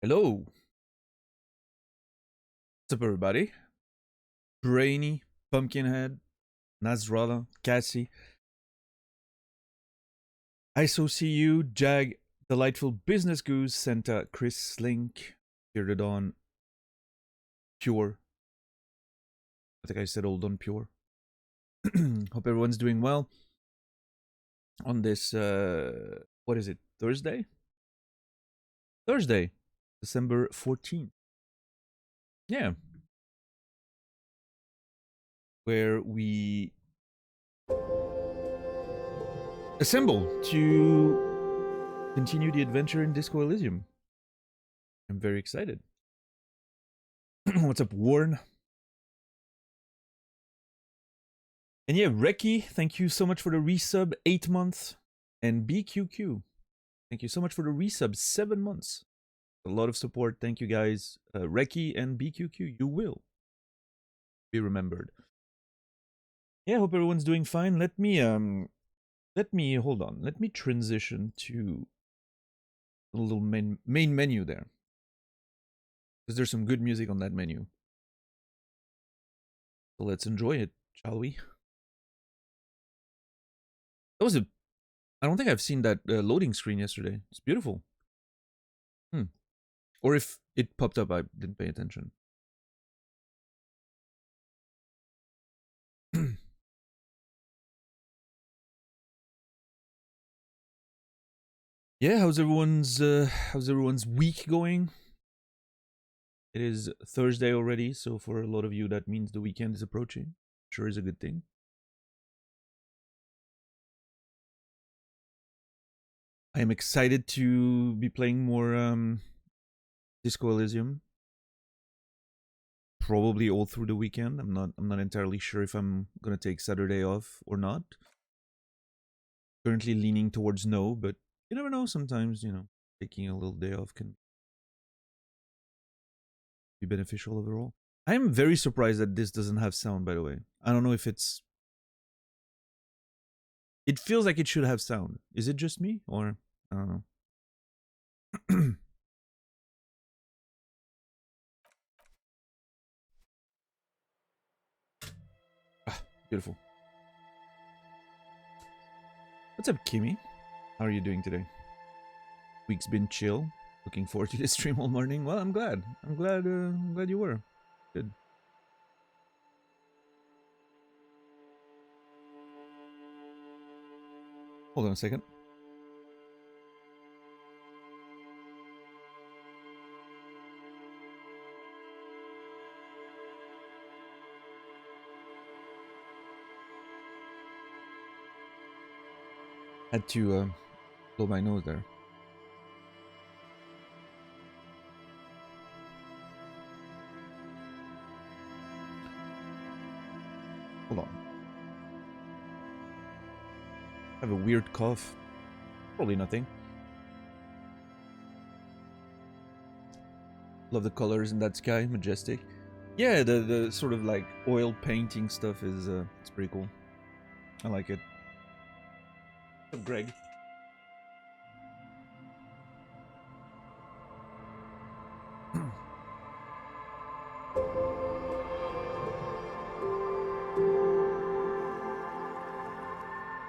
Hello. What's up, everybody? Brainy, Pumpkinhead, Nasrallah, Cassie, ISOCU, Jag, Delightful Business Goose, Santa, Chris Slink, Bearded on, Pure. I think I said old on Pure. Hope everyone's doing well on this, what is it, Thursday? Thursday, December 14th. Yeah. Where we assemble to continue the adventure in Disco Elysium. I'm very excited. What's up, Warren? And yeah, Reki, thank you so much for the resub, 8 months. And BQQ, thank you so much for the resub, 7 months. A lot of support, thank you guys. Reki and BQQ, you will be remembered. Yeah, hope everyone's doing fine. Let me hold on. Let me transition to a little main menu there. Because there's some good music on that menu. So let's enjoy it, shall we? That was I don't think I've seen that loading screen yesterday. It's beautiful. Or if it popped up, I didn't pay attention. Yeah, how's everyone's week going? It is Thursday already, so for a lot of you that means the weekend is approaching. Sure is a good thing. I am excited to be playing more Disco Elysium. Probably all through the weekend. I'm not entirely sure if I'm gonna take Saturday off or not. Currently leaning towards no, but you never know. Sometimes, taking a little day off can be beneficial overall. I am very surprised that this doesn't have sound, by the way. I don't know if it's... It feels like it should have sound. Is it just me? Or... I don't know. Beautiful. What's up, Kimmy? How are you doing today? Week's been chill. Looking forward to this stream all morning. Well, I'm glad. I'm glad you were. Good. Hold on a second. Had to blow my nose there. Hold on. I have a weird cough. Probably nothing. Love the colors in that sky, majestic. Yeah, the sort of like oil painting stuff is it's pretty cool. I like it. What's up, Greg?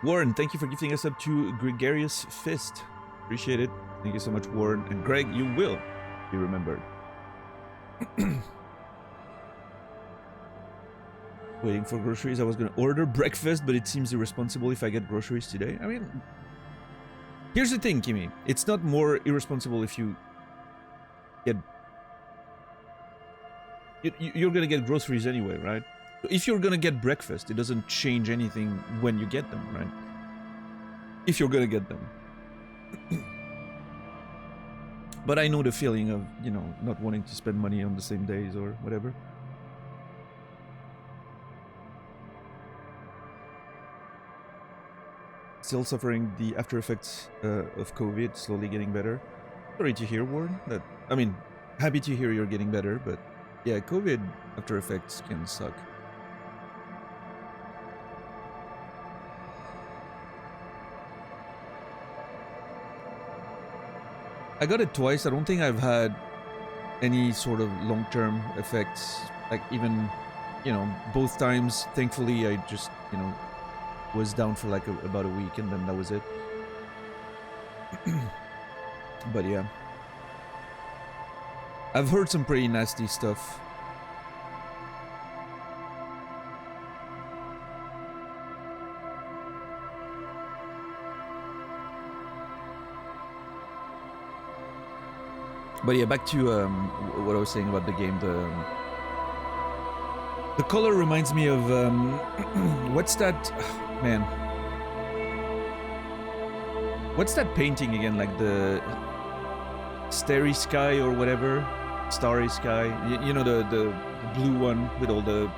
Warren, thank you for gifting us up to Gregarious Fist. Appreciate it. Thank you so much, Warren. And Greg, you will be remembered. Waiting for groceries. I was going to order breakfast, but it seems irresponsible if I get groceries today. I mean, here's the thing, Kimmy. It's not more irresponsible if you get... You're going to get groceries anyway, right? So if you're going to get breakfast, it doesn't change anything when you get them, right? If you're going to get them. But I know the feeling of, not wanting to spend money on the same days or whatever. Still suffering the after effects of COVID, slowly getting better. Sorry to hear, Warren. I mean, happy to hear you're getting better, but yeah, COVID after effects can suck. I got it twice. I don't think I've had any sort of long-term effects. Like even, you know, both times, thankfully, I just, you know, was down for like about a week, and then that was it. But yeah, I've heard some pretty nasty stuff. But yeah, back to what I was saying about the game. The color reminds me of what's that, man? What's that painting again? Like the Starry Sky or whatever, Starry Sky. You know, the blue one with all the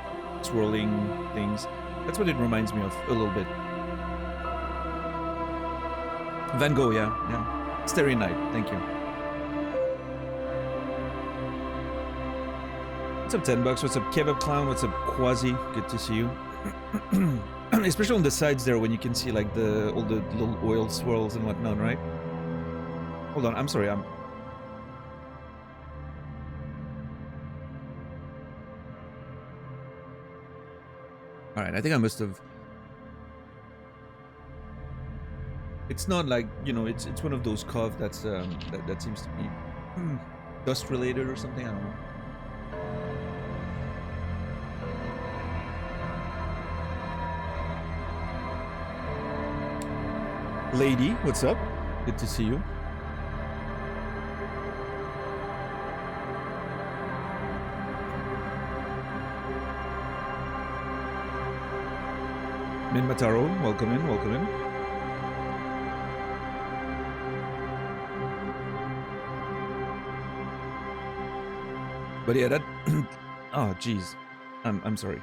swirling things. That's what it reminds me of a little bit. Van Gogh, yeah. Starry Night. Thank you. What's up, $10? What's up, Kebab Clown? What's up, Quasi? Good to see you. Especially on the sides there, when you can see like all the little oil swirls and whatnot, right? Hold on, I'm sorry, All right, I think I must have. It's not like, you know, it's one of those cough that's that seems to be dust related or something. I don't know. Lady, what's up? Good to see you. Min Mataro, welcome in, welcome in. But yeah, that. Oh, jeez. I'm sorry.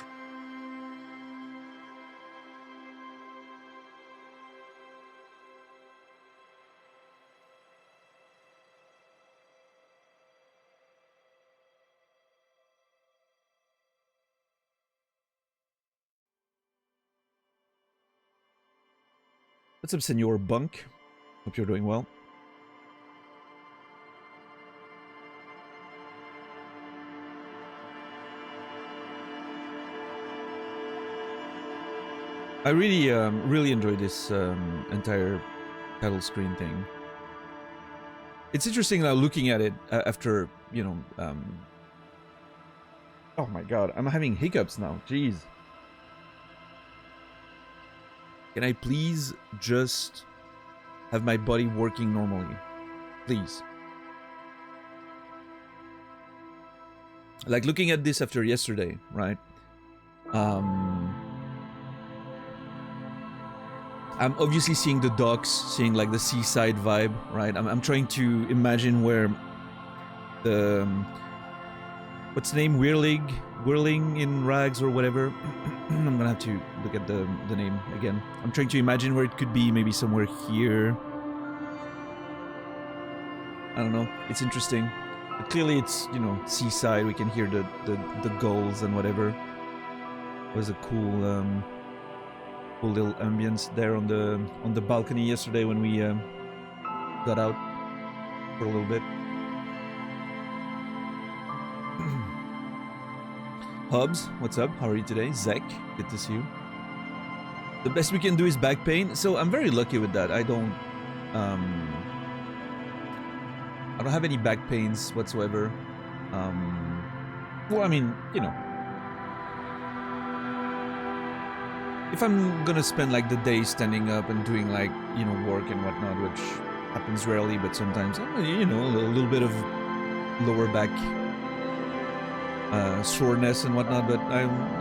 What's up, Senor Bunk? Hope you're doing well. I really enjoyed this entire title screen thing. It's interesting now looking at it after, you know. Oh my god, I'm having hiccups now. Jeez. Can I please just have my body working normally? Please. Like looking at this after yesterday, right? I'm obviously seeing the docks, seeing like the seaside vibe, right? I'm trying to imagine where the what's the name? Whirling in Rags or whatever. I'm gonna have to look at the name again. I'm trying to imagine where it could be, maybe somewhere here. I don't know. It's interesting. But clearly it's, you know, seaside. We can hear the gulls and whatever. It was a cool cool little ambience there on the balcony yesterday when we got out for a little bit. Hubs, what's up? How are you today? Zek, good to see you. The best we can do is back pain, so I'm very lucky with that. I don't have any back pains whatsoever. Well, I mean, you know, if I'm gonna spend like the day standing up and doing like, you know, work and whatnot, which happens rarely, but sometimes, you know, a little bit of lower back soreness and whatnot. But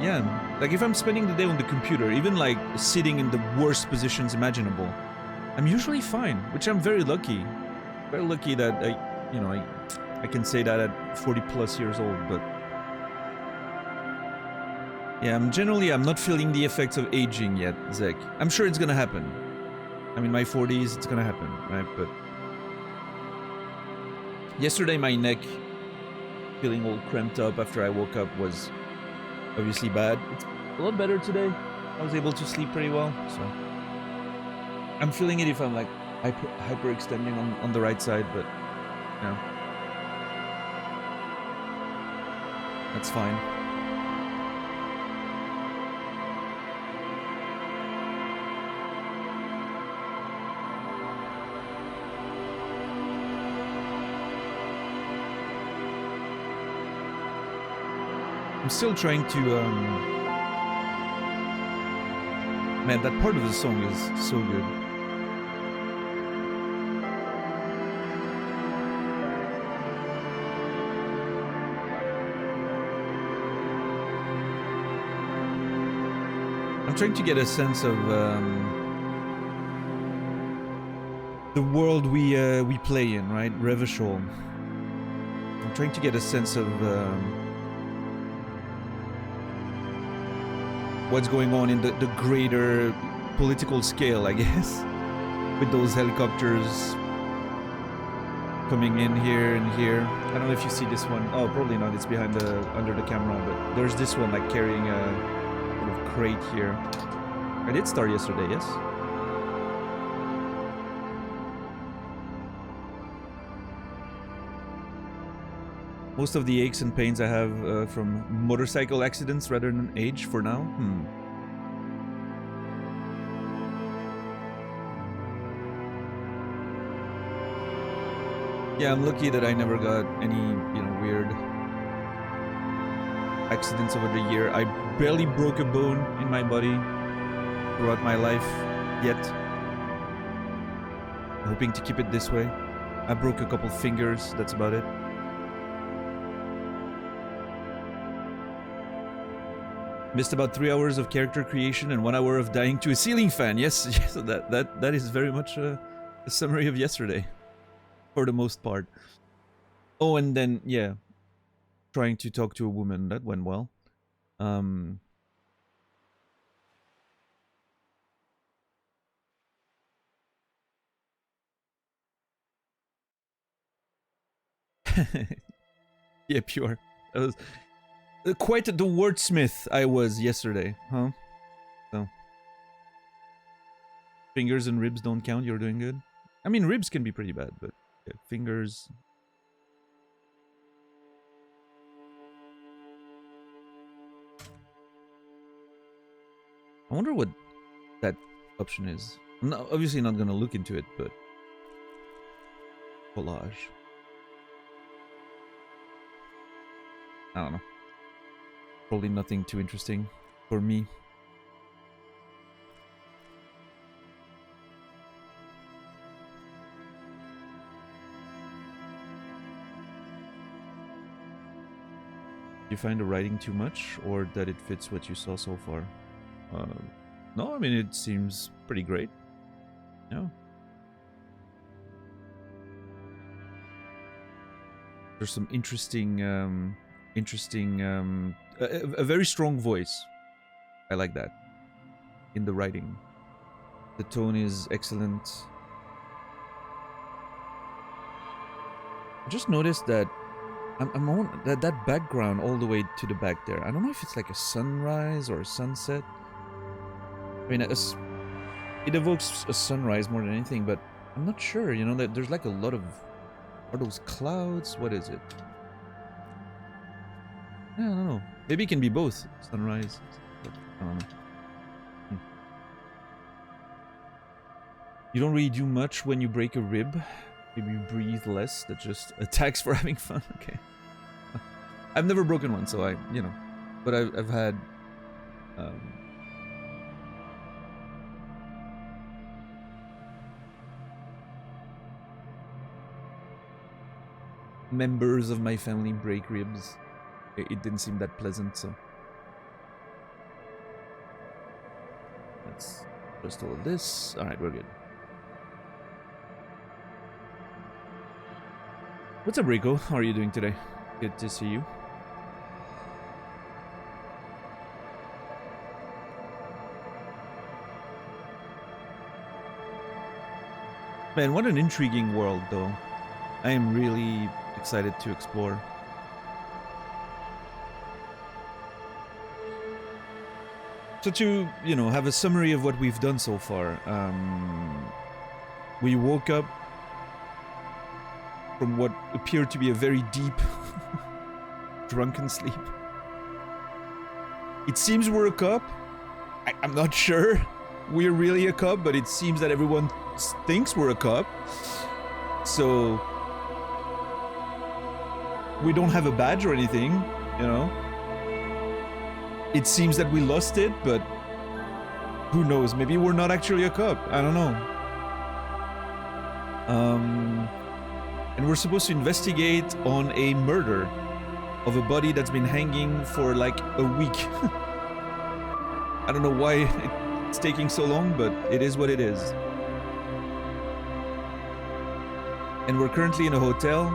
yeah, like if I'm spending the day on the computer, even like sitting in the worst positions imaginable, I'm usually fine, which I'm very lucky. Very lucky that I can say that at 40 plus years old. But yeah, I'm not feeling the effects of aging yet, Zek. I'm sure it's gonna happen. I'm in my 40s, it's gonna happen, right? But yesterday my neck feeling all cramped up after I woke up was obviously bad. It's a lot better today. I was able to sleep pretty well, so I'm feeling it if I'm like hyperextending on the right side, but you know. That's fine. I'm still trying to, man, that part of the song is so good. I'm trying to get a sense of the world we play in, right? Revachol. I'm trying to get a sense of what's going on in the greater political scale, I guess, with those helicopters coming in here and here. I don't know if you see this one. Oh, probably not. It's behind under the camera, but there's this one like carrying a sort of crate here. I did start yesterday, yes. Most of the aches and pains I have from motorcycle accidents rather than age for now. Yeah, I'm lucky that I never got any, you know, weird accidents over the year. I barely broke a bone in my body throughout my life yet. I'm hoping to keep it this way. I broke a couple fingers, that's about it. Missed about 3 hours of character creation and 1 hour of dying to a ceiling fan. Yes, yes, that is very much a summary of yesterday. For the most part. Oh, and then, yeah. Trying to talk to a woman. That went well. Yeah, pure. That was quite the wordsmith I was yesterday, huh? So. Fingers and ribs don't count, you're doing good. I mean, ribs can be pretty bad, but yeah, fingers. I wonder what that option is. I'm obviously not gonna look into it, but collage. I don't know. Probably nothing too interesting for me. Do you find the writing too much, or that it fits what you saw so far? No, I mean, it seems pretty great. Yeah. There's some interesting, a very strong voice. I like that. In the writing. The tone is excellent. I just noticed that I'm on that background all the way to the back there. I don't know if it's like a sunrise or a sunset. I mean, it evokes a sunrise more than anything, but I'm not sure, you know, that there's like a lot of... Are those clouds? What is it? Yeah, I don't know. Maybe it can be both. Sunrise. I don't know. You don't really do much when you break a rib. Maybe you breathe less. That just attacks for having fun. Okay. I've never broken one, so you know. But I've had... members of my family break ribs. It didn't seem that pleasant, so... Let's just all of this. Alright, we're good. What's up, Rico? How are you doing today? Good to see you. Man, what an intriguing world, though. I am really excited to explore. So to, you know, have a summary of what we've done so far. We woke up from what appeared to be a very deep drunken sleep. It seems we're a cop. I'm not sure we're really a cop, but it seems that everyone thinks we're a cop. So we don't have a badge or anything, you know. It seems that we lost it, but who knows? Maybe we're not actually a cop. I don't know. And we're supposed to investigate on a murder of a body that's been hanging for like a week. I don't know why it's taking so long, but it is what it is. And we're currently in a hotel.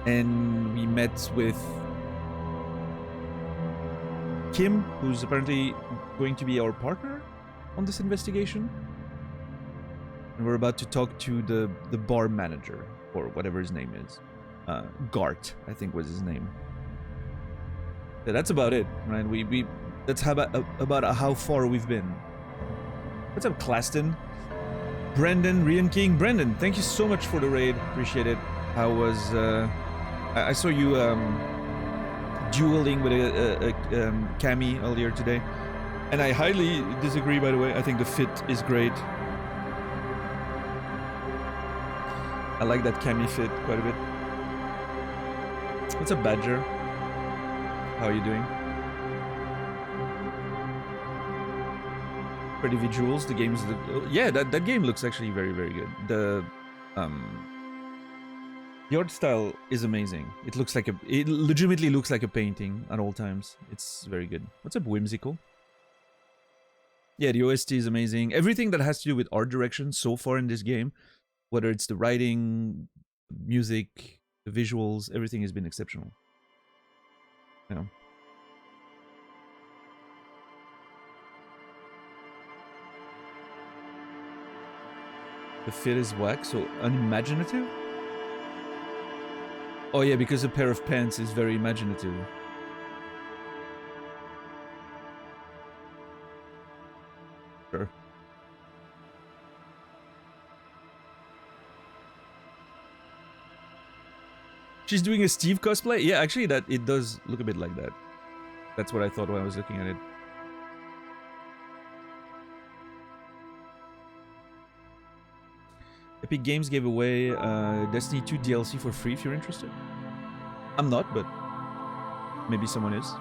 And we met with Kim, who's apparently going to be our partner on this investigation. And we're about to talk to the bar manager, or whatever his name is. Gart, I think was his name. Yeah, that's about it, right? That's about how far we've been. What's up, Claston? Brendan, Rian King. Brendan, thank you so much for the raid. Appreciate it. I was, I saw you dueling with a Cammy earlier today. And I highly disagree, by the way. I think the fit is great. I like that Cammy fit quite a bit. What's up, Badger? How are you doing? Pretty visuals. The game's yeah, that game looks actually very, very good. The art style is amazing. It legitimately looks like a painting at all times. It's very good. What's up, Whimsical? Yeah, the OST is amazing. Everything that has to do with art direction so far in this game, whether it's the writing, music, the visuals, everything has been exceptional. Yeah. The fit is whack, so unimaginative? Oh yeah, because a pair of pants is very imaginative. Sure. She's doing a Steve cosplay? Yeah, actually it does look a bit like that. That's what I thought when I was looking at it. Epic Games gave away Destiny 2 DLC for free if you're interested. I'm not, but maybe someone is.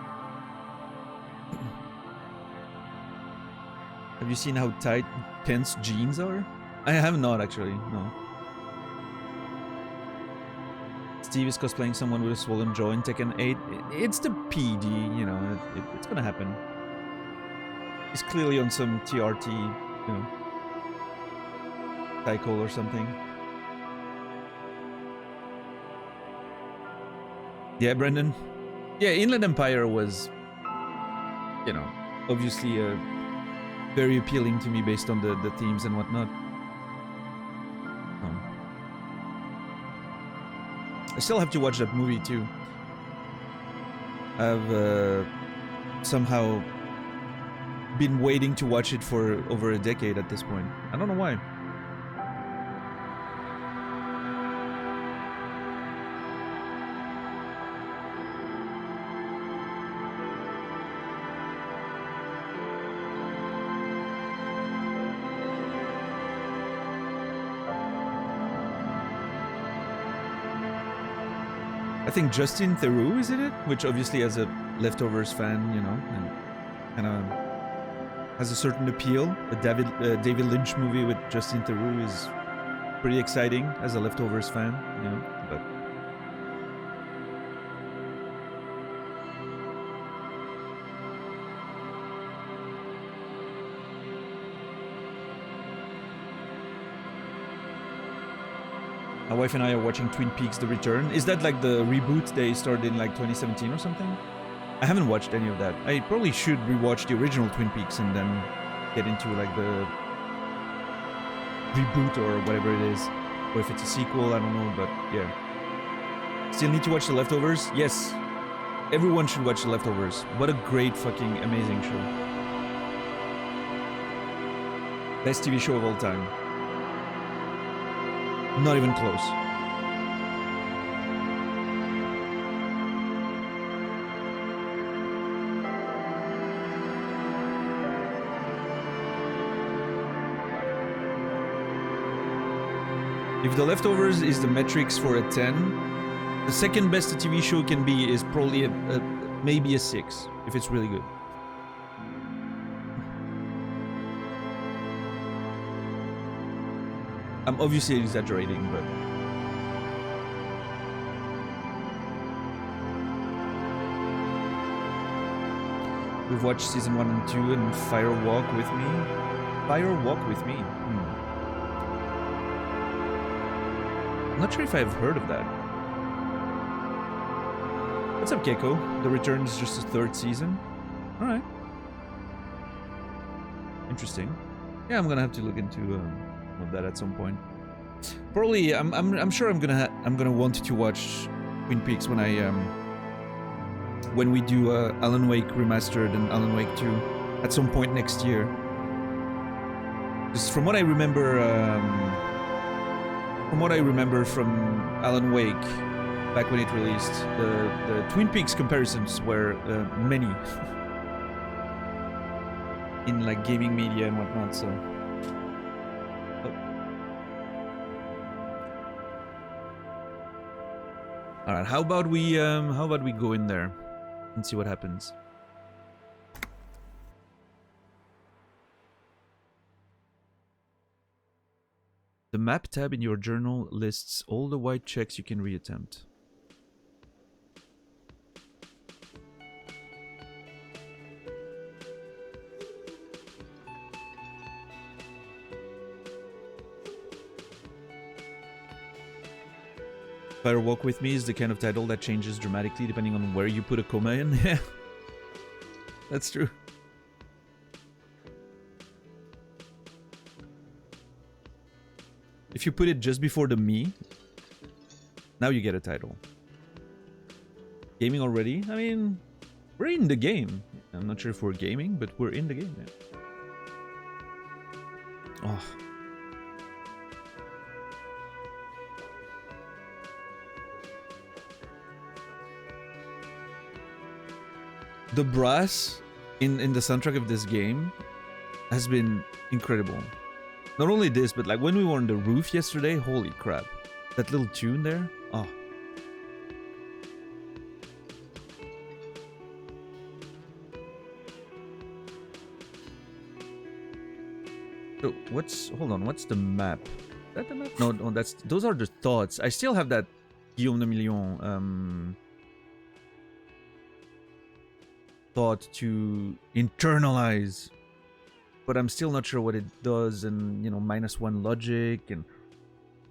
Have you seen how tight Kent's jeans are? I have not, actually, no. Steve is cosplaying someone with a swollen jaw in Tekken 8. It's the PD, you know, it's gonna happen. He's clearly on some TRT, you know, cycle or something. Yeah, Brendan. Yeah, Inland Empire was, you know, obviously very appealing to me based on the themes and whatnot. I still have to watch that movie too. I've somehow been waiting to watch it for over a decade at this point. I don't know why. I think Justin Theroux is in it, which obviously as a Leftovers fan, you know, and kind of has a certain appeal. A David Lynch movie with Justin Theroux is pretty exciting as a Leftovers fan, you know, but my wife and I are watching Twin Peaks: The Return. Is that like the reboot they started in like 2017 or something? I haven't watched any of that. I probably should rewatch the original Twin Peaks and then get into like the reboot or whatever it is. Or if it's a sequel, I don't know, but yeah. Still need to watch The Leftovers? Yes. Everyone should watch The Leftovers. What a great fucking amazing show. Best TV show of all time. Not even close. If The Leftovers is the metrics for a 10, the second best a TV show can be is probably maybe a 6, if it's really good. I'm obviously exaggerating, but... We've watched season 1 and 2 and Fire Walk with Me. Fire Walk with Me. I'm not sure if I've heard of that. What's up, Keiko? The Return is just the 3rd season. Alright. Interesting. Yeah, I'm gonna have to look into that at some point. Probably, I'm sure I'm gonna want to watch Twin Peaks when we do Alan Wake Remastered and Alan Wake 2 at some point next year. Just from what I remember, from Alan Wake back when it released, the Twin Peaks comparisons were many in like gaming media and whatnot. So. All right, how about we go in there and see what happens. The map tab in your journal lists all the white checks you can reattempt. Fire Walk With Me is the kind of title that changes dramatically depending on where you put a comma in. Yeah, that's true. If you put it just before the me, now you get a title. Gaming already? I mean, we're in the game. I'm not sure if we're gaming, but we're in the game. Yeah. Oh. The brass in the soundtrack of this game has been incredible. Not only this, but like when we were on the roof yesterday, holy crap. That little tune there, oh. So hold on, what's the map? Is that the map? No, those are the thoughts. I still have that Guillaume de Million thought to internalize, but I'm still not sure what it does. And you know, -1 logic and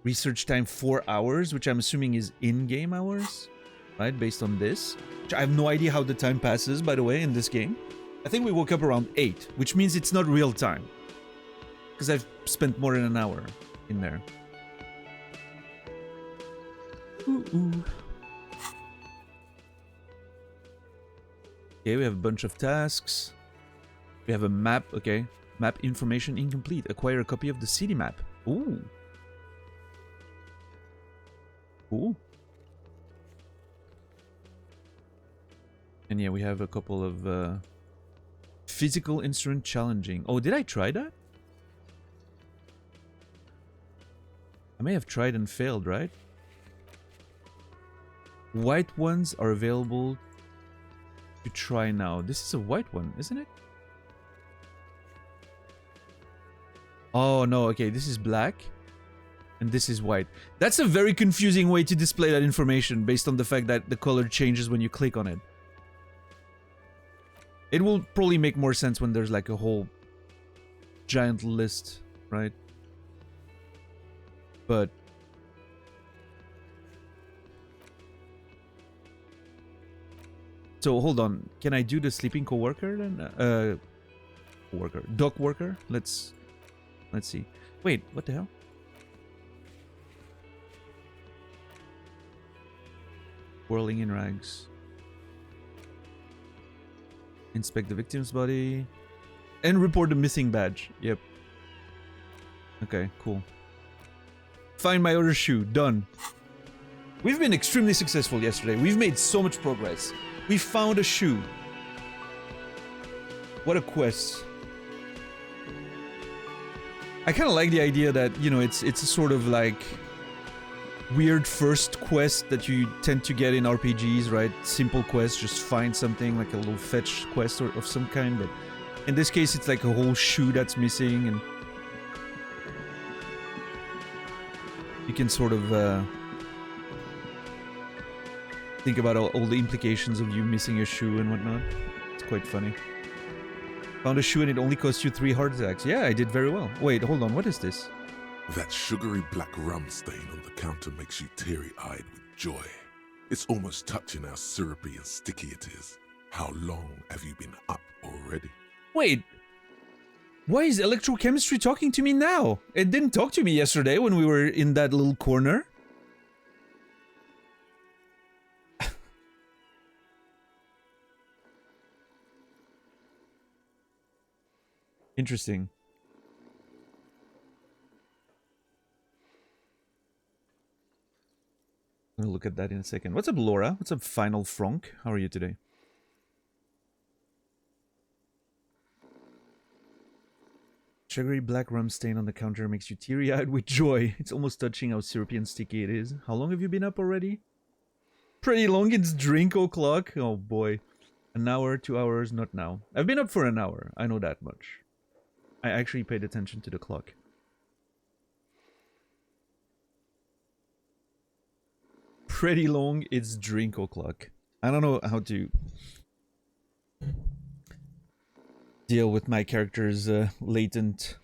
research time 4 hours, which I'm assuming is in-game hours, right? Based on this, which I have no idea how the time passes, by the way, in this game. I think we woke up around 8, which means it's not real time because I've spent more than an hour in there. Ooh. Okay, we have a bunch of tasks. We have a map, okay. Map information incomplete. Acquire a copy of the city map. Ooh. Cool. And yeah, we have a couple of physical instrument challenging. Oh, did I try that? I may have tried and failed, right? White ones are available to try now. This is a white one, isn't it? Oh no, okay, this is black and this is white. That's a very confusing way to display that information based on the fact that the color changes when you click on it. It will probably make more sense when there's like a whole giant list, right? But so hold on, can I do the sleeping coworker then? Dock worker? Let's see. Wait, what the hell? Whirling in rags. Inspect the victim's body. And report the missing badge. Yep. Okay, cool. Find my other shoe. Done. We've been extremely successful yesterday. We've made so much progress. We found a shoe. What a quest. I kind of like the idea that, you know, it's a sort of like weird first quest that you tend to get in RPGs, right? Simple quest, just find something like a little fetch quest or of some kind, but in this case it's like a whole shoe that's missing, and you can sort of think about all the implications of you missing a shoe and whatnot. It's quite funny. Found a shoe and it only cost you 3 heart attacks. Yeah, I did very well. Wait, hold on, what is this? That sugary black rum stain on the counter makes you teary-eyed with joy. It's almost touching how syrupy and sticky it is. How long have you been up already? Wait, why is electrochemistry talking to me now? It didn't talk to me yesterday when we were in that little corner. Interesting. I'm gonna look at that in a second. What's up, Laura? What's up, Final Frank? How are you today? Sugary black rum stain on the counter makes you teary-eyed with joy. It's almost touching how syrupy and sticky it is. How long have you been up already? Pretty long. It's drink o'clock. Oh boy. An hour, 2 hours, not now. I've been up for an hour. I know that much. I actually paid attention to the clock. Pretty long. It's drink o'clock. I don't know how to deal with my character's latent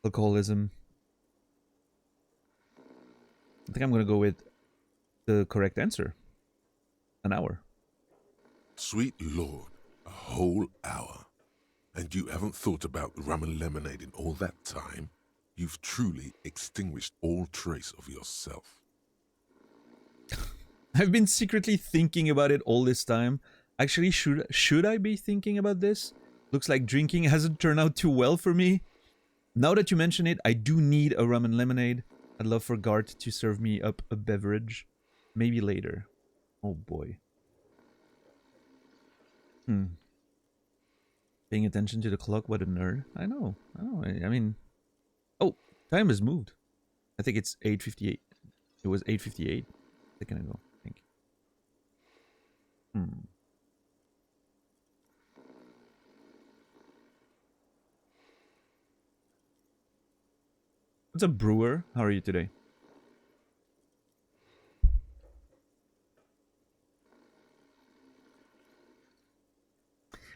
alcoholism. I think I'm gonna go with the correct answer. An hour. Sweet Lord, a whole hour. And you haven't thought about rum and lemonade in all that time? You've truly extinguished all trace of yourself. I've been secretly thinking about it all this time. Actually, should I be thinking about this? Looks like drinking hasn't turned out too well for me. Now that you mention it, I do need a rum and lemonade. I'd love for Gart to serve me up a beverage. Maybe later. Oh boy. Paying attention to the clock, what a nerd. I know. I mean... Oh, time has moved. I think it's 8:58. It was 8:58 a second ago, I think. What's up, Brewer? How are you today?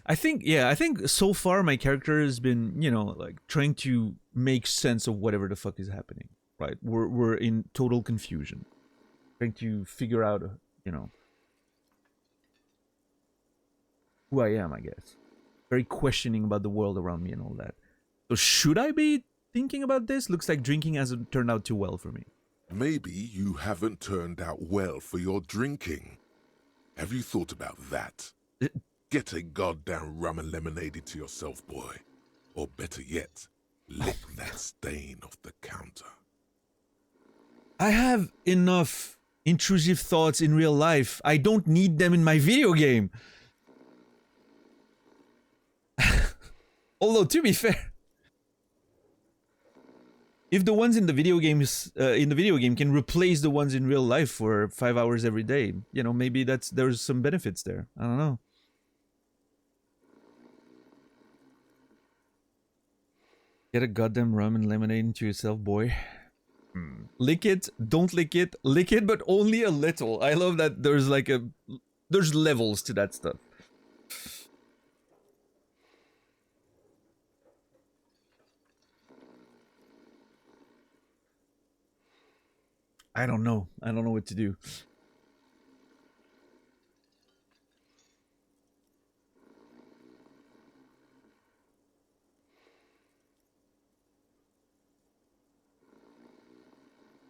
I think so far my character has been, you know, like trying to make sense of whatever the fuck is happening, right? We're in total confusion. Trying to figure out, you know, who I am, I guess. Very questioning about the world around me and all that. So should I be thinking about this? Looks like drinking hasn't turned out too well for me. Maybe you haven't turned out well for your drinking. Have you thought about that? Get a goddamn rum and lemonade into yourself, boy. Or better yet, lick that stain off the counter. I have enough intrusive thoughts in real life. I don't need them in my video game. Although, to be fair, if the ones in the video games, can replace the ones in real life for 5 hours every day, you know, maybe there's some benefits there. I don't know. Get a goddamn rum and lemonade into yourself, boy. Lick it, don't lick it, but only a little. I love that there's like there's levels to that stuff. I don't know what to do.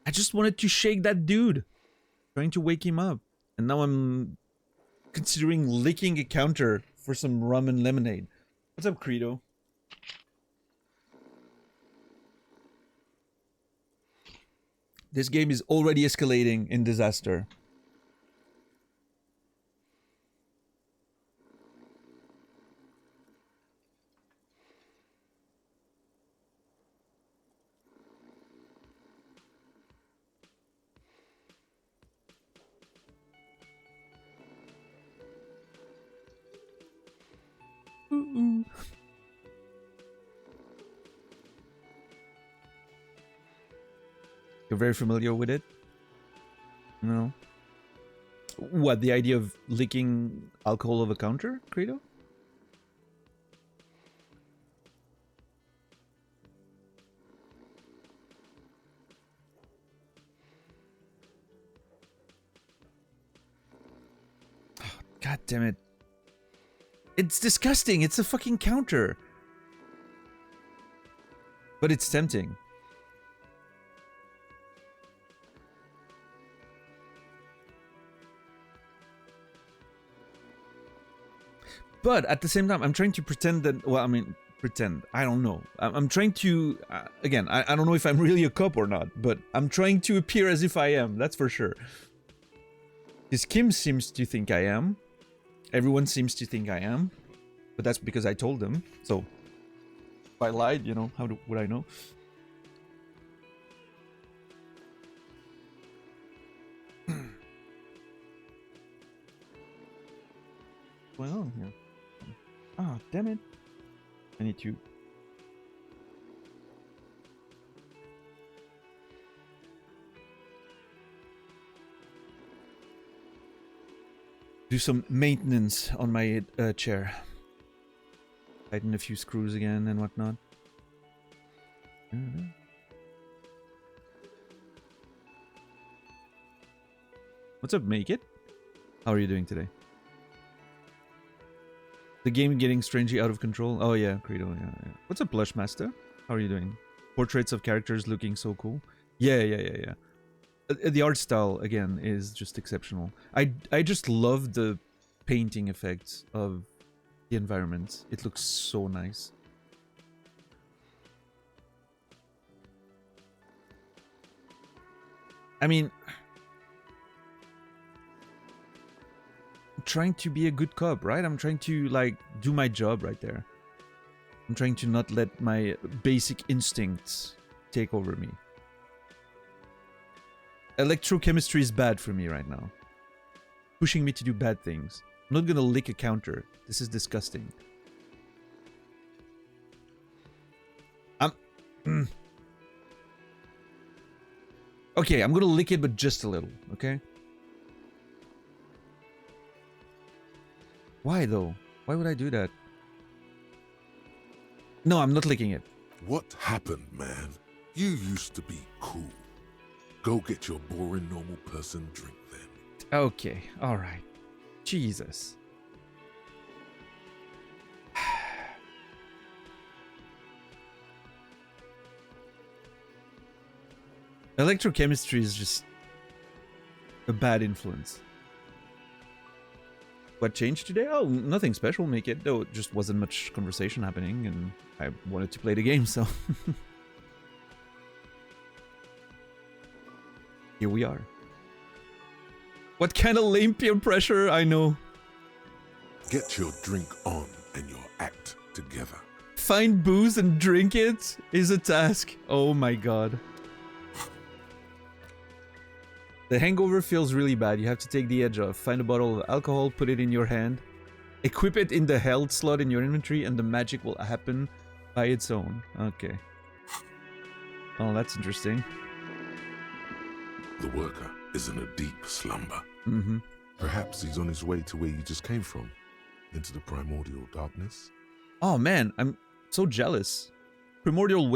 I just wanted to shake that dude. Trying to wake him up. And now I'm considering licking a counter for some rum and lemonade. What's up, Credo? This game is already escalating in disaster. Ooh. You're very familiar with it? No. What, the idea of licking alcohol of a counter, Credo? God damn it. It's disgusting. It's a fucking counter. But it's tempting. But at the same time, I'm trying to pretend that... Well, I mean, pretend. I don't know. I'm trying to... again, I don't know if I'm really a cop or not, but I'm trying to appear as if I am. That's for sure. Because Kim seems to think I am. Everyone seems to think I am. But that's because I told them. So, if I lied, you know, would I know? What's going on here? Ah, damn it. I need to... do some maintenance on my chair. Tighten a few screws again and whatnot. What's up, Make It? How are you doing today? The game getting strangely out of control. Oh yeah, Credo, yeah. What's up, Blush Master? How are you doing? Portraits of characters looking so cool. Yeah. The art style, again, is just exceptional. I just love the painting effects of the environment. It looks so nice. I mean... trying to be a good cop, right? I'm trying to, like, do my job right there. I'm trying to not let my basic instincts take over me. Electrochemistry is bad for me right now. Pushing me to do bad things. I'm not gonna lick a counter. This is disgusting. Okay, I'm gonna lick it, but just a little, okay? Why, though? Why would I do that? No, I'm not licking it. What happened, man? You used to be cool. Go get your boring normal person drink then. Okay, alright. Jesus. Electrochemistry is just a bad influence. What changed today? Oh, nothing special, Make It. Though it just wasn't much conversation happening, and I wanted to play the game, so... here we are. What kind of lame peer pressure? I know. Get your drink on and your act together. Find booze and drink it is a task. Oh my god. The hangover feels really bad. You have to take the edge off. Find a bottle of alcohol, put it in your hand, equip it in the held slot in your inventory, and the magic will happen by its own. Okay. Oh, that's interesting. The worker is in a deep slumber. Mm-hmm. Perhaps he's on his way to where you just came from, into the primordial darkness. Oh man, I'm so jealous. Primordial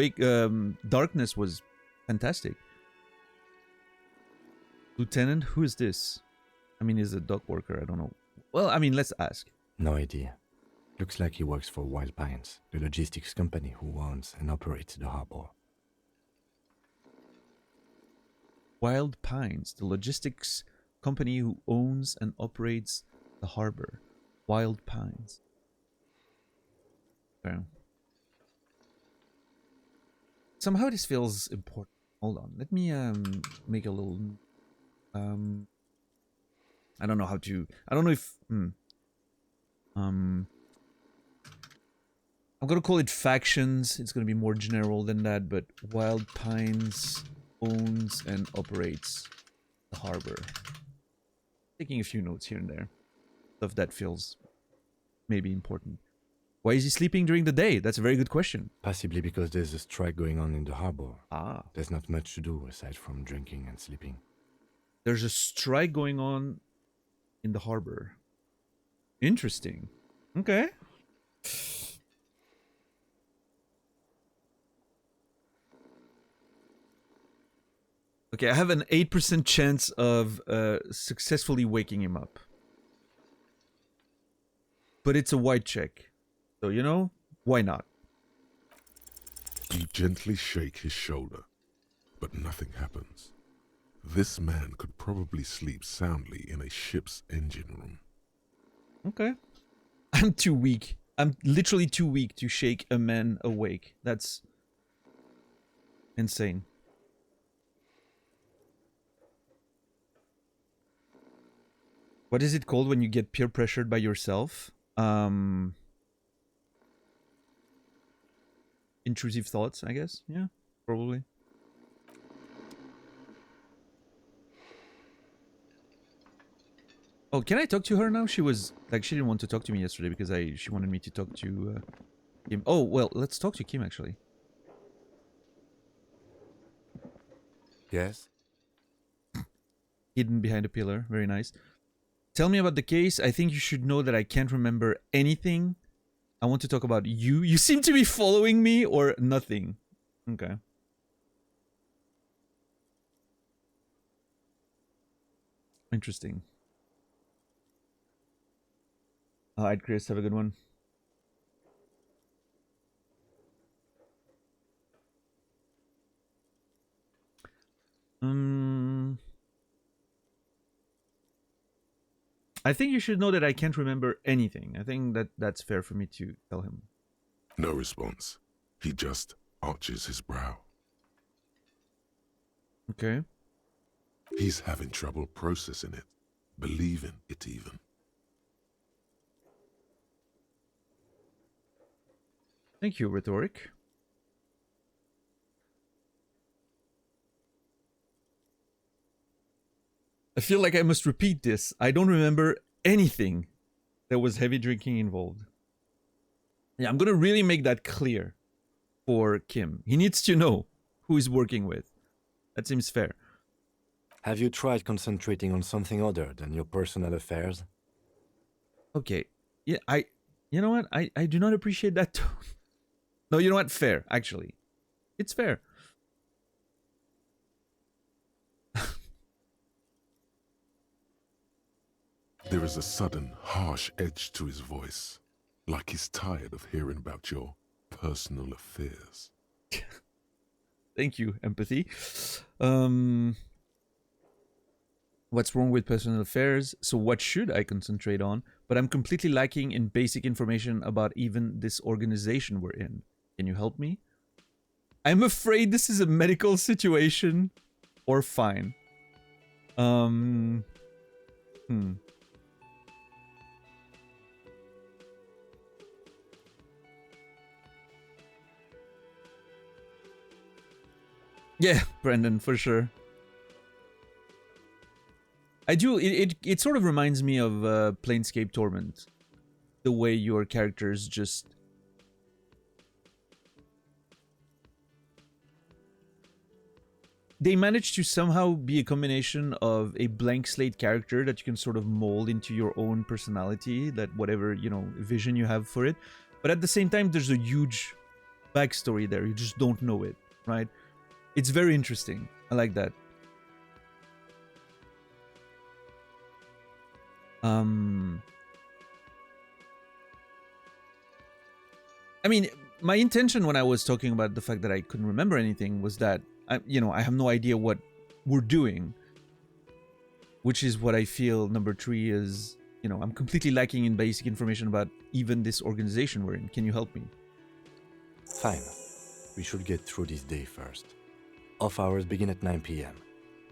darkness was fantastic. Lieutenant, who is this? I mean, he's a dock worker, I don't know. Well, I mean, let's ask. No idea. Looks like he works for Wild Pines, the logistics company who owns and operates the harbor. Wild Pines, the logistics company who owns and operates the harbor. Wild Pines. Okay. Somehow this feels important. Hold on, let me make a little... I don't know how to... I don't know if... I'm gonna call it factions. It's gonna be more general than that, but Wild Pines owns and operates the harbor. Taking a few notes here and there. Stuff that feels maybe important. Why is he sleeping during the day? That's a very good question. Possibly because there's a strike going on in the harbor. Ah. There's not much to do aside from drinking and sleeping. There's a strike going on in the harbor. Interesting. Okay. Okay, I have an 8% chance of successfully waking him up. But it's a white check. So, you know, why not? You gently shake his shoulder, but nothing happens. This man could probably sleep soundly in a ship's engine room. Okay. I'm too weak. I'm literally too weak to shake a man awake. That's insane. What is it called when you get peer pressured by yourself? Intrusive thoughts, I guess. Yeah, probably. Oh, can I talk to her now? She was like, she didn't want to talk to me yesterday because she wanted me to talk to Kim. Oh, well, let's talk to Kim actually. Yes? Hidden behind a pillar. Very nice. Tell me about the case. I think you should know that I can't remember anything. I want to talk about you. You seem to be following me or nothing. Okay. Interesting. Alright, Chris. Have a good one. I think you should know that I can't remember anything. I think that's fair for me to tell him. No response. He just arches his brow. Okay. He's having trouble processing it, believing it even. Thank you, Rhetoric. I feel like I must repeat this. I don't remember anything. There was heavy drinking involved. Yeah, I'm gonna really make that clear for Kim. He needs to know who he's working with. That seems fair. Have you tried concentrating on something other than your personal affairs? Okay. Yeah, you know what? I do not appreciate that tone. No, you know what? Fair, actually. It's fair. There is a sudden, harsh edge to his voice, like he's tired of hearing about your personal affairs. Thank you, empathy. What's wrong with personal affairs? So what should I concentrate on? But I'm completely lacking in basic information about even this organization we're in. Can you help me? I'm afraid this is a medical situation. Or fine. Yeah, Brendan, for sure. I do. It sort of reminds me of Planescape Torment, the way your characters just they manage to somehow be a combination of a blank slate character that you can sort of mold into your own personality, that whatever, you know, vision you have for it, but at the same time there's a huge backstory there. You just don't know it, right? It's very interesting. I like that. I mean, my intention when I was talking about the fact that I couldn't remember anything was that I have no idea what we're doing, which is what I feel number 3 is. I'm completely lacking in basic information about even this organization we're in. Can you help me? Fine. We should get through this day first. Off hours begin at 9 p.m.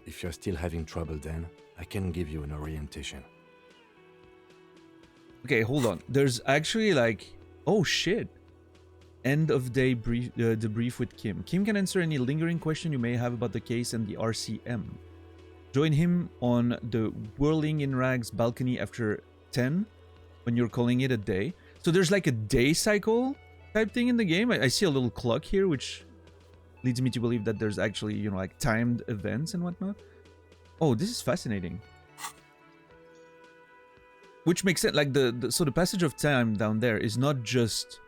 If you're still having trouble then, I can give you an orientation. Okay, hold on. There's actually like... Oh, shit. End of day debrief with Kim. Kim can answer any lingering question you may have about the case and the RCM. Join him on the Whirling in Rags balcony after 10 when you're calling it a day. So there's like a day cycle type thing in the game. I see a little clock here, which leads me to believe that there's actually, you know, like timed events and whatnot. Oh, this is fascinating. Which makes sense. Like so the passage of time down there is not just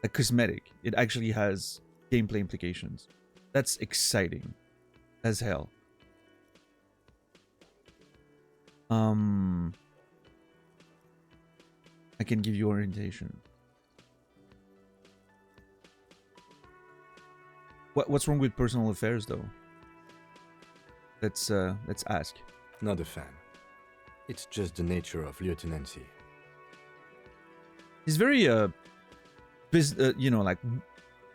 a cosmetic. It actually has gameplay implications. That's exciting as hell. I can give you orientation. What's wrong with personal affairs, though? Let's ask. Not a fan. It's just the nature of lieutenancy. He's very you know, like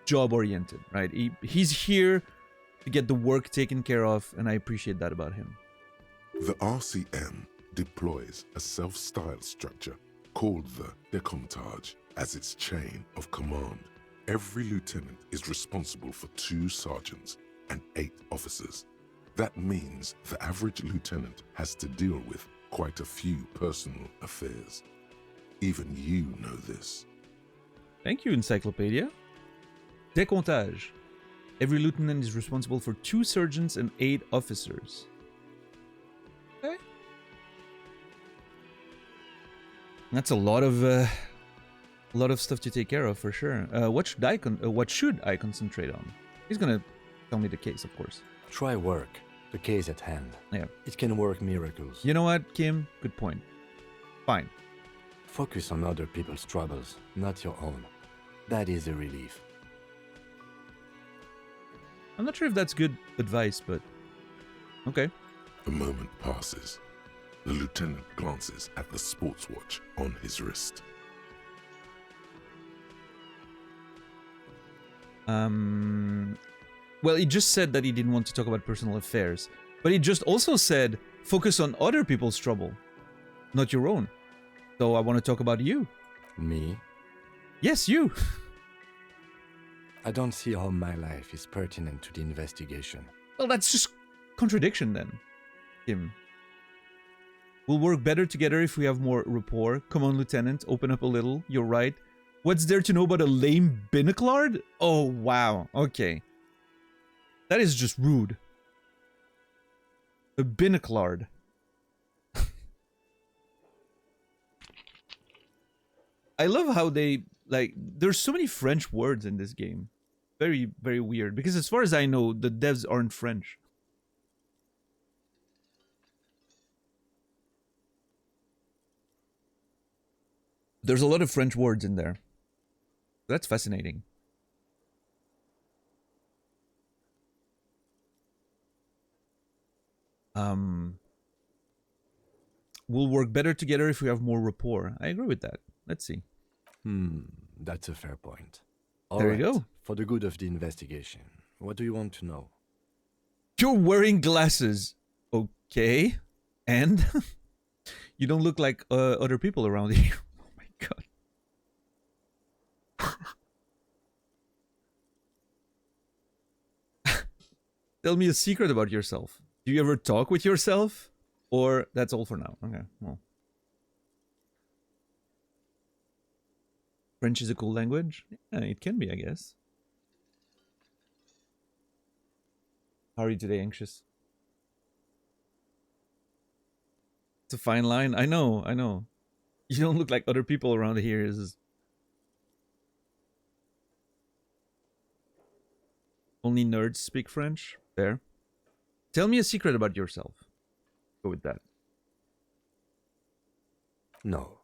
job oriented, right? He's here to get the work taken care of, and I appreciate that about him. The RCM deploys a self-styled structure called the Decomptage as its chain of command. Every lieutenant is responsible for 2 sergeants and 8 officers. That means the average lieutenant has to deal with quite a few personal affairs. Even you know this. Thank you, Encyclopedia. Décomptage. Every lieutenant is responsible for 2 sergeants and 8 officers. Okay. That's a lot of stuff to take care of for sure. What should I concentrate on? He's gonna tell me the case, of course. Try work. The case at hand. Yeah. It can work miracles. You know what, Kim? Good point. Fine. Focus on other people's troubles, not your own. That is a relief. I'm not sure if that's good advice, but okay. A moment passes. The lieutenant glances at the sports watch on his wrist. Well, he just said that he didn't want to talk about personal affairs, but he just also said focus on other people's trouble, not your own. So I want to talk about you. Me? Yes, you. I don't see how my life is pertinent to the investigation. Well, that's just contradiction then, Kim. We'll work better together if we have more rapport. Come on, Lieutenant, open up a little. You're right. What's there to know about a lame binoclard? Oh, wow. Okay. That is just rude. A binoclard. I love how they, like, there's so many French words in this game. Very, very weird. Because as far as I know, the devs aren't French. There's a lot of French words in there. That's fascinating. We'll work better together if we have more rapport. I agree with that. Let's see. That's a fair point. There you go. For the good of the investigation, what do you want to know? You're wearing glasses. Okay. And? You don't look like other people around here. Oh my god. Tell me a secret about yourself. Do you ever talk with yourself? Or that's all for now? Okay, well. French is a cool language? Yeah, it can be, I guess. How are you today, anxious? It's a fine line. I know, I know. You don't look like other people around here. Is only nerds speak French? There. Tell me a secret about yourself. Go with that. No.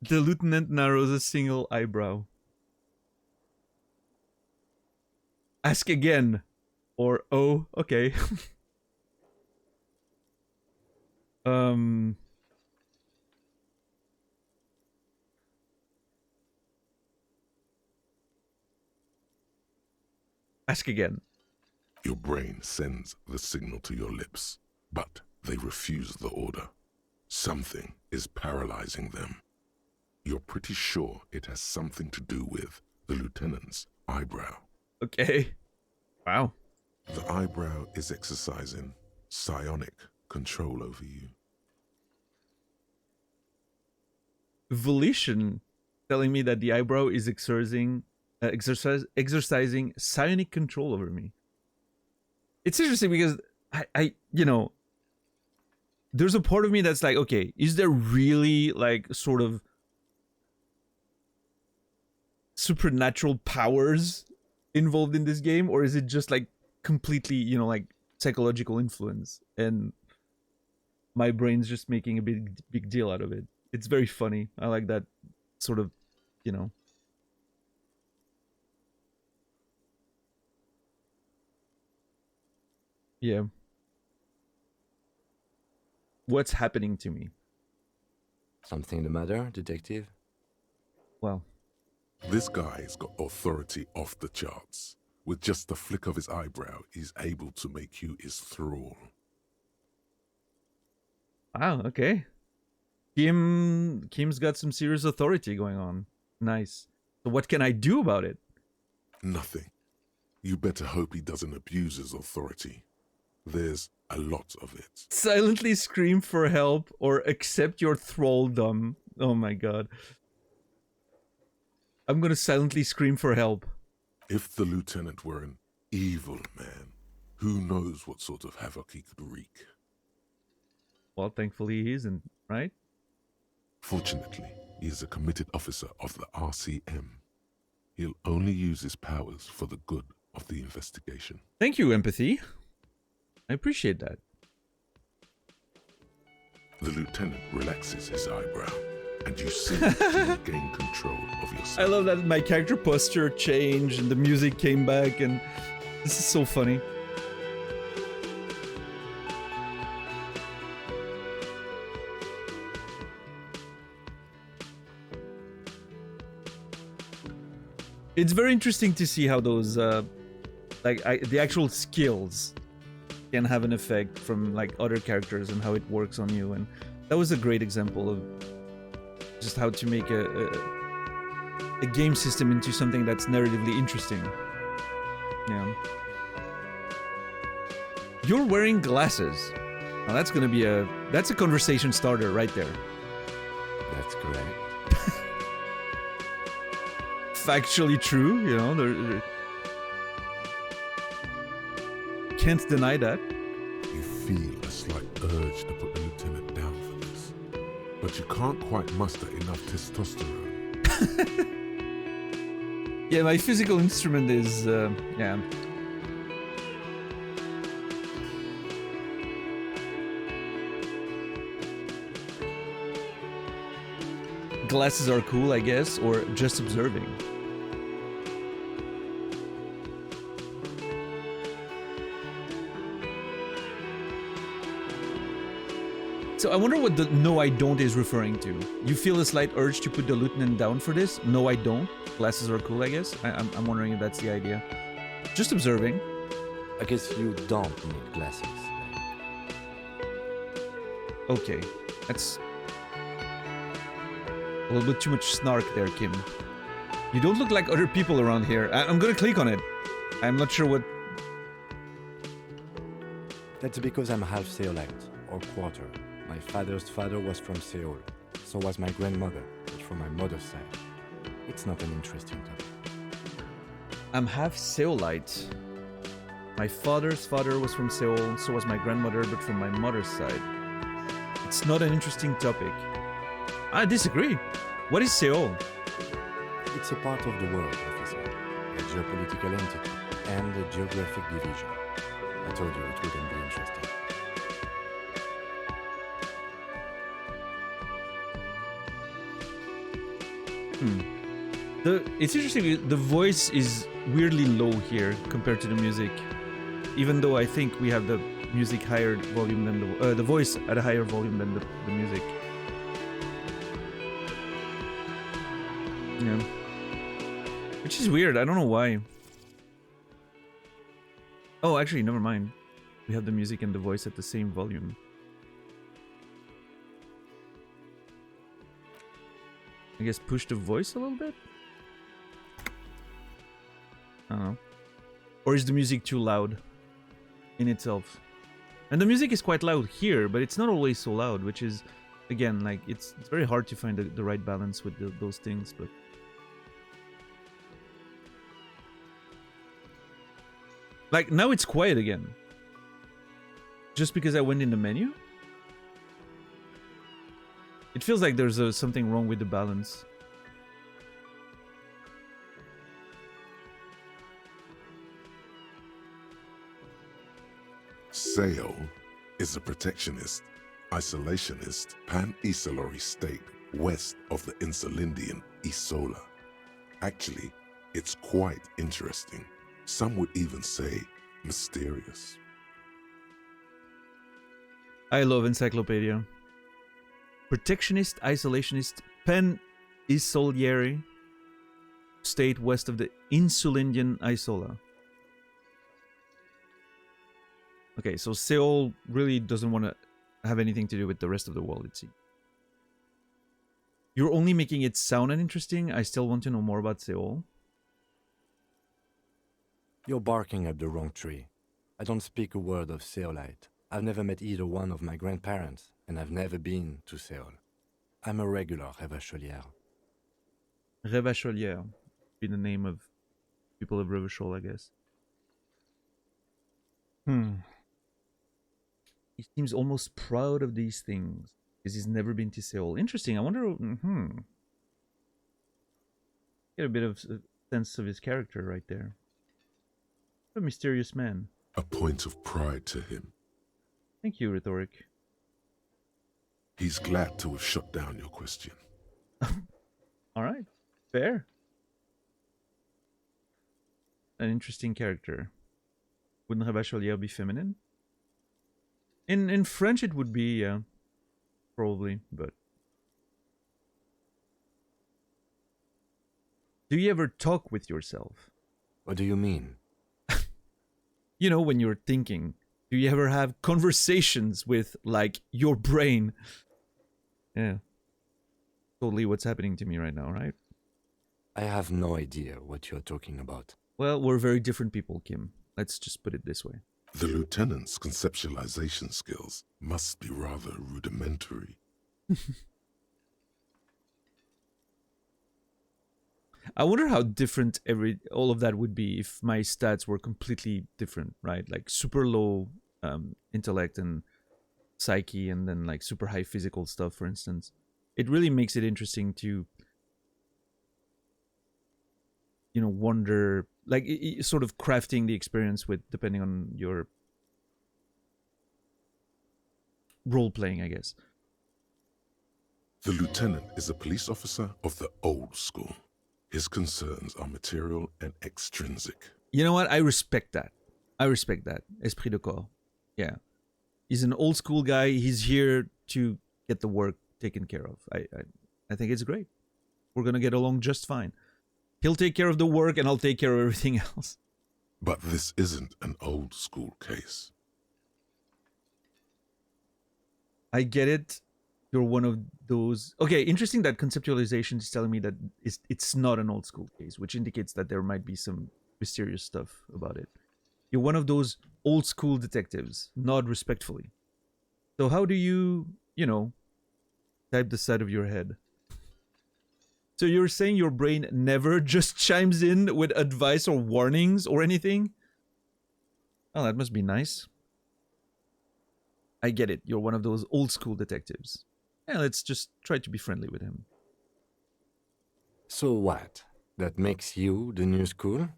The lieutenant narrows a single eyebrow. Ask again. Or, oh, okay. Ask again. Your brain sends the signal to your lips, but they refuse the order. Something is paralyzing them. You're pretty sure it has something to do with the lieutenant's eyebrow. Okay. Wow. The eyebrow is exercising psionic control over you. Volition telling me that the eyebrow is exercising psionic control over me. It's interesting because I there's a part of me that's like, okay, is there really like sort of supernatural powers involved in this game, or is it just like completely, like psychological influence and my brain's just making a big deal out of it? It's very funny. I like that sort of, yeah. What's happening to me? Something the matter, detective? Well, This guy's got authority off the charts. With just the flick of his eyebrow, he's able to make you his thrall. wow, okay. Kim's got some serious authority going on. Nice. So what can I do about it? Nothing. You better hope he doesn't abuse his authority. There's a lot of it. Silently scream for help or accept your thralldom. Oh my god. I'm gonna silently scream for help. If the lieutenant were an evil man, who knows what sort of havoc he could wreak. Well, thankfully he isn't, right? Fortunately, he is a committed officer of the RCM. He'll only use his powers for the good of the investigation. Thank you, empathy. I appreciate that. The lieutenant relaxes his eyebrow, and you seem to regain control of yourself. I love that my character posture changed and the music came back, and this is so funny. It's very interesting to see how those, the actual skills can have an effect from like other characters and how it works on you, and that was a great example of just how to make a game system into something that's narratively interesting. Yeah. You're wearing glasses. Now that's gonna be that's a conversation starter right there. That's correct. Factually true, there can't deny that. You feel a slight urge to put the lieutenant down for this, but you can't quite muster enough testosterone. Yeah, my physical instrument is, yeah. Glasses are cool, I guess, or just observing. So I wonder what the "no I don't" is referring to. You feel a slight urge to put the lieutenant down for this? No I don't. Glasses are cool, I guess. I'm wondering if that's the idea. Just observing. I guess you don't need glasses. Okay, that's a little bit too much snark there, Kim. You don't look like other people around here. I'm gonna click on it. I'm not sure what... That's because I'm half Seolite, or quarter. My father's father was from Seoul. So was my grandmother, but from my mother's side. It's not an interesting topic. I'm half Seolite. My father's father was from Seoul, so was my grandmother, but from my mother's side. It's not an interesting topic. I disagree. What is Seoul? It's a part of the world, officer. A geopolitical entity and a geographic division. I told you it wouldn't be interesting. It's interesting, the voice is weirdly low here compared to the music. Even though I think we have the music higher volume than the voice at a higher volume than the music. Yeah. Which is weird, I don't know why. Oh, actually, never mind. We have the music and the voice at the same volume. I guess push the voice a little bit? I don't know. Or is the music too loud? in itself. And the music is quite loud here, but it's not always so loud, which is, again, like, it's very hard to find the right balance with those things, but... Like, now it's quiet again. Just because I went in the menu? It feels like there's something wrong with the balance. Seol is a protectionist, isolationist, pan-Isolari state west of the Insulindian Isola. Actually, it's quite interesting. Some would even say mysterious. I love Encyclopedia. Protectionist, isolationist, pan-Isolieri state west of the Insulindian Isola. Okay, so Seol really doesn't want to have anything to do with the rest of the world, it seems. You're only making it sound uninteresting. I still want to know more about Seol. You're barking up the wrong tree. I don't speak a word of Seolite. I've never met either one of my grandparents, and I've never been to Seol. I'm a regular Revacholière. Revacholière. Be the name of people of Revachol, I guess. He seems almost proud of these things because he's never been to Seol. Interesting. I wonder. Get a bit of a sense of his character right there. What a mysterious man. A point of pride to him. Thank you, Rhetoric. He's glad to have shut down your question. All right. Fair. An interesting character. Wouldn't Revacholière be feminine? In French it would be, yeah. Probably, but... Do you ever talk with yourself? What do you mean? You know, when you're thinking. Do you ever have conversations with, like, your brain? Yeah. Totally what's happening to me right now, right? I have no idea what you're talking about. Well, we're very different people, Kim. Let's just put it this way. The lieutenant's conceptualization skills must be rather rudimentary. I wonder how different all of that would be if my stats were completely different, right? Like super low intellect and psyche, and then like super high physical stuff, for instance. It really makes it interesting to, you know, wonder, like sort of crafting the experience with, depending on your role playing, I guess. The lieutenant is a police officer of the old school. His concerns are material and extrinsic. You know what? I respect that. I respect that. Esprit de corps. Yeah. He's an old school guy. He's here to get the work taken care of. I think it's great. We're going to get along just fine. He'll take care of the work and I'll take care of everything else. But this isn't an old school case. I get it. You're one of those... Okay, interesting that conceptualization is telling me that it's not an old school case, which indicates that there might be some mysterious stuff about it. You're one of those old school detectives. Nod respectfully. So how do you, you know, type the side of your head? So you're saying your brain never just chimes in with advice or warnings or anything? Oh, that must be nice. I get it. You're one of those old school detectives. Yeah, let's just try to be friendly with him. So what? That makes you the new school?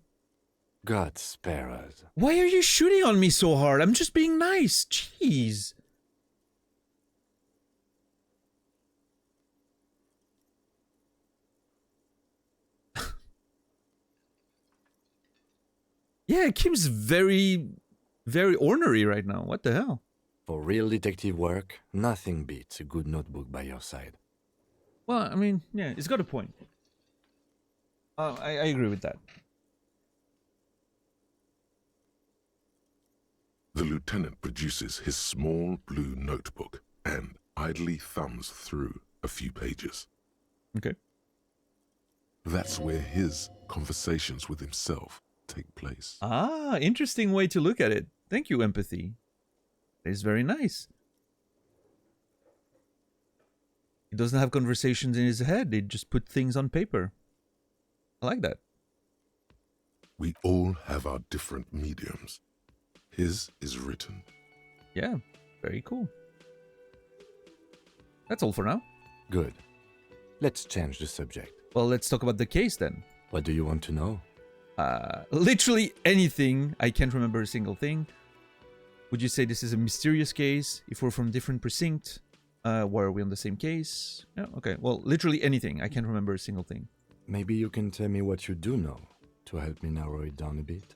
God spare us. Why are you shooting on me so hard? I'm just being nice. Jeez. Yeah, Kim's very, very ornery right now. What the hell? For real detective work, nothing beats a good notebook by your side. Well, I mean, yeah, it's got a point. I agree with that. The lieutenant produces his small blue notebook and idly thumbs through a few pages. Okay. That's where his conversations with himself take place. Ah, interesting way to look at it. Thank you, empathy. It's very nice. He doesn't have conversations in his head. They just put things on paper. I like that. We all have our different mediums. His is written. Yeah, very cool. That's all for now. Good. Let's change the subject. Well, let's talk about the case then. What do you want to know? Literally anything. I can't remember a single thing. Would you say this is a mysterious case? If we're from different precinct, why are we on the same case? Yeah, okay. Well, literally anything. I can't remember a single thing. Maybe you can tell me what you do know to help me narrow it down a bit.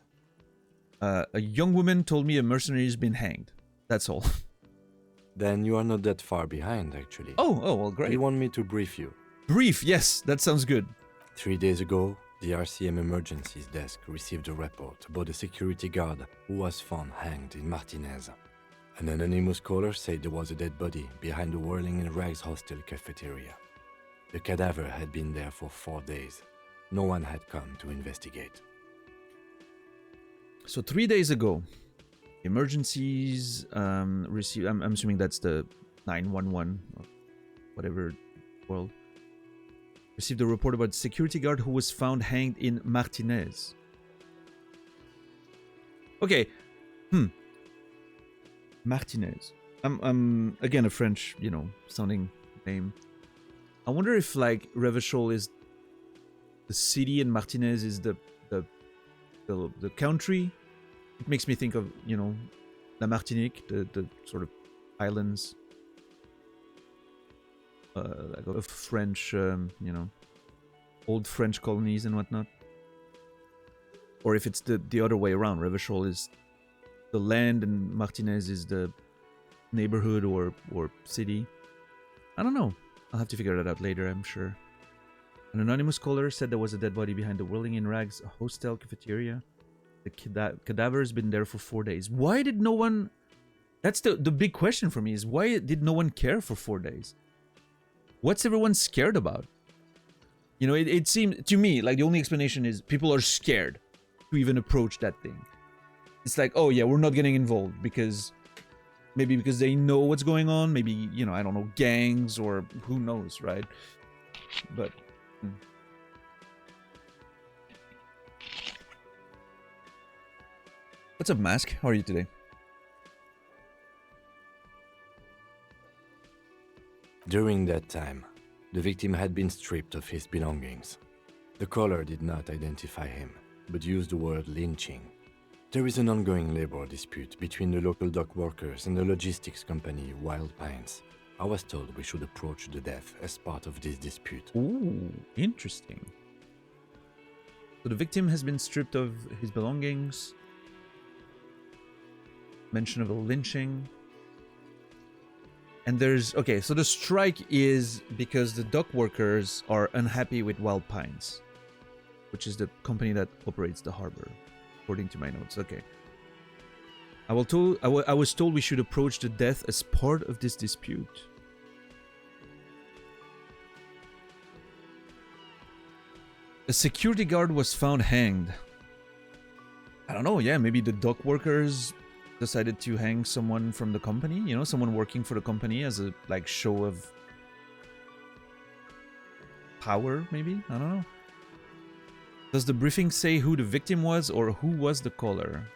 A young woman told me a mercenary has been hanged. That's all. Then you are not that far behind, actually. Oh, well, great. You want me to brief you? Brief, yes, that sounds good. 3 days ago, the RCM Emergencies desk received a report about a security guard who was found hanged in Martinez. An anonymous caller said there was a dead body behind the Whirling in Rags hostel cafeteria. The cadaver had been there for 4 days. No one had come to investigate. So 3 days ago, emergencies received. I'm assuming that's the 911 or whatever world. Received a report about a security guard who was found hanged in Martinez. Okay. Martinez. I'm again a French, sounding name. I wonder if like Revachol is the city and Martinez is the country. It makes me think of, La Martinique, the sort of islands, like of French, old French colonies and whatnot. Or if it's the other way around, Revachol is the land and Martinez is the neighborhood or city. I don't know. I'll have to figure that out later, I'm sure. An anonymous caller said there was a dead body behind the Whirling in Rags hostel cafeteria. The cadaver has been there for 4 days. Why did no one... That's the big question for me, is why did no one care for 4 days? What's everyone scared about? It seemed to me like the only explanation is people are scared to even approach that thing. It's like, oh yeah, we're not getting involved because they know what's going on. Maybe, I don't know, gangs or who knows, right? But... What's up, Mask? How are you today? During that time, the victim had been stripped of his belongings. The caller did not identify him, but used the word lynching. There is an ongoing labor dispute between the local dock workers and the logistics company Wild Pines. I was told we should approach the death as part of this dispute. Ooh, interesting. So the victim has been stripped of his belongings. Mention of a lynching. And there's... Okay, so the strike is because the dock workers are unhappy with Wild Pines, which is the company that operates the harbor, according to my notes. Okay. I was told we should approach the death as part of this dispute. A security guard was found hanged. I don't know, yeah, maybe the dock workers decided to hang someone from the company, someone working for the company as a, like, show of power, maybe? I don't know. Does the briefing say who the victim was or who was the caller?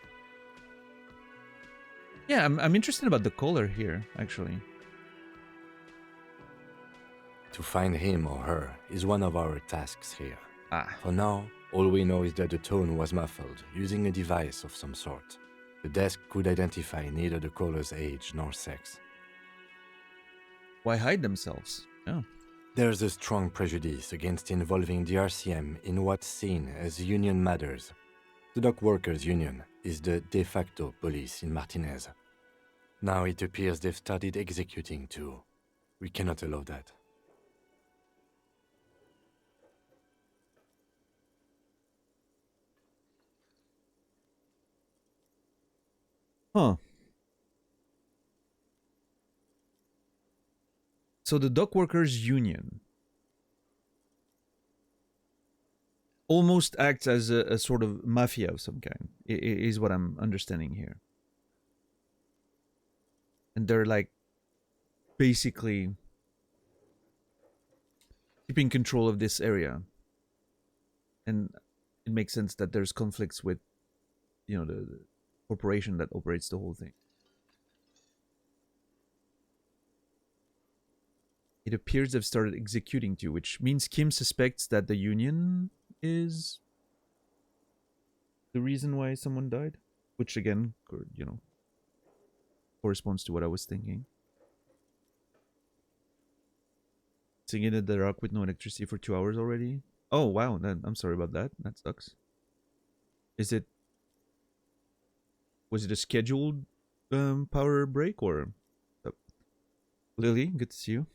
Yeah, I'm interested about the caller here, actually. To find him or her is one of our tasks here. Ah. For now, all we know is that the tone was muffled, using a device of some sort. The desk could identify neither the caller's age nor sex. Why hide themselves? Oh. There's a strong prejudice against involving the RCM in what's seen as union matters. The dock workers' union is the de facto police in Martinez. Now it appears they've started executing too. We cannot allow that. Huh. So the dock workers union almost acts as a sort of mafia of some kind, is what I'm understanding here. and they're like basically keeping control of this area, and it makes sense that there's conflicts with, you know, the corporation that operates the whole thing. It appears they've started executing too, which means Kim suspects that the union is the reason why someone died, which again, you know, corresponds to what I was thinking. Singing in the dark with no electricity for 2 hours already. Oh wow, I'm sorry about that. That sucks. Was it a scheduled power break or? Oh. Lily, good to see you.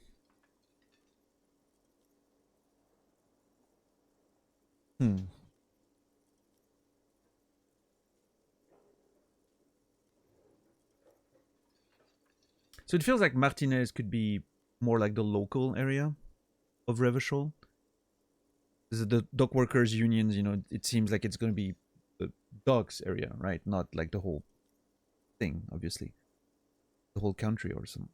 So it feels like Martinez could be more like the local area of Revachol. The dock workers unions, you know, it seems like it's going to be the docks area, right? Not like the whole thing, obviously. The whole country or something.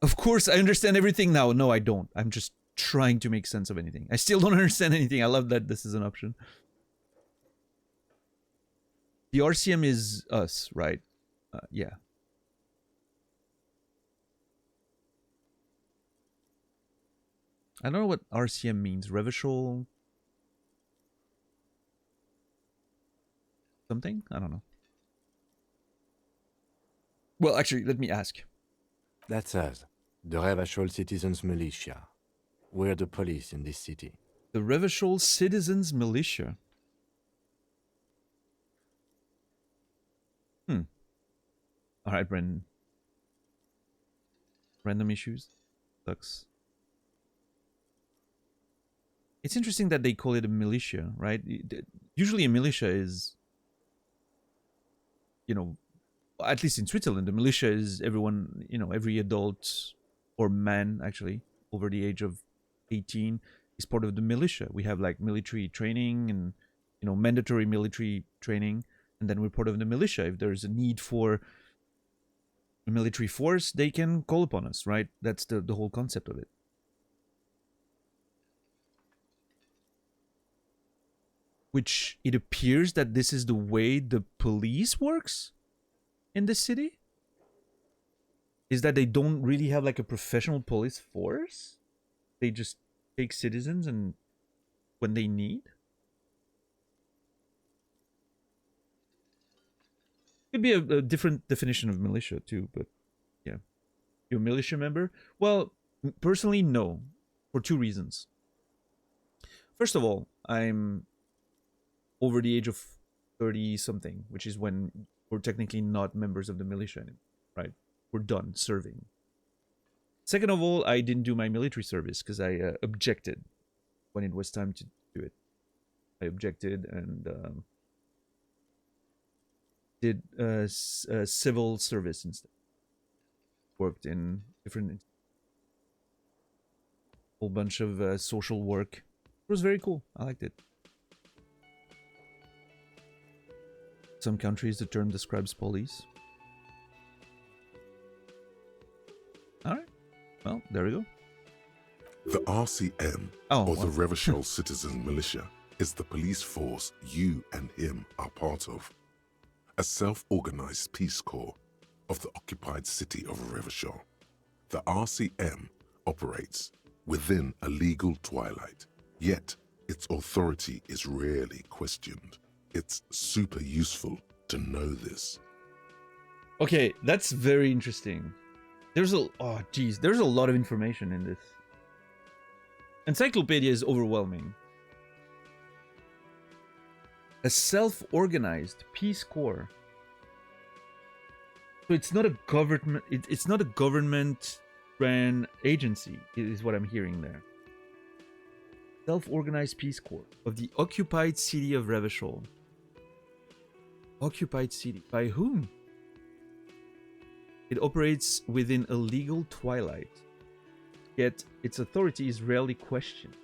Of course, I understand everything now. No, I don't. I'm just trying to make sense of anything. I still don't understand anything. I love that this is an option. The RCM is us, right? Yeah. I don't know what RCM means. Revachol something? I don't know. Well, actually, let me ask. That's us, the Revachol Citizens Militia. We're the police in this city. The Revachol Citizens Militia. All right, Brendan. Random issues. Sucks. It's interesting that they call it a militia, right? Usually a militia is, you know, at least in Switzerland, the militia is everyone, you know, every adult or man actually over the age of 18 is part of the militia. We have like military training and, you know, mandatory military training, and then we're part of the militia. If there's a need for a military force, they can call upon us, right? That's the whole concept of it. Which it appears that this is the way the police works in this city, is that they don't really have like a professional police force. They just take citizens and when they need. Could be a different definition of militia too, but yeah. You're a militia member? Well, personally, no, for two reasons. First of all, I'm over the age of 30 something, which is when we're technically not members of the militia anymore, right? We're done serving. Second of all, I didn't do my military service because I objected when it was time to do it. I objected and did civil service instead. Worked in different, whole bunch of social work. It was very cool. I liked it. Some countries, the term describes police. Alright. Well, there we go. The RCM, or the Revachol Citizen Militia, is the police force you and him are part of. A self-organized peace corps of the occupied city of Revachol. The RCM operates within a legal twilight, yet its authority is rarely questioned. It's super useful to know this. Okay, that's very interesting. There's a there's a lot of information in this. Encyclopedia is overwhelming. A self-organized peace corps. So it's not a government. It's not a government-ran agency. Is what I'm hearing there. Self-organized peace corps of the occupied city of Revachol. Occupied city by whom? It operates within a legal twilight, yet its authority is rarely questioned.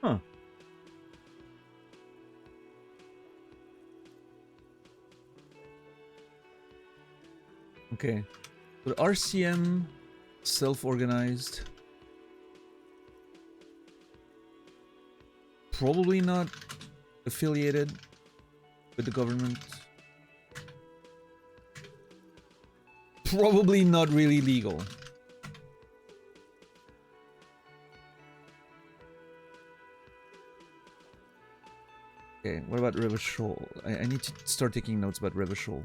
Huh. Okay. So RCM, self-organized. Probably not affiliated with the government. Probably not really legal. Okay, what about Revachol? I need to start taking notes about Revachol.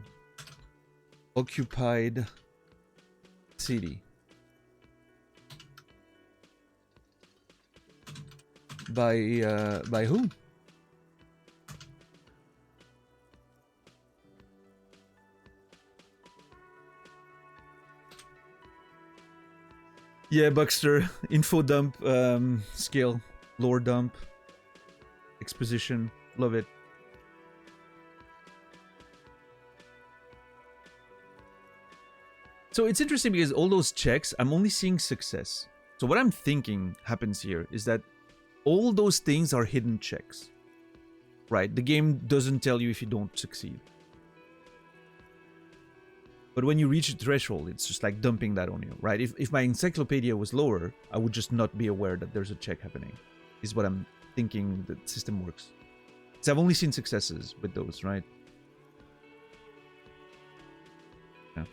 Occupied city. By who? Yeah, Buckster. Info dump, skill, lore dump, exposition. Love it. So it's interesting because all those checks, I'm only seeing success. So what I'm thinking happens here is that all those things are hidden checks. Right? The game doesn't tell you if you don't succeed. But when you reach a threshold, it's just like dumping that on you, right? If my encyclopedia was lower, I would just not be aware that there's a check happening. Is what I'm thinking the system works. So I've only seen successes with those, right? Yeah.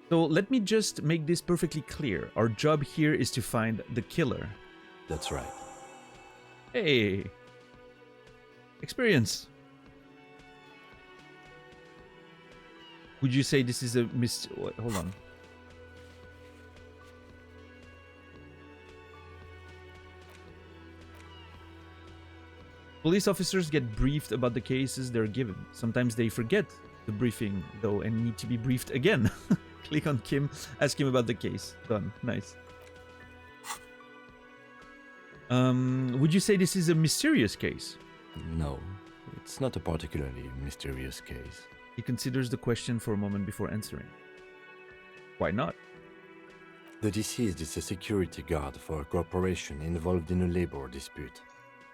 So let me just make this perfectly clear. Our job here is to find the killer. That's right. Hey! Experience! Would you say this is a hold on. Police officers get briefed about the cases they're given. Sometimes they forget the briefing, though, and need to be briefed again. Click on Kim, ask him about the case. Done. Nice. Would you say this is a mysterious case? No, it's not a particularly mysterious case. He considers the question for a moment before answering. Why not? The deceased is a security guard for a corporation involved in a labor dispute.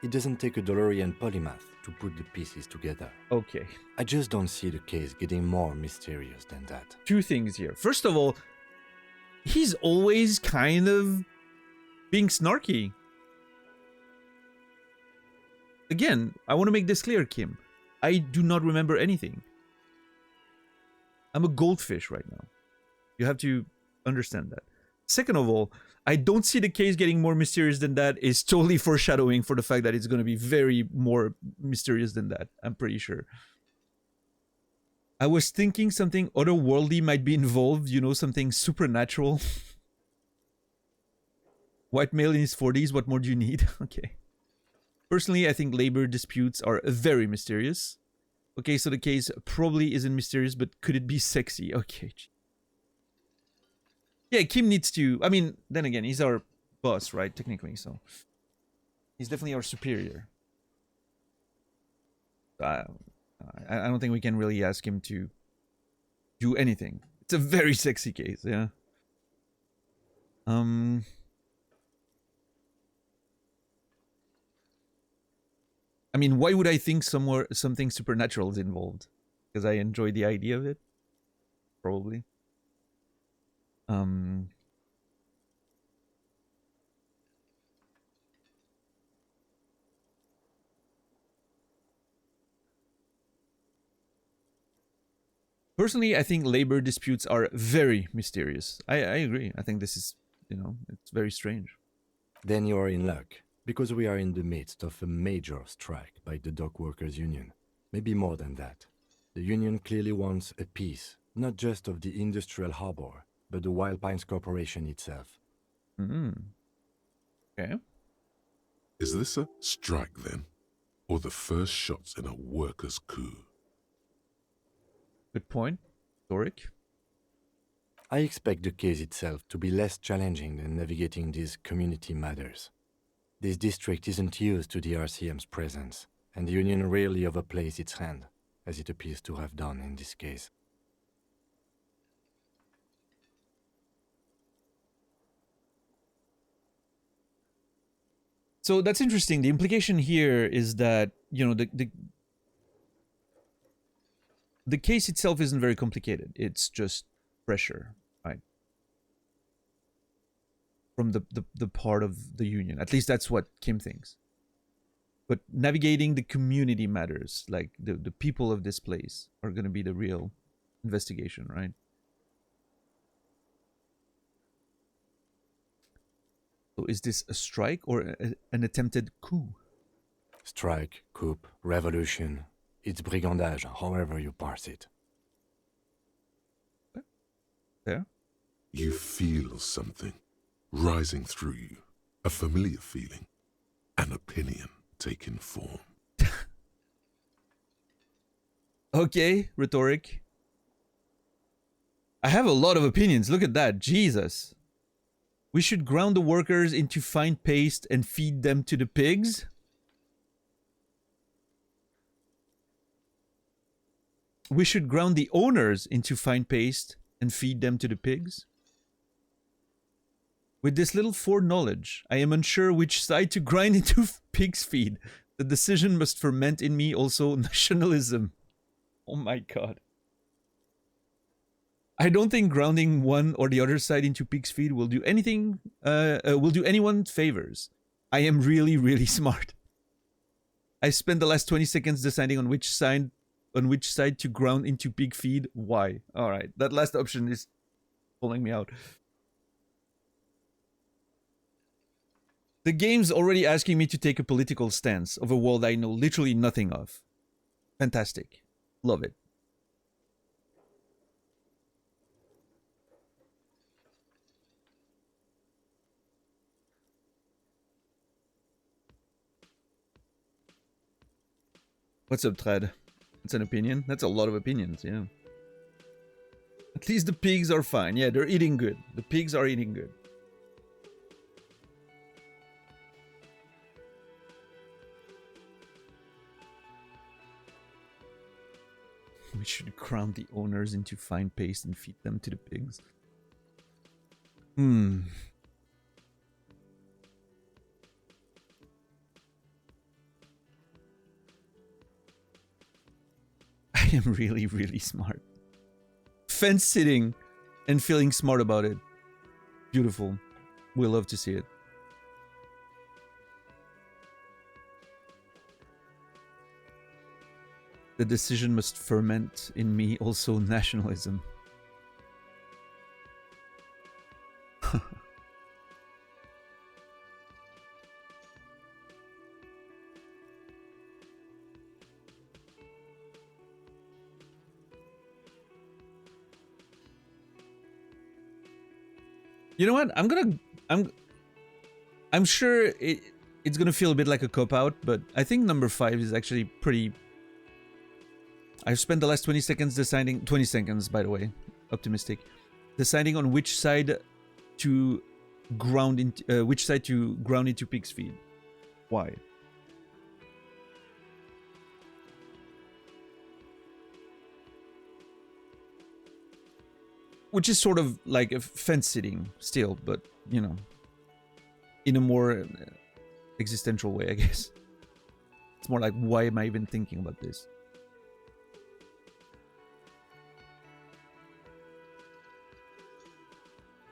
It doesn't take a DeLorean polymath to put the pieces together. Okay. I just don't see the case getting more mysterious than that. Two things here. First of all, he's always kind of being snarky. Again, I want to make this clear, Kim. I do not remember anything. I'm a goldfish right now. You have to understand that. Second of all, I don't see the case getting more mysterious than that. It's totally foreshadowing for the fact that it's going to be very more mysterious than that. I'm pretty sure. I was thinking something otherworldly might be involved. You know, something supernatural. White male in his 40s. What more do you need? Okay. Personally, I think labor disputes are very mysterious. Okay, so the case probably isn't mysterious, but could it be sexy? Okay. Yeah, Kim needs to... I mean, then again, he's our boss, right? Technically, so... He's definitely our superior. I don't think we can really ask him to do anything. It's a very sexy case, yeah. I mean, why would I think something supernatural is involved? Because I enjoy the idea of it? Probably. Personally, I think labor disputes are very mysterious. I agree. I think this is, you know, it's very strange. Then you are in luck, because we are in the midst of a major strike by the dock workers union. Maybe more than that. The union clearly wants a piece, not just of the industrial harbor, but the Wild Pines Corporation itself. Okay. Is this a strike then? Or the first shots in a workers' coup? Good point. Doric. I expect the case itself to be less challenging than navigating these community matters. This district isn't used to the RCM's presence, and the Union rarely overplays its hand, as it appears to have done in this case. So that's interesting. The implication here is that, you know, the case itself isn't very complicated. It's just pressure, right? From the part of the union. At least that's what Kim thinks. But navigating the community matters. Like the people of this place are going to be the real investigation, right? So is this a strike or an attempted coup? Strike, coup, revolution. It's brigandage, however you parse it. There? You feel something rising through you. A familiar feeling. An opinion taking form. Okay, rhetoric. I have a lot of opinions. Look at that. Jesus. We should ground the workers into fine paste and feed them to the pigs? We should ground the owners into fine paste and feed them to the pigs? With this little foreknowledge, I am unsure which side to grind into pig's feed. The decision must ferment in me also nationalism. Oh my god. I don't think grounding one or the other side into pig's feed will do anything, will do anyone favors. I am really, really smart. I spent the last 20 seconds deciding on which side to ground into pig feed. Why? Alright, that last option is pulling me out. The game's already asking me to take a political stance of a world I know literally nothing of. Fantastic. Love it. What's up, Thread? It's an opinion? That's a lot of opinions, yeah. At least the pigs are fine. Yeah, they're eating good. The pigs are eating good. We should ground the owners into fine paste and feed them to the pigs. I am really, really smart. Fence sitting and feeling smart about it. Beautiful. We'll love to see it. The decision must ferment in me also nationalism. You know what? I'm sure it's gonna feel a bit like a cop-out, but I think number 5 is actually pretty... I've spent the last 20 seconds deciding... 20 seconds, by the way. Optimistic. Deciding on which side to ground into pig's feed. Why? Which is sort of like a fence sitting still, but, you know, in a more existential way, I guess. It's more like, why am I even thinking about this?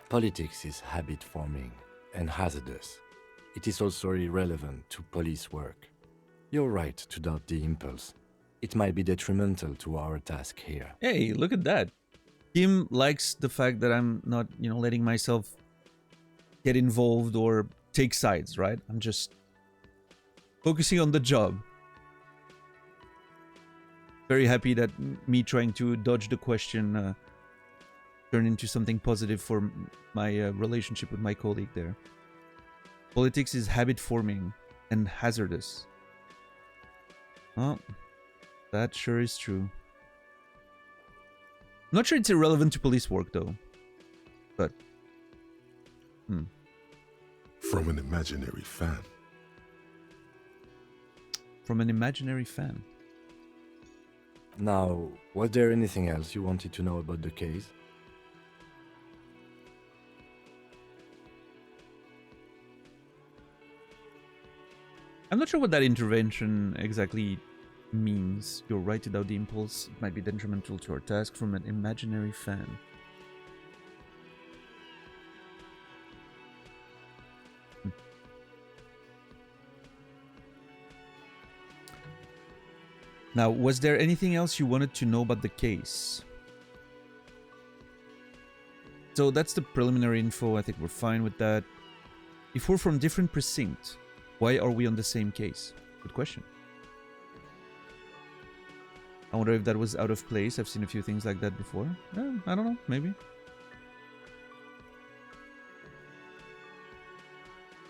Politics is habit forming and hazardous. It is also irrelevant to police work. You're right to doubt the impulse. It might be detrimental to our task here. Hey, look at that. Kim likes the fact that I'm not, you know, letting myself get involved or take sides, right? I'm just focusing on the job. Very happy that me trying to dodge the question turned into something positive for my relationship with my colleague there. Politics is habit forming and hazardous. Oh, that sure is true. I'm not sure it's irrelevant to police work, though. But... From an imaginary fan. From an imaginary fan. Now, was there anything else you wanted to know about the case? I'm not sure what that intervention exactly means. You're right to doubt the impulse. It might be detrimental to our task from an imaginary fan. Now, was there anything else you wanted to know about the case? So that's the preliminary info. I think we're fine with that. If we're from different precincts, why are we on the same case? Good question. I wonder if that was out of place. I've seen a few things like that before. I don't know. Maybe.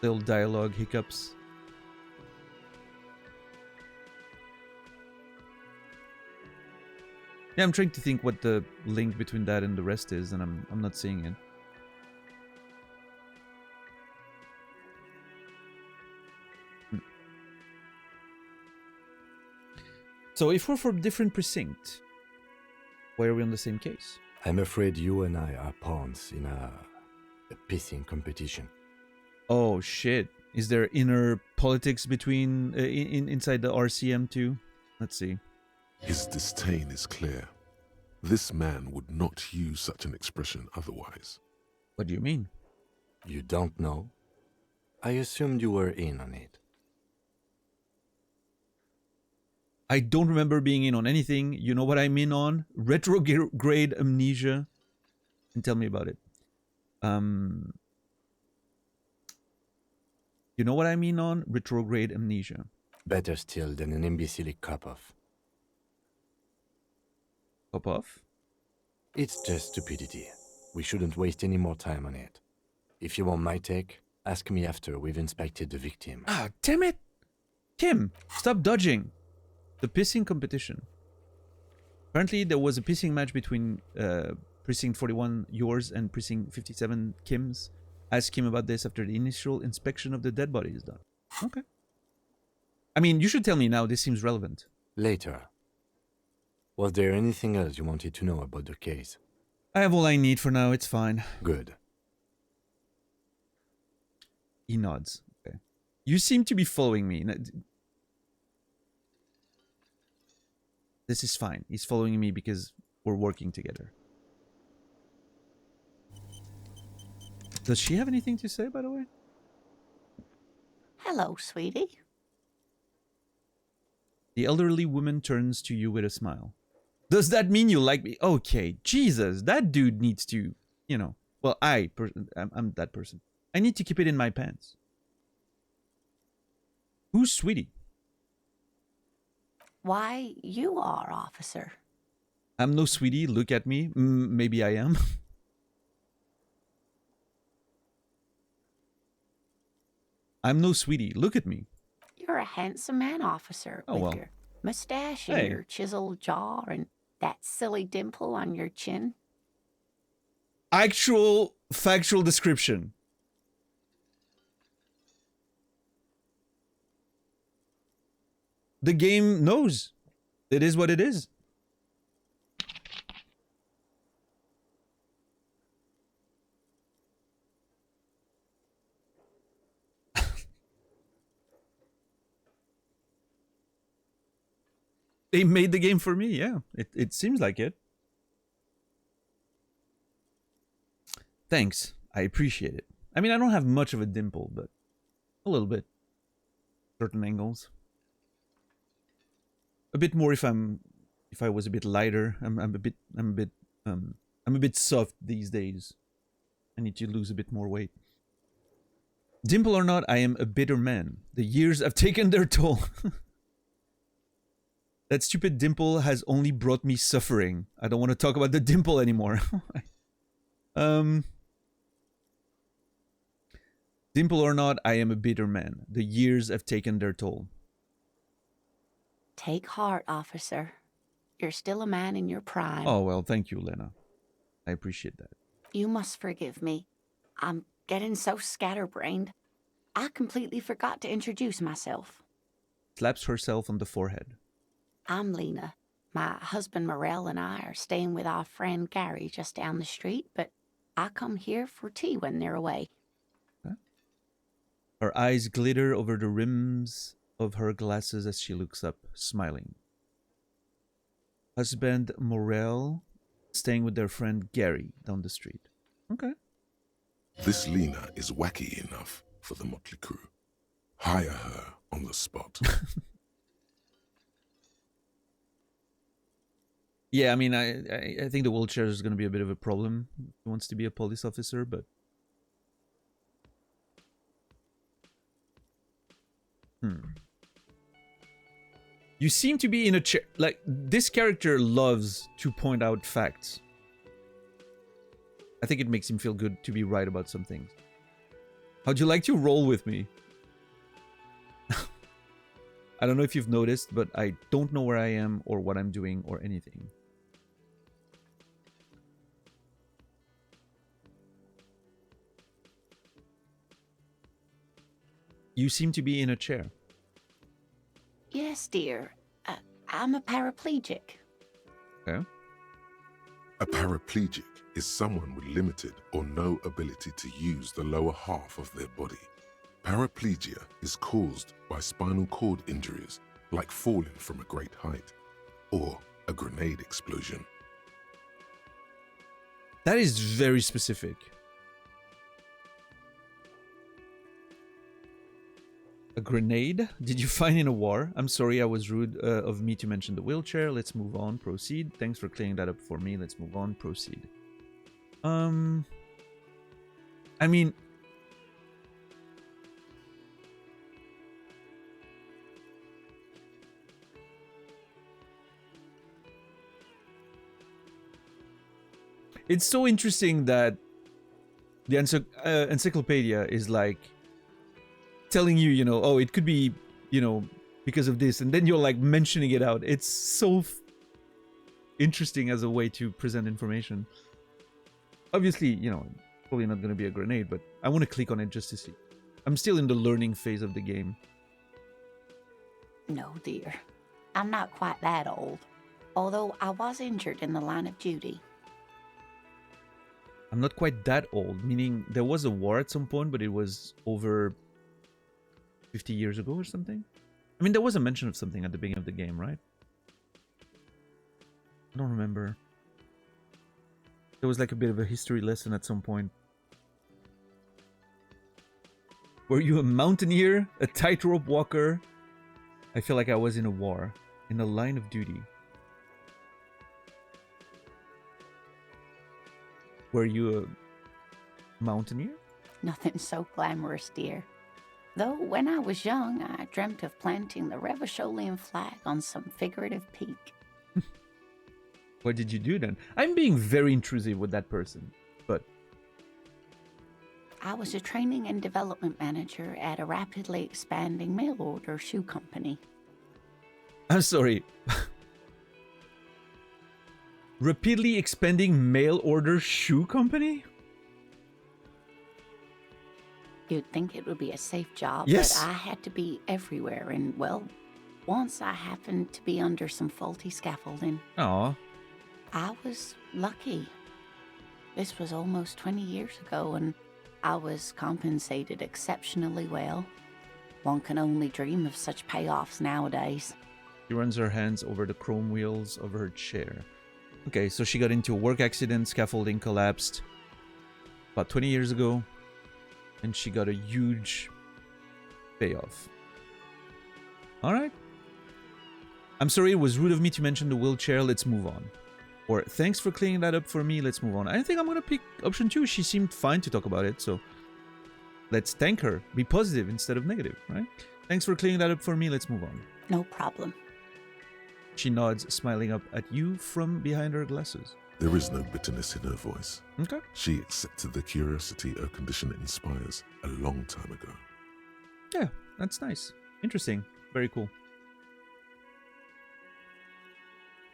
Little dialogue hiccups. Yeah, I'm trying to think what the link between that and the rest is, and I'm not seeing it. So if we're from different precincts, why are we on the same case? I'm afraid you and I are pawns in a pissing competition. Oh shit! Is there inner politics between inside the RCM too? Let's see. His disdain is clear. This man would not use such an expression otherwise. What do you mean? You don't know? I assumed you were in on it. I don't remember being in on anything. You know what I'm in on? Retrograde amnesia. And tell me about it. You know what I mean on? Retrograde amnesia. Better still than an imbecilic cop-off. Pop off? It's just stupidity. We shouldn't waste any more time on it. If you want my take, ask me after we've inspected the victim. Ah, damn it! Kim, stop dodging. The pissing competition. Apparently there was a pissing match between Precinct 41, yours, and Precinct 57, Kim's. Ask Kim about this after the initial inspection of the dead body is done. Okay. I mean, you should tell me now. This seems relevant. Later. Was there anything else you wanted to know about the case? I have all I need for now. It's fine. Good. He nods. Okay. You seem to be following me. This is fine. He's following me because we're working together. Does she have anything to say, by the way? Hello, sweetie. The elderly woman turns to you with a smile. Does that mean you like me? Okay, Jesus, that dude needs to, you know. Well, I'm that person. I need to keep it in my pants. Who's sweetie? Why, you are, officer. I'm no sweetie. Look at me. Maybe I am. I'm no sweetie. Look at me. You're a handsome man, officer, Oh, with well. your mustache Hey. and your chiseled jaw and that silly dimple on your chin. Actual factual description. The game knows. It is what it is. They made the game for me, yeah. It seems like it. Thanks. I appreciate it. I mean, I don't have much of a dimple, but a little bit. Certain angles. A bit more if I was a bit lighter. I'm a bit soft these days. I need to lose a bit more weight. Dimple or not, I am a bitter man. The years have taken their toll. That stupid dimple has only brought me suffering. I don't want to talk about the dimple anymore. Dimple or not, I am a bitter man. The years have taken their toll. Take heart, officer. You're still a man in your prime. Oh, well, thank you, Lena. I appreciate that. You must forgive me. I'm getting so scatterbrained. I completely forgot to introduce myself. Slaps herself on the forehead. I'm Lena. My husband Morel and I are staying with our friend Gary just down the street, but I come here for tea when they're away. Her eyes glitter over the rims of her glasses as she looks up, smiling. Husband Morel staying with their friend Gary down the street. Okay. This Lena is wacky enough for the motley crew. Hire her on the spot. Yeah, I mean, I think the wheelchair is going to be a bit of a problem. He wants to be a police officer, but... You seem to be in a chair. Like, this character loves to point out facts. I think it makes him feel good to be right about some things. How'd you like to roll with me? I don't know if you've noticed, but I don't know where I am or what I'm doing or anything. You seem to be in a chair. Yes, dear. I'm a paraplegic. Okay. A paraplegic is someone with limited or no ability to use the lower half of their body. Paraplegia is caused by spinal cord injuries, like falling from a great height, or a grenade explosion. That is very specific. A grenade? Did you find in a war? I'm sorry, I was rude of me to mention the wheelchair. Let's move on. Proceed. Thanks for clearing that up for me. Let's move on. Proceed. I mean... It's so interesting that the encyclopedia is like telling you, you know, oh, it could be, you know, because of this, and then you're like mentioning it out. It's so interesting as a way to present information. Obviously, you know, probably not going to be a grenade, but I want to click on it just to see. I'm still in the learning phase of the game. No, dear. I'm not quite that old. Although I was injured in the line of duty. I'm not quite that old, meaning there was a war at some point, but it was over 50 years ago or something. I mean, there was a mention of something at the beginning of the game, right? I don't remember. There was like a bit of a history lesson at some point. Were you a mountaineer? A tightrope walker? I feel like I was in a war. In a line of duty. Were you a mountaineer? Nothing so glamorous, dear. Though when I was young, I dreamt of planting the Revacholian flag on some figurative peak. What did you do then? I'm being very intrusive with that person, but... I was a training and development manager at a rapidly expanding mail order shoe company. I'm sorry. Rapidly expanding mail order shoe company? You'd think it would be a safe job, Yes. but I had to be everywhere, and, well, once I happened to be under some faulty scaffolding. Aw. I was lucky. This was almost 20 years ago, and I was compensated exceptionally well. One can only dream of such payoffs nowadays. She runs her hands over the chrome wheels of her chair. Okay, so she got into a work accident, scaffolding collapsed about 20 years ago, and she got a huge payoff. Alright. I'm sorry, it was rude of me to mention the wheelchair, let's move on. Or, thanks for clearing that up for me, let's move on. I think I'm gonna pick option 2, she seemed fine to talk about it, so... Let's thank her. Be positive instead of negative, right? Thanks for clearing that up for me, let's move on. No problem. She nods, smiling up at you from behind her glasses. There is no bitterness in her voice. Okay. She accepted the curiosity her condition inspires a long time ago. Yeah, that's nice. Interesting. Very cool.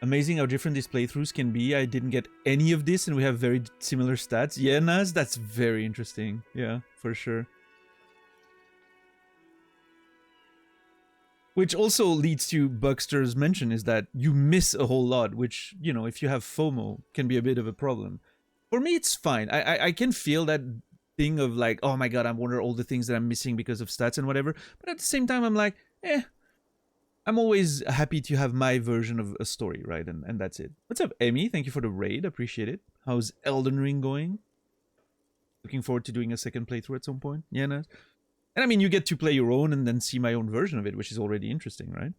Amazing how different these playthroughs can be. I didn't get any of this and we have very similar stats. Yeah, Naz, that's very interesting. Yeah, for sure. Which also leads to Buckster's mention is that you miss a whole lot, which, you know, if you have FOMO, can be a bit of a problem. For me, it's fine. I can feel that thing of like, oh my god, I wonder all the things that I'm missing because of stats and whatever. But at the same time, I'm like, I'm always happy to have my version of a story, right? And that's it. What's up, Emmy? Thank you for the raid. Appreciate it. How's Elden Ring going? Looking forward to doing a second playthrough at some point. Yeah, nice. And I mean, you get to play your own and then see my own version of it, which is already interesting, right?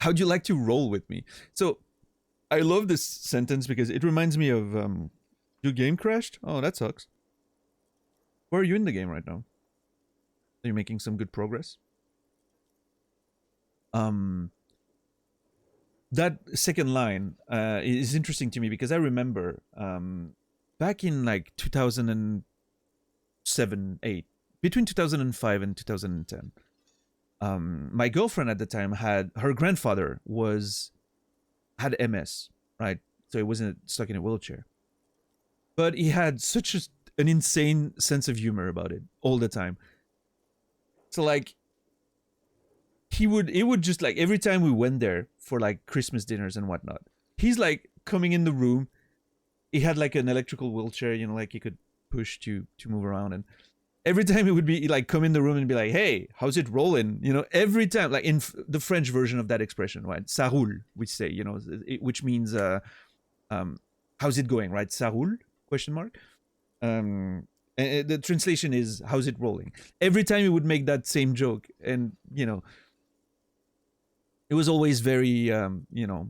How'd you like to roll with me? So, I love this sentence because it reminds me of, your game crashed? Oh, that sucks. Where are you in the game right now? Are you making some good progress? That second line is interesting to me because I remember back in like 2007, 8, between 2005 and 2010, my girlfriend at the time had her grandfather had MS, right? So he wasn't stuck in a wheelchair, but he had such an insane sense of humor about it all the time. So like it would just like every time we went there for like Christmas dinners and whatnot, he's like coming in the room. He had like an electrical wheelchair, you know, like he could push to move around, and every time he would be like come in the room and be like, "Hey, how's it rolling?" You know, every time, like in the French version of that expression, right? "Ça roule," we say, you know, which means how's it going, right? "Ça roule?" question mark. And the translation is "how's it rolling?" Every time he would make that same joke, and you know, it was always very you know,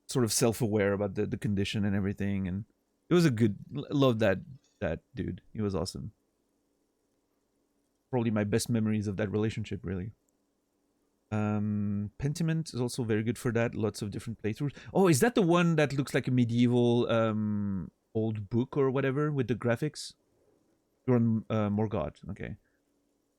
sort of self-aware about the condition and everything, and it was a good. Love that dude. He was awesome. Probably my best memories of that relationship, really. Pentiment is also very good for that. Lots of different playthroughs. Oh, is that the one that looks like a medieval old book or whatever with the graphics? You're on Morgott. Okay.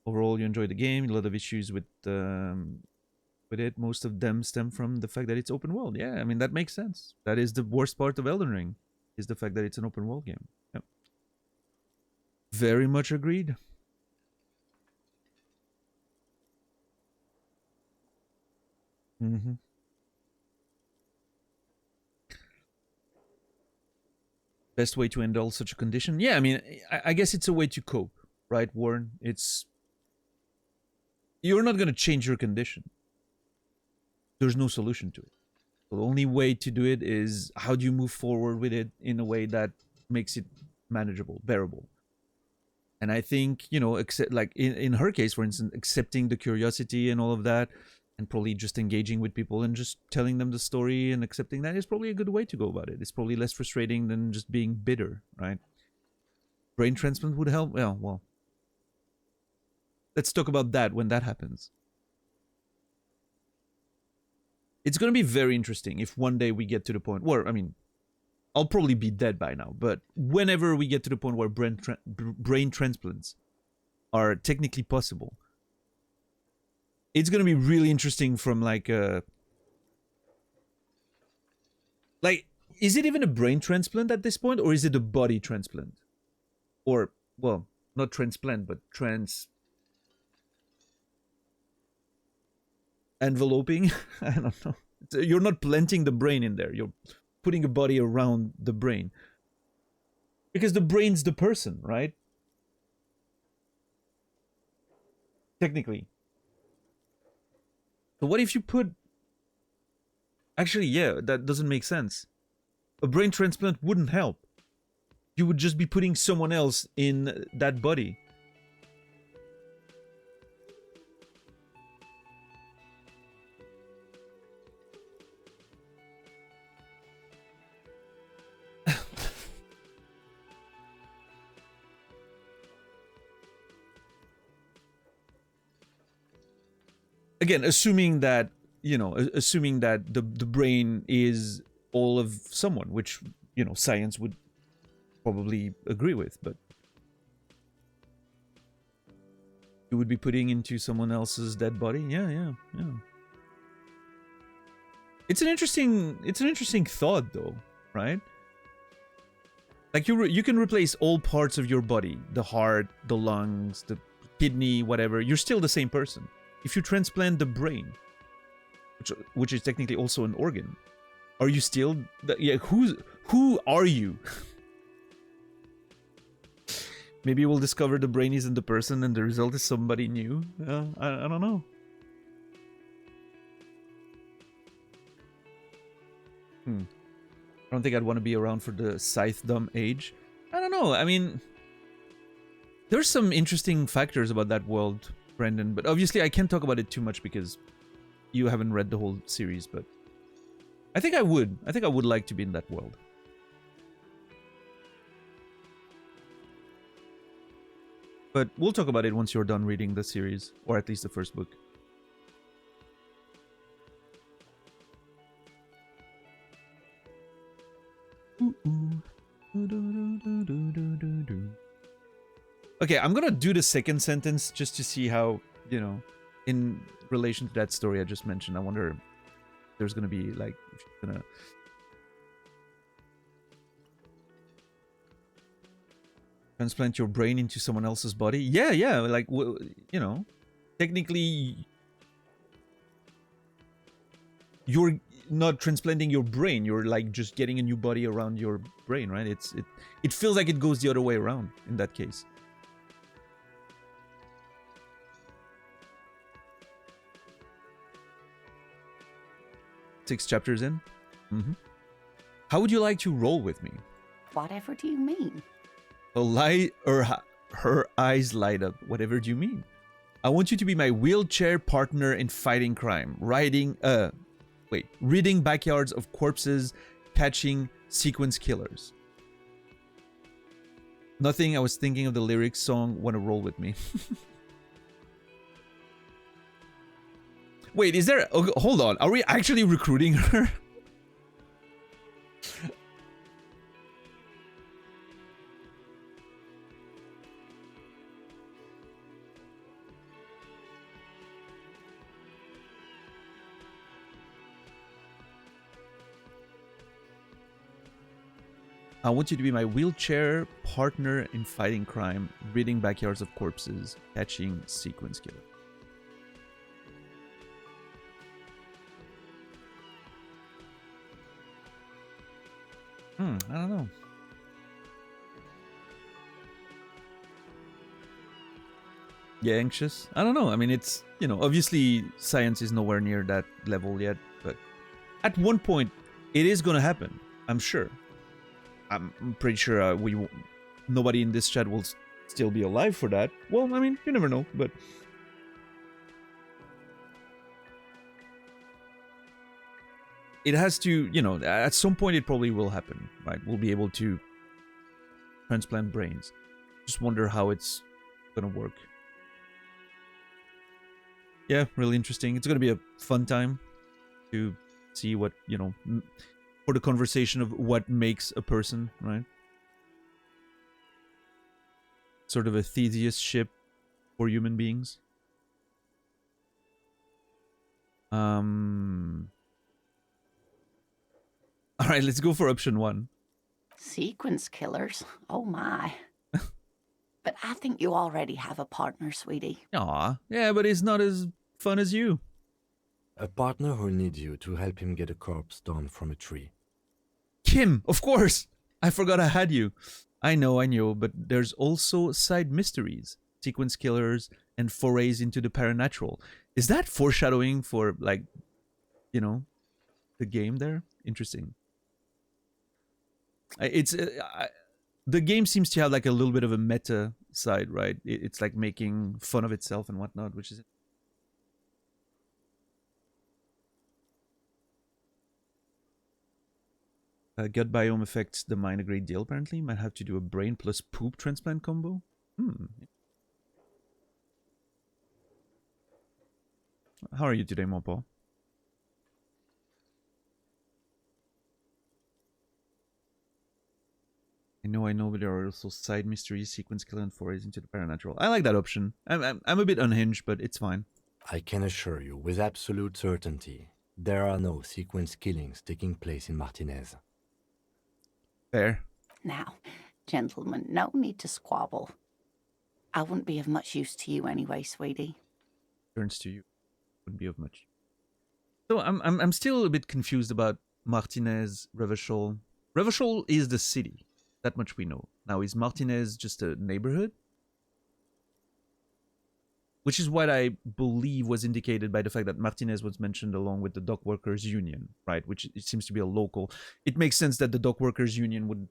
Overall, you enjoy the game. A lot of issues with it. Most of them stem from the fact that it's open world. Yeah, I mean, that makes sense. That is the worst part of Elden Ring, is the fact that it's an open world game. Yep. Very much agreed. Mm-hmm. Best way to handle such a condition? Yeah, I mean, I guess it's a way to cope, right, Warren? You're not going to change your condition. There's no solution to it. So the only way to do it is how do you move forward with it in a way that makes it manageable, bearable. And I think, you know, like in her case, for instance, accepting the curiosity and all of that, and probably just engaging with people and just telling them the story and accepting that is probably a good way to go about it. It's probably less frustrating than just being bitter, right? Brain transplant would help. Well, let's talk about that when that happens. It's going to be very interesting if one day we get to the point where, I mean, I'll probably be dead by now, but whenever we get to the point where brain transplants are technically possible, it's going to be really interesting from like is it even a brain transplant at this point, or is it a body transplant? Or, well, not transplant, but enveloping. I don't know. You're not planting the brain in there. You're putting a body around the brain. Because the brain's the person, right? Technically. So what if you put... Actually, yeah, that doesn't make sense. A brain transplant wouldn't help. You would just be putting someone else in that body. Again, assuming that, you know, assuming that the brain is all of someone, which, you know, science would probably agree with, but you would be putting into someone else's dead body. Yeah. It's an interesting thought, though, right? Like you can replace all parts of your body, the heart, the lungs, the kidney, whatever. You're still the same person. If you transplant the brain, which is technically also an organ, are you still... who are you? Maybe we'll discover the brain isn't the person and the result is somebody new. I don't know. I don't think I'd want to be around for the scythe-dumb age. I don't know. I mean, there's some interesting factors about that world, Brendan, but obviously I can't talk about it too much because you haven't read the whole series, but I think I would. I think I would like to be in that world. But we'll talk about it once you're done reading the series, or at least the first book. Okay, I'm gonna do the second sentence just to see how, you know, in relation to that story I just mentioned. I wonder if there's gonna be, like, if she's gonna... transplant your brain into someone else's body? Yeah, like, you know, technically you're not transplanting your brain, you're like just getting a new body around your brain, right? It feels like it goes the other way around in that case. Six chapters in. How would you like to roll with me? Whatever do you mean? A light, or her eyes light up. Whatever do you mean? I want you to be my wheelchair partner in fighting crime, ridding backyards of corpses, catching sequence killers. Nothing. I was thinking of the lyrics song "Wanna Roll with Me." Wait, is there? Okay, hold on. Are we actually recruiting her? I want you to be my wheelchair partner in fighting crime, ridding backyards of corpses, catching sequence killer. I don't know. Yeah, anxious? I don't know. I mean, it's, you know, obviously science is nowhere near that level yet, but at one point it is going to happen, I'm sure. I'm pretty sure nobody in this chat will still be alive for that. Well, I mean, you never know, but it has to, you know, at some point it probably will happen, right? We'll be able to transplant brains. Just wonder how it's gonna work. Yeah, really interesting. It's gonna be a fun time to see what, you know, for the conversation of what makes a person, right? Sort of a Theseus ship for human beings. All right, let's go for option one. Sequence killers? Oh my. But I think you already have a partner, sweetie. Aw, yeah, but it's not as fun as you. A partner who needs you to help him get a corpse down from a tree. Kim, of course! I forgot I had you. I know, but there's also side mysteries, sequence killers, and forays into the paranatural. Is that foreshadowing for, like, you know, the game there? Interesting. The game seems to have like a little bit of a meta side, right? It's like making fun of itself and whatnot, which is... gut biome affects the mind a great deal, apparently. Might have to do a brain plus poop transplant combo. How are you today, Mopo? I know, but there are also side mysteries, sequence killer, and forays into the paranatural. I like that option. I'm a bit unhinged, but it's fine. I can assure you, with absolute certainty, there are no sequence killings taking place in Martinez. Fair. Now, gentlemen, no need to squabble. I wouldn't be of much use to you anyway, sweetie. Turns to you. Wouldn't be of much. So I'm still a bit confused about Martinez, Revachol. Revachol is the city. That much we know. Now, is Martinez just a neighborhood? Which is what I believe was indicated by the fact that Martinez was mentioned along with the dock workers union, right? Which it seems to be a local. It makes sense that the dock workers union would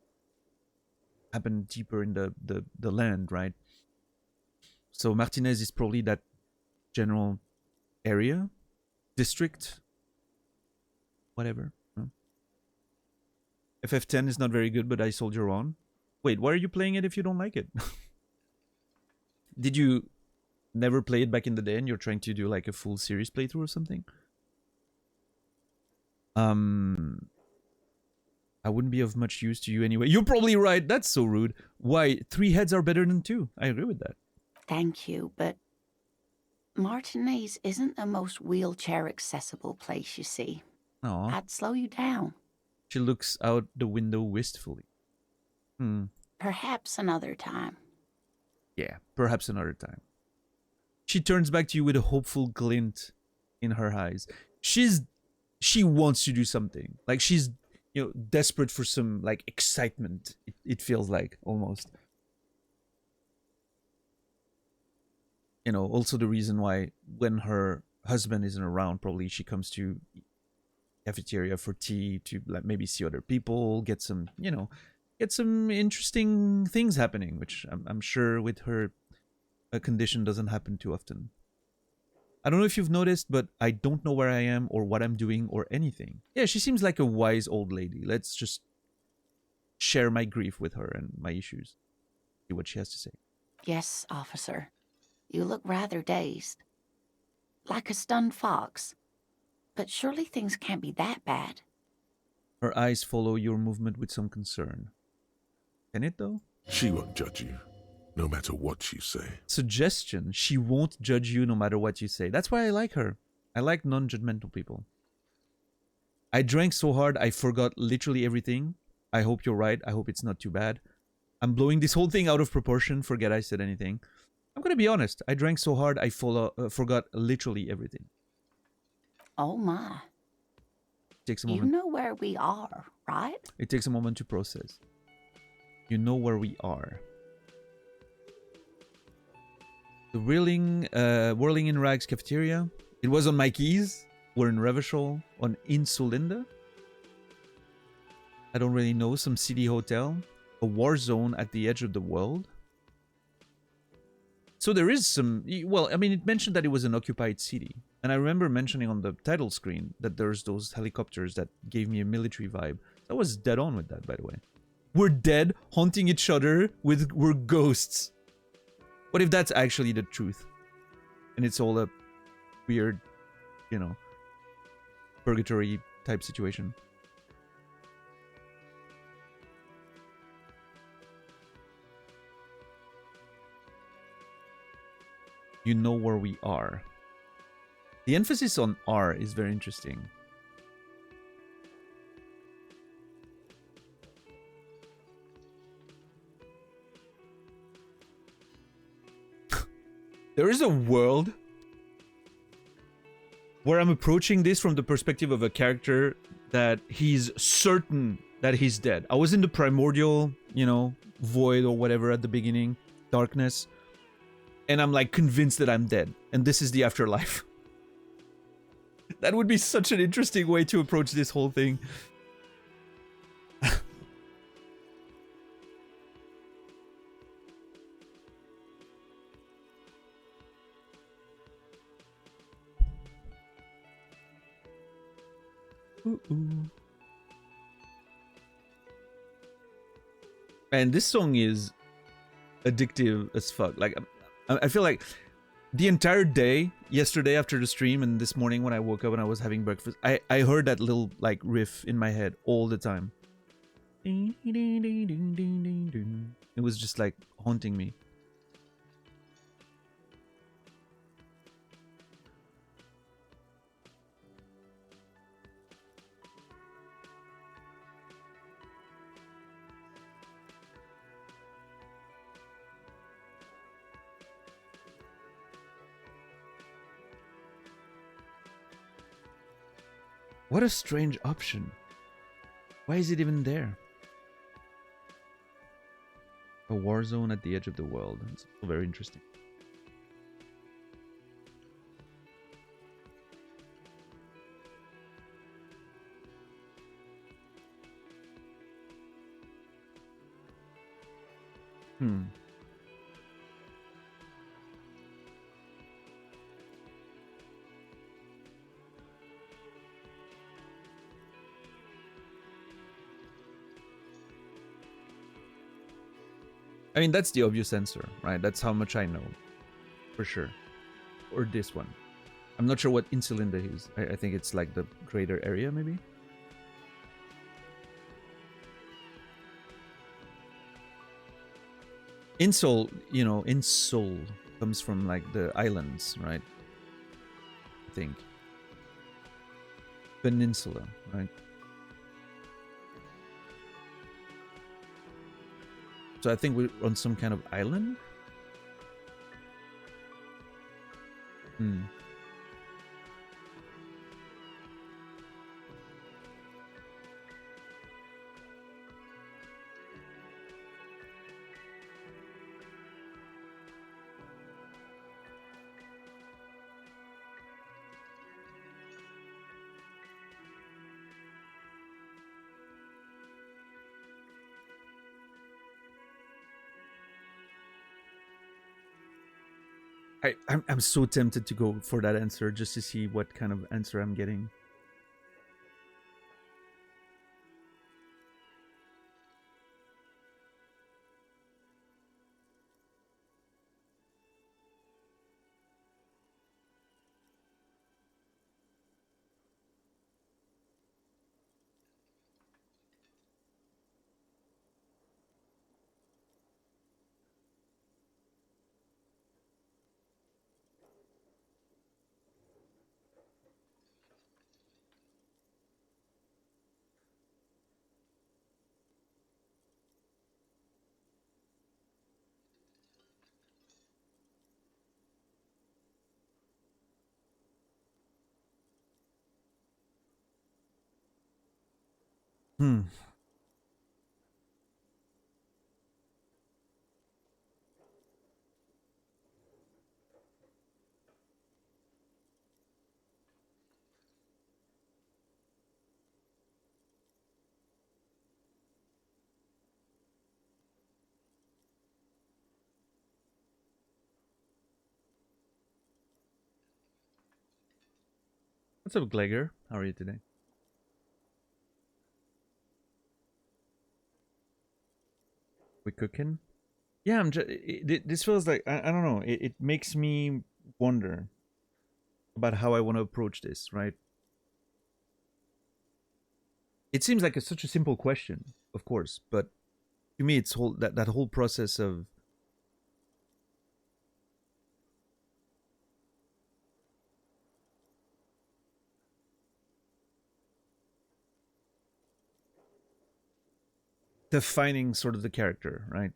happen deeper in the land, right? So Martinez is probably that general area, district, whatever. FF10 is not very good, but I soldier on. Wait, why are you playing it if you don't like it? Did you never play it back in the day and you're trying to do like a full series playthrough or something? I wouldn't be of much use to you anyway. You're probably right. That's so rude. Why? 3 heads are better than 2. I agree with that. Thank you, but Martinez isn't the most wheelchair accessible place, you see. Aw. I'd slow you down. She looks out the window wistfully. Perhaps another time. Yeah, perhaps another time. She turns back to you with a hopeful glint in her eyes. She wants to do something. Like she's, desperate for some like excitement. It feels like almost. Also the reason why when her husband isn't around, probably she comes to cafeteria for tea to like maybe see other people, get some, get some interesting things happening, which I'm sure with her condition doesn't happen too often. I don't know if you've noticed, but I don't know where I am or what I'm doing or anything. Yeah, she seems like a wise old lady. Let's just share my grief with her and my issues. See what she has to say. Yes, officer. You look rather dazed. Like a stunned fox. But surely things can't be that bad. Her eyes follow your movement with some concern. Can it, though? She won't judge you, no matter what you say. Suggestion. She won't judge you no matter what you say. That's why I like her. I like non-judgmental people. I drank so hard I forgot literally everything. I hope you're right. I hope it's not too bad. I'm blowing this whole thing out of proportion. Forget I said anything. I'm gonna be honest. I drank so hard I forgot literally everything. Oh my. It takes a moment. You know where we are, right? It takes a moment to process. You know where we are. The Whirling in Rags cafeteria. It was on my keys. We're in Revachol, on Insulinda. I don't really know. Some city hotel. A war zone at the edge of the world. So there is some... Well, I mean, it mentioned that it was an occupied city. And I remember mentioning on the title screen that there's those helicopters that gave me a military vibe. I was dead on with that, by the way. We're dead, haunting each other we're ghosts. What if that's actually the truth? And it's all a weird, purgatory type situation. You know where we are. The emphasis on "are" is very interesting. There is a world where I'm approaching this from the perspective of a character that he's certain that he's dead. I was in the primordial, void or whatever at the beginning, darkness, and I'm like convinced that I'm dead, and this is the afterlife. That would be such an interesting way to approach this whole thing. And this song is addictive as fuck. Like, I feel like the entire day, yesterday after the stream and this morning when I woke up and I was having breakfast, I heard that little like riff in my head all the time. It was just like haunting me. What a strange option. Why is it even there? A war zone at the edge of the world. It's very interesting. I mean, that's the obvious answer, right? That's how much I know, for sure. Or this one. I'm not sure what Insulinda is. I think it's like the greater area, maybe? Insol, you know, Insol comes from like the islands, right? I think. Peninsula, right? So I think we're on some kind of island. I'm so tempted to go for that answer just to see what kind of answer I'm getting. What's up, Glegor? How are you today? We cooking? Yeah, I'm just. This feels like I don't know. It makes me wonder about how I want to approach this. Right? It seems like such a simple question, of course, but to me, it's that whole process of defining sort of the character, right?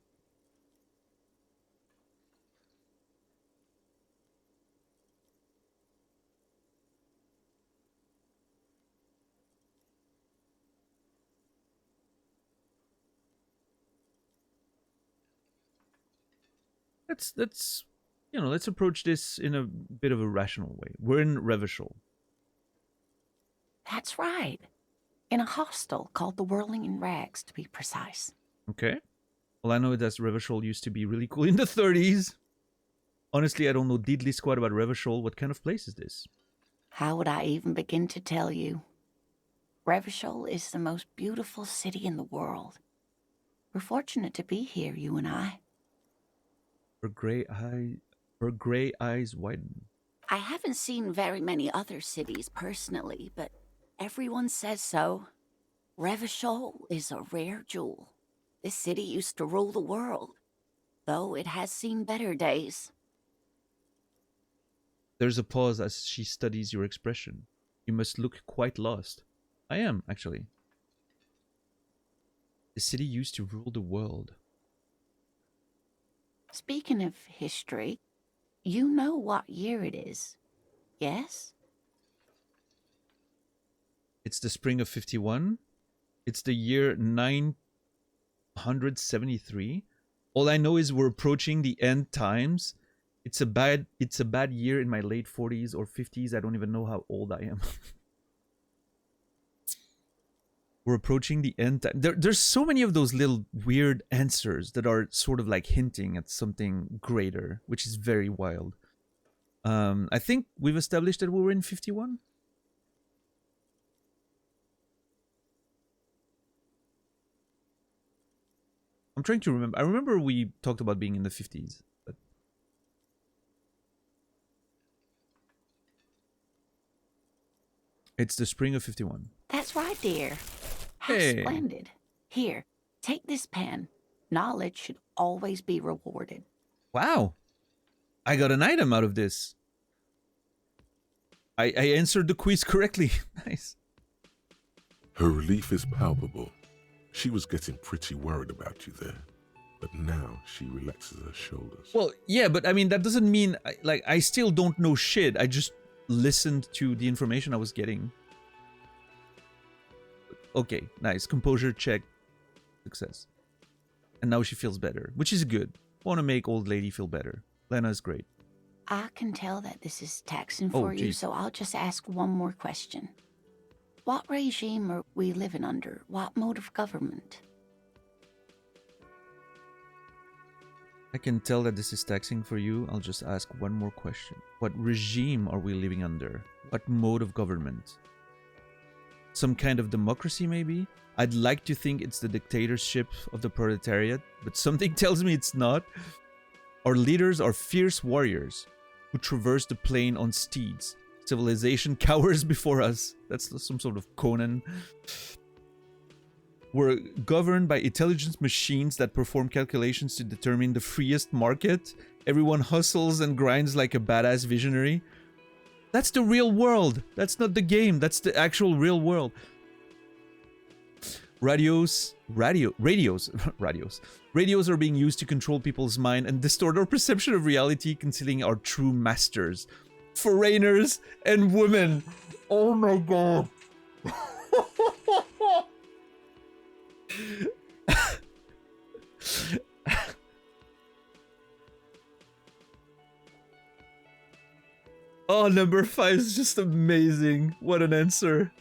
Let's let's approach this in a bit of a rational way. We're in Revachol. That's right. In a hostel called the Whirling in Rags, to be precise. Okay. Well, I know that Revachol used to be really cool in the 30s. Honestly, I don't know diddly squat about Revachol. What kind of place is this? How would I even begin to tell you? Revachol is the most beautiful city in the world. We're fortunate to be here, you and I. Her gray eyes widen. I haven't seen very many other cities personally, but everyone says so. Revachol is a rare jewel. This city used to rule the world, though it has seen better days. There's a pause as she studies your expression. You must look quite lost. I am, actually. The city used to rule the world. Speaking of history, you know what year it is, yes? It's the spring of 51. It's the year 973. All I know is we're approaching the end times. It's a bad year in my late 40s or 50s. I don't even know how old I am. We're approaching the end time. There's so many of those little weird answers that are sort of like hinting at something greater, which is very wild. I think we've established that we were in 51. I'm trying to remember. I remember we talked about being in the 50s. But... It's the spring of 51. That's right, dear. How Hey. splendid. Here, take this pen. Knowledge should always be rewarded. Wow. I got an item out of this. I answered the quiz correctly. Nice. Her relief is palpable. She was getting pretty worried about you there, but now she relaxes her shoulders. Well, yeah, but I mean, that doesn't mean, like, I still don't know shit. I just listened to the information I was getting. Okay, nice. Composure check. Success. And now she feels better, which is good. Want to make old lady feel better. Lena's great. I can tell that this is taxing for you, so I'll just ask one more question. What regime are we living under? What mode of government? I can tell that this is taxing for you. I'll just ask one more question. What regime are we living under? What mode of government? Some kind of democracy, maybe? I'd like to think it's the dictatorship of the proletariat, but something tells me it's not. Our leaders are fierce warriors who traverse the plain on steeds. Civilization cowers before us. That's some sort of Conan. We're governed by intelligence machines that perform calculations to determine the freest market. Everyone hustles and grinds like a badass visionary. That's the real world. That's not the game. That's the actual real world. Radios are being used to control people's mind and distort our perception of reality, concealing our true masters. Foreigners and women. Oh my god. Oh, number 5 is just amazing. What an answer.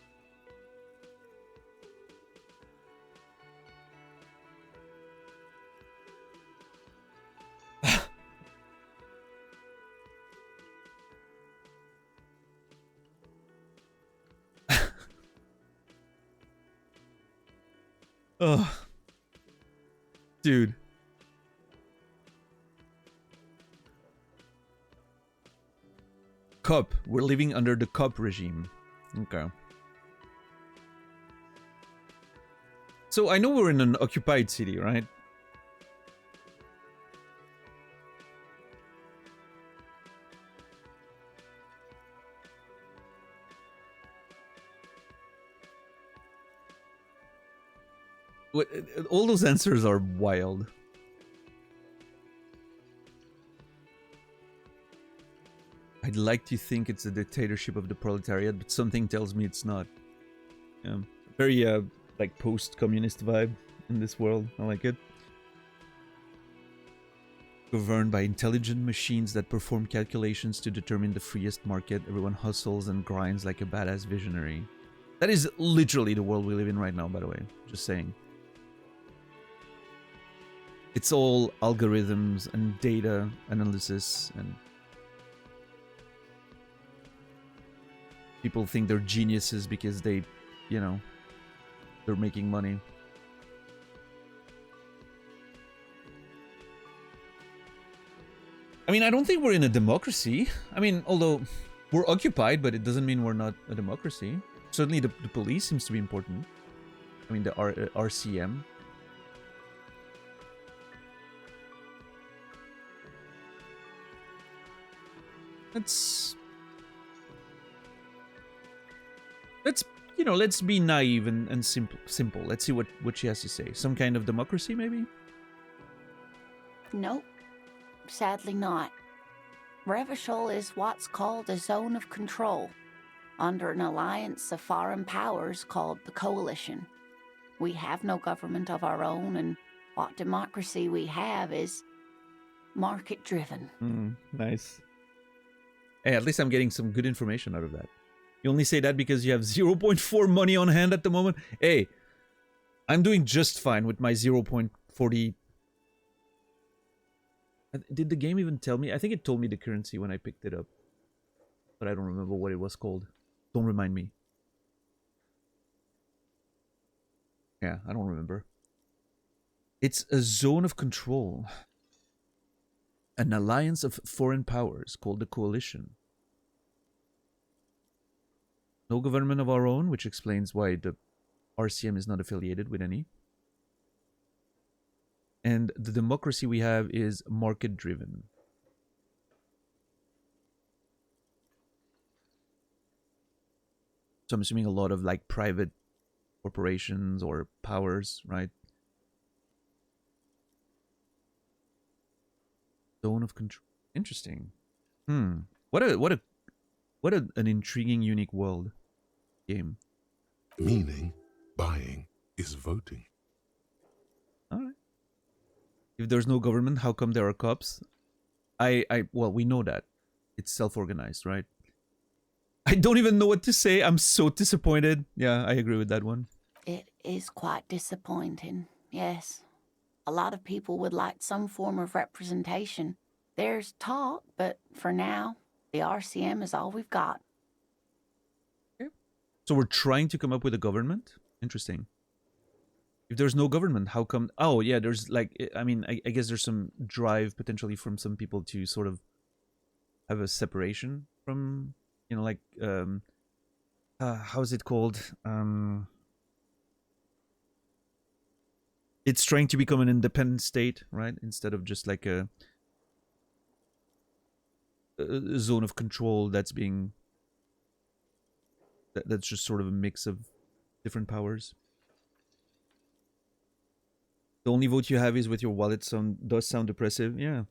Oh, dude. Cup. We're living under the Cup regime. Okay. So I know we're in an occupied city, right? All those answers are wild. I'd like to think it's the dictatorship of the proletariat, but something tells me it's not. Yeah. Very, like, post-communist vibe in this world. I like it. Governed by intelligent machines that perform calculations to determine the freest market. Everyone hustles and grinds like a badass visionary. That is literally the world we live in right now, by the way. Just saying. It's all algorithms and data analysis, and people think they're geniuses because they, you know, they're making money. I mean, I don't think we're in a democracy. I mean, although we're occupied, but it doesn't mean we're not a democracy. Certainly the police seems to be important. I mean, the RCM. Let's, you know, let's be naive and simple. Let's see what she has to say. Some kind of democracy, maybe? Nope. Sadly not. Revachol is what's called a zone of control, under an alliance of foreign powers called the Coalition. We have no government of our own, and What democracy we have is market-driven. Nice. Hey, at least I'm getting some good information out of that. You only say that because you have 0.4 money on hand at the moment? Hey, I'm doing just fine with my 0.40. Did the game even tell me? I think it told me the currency when I picked it up. But I don't remember what it was called. Don't remind me. Yeah, I don't remember. It's a zone of control. An alliance of foreign powers called the Coalition. No government of our own, which explains why the RCM is not affiliated with any. And the democracy we have is market-driven. So I'm assuming a lot of like private corporations or powers, right? Zone of control. Interesting. What an intriguing, unique world game. Meaning, buying is voting. All right. If there's no government, how come there are cops? Well, we know that. It's self-organized, right? I don't even know what to say. I'm so disappointed. Yeah, I agree with that one. It is quite disappointing, yes. A lot of people would like some form of representation. There's talk, but for now, the RCM is all we've got. Okay. So we're trying to come up with a government? Interesting. If there's no government, how come... Oh, yeah, there's like... I mean, I guess there's some drive potentially from some people to sort of have a separation from, you know, like... how is it called? It's trying to become an independent state, right? Instead of just like a zone of control that's being... That's just sort of a mix of different powers. The only vote you have is with your wallet. Does sound depressive. Yeah,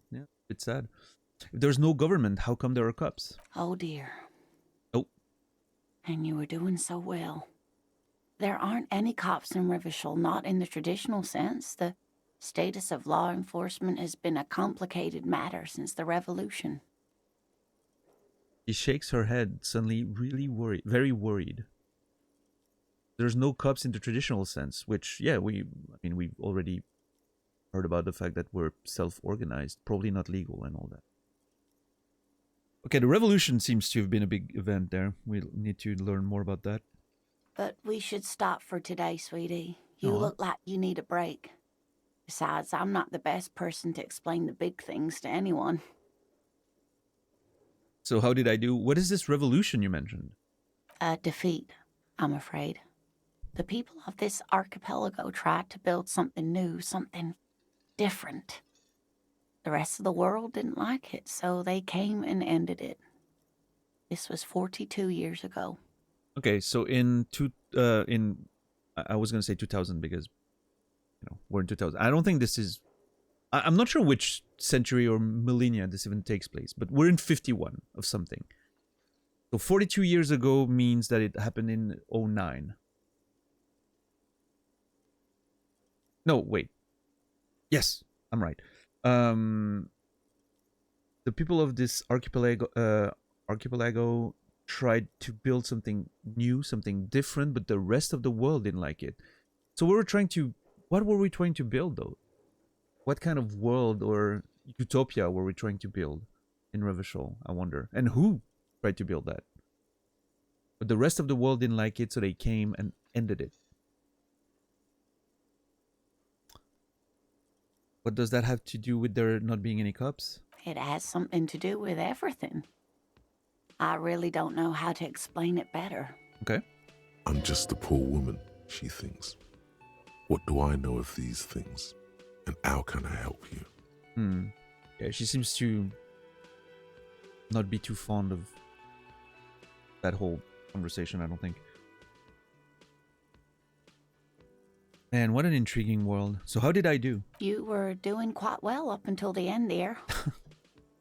it's sad. If there's no government, how come there are cops? Oh dear. Oh. And you were doing so well. There aren't any cops in Rivishal, not in the traditional sense. The status of law enforcement has been a complicated matter since the revolution. She shakes her head, suddenly really worried, very worried. There's no cops in the traditional sense, which, yeah, we've already heard about the fact that we're self-organized, probably not legal and all that. Okay, the revolution seems to have been a big event there. We'll need to learn more about that. But we should stop for today, sweetie. You Aw. look like you need a break. Besides, I'm not the best person to explain the big things to anyone. So how did I do? What is this revolution you mentioned? A defeat, I'm afraid. The people of this archipelago tried to build something new, something different. The rest of the world didn't like it, so they came and ended it. This was 42 years ago. Okay, so I was gonna say 2000 because, you know, we're in 2000. I don't think this is... I'm not sure which century or millennia this even takes place, but we're in 51 of something. So 42 years ago means that it happened in 09. No, wait. Yes, I'm right. The people of this archipelago tried to build something new, something different, but the rest of the world didn't like it. So what were we trying to build, though? What kind of world or utopia were we trying to build in Revachol, I wonder? And who tried to build that? But the rest of the world didn't like it, so they came and ended it. What does that have to do with there not being any cops? It has something to do with everything. I really don't know how to explain it better. Okay. I'm just a poor woman, she thinks. What do I know of these things? And how can I help you? Yeah, she seems to not be too fond of that whole conversation, I don't think. Man, what an intriguing world. So how did I do? You were doing quite well up until the end there.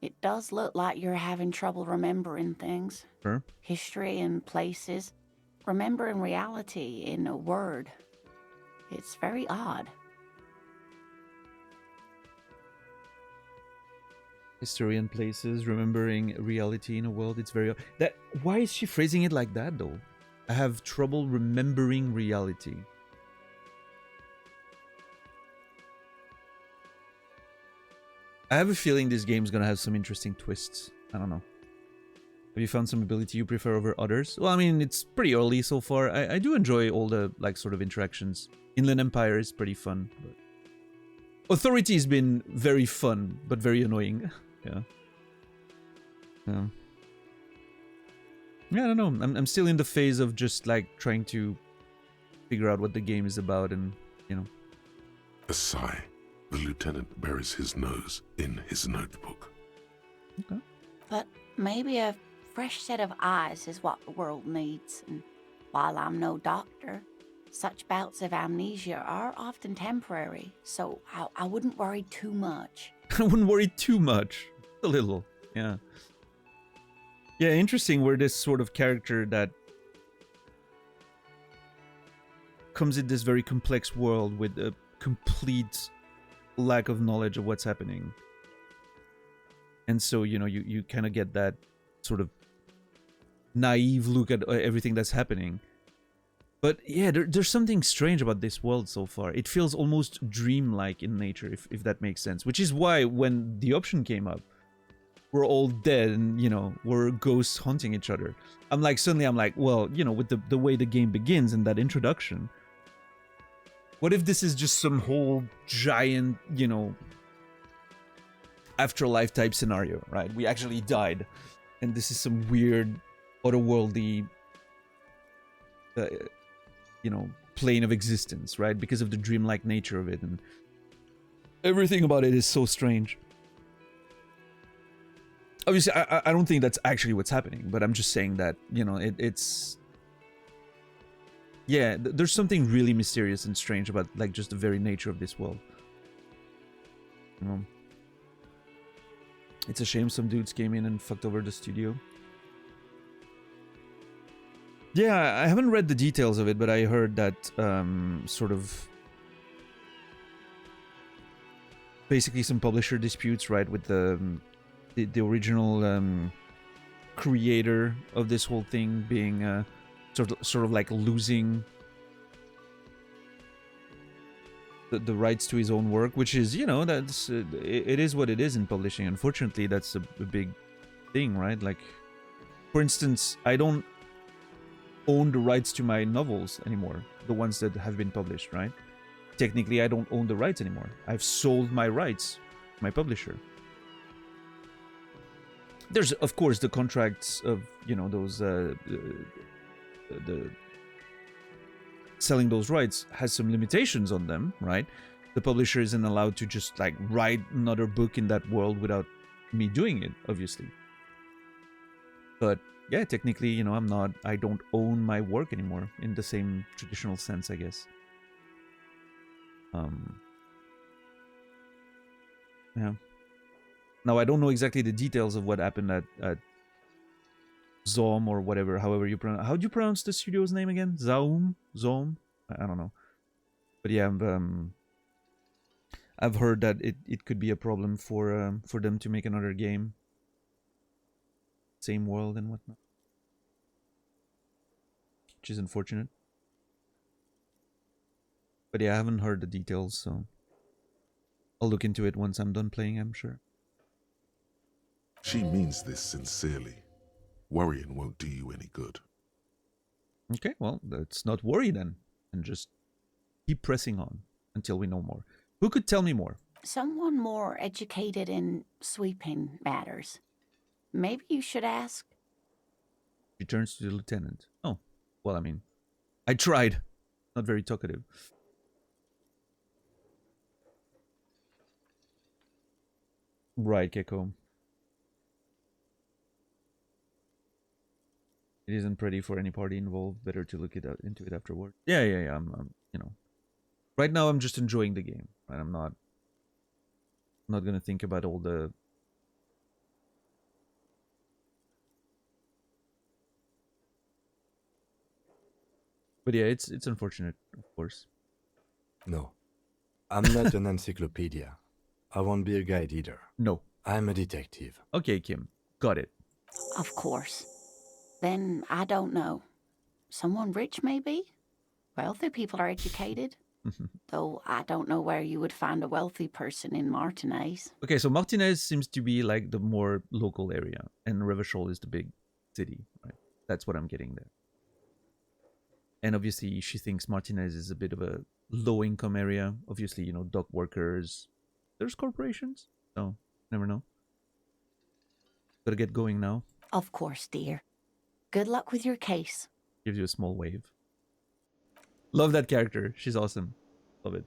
It does look like you're having trouble remembering things. Sure. History and places. Remembering reality in a word. It's very odd. History and places, remembering reality in a world. It's very that. Why is she phrasing it like that though? I have trouble remembering reality. I have a feeling this game's gonna have some interesting twists. I don't know. Have you found some ability you prefer over others? Well, I mean, it's pretty early so far. I do enjoy all the like sort of interactions. Inland Empire is pretty fun. But Authority has been very fun, but very annoying. Yeah. Yeah, I don't know. I'm still in the phase of just like trying to figure out what the game is about, and you know. A sigh. The lieutenant buries his nose in his notebook. Okay. But maybe a fresh set of eyes is what the world needs. And while I'm no doctor, such bouts of amnesia are often temporary, so I wouldn't worry too much. I wouldn't worry too much. A little, yeah. Yeah, interesting where this sort of character that comes in this very complex world with a complete lack of knowledge of what's happening. And so, you know, you kind of get that sort of naive look at everything that's happening. But yeah, there's something strange about this world so far. It feels almost dreamlike in nature, if that makes sense. Which is why when the option came up, we're all dead and, you know, we're ghosts haunting each other. Suddenly I'm like, well, you know, with the way the game begins and that introduction, what if this is just some whole giant, you know, afterlife type scenario, right? We actually died, and this is some weird, otherworldly, you know, plane of existence, right? Because of the dreamlike nature of it, and everything about it is so strange. Obviously, I don't think that's actually what's happening, but I'm just saying that, you know, it's... Yeah, there's something really mysterious and strange about, like, just the very nature of this world. You know? It's a shame some dudes came in and fucked over the studio. Yeah, I haven't read the details of it, but I heard that sort of... Basically some publisher disputes, right, with the original creator of this whole thing being sort of like losing the rights to his own work, which is, you know, that's it is what it is in publishing. Unfortunately, that's a big thing, right? Like, for instance, I don't own the rights to my novels anymore, the ones that have been published, right? Technically, I don't own the rights anymore. I've sold my rights to my publisher. There's, of course, the contracts of, you know, those the selling those rights has some limitations on them, right? The publisher isn't allowed to just like write another book in that world without me doing it, obviously. But yeah, technically, you know, I don't own my work anymore in the same traditional sense, I guess. Yeah. Now, I don't know exactly the details of what happened at Zom or whatever, however you pronounce... How do you pronounce the studio's name again? Zom? I don't know. But yeah, I've heard that it could be a problem for them to make another game. Same world and whatnot. Which is unfortunate. But yeah, I haven't heard the details, so I'll look into it once I'm done playing, I'm sure. She means this sincerely. Worrying won't do you any good. Okay, well, let's not worry then, and just keep pressing on until we know more. Who could tell me more? Someone more educated in sweeping matters. Maybe you should ask. She turns to the lieutenant. Oh, well, I mean, I tried. Not very talkative. Right, Gecko. It isn't pretty for any party involved. Better to look into it afterward. Yeah. I'm you know, right now I'm just enjoying the game. Right? I'm not gonna think about all the... But yeah, it's unfortunate, of course. No, I'm not an encyclopedia. I won't be a guide either. No. I'm a detective. Okay, Kim. Got it. Of course. Then I don't know. Someone rich, maybe? Wealthy people are educated. Though I don't know where you would find a wealthy person in Martinez. Okay, so Martinez seems to be like the more local area, and Revachol is the big city, right? That's what I'm getting there. And obviously, she thinks Martinez is a bit of a low-income area. Obviously, you know, dock workers. There's corporations, so never know. Gotta get going now. Of course, dear. Good luck with your case. Gives you a small wave. Love that character. She's awesome. Love it.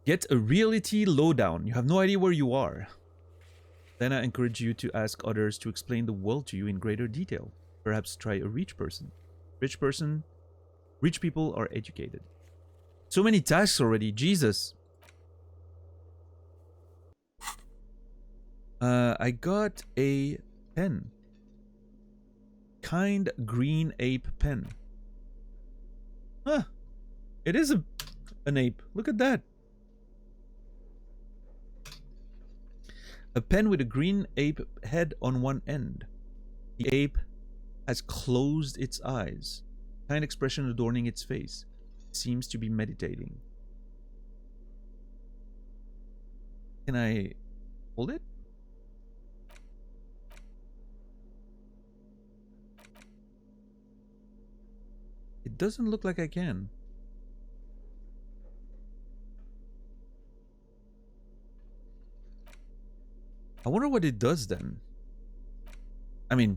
Get a reality lowdown. You have no idea where you are. Then I encourage you to ask others to explain the world to you in greater detail. Perhaps try a rich person. Rich people are educated. So many tasks already. Jesus. I got a pen. Kind green ape pen. Huh. It is an ape. Look at that. A pen with a green ape head on one end. The ape has closed its eyes. Kind expression adorning its face. It seems to be meditating. Can I hold it? It doesn't look like I can. I wonder what it does then. I mean,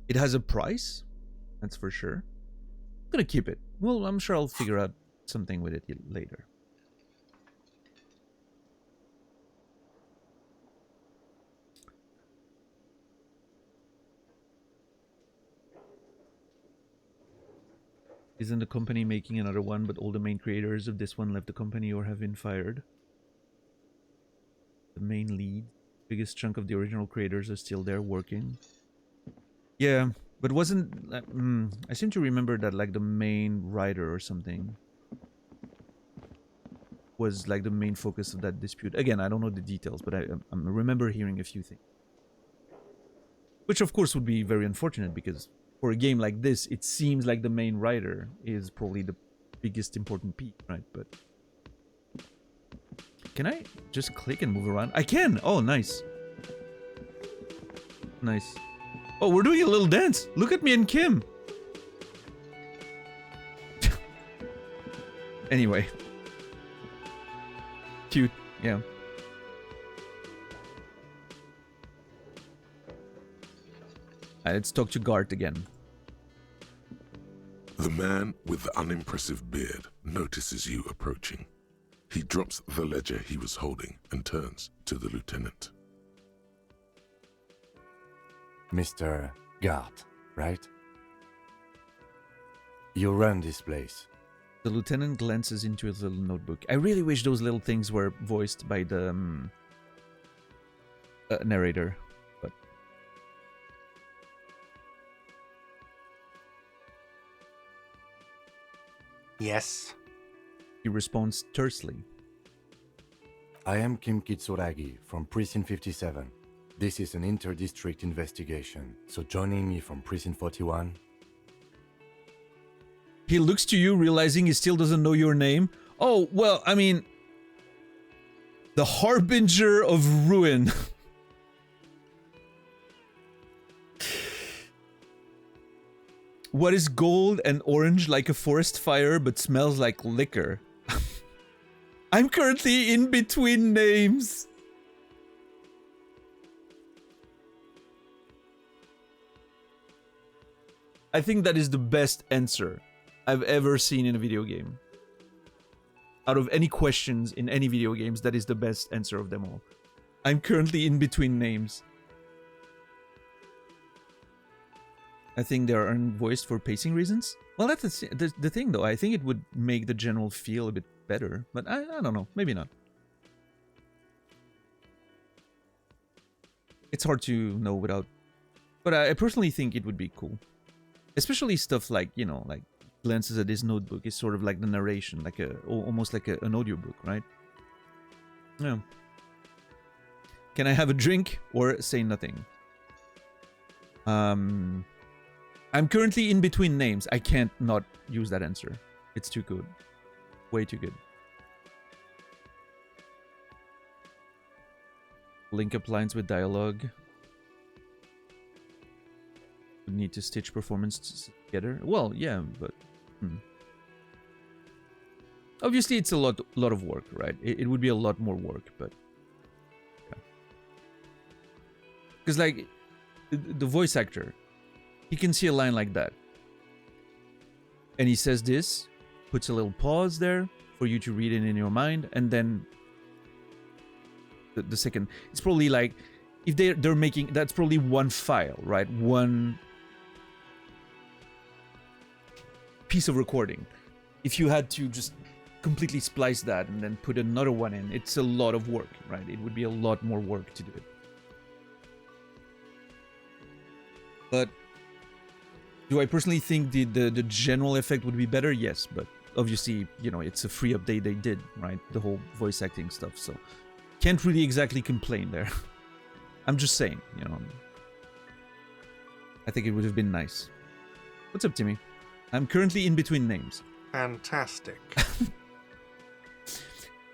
it has a price, that's for sure. I'm gonna keep it. Well, I'm sure I'll figure out something with it later. Isn't the company making another one, but all the main creators of this one left the company or have been fired? The main lead, biggest chunk of the original creators are still there working. Yeah, but wasn't... I seem to remember that like the main writer or something was like the main focus of that dispute. Again, I don't know the details, but I remember hearing a few things. Which of course would be very unfortunate because for a game like this, it seems like the main writer is probably the biggest important piece, right? But can I just click and move around? I can! Oh, nice. Nice. Oh, we're doing a little dance. Look at me and Kim. Anyway. Cute, yeah. Let's talk to Gart again. The man with the unimpressive beard notices you approaching. He drops the ledger he was holding and turns to the lieutenant. Mr. Gart, right? You run this place. The lieutenant glances into his little notebook. I really wish those little things were voiced by the narrator. But Yes. he responds tersely. I am Kim Kitsuragi from Precinct 57. This is an inter-district investigation, so joining me from Precinct 41... He looks to you, realizing he still doesn't know your name. Oh, well, I mean... The Harbinger of Ruin. What is gold and orange like a forest fire but smells like liquor? I'm currently in between names. I think that is the best answer I've ever seen in a video game. Out of any questions in any video games, that is the best answer of them all. I'm currently in between names. I think they are unvoiced for pacing reasons. Well, that's the thing, though. I think it would make the general feel a bit better, but I don't know. Maybe not. It's hard to know without... But I personally think it would be cool. Especially stuff like, you know, like glances at his notebook. It's sort of like the narration, like almost like an audiobook, right? Yeah. Can I have a drink or say nothing? I'm currently in between names. I can't not use that answer. It's too good. Way too good. Link up lines with dialogue. We need to stitch performance together. Well, yeah, but obviously it's a lot of work, right? It would be a lot more work, but because like the voice actor, he can see a line like that, and he says this, puts a little pause there for you to read it in your mind, and then the second, it's probably like if they're making, that's probably one file, right? One piece of recording. If you had to just completely splice that and then put another one in, it's a lot of work, right? It would be a lot more work to do it. But do I personally think the general effect would be better? Yes, but obviously, you know, it's a free update they did, right? The whole voice acting stuff, so can't really exactly complain there. I'm just saying, you know. I think it would have been nice. What's up, Timmy? I'm currently in between names. Fantastic.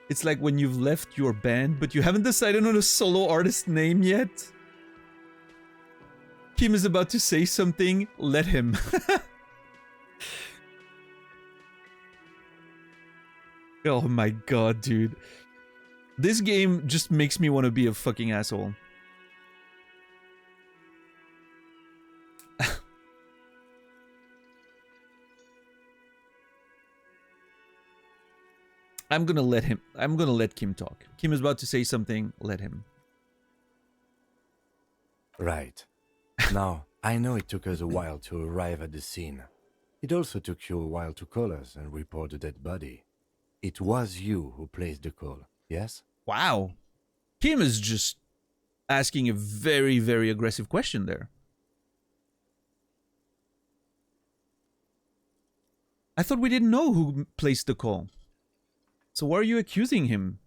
It's like when you've left your band, but you haven't decided on a solo artist name yet. Kim is about to say something. Let him. Oh my god, dude. This game just makes me want to be a fucking asshole. I'm gonna let Kim talk. Kim is about to say something. Let him. Right. Now, I know it took us a while to arrive at the scene. It also took you a while to call us and report the dead body. It was you who placed the call, yes? Wow. Kim is just asking a very, very aggressive question there. I thought we didn't know who placed the call. So why are you accusing him?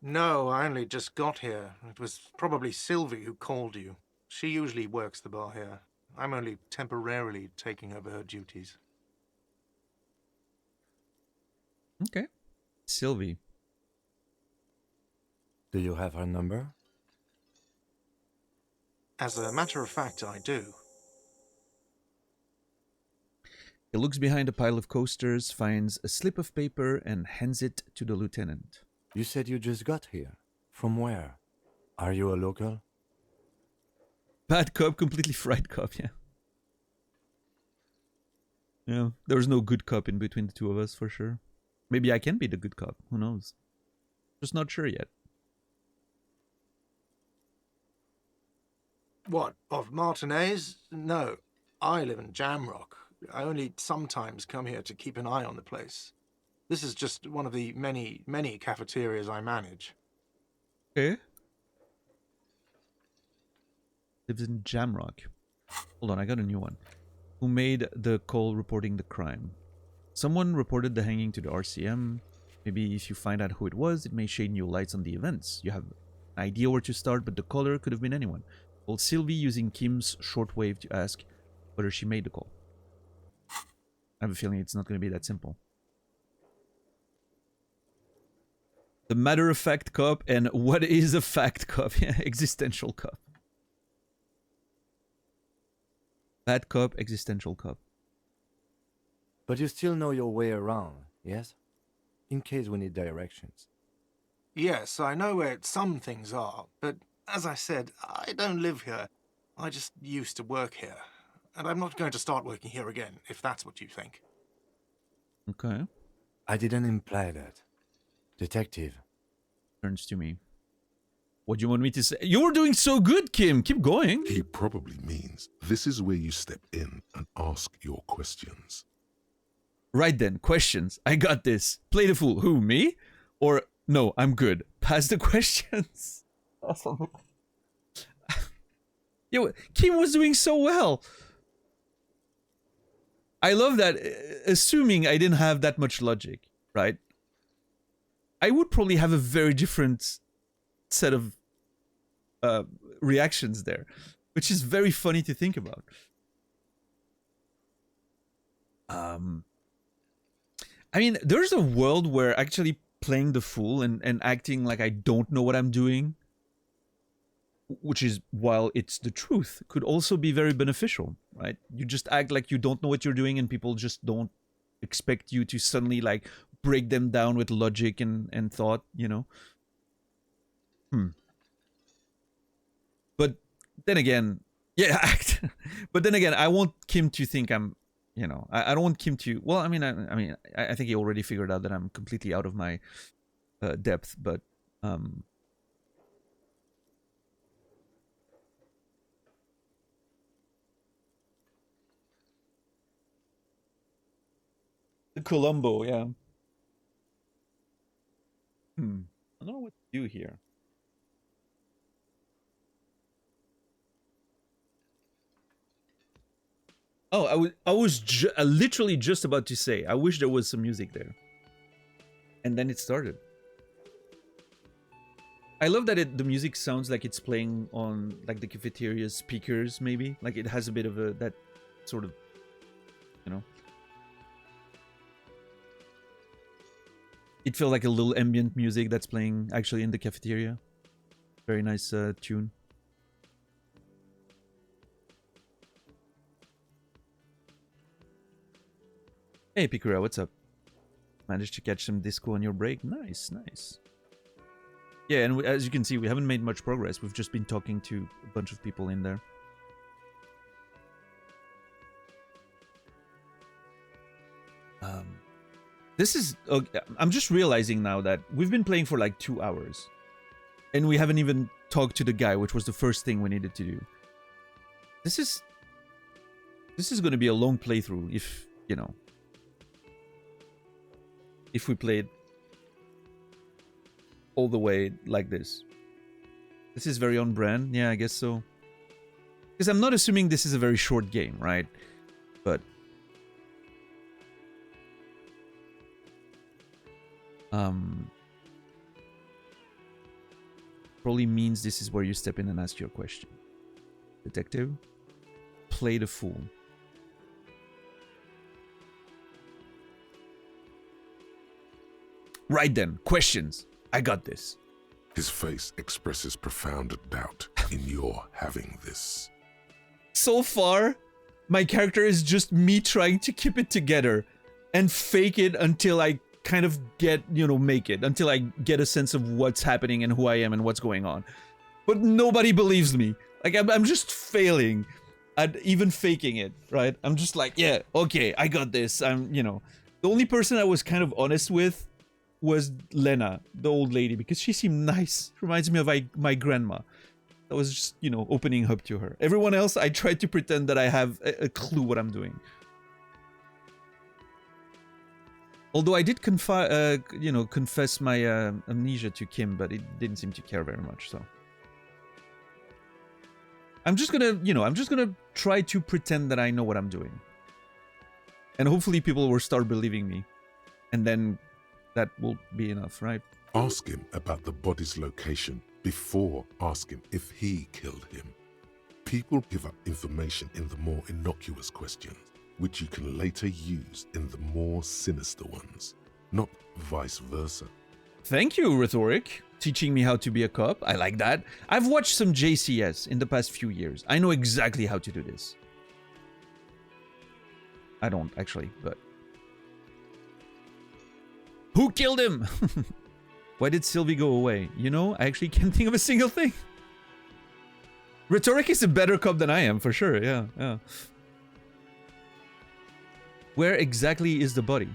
No, I only just got here. It was probably Sylvie who called you. She usually works the bar here. I'm only temporarily taking over her duties. Okay. Sylvie. Do you have her number? As a matter of fact, I do. He looks behind a pile of coasters, finds a slip of paper, and hands it to the lieutenant. You said you just got here. From where? Are you a local? Bad cop, completely fried cop, yeah. Yeah, there's no good cop in between the two of us, for sure. Maybe I can be the good cop, who knows? Just not sure yet. What, of Martinez? No, I live in Jamrock. I only sometimes come here to keep an eye on the place. This is just one of the many, many cafeterias I manage. Okay. Lives in Jamrock. Hold on, I got a new one. Who made the call reporting the crime? Someone reported the hanging to the RCM. Maybe if you find out who it was, it may shade new lights on the events. You have an idea where to start, but the caller could have been anyone. Call Sylvie using Kim's shortwave to ask whether she made the call. I have a feeling it's not going to be that simple. The matter-of-fact cop and what is a fact cop? Existential cop. Bad cop, existential cop. But you still know your way around, yes? In case we need directions. Yes, I know where some things are, but as I said, I don't live here. I just used to work here. And I'm not going to start working here again, if that's what you think. Okay. I didn't imply that. Detective. Turns to me. What do you want me to say? You're doing so good, Kim. Keep going. He probably means this is where you step in and ask your questions. Right then, questions. I got this. Play the fool. Who, me? Or, no, I'm good. Pass the questions. Awesome. Yo, Kim was doing so well. I love that, assuming I didn't have that much logic, right? I would probably have a very different set of reactions there, which is very funny to think about. I mean, there's a world where actually playing the fool and acting like I don't know what I'm doing, which is, while it's the truth, could also be very beneficial, right? You just act like you don't know what you're doing and people just don't expect you to suddenly like break them down with logic and thought, you know? But then again, yeah, act. But then again, I want Kim to think I'm, you know, I don't want Kim to, well, I mean, I think he already figured out that I'm completely out of my depth, but the Columbo, yeah. I don't know what to do here. Oh, I was literally just about to say, I wish there was some music there. And then it started. I love that the music sounds like it's playing on like the cafeteria speakers, maybe. Like it has a bit of that sort of, you know. It feels like a little ambient music that's playing actually in the cafeteria. Very nice tune. Hey Pikura, what's up? Managed to catch some disco on your break? Nice, nice. Yeah, and as you can see, we haven't made much progress. We've just been talking to a bunch of people in there. This is... Okay, I'm just realizing now that we've been playing for like 2 hours. And we haven't even talked to the guy, which was the first thing we needed to do. This is going to be a long playthrough if, you know... If we played all the way like this. This is very on brand. Yeah, I guess so. Because I'm not assuming this is a very short game, right? But... probably means this is where you step in and ask your question. Detective, play the fool. Right then, questions. I got this. His face expresses profound doubt in your having this. So far, my character is just me trying to keep it together and fake it until I kind of get, you know, make it. Until I get a sense of what's happening and who I am and what's going on. But nobody believes me. Like, I'm just failing at even faking it, right? I'm just like, yeah, okay, I got this. I'm, you know. The only person I was kind of honest with was Lena, the old lady, because she seemed nice. Reminds me of my grandma. I was just, you know, opening up to her. Everyone else, I tried to pretend that I have a clue what I'm doing. Although I did confess my amnesia to Kim, but it didn't seem to care very much, so. I'm just gonna try to pretend that I know what I'm doing. And hopefully people will start believing me. And then that will be enough, right? Ask him about the body's location before asking if he killed him. People give up information in the more innocuous questions, which you can later use in the more sinister ones, not vice versa. Thank you, Rhetoric, teaching me how to be a cop. I like that. I've watched some JCS in the past few years. I know exactly how to do this. I don't, actually, but... Who killed him? Why did Sylvie go away? You know, I actually can't think of a single thing. Rhetoric is a better cop than I am, for sure, yeah. Where exactly is the body?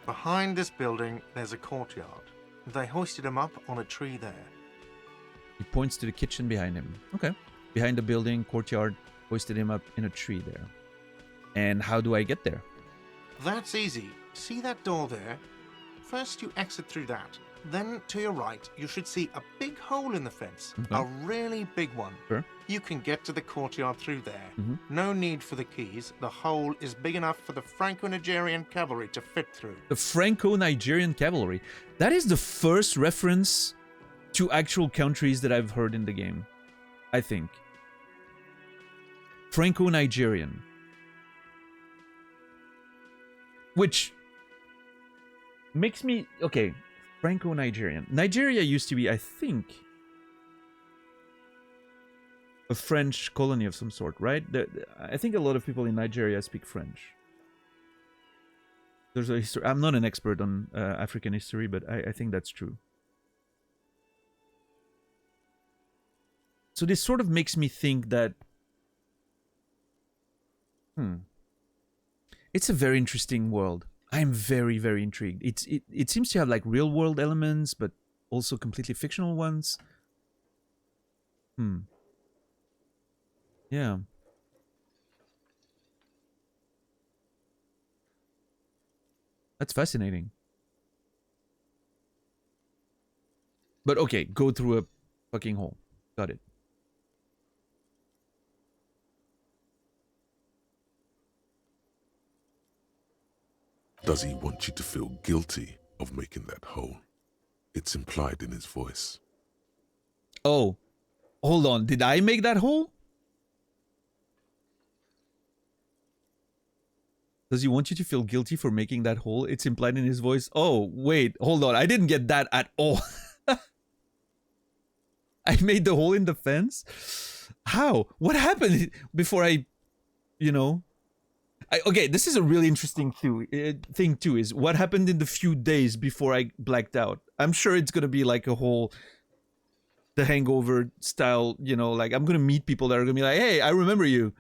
Behind this building, there's a courtyard. They hoisted him up on a tree there. He points to the kitchen behind him. Okay. Behind the building, courtyard, hoisted him up in a tree there. And how do I get there? That's easy. See that door there? First you exit through that. Then to your right, you should see a big hole in the fence. Okay. A really big one. Sure. You can get to the courtyard through there. Mhm. No need for the keys. The hole is big enough for the Franco-Nigerian cavalry to fit through. The Franco-Nigerian cavalry. That is the first reference to actual countries that I've heard in the game, I think. Franco-Nigerian. Which makes me... Okay, Franco-Nigerian. Nigeria used to be, I think, a French colony of some sort, right? I think a lot of people in Nigeria speak French. There's a history. I'm not an expert on African history, but I think that's true. So this sort of makes me think that... It's a very interesting world. I'm very, very intrigued. It seems to have like real world elements, but also completely fictional ones. Yeah. That's fascinating. But okay, go through a fucking hole. Got it. Does he want you to feel guilty of making that hole? It's implied in his voice. Oh, hold on. Did I make that hole? Does he want you to feel guilty for making that hole? It's implied in his voice. Oh, wait, hold on. I didn't get that at all. I made the hole in the fence? How? What happened before I, you know... okay, this is a really interesting thing too, is what happened in the few days before I blacked out. I'm sure it's going to be like a whole The Hangover style, you know, like I'm going to meet people that are going to be like, hey, I remember you.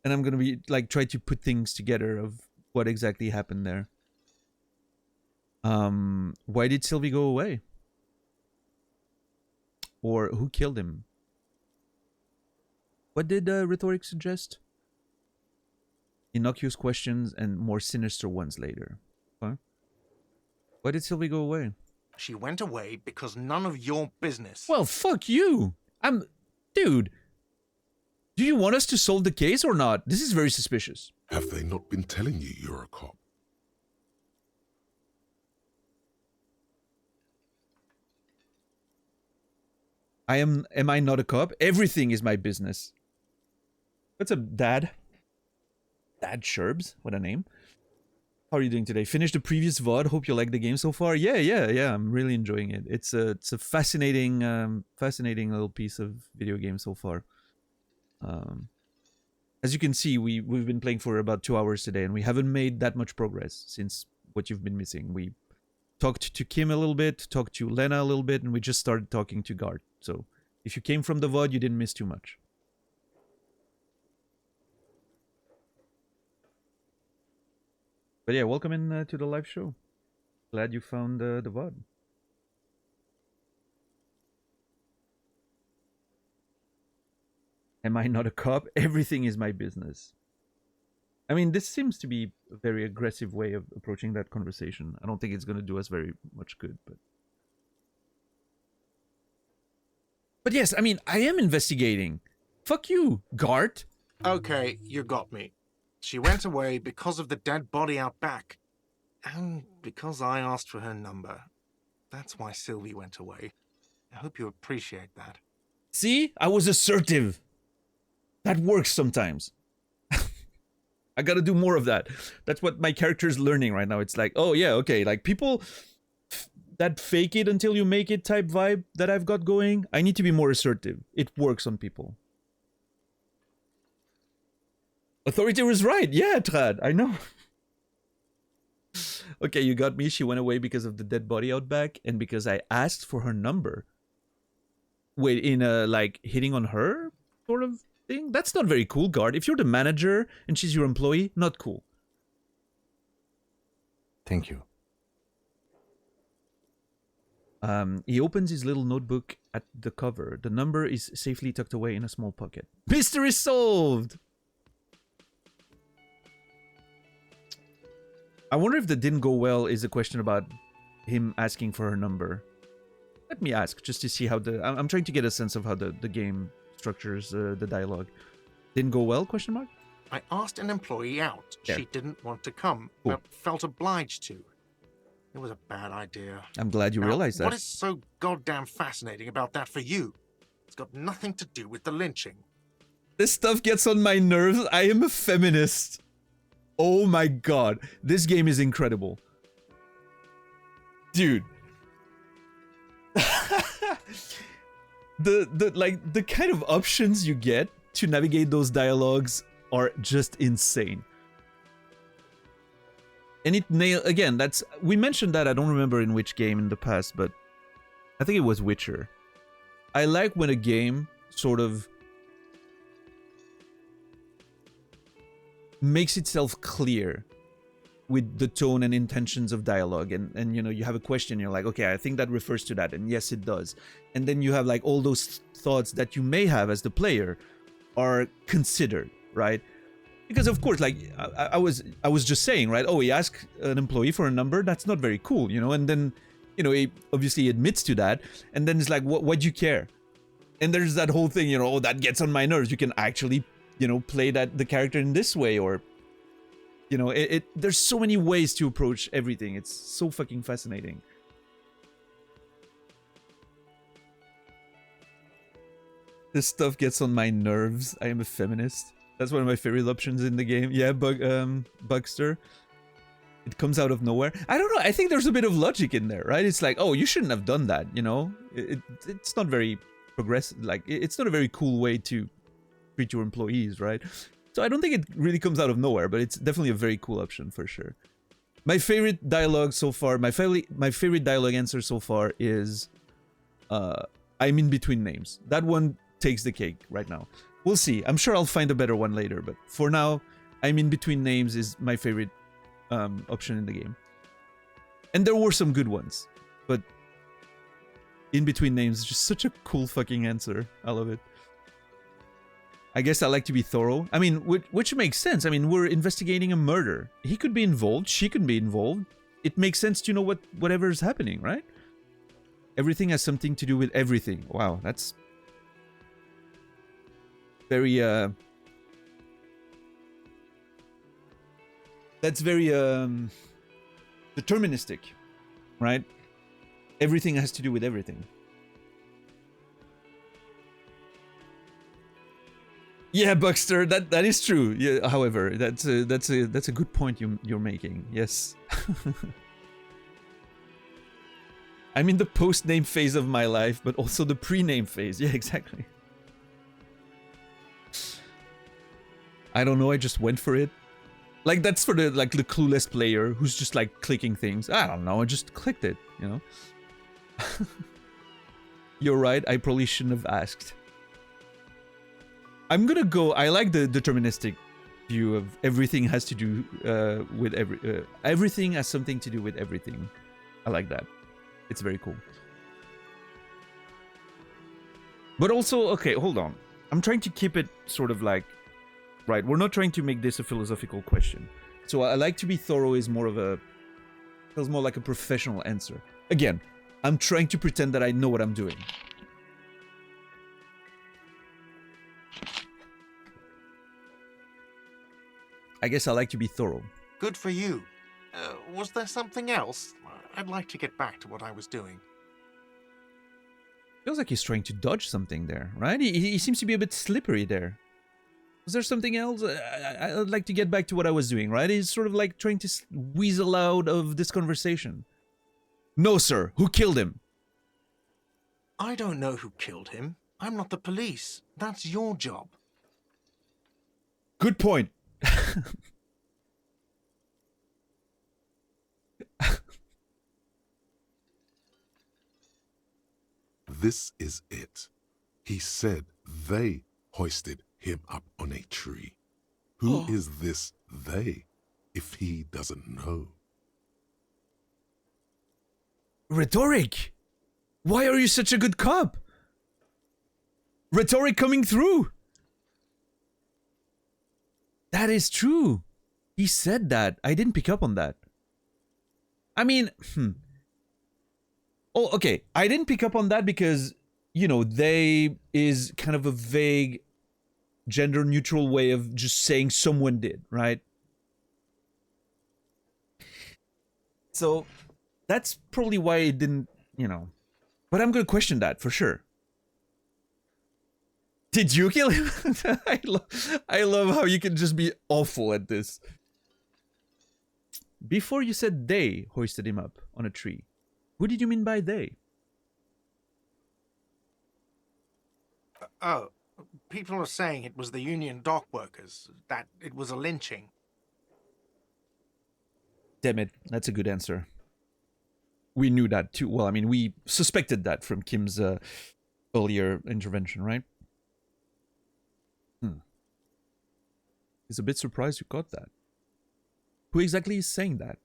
And I'm going to be like, try to put things together of what exactly happened there. Why did Sylvie go away? Or who killed him? What did Rhetoric suggest? Innocuous questions and more sinister ones later. Huh? Why did Sylvie go away? She went away because none of your business. Well, fuck you. Dude. Do you want us to solve the case or not? This is very suspicious. Have they not been telling you you're a cop? Am I not a cop? Everything is my business. What's up, Dad? Dad Sherbs, what a name. How are you doing today? Finished the previous VOD. Hope you like the game so far. Yeah. I'm really enjoying it. It's a fascinating, fascinating little piece of video game so far. As you can see, we've been playing for about 2 hours today, and we haven't made that much progress since what you've been missing. We talked to Kim a little bit, talked to Lena a little bit, and we just started talking to Gart. So if you came from the VOD, you didn't miss too much. But yeah, welcome in to the live show. Glad you found the VOD. Am I not a cop? Everything is my business. I mean, this seems to be a very aggressive way of approaching that conversation. I don't think it's going to do us very much good, but... But yes, I mean, I am investigating. Fuck you, Gart. Okay, you got me. She went away because of the dead body out back. And because I asked for her number. That's why Sylvie went away. I hope you appreciate that. See? I was assertive. That works sometimes. I gotta do more of that. That's what my character's learning right now. It's like, oh yeah, okay, like people that fake it until you make it type vibe that I've got going, I need to be more assertive. It works on people. Authority was right. Yeah, Trad, I know. Okay, you got me. She went away because of the dead body out back and because I asked for her number. Wait, in a, like, hitting on her sort of thing? That's not very cool, Guard. If you're the manager and she's your employee, not cool. Thank you. He opens his little notebook at the cover. The number is safely tucked away in a small pocket. Mystery solved! I wonder if the didn't go well is a question about him asking for her number. Let me ask, just to see how I'm trying to get a sense of how the game structures the dialogue. Didn't go well, question mark? I asked an employee out. There. She didn't want to come, Cool. but felt obliged to. It was a bad idea. I'm glad you Now, realized that. What is so goddamn fascinating about that for you? It's got nothing to do with the lynching. This stuff gets on my nerves. I am a feminist. Oh my god. This game is incredible. Dude. the kind of options you get to navigate those dialogues are just insane. And it again, we mentioned that, I don't remember in which game in the past, but I think it was Witcher. I like when a game sort of makes itself clear with the tone and intentions of dialogue, and you know, you have a question, you're like, okay, I think that refers to that, and yes, it does. And then you have like all those thoughts that you may have as the player are considered, right? Because of course, like I was just saying, right? Oh, he asked an employee for a number. That's not very cool, you know. And then, you know, he obviously admits to that. And then it's like, what do you care? And there's that whole thing, you know, oh, that gets on my nerves. You can actually, you know, play the character in this way, or, you know, there's so many ways to approach everything. It's so fucking fascinating. This stuff gets on my nerves. I am a feminist. That's one of my favorite options in the game. Yeah, Bugster. It comes out of nowhere. I don't know. I think there's a bit of logic in there, right? It's like, oh, you shouldn't have done that, you know? It's not very progressive. Like, it's not a very cool way to treat your employees, right? So I don't think it really comes out of nowhere, but it's definitely a very cool option for sure. My favorite dialogue so far, my favorite dialogue answer so far is, I'm in between names. That one takes the cake right now. We'll see. I'm sure I'll find a better one later, but for now, I'm in between names is my favorite option in the game. And there were some good ones, but in between names is just such a cool fucking answer. I love it. I guess I like to be thorough. I mean, which makes sense. I mean, we're investigating a murder. He could be involved. She could be involved. It makes sense to know whatever is happening, right? Everything has something to do with everything. Wow, that's very deterministic, right? Everything has to do with everything. Yeah, Buckster, that is true. Yeah, however, that's a good point you're making. Yes. I'm in the post-name phase of my life, but also the pre-name phase. Yeah, exactly. I don't know, I just went for it. Like, that's for the clueless player who's just like clicking things. I don't know, I just clicked it, you know? You're right, I probably shouldn't have asked. I'm gonna go, I like the deterministic view of everything has to do with everything has something to do with everything. I like that. It's very cool. But also, okay, hold on. I'm trying to keep it sort of like, right, we're not trying to make this a philosophical question. So I like to be thorough is more of a, feels more like a professional answer. Again, I'm trying to pretend that I know what I'm doing. I guess I like to be thorough. Good for you. Was there something else? I'd like to get back to what I was doing. Feels like he's trying to dodge something there, right? He seems to be a bit slippery there. Was there something else? I'd like to get back to what I was doing, right? He's sort of like trying to weasel out of this conversation. No, sir. Who killed him? I don't know who killed him. I'm not the police. That's your job. Good point. This is it. He said they hoisted him up on a tree. Who is this they, if he doesn't know? Rhetoric! Why are you such a good cop? Rhetoric coming through! That is true. He said that. I didn't pick up on that. I mean, Oh, okay. I didn't pick up on that because, you know, they is kind of a vague, gender neutral way of just saying someone did, right? So that's probably why it didn't, you know. But I'm gonna question that for sure. Did you kill him? I love how you can just be awful at this. Before you said they hoisted him up on a tree. Who did you mean by they? Oh, people are saying it was the union dock workers, that it was a lynching. Damn it, that's a good answer. We knew that too. Well, I mean, we suspected that from Kim's earlier intervention, right? He's a bit surprised you got that. Who exactly is saying that?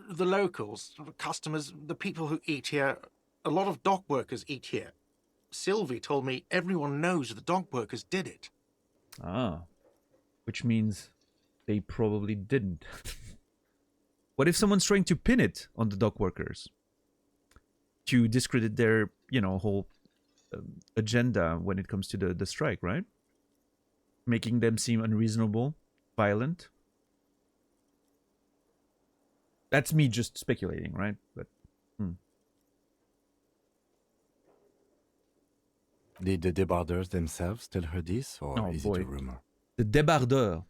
The locals, the customers, the people who eat here, a lot of dock workers eat here. Sylvie told me everyone knows the dock workers did it. Ah, which means they probably didn't. What if someone's trying to pin it on the dock workers? To discredit their, you know, whole agenda when it comes to the strike, right? Making them seem unreasonable, violent. That's me just speculating, right? But Did the debarders themselves tell her this, or Oh, is boy. it a rumor? the débardeur.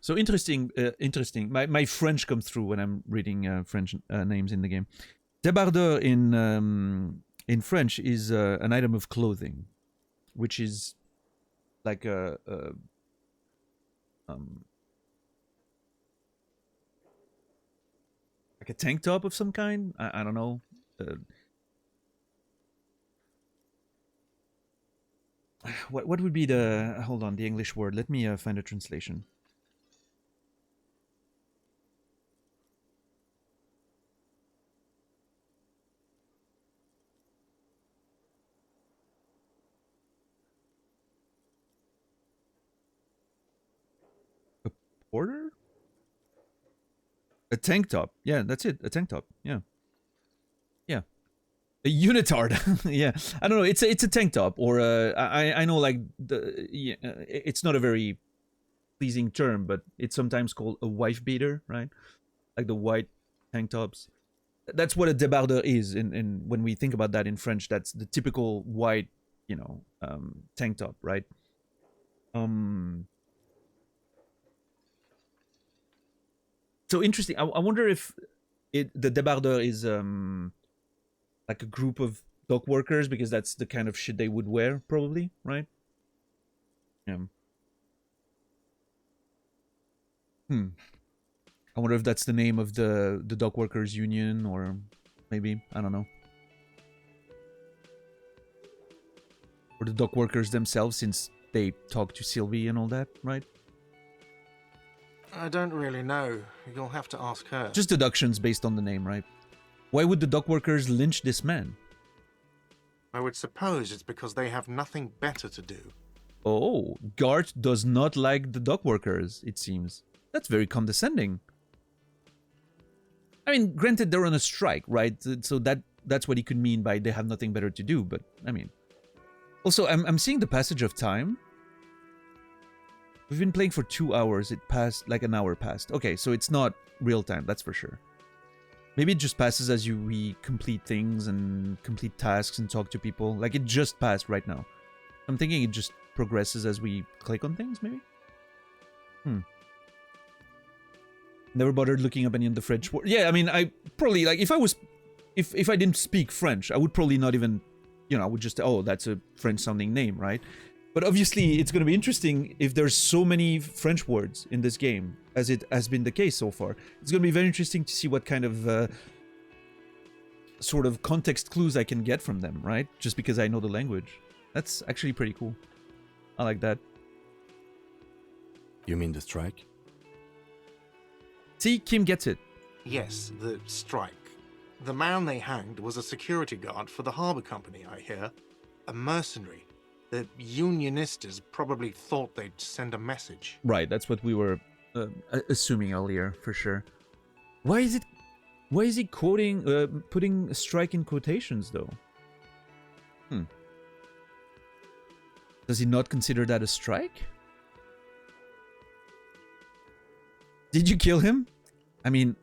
So interesting, interesting. My French comes through when I'm reading French names in the game. Débardeur in French is an item of clothing, which is like like a tank top of some kind. I don't know. What would be the hold on the English word? Let me find a translation. A porter? A tank top. Yeah, that's it. A tank top. Yeah. Yeah. A unitard. Yeah. I don't know. It's a tank top or I know like it's not a very pleasing term, but it's sometimes called a wife beater, right? Like the white tank tops. That's what a débardeur is in when we think about that in French, that's the typical white, you know, tank top, right? So interesting. I wonder if the débardeur is like a group of dock workers because that's the kind of shit they would wear, probably, right? Yeah. I wonder if that's the name of the dock workers union, or maybe, I don't know. Or the dock workers themselves, since they talk to Sylvie and all that, right? I don't really know. You'll have to ask her. Just deductions based on the name, right? Why would the dock workers lynch this man? I would suppose it's because they have nothing better to do. Oh, Gart does not like the dock workers, it seems. That's very condescending. I mean, granted, they're on a strike, right? So that's what he could mean by they have nothing better to do, but, I mean... Also, I'm seeing the passage of time. We've been playing for 2 hours. It passed, like an hour passed. Okay, so it's not real time, that's for sure. Maybe it just passes as we complete things and complete tasks and talk to people. Like, it just passed right now. I'm thinking it just progresses as we click on things, maybe? Never bothered looking up any of the French word. Yeah, I mean, I probably, like, if I didn't speak French, I would probably not even, you know, I would just, oh, that's a French-sounding name, right? But obviously, it's going to be interesting if there's so many French words in this game, as it has been the case so far. It's going to be very interesting to see what kind of sort of context clues I can get from them, right? Just because I know the language. That's actually pretty cool. I like that. You mean the strike? See, Kim gets it. Yes, the strike. The man they hanged was a security guard for the harbour company, I hear. A mercenary. The unionistas probably thought they'd send a message. Right, that's what we were assuming earlier for sure. Why is he quoting, putting a strike in quotations though? Does he not consider that a strike? Did you kill him? I mean,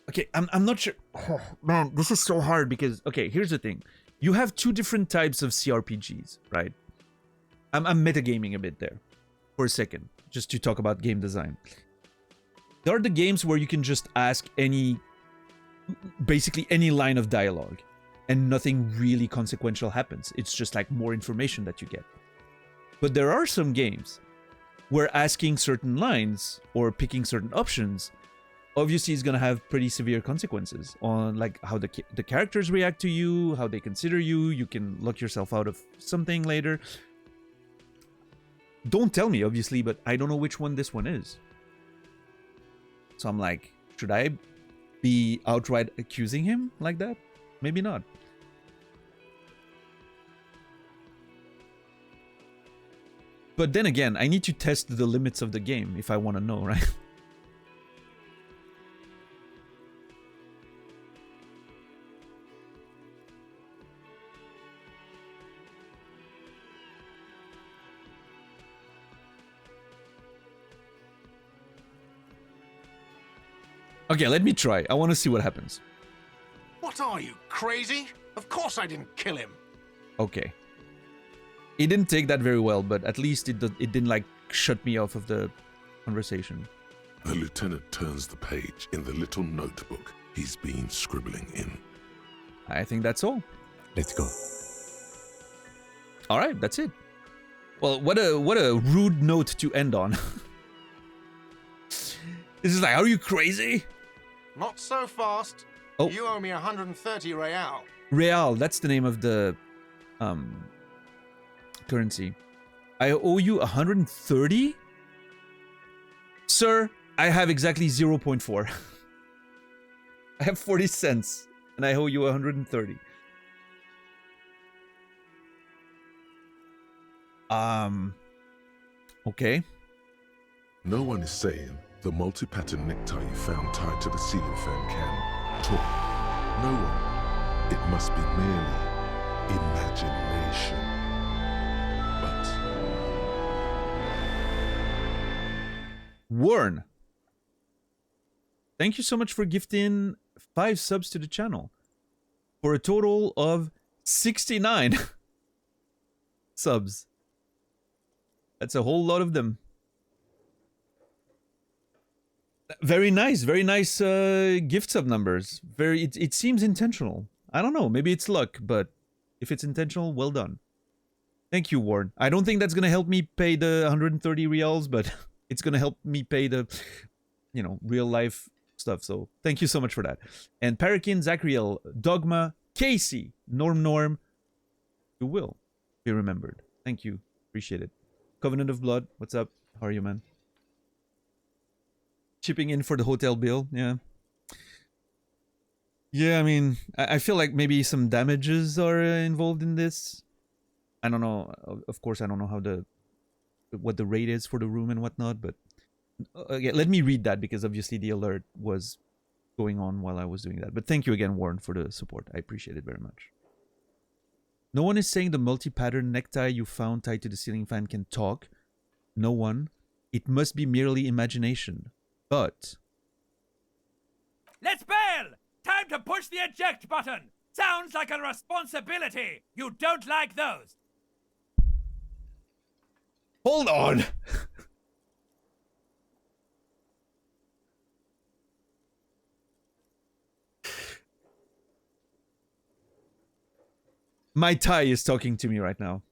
okay, I'm not sure. Oh, man, this is so hard because, okay, here's the thing. You have two different types of CRPGs, right? I'm metagaming a bit there for a second, just to talk about game design. There are the games where you can just ask basically any line of dialogue, and nothing really consequential happens. It's just like more information that you get. But there are some games where asking certain lines or picking certain options obviously is going to have pretty severe consequences on like how the characters react to you, how they consider you. You can lock yourself out of something later. Don't tell me, obviously, but I don't know which one this one is. So I'm like, should I be outright accusing him like that? Maybe not. But then again, I need to test the limits of the game if I want to know, right? Okay, let me try. I want to see what happens. What are you, crazy? Of course I didn't kill him. Okay. It didn't take that very well, but at least it didn't like shut me off of the conversation. The lieutenant turns the page in the little notebook he's been scribbling in. I think that's all. Let's go. All right, that's it. Well, what a rude note to end on. This is like, are you crazy? Not so fast. Oh. You owe me 130 real. Real, that's the name of the currency. I owe you 130? Sir, I have exactly 0.4. I have 40 cents and I owe you 130. Okay. No one is saying the multi-pattern necktie you found tied to the ceiling fan can talk. No one. It must be merely imagination. But Warren, thank you so much for gifting 5 subs to the channel for a total of 69 subs. That's a whole lot of them. Very nice gift sub numbers. It seems intentional. I don't know, maybe it's luck, but if it's intentional, well done. Thank you, Warren. I don't think that's gonna help me pay the 130 reals, but it's gonna help me pay the, you know, real life stuff. So thank you so much for that. And Parakin, Zachriel, Dogma, Casey, Norm, you will be remembered. Thank you, appreciate it. Covenant of Blood, what's up? How are you, man? Chipping in for the hotel bill, yeah. Yeah, I mean, I feel like maybe some damages are involved in this. I don't know. Of course, I don't know how what the rate is for the room and whatnot, but yeah, let me read that because obviously the alert was going on while I was doing that. But thank you again, Warren, for the support. I appreciate it very much. No one is saying the multi-pattern necktie you found tied to the ceiling fan can talk. No one. It must be merely imagination. But let's bail! Time to push the eject button! Sounds like a responsibility! You don't like those! hold on! My tie is talking to me right now.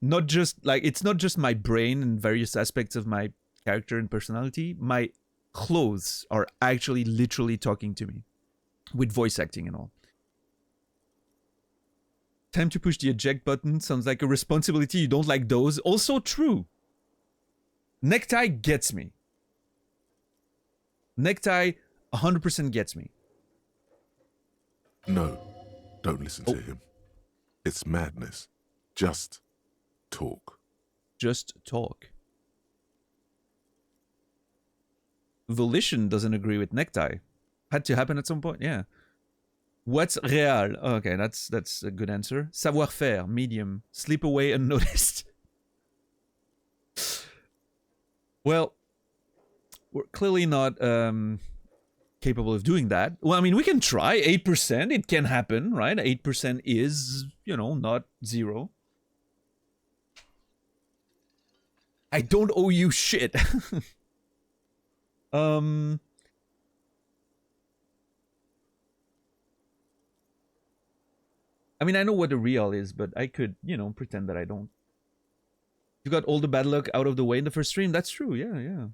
Not just, like, it's not just my brain and various aspects of my character and personality. My clothes are actually literally talking to me. With voice acting and all. Time to push the eject button sounds like a responsibility. You don't like those. Also true. Necktie gets me. Necktie 100% gets me. no, don't listen to him. It's madness. Just talk. Just talk. Volition doesn't agree with necktie. Had to happen at some point, yeah. What's real? Oh, okay, that's a good answer. Savoir-faire, medium. Sleep away unnoticed. Well, we're clearly not capable of doing that. Well, I mean, we can try. 8%, it can happen, right? 8% is, you know, not 0. I don't owe you shit. I mean, I know what the real is, but I could, you know, pretend that I don't. You got all the bad luck out of the way in the first stream. That's true. Yeah, yeah.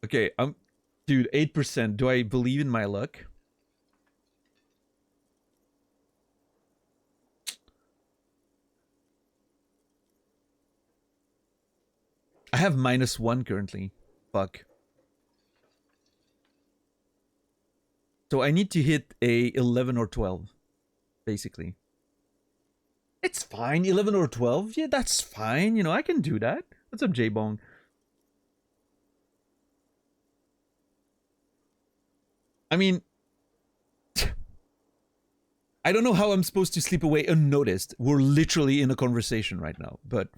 Okay, dude, 8%. Do I believe in my luck? I have -1 currently. Fuck. So I need to hit a 11 or 12, basically. It's fine, 11 or 12. Yeah, that's fine. You know, I can do that. What's up, J-Bong? I mean, I don't know how I'm supposed to sleep away unnoticed. We're literally in a conversation right now, but...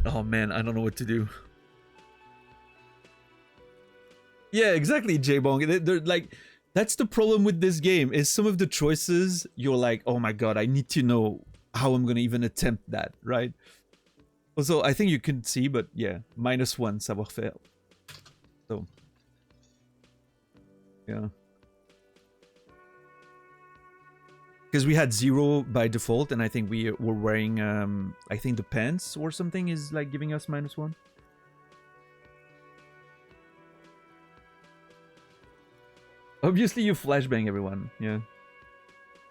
Oh man, I don't know what to do. Yeah, exactly, J-Bong. They're like, that's the problem with this game, is some of the choices, you're like, oh my god, I need to know how I'm gonna even attempt that, right? Also, I think you can see, but yeah, -1 savoir-faire. So, yeah. Because we had 0 by default, and I think we were wearing, I think the pants or something is like giving us -1. Obviously you flashbang everyone, yeah.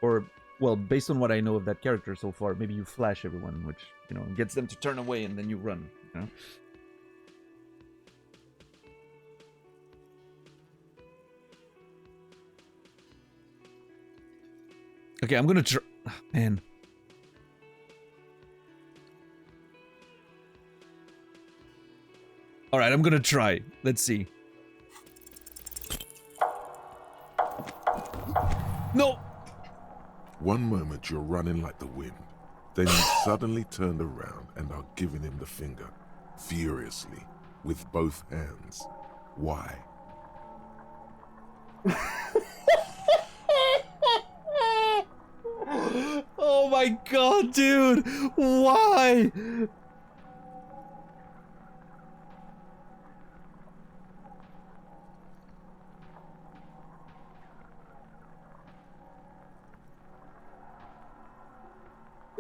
Or, well, based on what I know of that character so far, maybe you flash everyone, which, you know, gets them to turn away and then you run, you know? Okay, I'm gonna try... Man. Alright, I'm gonna try. Let's see. No! One moment you're running like the wind, then you suddenly turned around and are giving him the finger, furiously, with both hands. Why? Oh my god, dude! Why?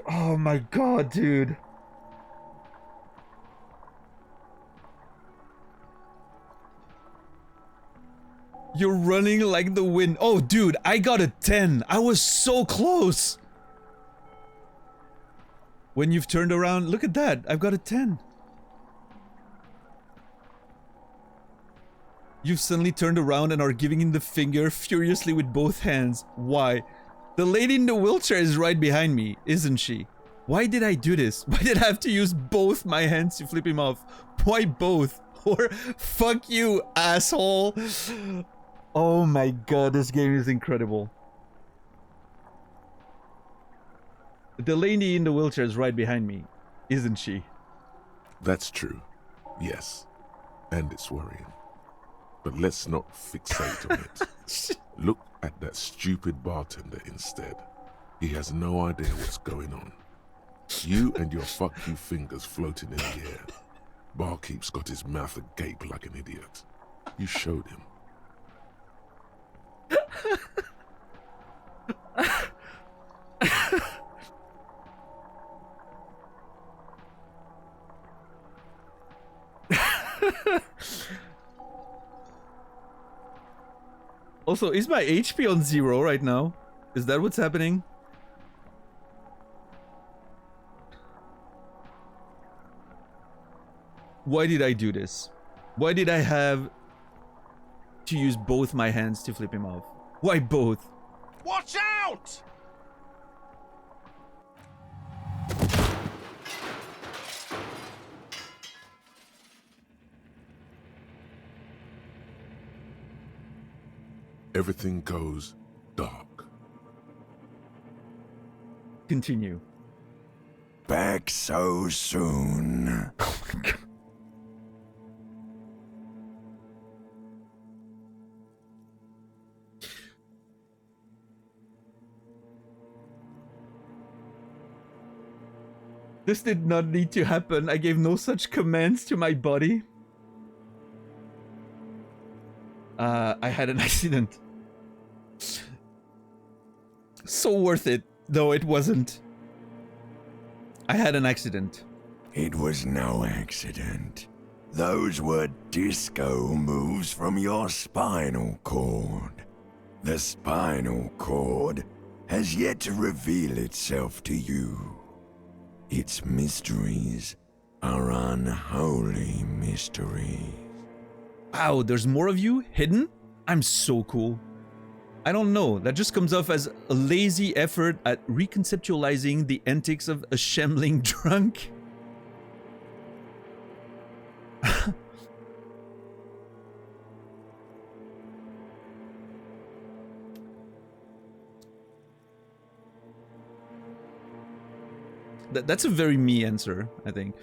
Oh my god, dude. You're running like the wind. Oh, dude, I got a 10. I was so close. When you've turned around, look at that. I've got a 10. You've suddenly turned around and are giving him the finger furiously with both hands. Why? The lady in the wheelchair is right behind me, isn't she? Why did I do this? Why did I have to use both my hands to flip him off? Why both? Or fuck you, asshole. Oh my god, this game is incredible. The lady in the wheelchair is right behind me, isn't she? That's true. Yes. And it's worrying. But let's not fixate on it. Look at that stupid bartender instead. He has no idea what's going on. You and your fuck you fingers floating in the air. Barkeep's got his mouth agape like an idiot. You showed him. Also, is my HP on 0 right now? Is that what's happening? Why did I do this? Why did I have to use both my hands to flip him off? Why both? Watch out! Everything goes dark. Continue. Back so soon. This did not need to happen. I gave no such commands to my body. I had an accident. So worth it, though it wasn't. I had an accident. It was no accident. Those were disco moves from your spinal cord. The spinal cord has yet to reveal itself to you. Its mysteries are unholy mysteries. Wow, there's more of you hidden? I'm so cool. I don't know, that just comes off as a lazy effort at reconceptualizing the antics of a shambling drunk. That's a very me answer, I think.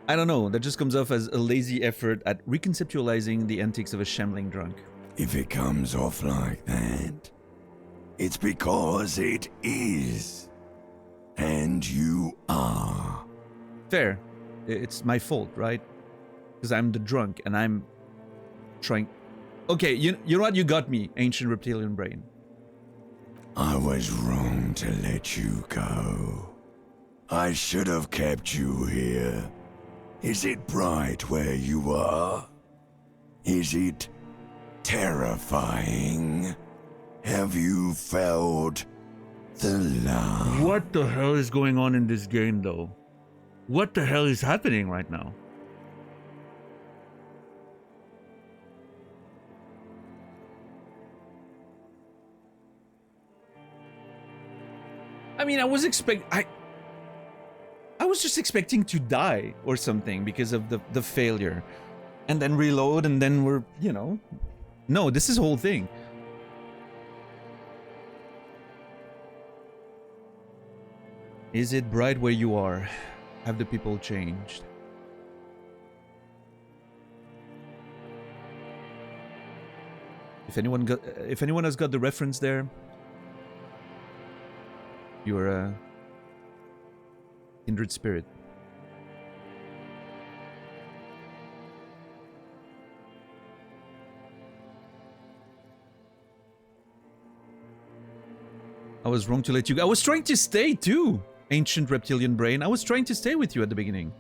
I don't know, that just comes off as a lazy effort at reconceptualizing the antics of a shambling drunk. If it comes off like that, it's because it is. And you are. Fair. It's my fault, right? Because I'm the drunk and I'm trying... Okay, you know what? You got me, ancient reptilian brain. I was wrong to let you go. I should have kept you here. Is it bright where you are? Is it terrifying? Have you felt the love? What the hell is going on in this game, though? What the hell is happening right now? I mean, I was just expecting to die or something because of the failure. And then reload and then we're, you know... No, this is the whole thing. Is it bright where you are? Have the people changed? If anyone has got the reference there, you're a kindred spirit. I was wrong to let you go. I was trying to stay too, ancient reptilian brain. I was trying to stay with you at the beginning.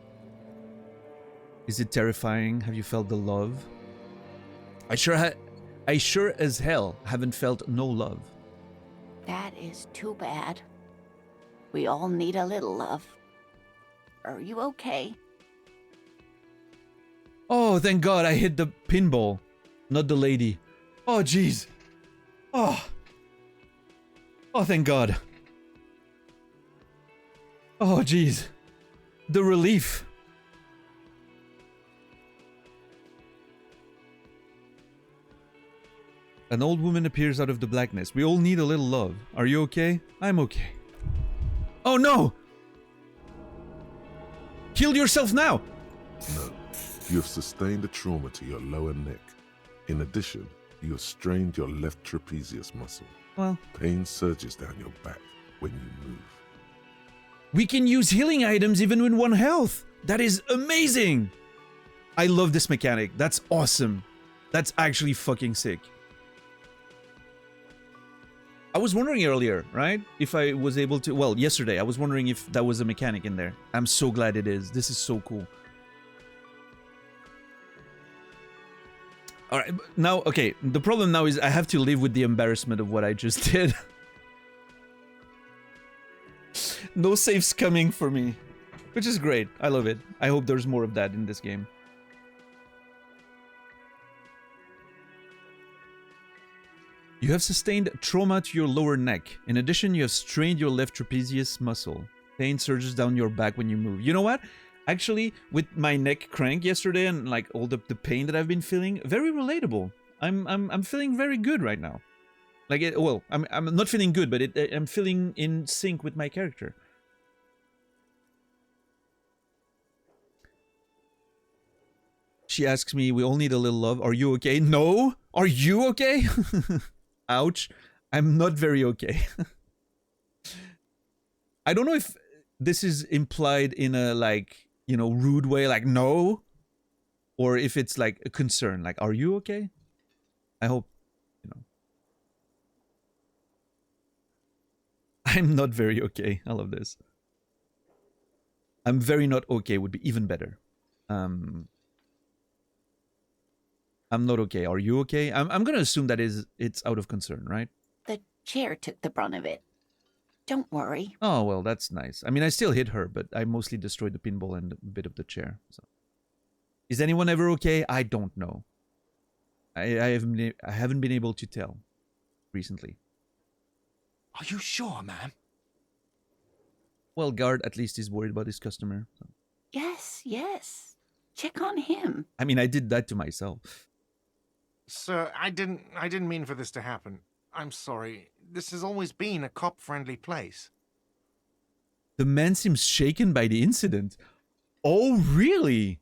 Is it terrifying? Have you felt the love? I sure as hell haven't felt no love. That is too bad. We all need a little love. Are you okay? Oh, thank God I hit the pinball, not the lady. Oh, jeez. Oh. Oh, thank God. Oh, jeez. The relief. An old woman appears out of the blackness. We all need a little love. Are you okay? I'm okay. Oh, no! Kill yourself now! No, you have sustained a trauma to your lower neck. In addition, you have strained your left trapezius muscle. Well, Pain surges down your back when you move. we can use healing items even with 1 health. That is amazing! I love this mechanic. That's awesome. That's actually fucking sick. I was wondering earlier, right? If I was able to... Well, yesterday, I was wondering if that was a mechanic in there. I'm so glad it is. This is so cool. All right, now, okay, the problem now is I have to live with the embarrassment of what I just did. No saves coming for me, which is great. I love it. I hope there's more of that in this game. You have sustained trauma to your lower neck. In addition, you have strained your left trapezius muscle. Pain surges down your back when you move. You know what? Actually, with my neck crank yesterday and like all the pain that I've been feeling, very relatable. I'm feeling very good right now. Like, well, I'm not feeling good, but I'm feeling in sync with my character. She asks me, we all need a little love. Are you okay? No. Are you okay? Ouch. I'm not very okay. I don't know if this is implied in a, like, you know, rude way, like, no, or if it's like a concern, like, are you okay? I hope, you know. I'm not very okay. I love this. I'm very not okay would be even better. I'm not okay. Are you okay? I'm gonna assume that it's out of concern, right? The chair took the brunt of it. Don't worry. Oh, well, that's nice. I mean, I still hit her, but I mostly destroyed the pinball and a bit of the chair. So, is anyone ever okay? I don't know. I haven't been able to tell recently. Are you sure, ma'am? Well, guard at least is worried about his customer. So. Yes, yes. Check on him. I mean, I did that to myself. Sir, I didn't mean for this to happen. I'm sorry. This has always been a cop-friendly place. The man seems shaken by the incident. Oh, really?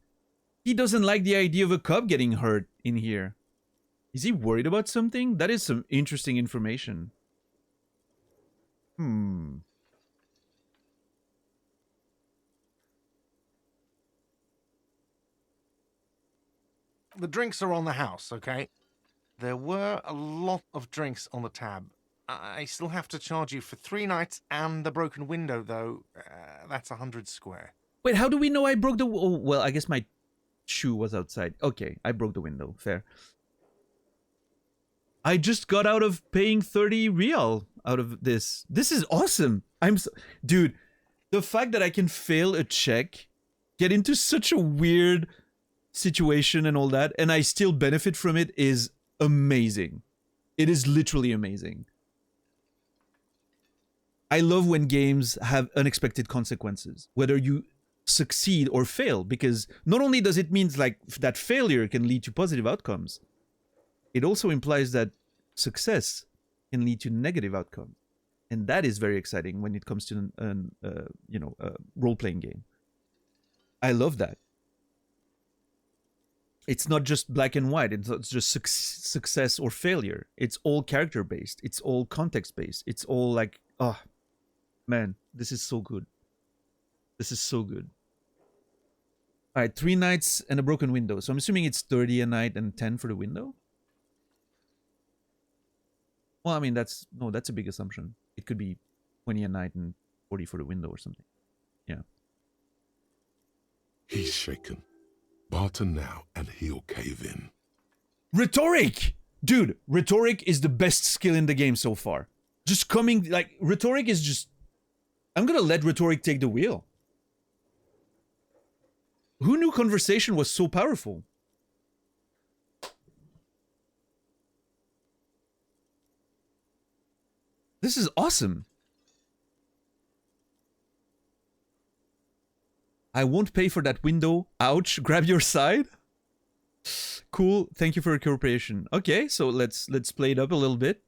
He doesn't like the idea of a cop getting hurt in here. Is he worried about something? That is some interesting information. The drinks are on the house, okay? There were a lot of drinks on the tab. I still have to charge you for 3 nights and the broken window, though. That's 100 square. Wait, how do we know I broke the... Oh, well, I guess my shoe was outside. Okay, I broke the window. Fair. I just got out of paying 30 real out of this. This is awesome. Dude, the fact that I can fail a check, get into such a weird situation and all that, and I still benefit from it is amazing. It is literally amazing. I love when games have unexpected consequences, whether you succeed or fail, because not only does it mean like that failure can lead to positive outcomes, it also implies that success can lead to negative outcomes, and that is very exciting when it comes to a role-playing game. I love that. It's not just black and white. It's not just success or failure. It's all character based. It's all context based. It's all like, oh, man, this is so good. This is so good. All right, 3 nights and a broken window. So I'm assuming it's 30 a night and 10 for the window. Well, I mean, that's a big assumption. It could be 20 a night and 40 for the window or something. Yeah. He's shaken. Barter now, and he'll cave in. Rhetoric! Dude, rhetoric is the best skill in the game so far. Just coming, like, rhetoric is just... I'm gonna let rhetoric take the wheel. Who knew conversation was so powerful? This is awesome. I won't pay for that window. Ouch. Grab your side. Cool. Thank you for your cooperation. Okay, so let's play it up a little bit.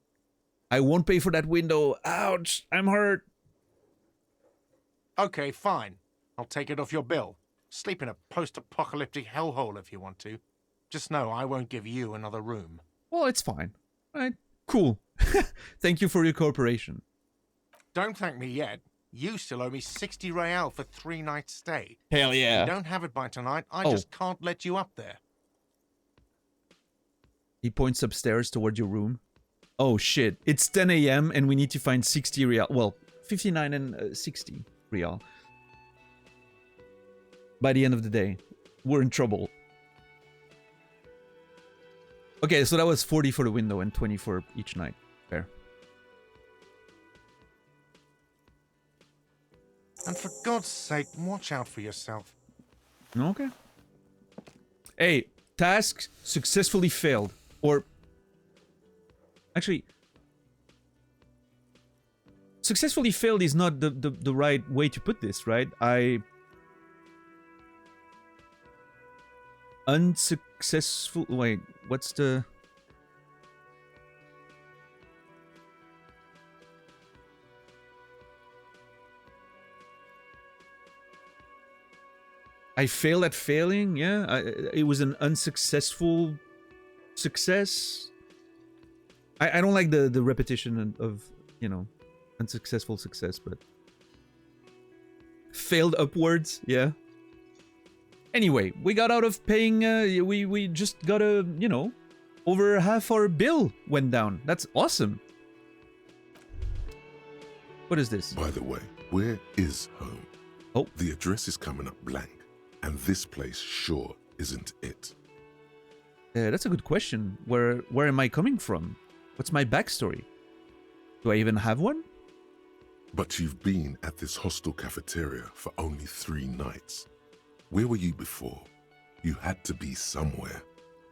I won't pay for that window. Ouch. I'm hurt. Okay, fine. I'll take it off your bill. Sleep in a post-apocalyptic hellhole if you want to. Just know I won't give you another room. Well, it's fine. All right. Cool. Thank you for your cooperation. Don't thank me yet. You still owe me 60 real for 3 nights stay. Hell yeah. If you don't have it by tonight, I just can't let you up there. He points upstairs toward your room. Oh shit. It's 10 a.m. and we need to find 60 real. Well, 59 and 60 real. By the end of the day, we're in trouble. Okay, so that was 40 for the window and 20 for each night. Fair. And for God's sake, watch out for yourself. Okay. Hey, task successfully failed. Or... Actually... Successfully failed is not the right way to put this, right? Unsuccessful... Wait, what's the... I failed at failing, yeah? It was an unsuccessful success. I don't like the repetition of, you know, unsuccessful success, but... Failed upwards, yeah? Anyway, we got out of paying, we just got a, you know, over half our bill went down. That's awesome. What is this? By the way, where is home? Oh. The address is coming up blank, and this place sure isn't it. That's a good question. Where am I coming from? What's my backstory? Do I even have one? But you've been at this hostel cafeteria for only 3 nights. Where were you before? You had to be somewhere.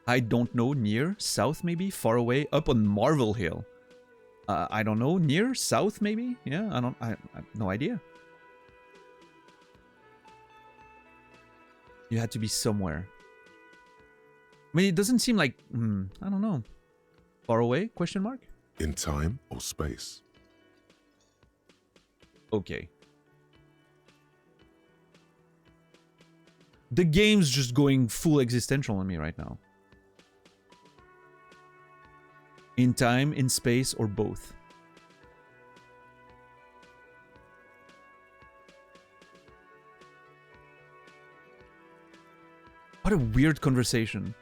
I don't know. Near? South maybe? Far away? Up on Marvel Hill? I don't know. Near? South maybe? Yeah, I have no idea. You had to be somewhere. I mean, it doesn't seem like... I don't know. Far away? Question mark? In time or space? Okay. The game's just going full existential on me right now. In time, in space, or both. What a weird conversation.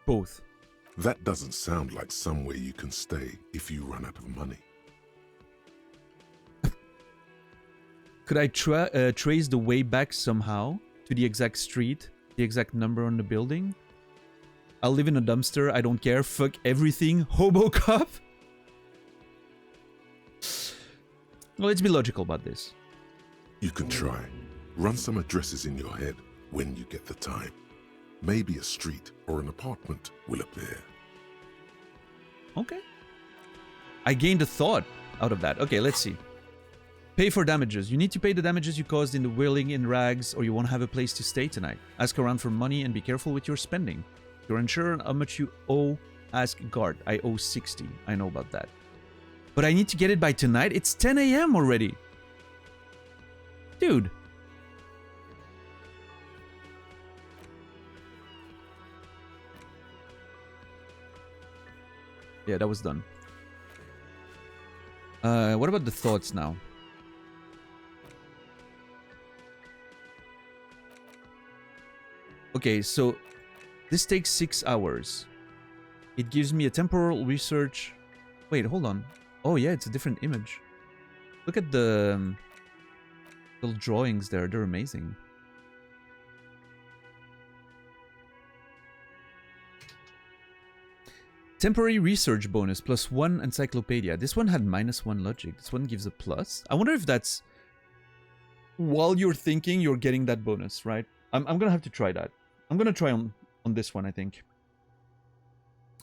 Both. That doesn't sound like somewhere you can stay if you run out of money. Could I trace the way back somehow to the exact street, the exact number on the building? I'll live in a dumpster, I don't care, fuck everything, hobo cop? Well, let's be logical about this. You can try. Run some addresses in your head when you get the time. Maybe a street or an apartment will appear. Okay. I gained a thought out of that. Okay, let's see. Pay for damages. You need to pay the damages you caused in the whirling in rags, or you won't have a place to stay tonight. Ask around for money and be careful with your spending. If you're unsure how much you owe, ask guard. I owe 60. I know about that. But I need to get it by tonight? It's 10 a.m. already. Dude. Yeah, that was done. What about the thoughts now? Okay, so this takes 6 hours. It gives me a temporal research... Wait, hold on. Oh yeah, it's a different image. Look at the little drawings there. They're amazing. Temporary research bonus, +1 encyclopedia. This one had -1 logic. This one gives a plus. I wonder if that's... While you're thinking, you're getting that bonus, right? I'm gonna have to try that. I'm gonna try on this one, I think.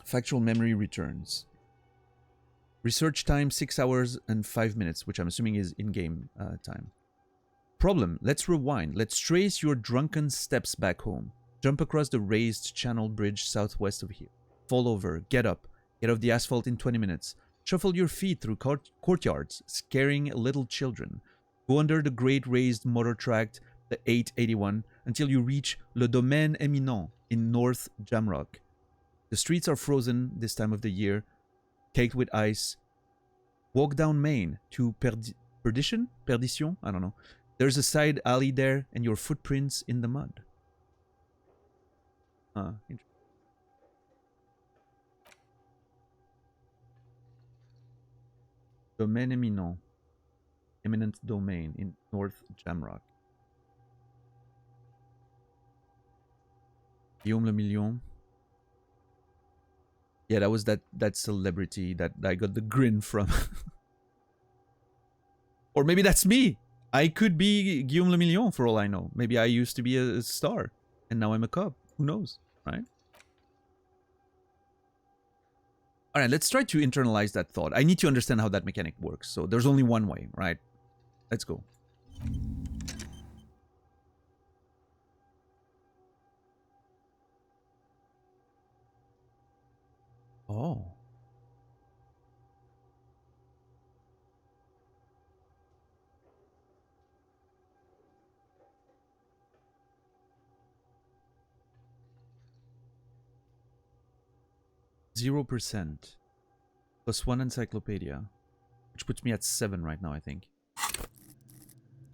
Factual memory returns. Research time 6 hours and 5 minutes, which I'm assuming is in-game time. Problem, let's rewind. Let's trace your drunken steps back home. Jump across the raised channel bridge southwest of here. Fall over, get up, get off the asphalt in 20 minutes. Shuffle your feet through courtyards, scaring little children. Go under the great raised motor tract, the 881, until you reach Le Domaine Eminent in North Jamrock. The streets are frozen this time of the year, caked with ice. Walk down Main to Perdition? I don't know. There's a side alley there and your footprints in the mud. Interesting. Domaine Eminent. Eminent Domain in North Jamrock. Guillaume Le Million. Yeah, that was that celebrity that I got the grin from. Or maybe that's me. I could be Guillaume Le Million for all I know. Maybe I used to be a star and now I'm a cub. Who knows, right? All right, let's try to internalize that thought. I need to understand how that mechanic works. So there's only one way, right? Let's go. Oh. %. +1 encyclopedia. Which puts me at 7 right now, I think.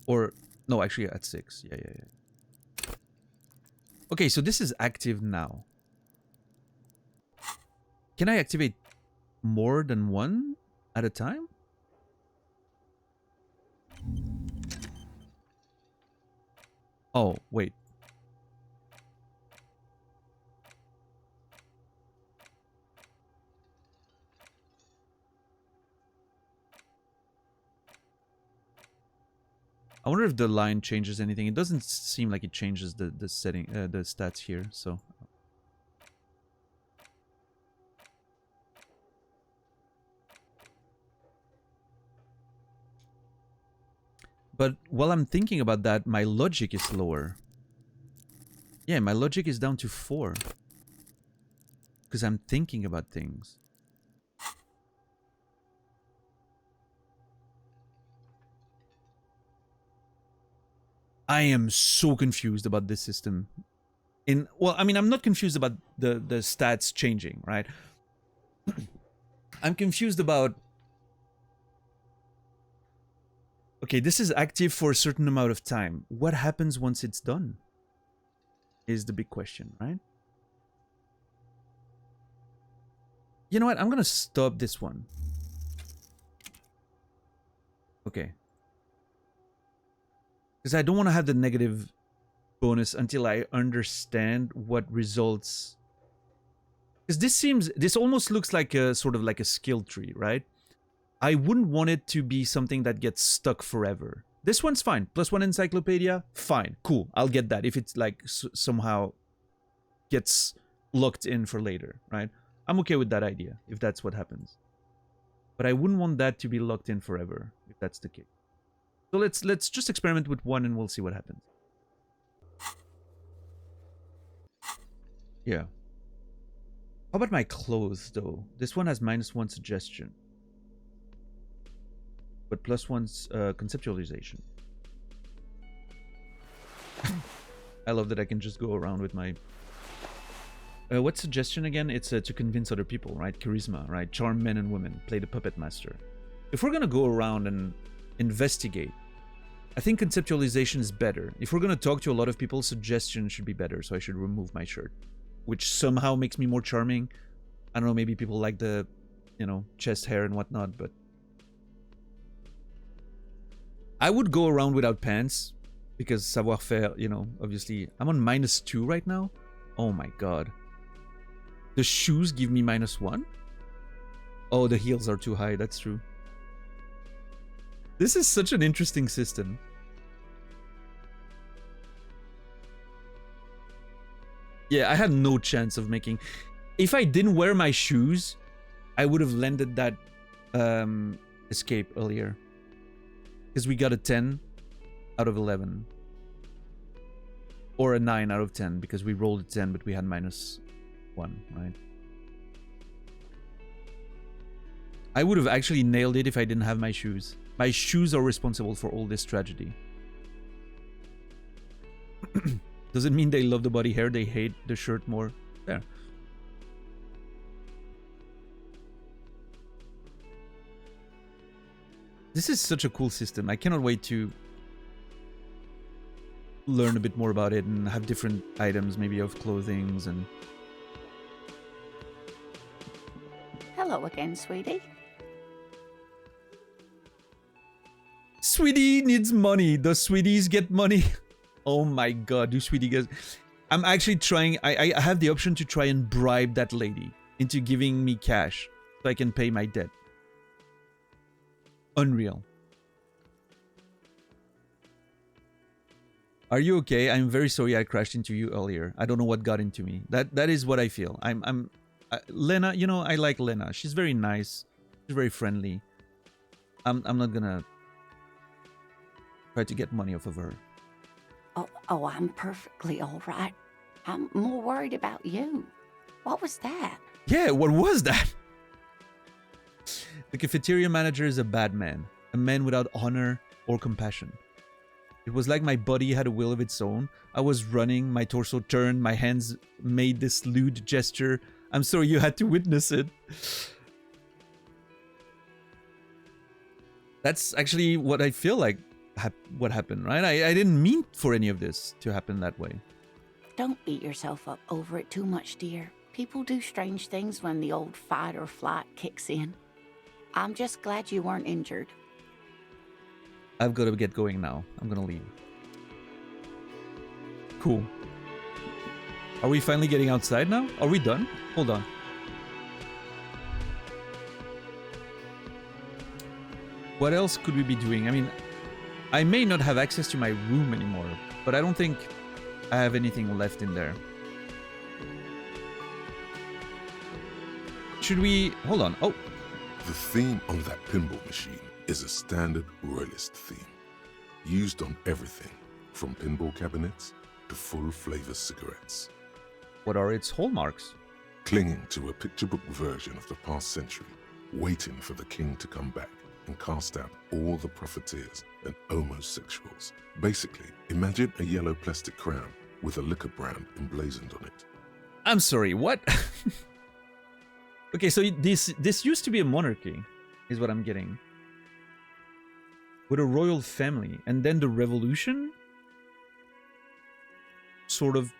Or, no, actually at 6. Yeah. Okay, so this is active now. Can I activate more than one at a time? Oh, wait. I wonder if the line changes anything. It doesn't seem like it changes the setting, the stats here, so... But while I'm thinking about that, my logic is lower. Yeah, my logic is down to 4. Because I'm thinking about things. I am so confused about this system. Well, I mean, I'm not confused about the stats changing, right? I'm confused about... Okay, this is active for a certain amount of time. What happens once it's done? Is the big question, right? You know what? I'm gonna stop this one. Okay. Because I don't want to have the negative bonus until I understand what results... Because this almost looks like a sort of like a skill tree, right? I wouldn't want it to be something that gets stuck forever. This one's fine. +1 encyclopedia, fine, cool. I'll get that if it's like somehow gets locked in for later, right? I'm okay with that idea if that's what happens. But I wouldn't want that to be locked in forever if that's the case. So let's just experiment with one and we'll see what happens. Yeah. How about my clothes though? This one has -1 suggestion. But +1's conceptualization. I love that I can just go around with my... what suggestion again? It's to convince other people, right? Charisma, right? Charm men and women. Play the puppet master. If we're gonna go around and investigate, I think conceptualization is better. If we're gonna talk to a lot of people, suggestion should be better, so I should remove my shirt. Which somehow makes me more charming. I don't know, maybe people like the, you know, chest hair and whatnot, but... I would go around without pants, because savoir-faire, you know, obviously... I'm on -2 right now? Oh my god. The shoes give me -1? Oh, the heels are too high, that's true. This is such an interesting system. Yeah, I had no chance of making... If I didn't wear my shoes, I would have landed that escape earlier. Because we got a 10 out of 11. Or a 9 out of 10, because we rolled a 10, but we had -1, right? I would have actually nailed it if I didn't have my shoes. My shoes are responsible for all this tragedy. Does it mean they love the body hair, they hate the shirt more? There. This is such a cool system. I cannot wait to learn a bit more about it and have different items, maybe of clothings and... Hello again, sweetie. Sweetie needs money. Does Sweeties get money? Oh my god, do Sweetie guys... I'm actually trying... I have the option to try and bribe that lady into giving me cash so I can pay my debt. Unreal. Are you okay? I'm very sorry I crashed into you earlier. I don't know what got into me. That is what I feel. Lena, you know, I like Lena. She's very nice. She's very friendly. I'm not gonna try to get money off of her. Oh, I'm perfectly all right. I'm more worried about you. What was that? Yeah, what was that? The cafeteria manager is a bad man. A man without honor or compassion. It was like my body had a will of its own. I was running, my torso turned, my hands made this lewd gesture. I'm sorry you had to witness it. That's actually what I feel like what happened, right? I didn't mean for any of this to happen that way. Don't beat yourself up over it too much, dear. People do strange things when the old fight or flight kicks in. I'm just glad you weren't injured. I've got to get going now. I'm gonna leave. Cool. Are we finally getting outside now? Are we done? Hold on. What else could we be doing? I mean, I may not have access to my room anymore, but I don't think I have anything left in there. Should we... Hold on. Oh. The theme on that pinball machine is a standard royalist theme, used on everything from pinball cabinets to full-flavor cigarettes. What are its hallmarks? Clinging to a picture book version of the past century, waiting for the king to come back and cast out all the profiteers and homosexuals. Basically, imagine a yellow plastic crown with a liquor brand emblazoned on it. I'm sorry, what? Okay, so this used to be a monarchy, is what I'm getting. With a royal family, and then the revolution sort of...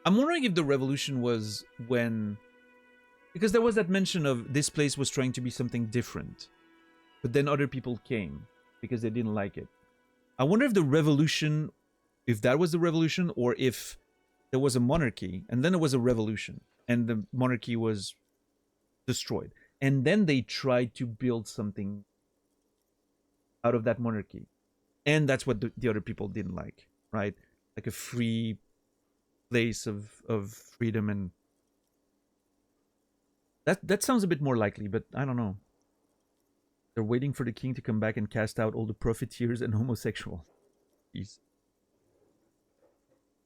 I'm wondering if the revolution was when... Because there was that mention of this place was trying to be something different. But then other people came because they didn't like it. I wonder if the revolution, if that was the revolution, or if there was a monarchy and then there was a revolution and the monarchy was destroyed. And then they tried to build something out of that monarchy. And that's what the other people didn't like, right? Like a free place of freedom, and that sounds a bit more likely, but I don't know. They're waiting for the king to come back and cast out all the profiteers and homosexuals. Jeez.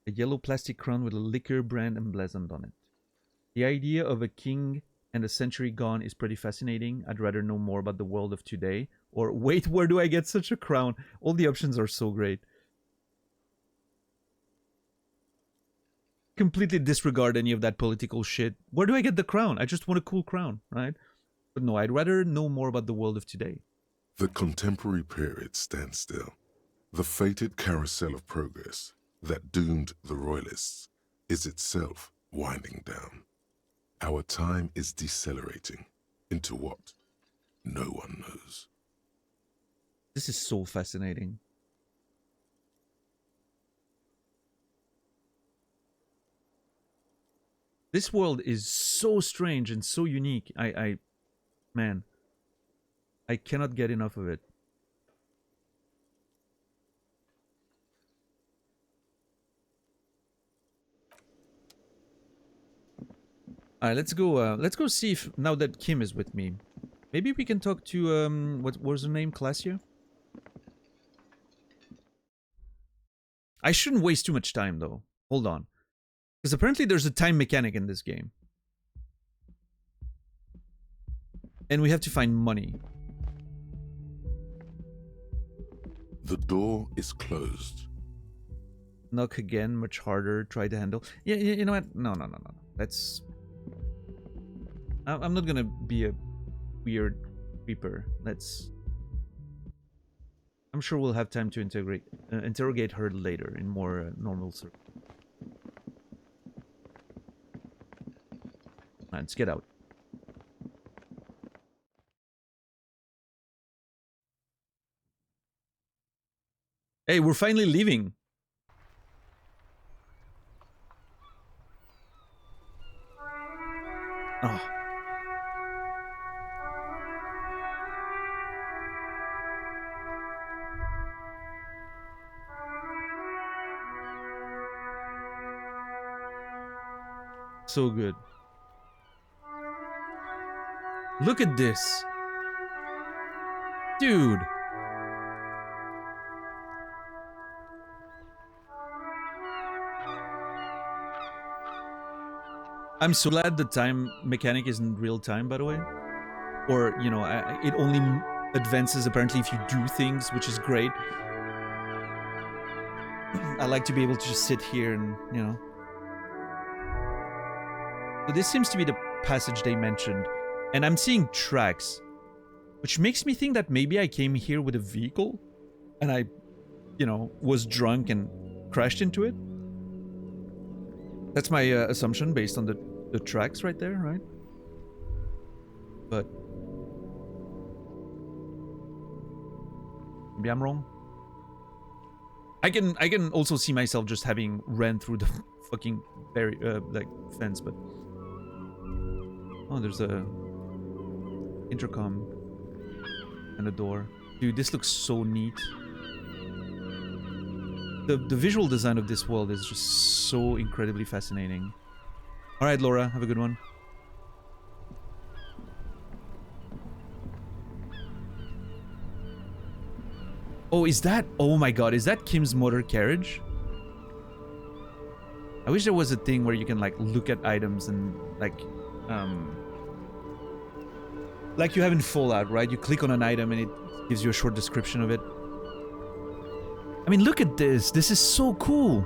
A yellow plastic crown with a liquor brand emblazoned on it. The idea of a king and a century gone is pretty fascinating. I'd rather know more about the world of today. Or, wait, where do I get such a crown? All the options are so great. Completely disregard any of that political shit. Where do I get the crown? I just want a cool crown, right? But no, I'd rather know more about the world of today. The contemporary period stands still. The fated carousel of progress that doomed the royalists is itself winding down. Our time is decelerating into what no one knows. This is so fascinating. This world is so strange and so unique. Man, I cannot get enough of it. All right, let's go. Let's go see if now that Kim is with me, maybe we can talk to what was her name, Classia. I shouldn't waste too much time though. Hold on, because apparently there's a time mechanic in this game, and we have to find money. The door is closed. Knock again, much harder. Try to handle. Yeah, you know what? No. That's. I'm not gonna be a weird creeper. Let's. I'm sure we'll have time to interrogate her later in more normal circles. Let's get out. Hey, we're finally leaving. Oh. So good. Look at this. Dude. I'm so glad the time mechanic isn't real time, by the way. Or, you know, it only advances apparently if you do things, which is great. I like to be able to just sit here and, you know. So this seems to be the passage they mentioned. And I'm seeing tracks, which makes me think that maybe I came here with a vehicle and I, you know, was drunk and crashed into it. That's my assumption based on the tracks right there, right? But maybe I'm wrong. I can also see myself just having ran through the fucking like fence, but oh, there's a intercom and a door. Dude, this looks so neat. The visual design of this world is just so incredibly fascinating. All right, Laura, have a good one. Oh, is that? Oh my god, is that Kim's motor carriage? I wish there was a thing where you can like look at items and like you have in Fallout, right? You click on an item and it gives you a short description of it. I mean, look at this. This is so cool.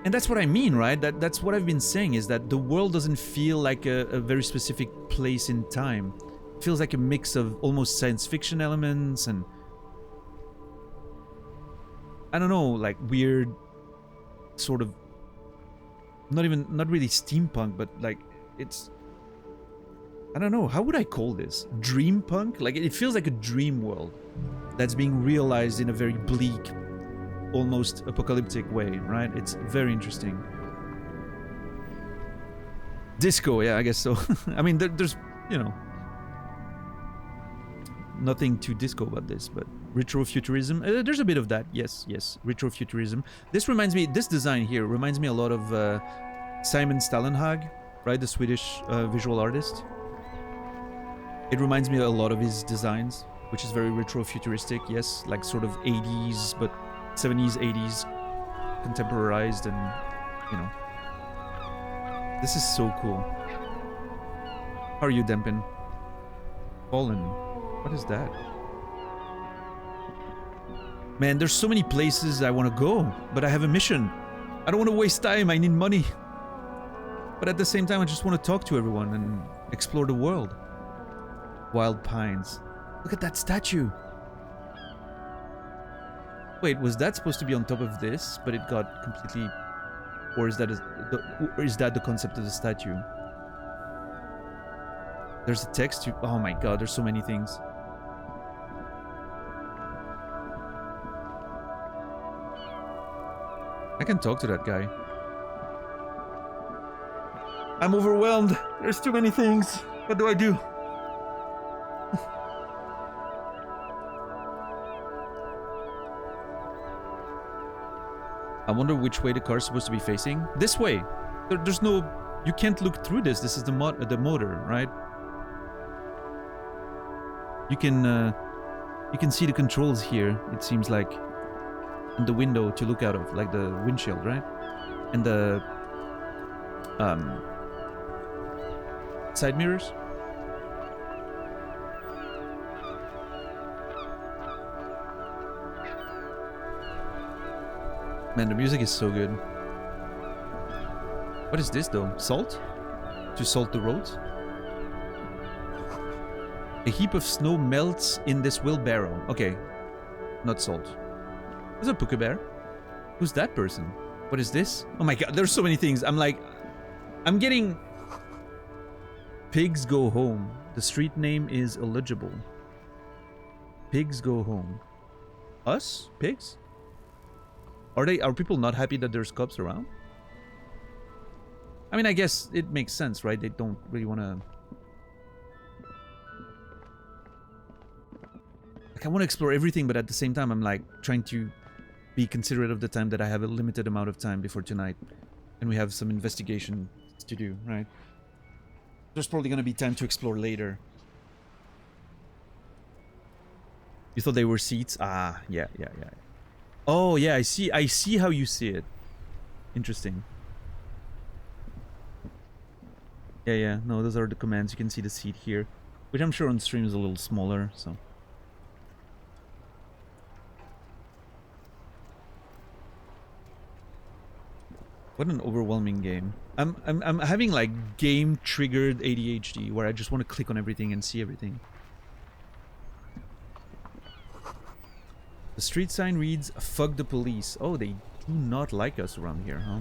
And that's what I mean, right? That's what I've been saying, is that the world doesn't feel like a very specific place in time. It feels like a mix of almost science fiction elements and I don't know, like weird sort of not really steampunk, but like it's, I don't know, how would I call this? Dreampunk? Like it feels like a dream world that's being realized in a very bleak, almost apocalyptic way, right? It's very interesting. Disco, yeah, I guess so. I mean, there's, you know, nothing too disco about this, but retrofuturism, there's a bit of that. Yes, retrofuturism. This reminds me, this design here reminds me a lot of Simon Stålenhag, right? The Swedish visual artist. It reminds me a lot of his designs, which is very retrofuturistic, yes, like sort of 80s, but 70s, 80s, contemporarized, and, you know. This is so cool. How are you, Dempin? Fallen. What is that? Man, there's so many places I want to go, but I have a mission. I don't want to waste time, I need money. But at the same time, I just want to talk to everyone and explore the world. Wild Pines. Look at that statue. Wait, was that supposed to be on top of this, but it got completely... Or is that the concept of the statue? There's a text to... Oh my god, there's so many things. I can talk to that guy. I'm overwhelmed. There's too many things. What do I do? I wonder which way the car's supposed to be facing. This way. There's no... You can't look through this. This is the motor, right? You can see the controls here, it seems like. In the window to look out of, like the windshield, right? And the... side mirrors. Man, the music is so good. What is this though? Salt? To salt the roads? A heap of snow melts in this wheelbarrow. Okay. Not salt. There's a puka bear. Who's that person? What is this? Oh my god, there's so many things. I'm getting... Pigs Go Home. The street name is illegible. Pigs Go Home. Us? Pigs? Are people not happy that there's cops around? I mean, I guess it makes sense, right? They don't really want to... Like, I want to explore everything, but at the same time, I'm like trying to be considerate of the time that I have a limited amount of time before tonight. And we have some investigation to do, right? There's probably going to be time to explore later. You thought they were seats? Ah, yeah. Oh, yeah, I see how you see it. Interesting. Yeah. No, those are the commands. You can see the seat here. Which I'm sure on stream is a little smaller, so... What an overwhelming game. I'm having like game triggered ADHD where I just want to click on everything and see everything. The street sign reads, "Fuck the police." Oh, they do not like us around here, huh?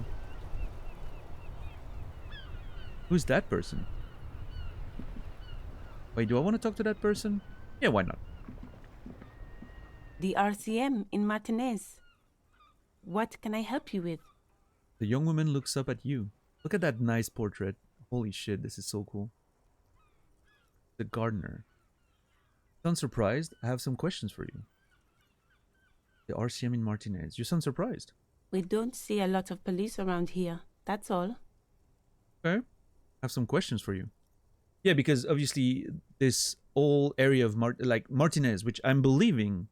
Who's that person? Wait, do I want to talk to that person? Yeah, why not? The RCM in Martinez. What can I help you with? The young woman looks up at you. Look at that nice portrait. Holy shit, this is so cool. The gardener. Sound surprised? I have some questions for you. The RCM in Martinez. You sound surprised. We don't see a lot of police around here. That's all. Okay. I have some questions for you. Yeah, because obviously this whole area of Martinez, which I'm believing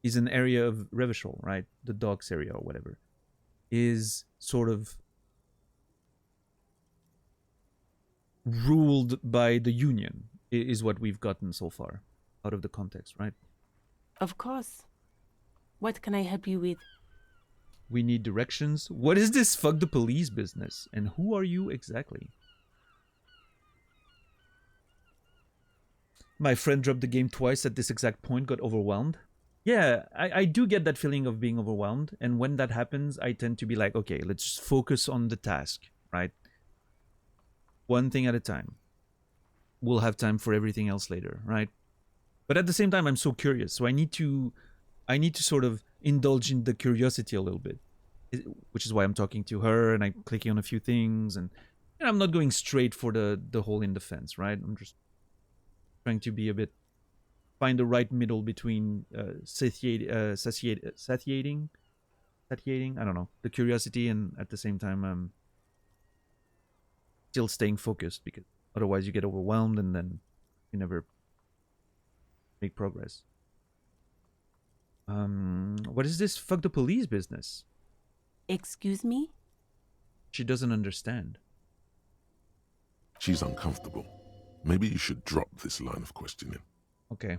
is an area of Revachol, right? The docks area or whatever, is sort of ruled by the Union, is what we've gotten so far out of the context, right? Of course. What can I help you with? We need directions. What is this fuck the police business? And who are you exactly? My friend dropped the game twice at this exact point, got overwhelmed. Yeah, I do get that feeling of being overwhelmed. And when that happens, I tend to be like, okay, let's just focus on the task, right? One thing at a time. We'll have time for everything else later, right? But at the same time, I'm so curious. So I need to sort of indulge in the curiosity a little bit, which is why I'm talking to her and I'm clicking on a few things, and I'm not going straight for the hole in the fence, right? I'm just trying to be a bit, find the right middle between satiating, I don't know, the curiosity, and at the same time still staying focused, because otherwise you get overwhelmed and then you never make progress. What is this fuck the police business? Excuse me? She doesn't understand. She's uncomfortable. Maybe you should drop this line of questioning. Okay.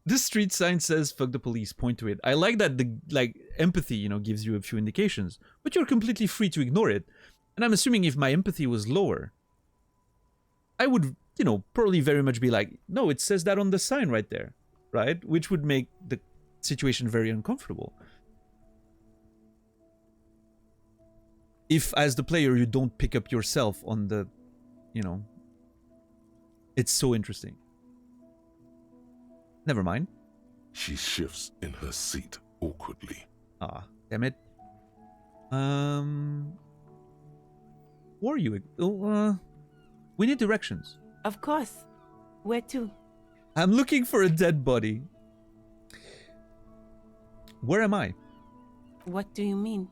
This street sign says fuck the police, point to it. I like that the empathy, gives you a few indications, but you're completely free to ignore it. And I'm assuming if my empathy was lower, I would, probably very much be like, no, it says that on the sign right there, right? Which would make the situation very uncomfortable. If, as the player, you don't pick up yourself on the, it's so interesting. Never mind. She shifts in her seat awkwardly. Ah, damn it. Who are you? We need directions. Of course. Where to? I'm looking for a dead body. Where am I? What do you mean?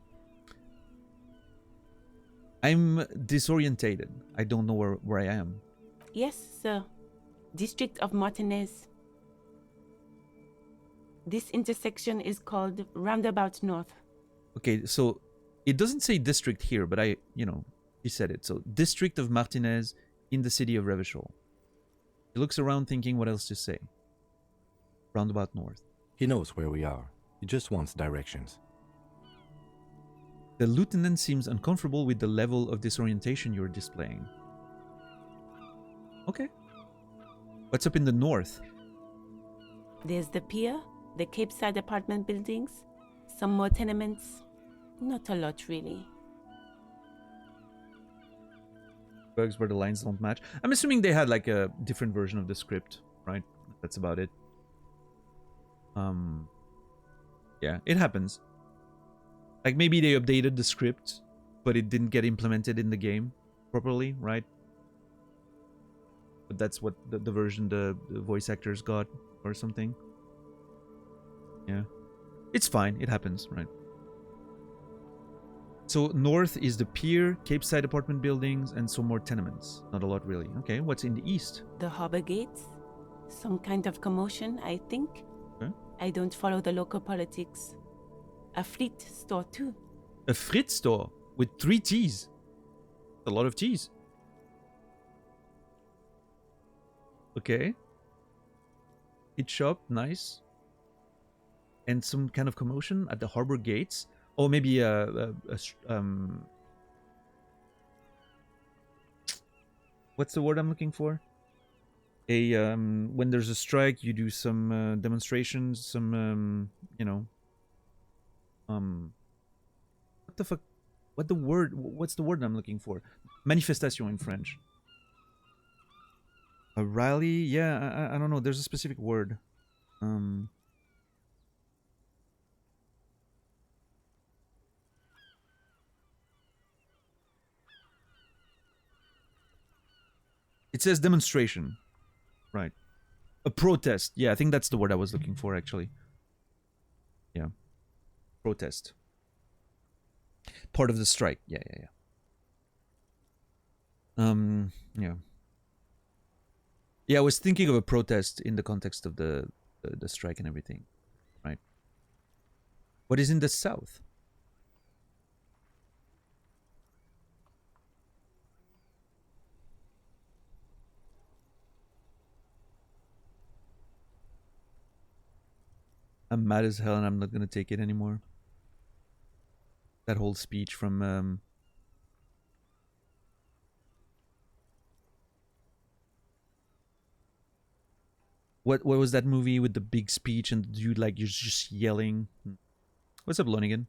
I'm disorientated. I don't know where I am. Yes, sir. District of Martinez. This intersection is called Roundabout North. Okay, so it doesn't say district here, but he said it. So District of Martinez in the city of Revachol. He looks around thinking what else to say. Roundabout North. He knows where we are. He just wants directions. The lieutenant seems uncomfortable with the level of disorientation you're displaying. Okay. What's up in the north? There's the pier, the Cape Side apartment buildings, some more tenements. Not a lot, really. Bugs where the lines don't match. I'm assuming they had like a different version of the script, right? That's about it. Yeah, it happens. Like maybe they updated the script, but it didn't get implemented in the game properly, right? But that's what the version the voice actors got or something. Yeah. It's fine. It happens, right? So north is the pier, Capeside apartment buildings, and some more tenements. Not a lot, really. Okay, what's in the east? The harbor gates? Some kind of commotion, I think. Okay. I don't follow the local politics. A fleet store, too. A frit store with 3 T's. A lot of T's. Okay. It shop, nice. And some kind of commotion at the harbor gates. Or maybe what's the word I'm looking for? When there's a strike, you do some demonstrations, some you know. What the fuck? What's the word I'm looking for? Manifestation in French. A rally? Yeah, I don't know. There's a specific word. It says demonstration. Right. A protest. Yeah, I think that's the word I was looking for, actually. Yeah. Protest. Part of the strike. Yeah. Yeah. Yeah, I was thinking of a protest in the context of the strike and everything. Right. What is in the south? I'm mad as hell and I'm not gonna take it anymore. That whole speech from what was that movie with the big speech and the dude like you're just yelling? What's up, Lonigan?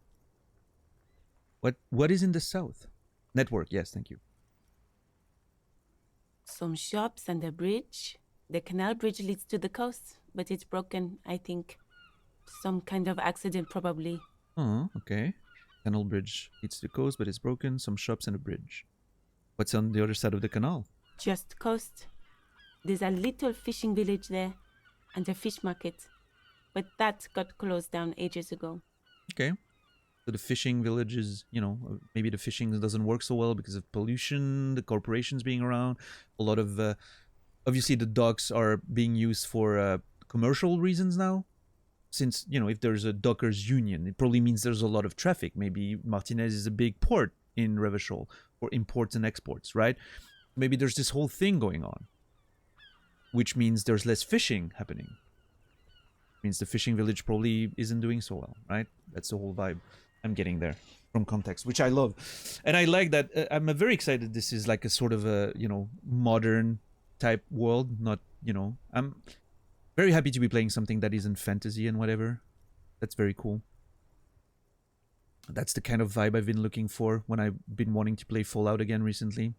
What is in the south? Network, yes, thank you. Some shops and a bridge. The canal bridge leads to the coast, but it's broken, I think. Some kind of accident, probably. Oh, okay. Canal bridge leads to the coast, but it's broken. Some shops and a bridge. What's on the other side of the canal? Just coast. There's a little fishing village there, and a fish market. But that got closed down ages ago. Okay. So the fishing village is, you know, maybe the fishing doesn't work so well because of pollution, the corporations being around. A lot of, obviously the docks are being used for commercial reasons now. Since, you know, if there's a dockers union, it probably means there's a lot of traffic. Maybe Martinez is a big port in Revachol for imports and exports, right? Maybe there's this whole thing going on, which means there's less fishing happening. Means the fishing village probably isn't doing so well, right? That's the whole vibe I'm getting there from context, which I love. And I like that. I'm very excited this is like a sort of a, you know, modern type world, not, you know, I'm very happy to be playing something that isn't fantasy and whatever. That's very cool. That's the kind of vibe I've been looking for when I've been wanting to play Fallout again recently.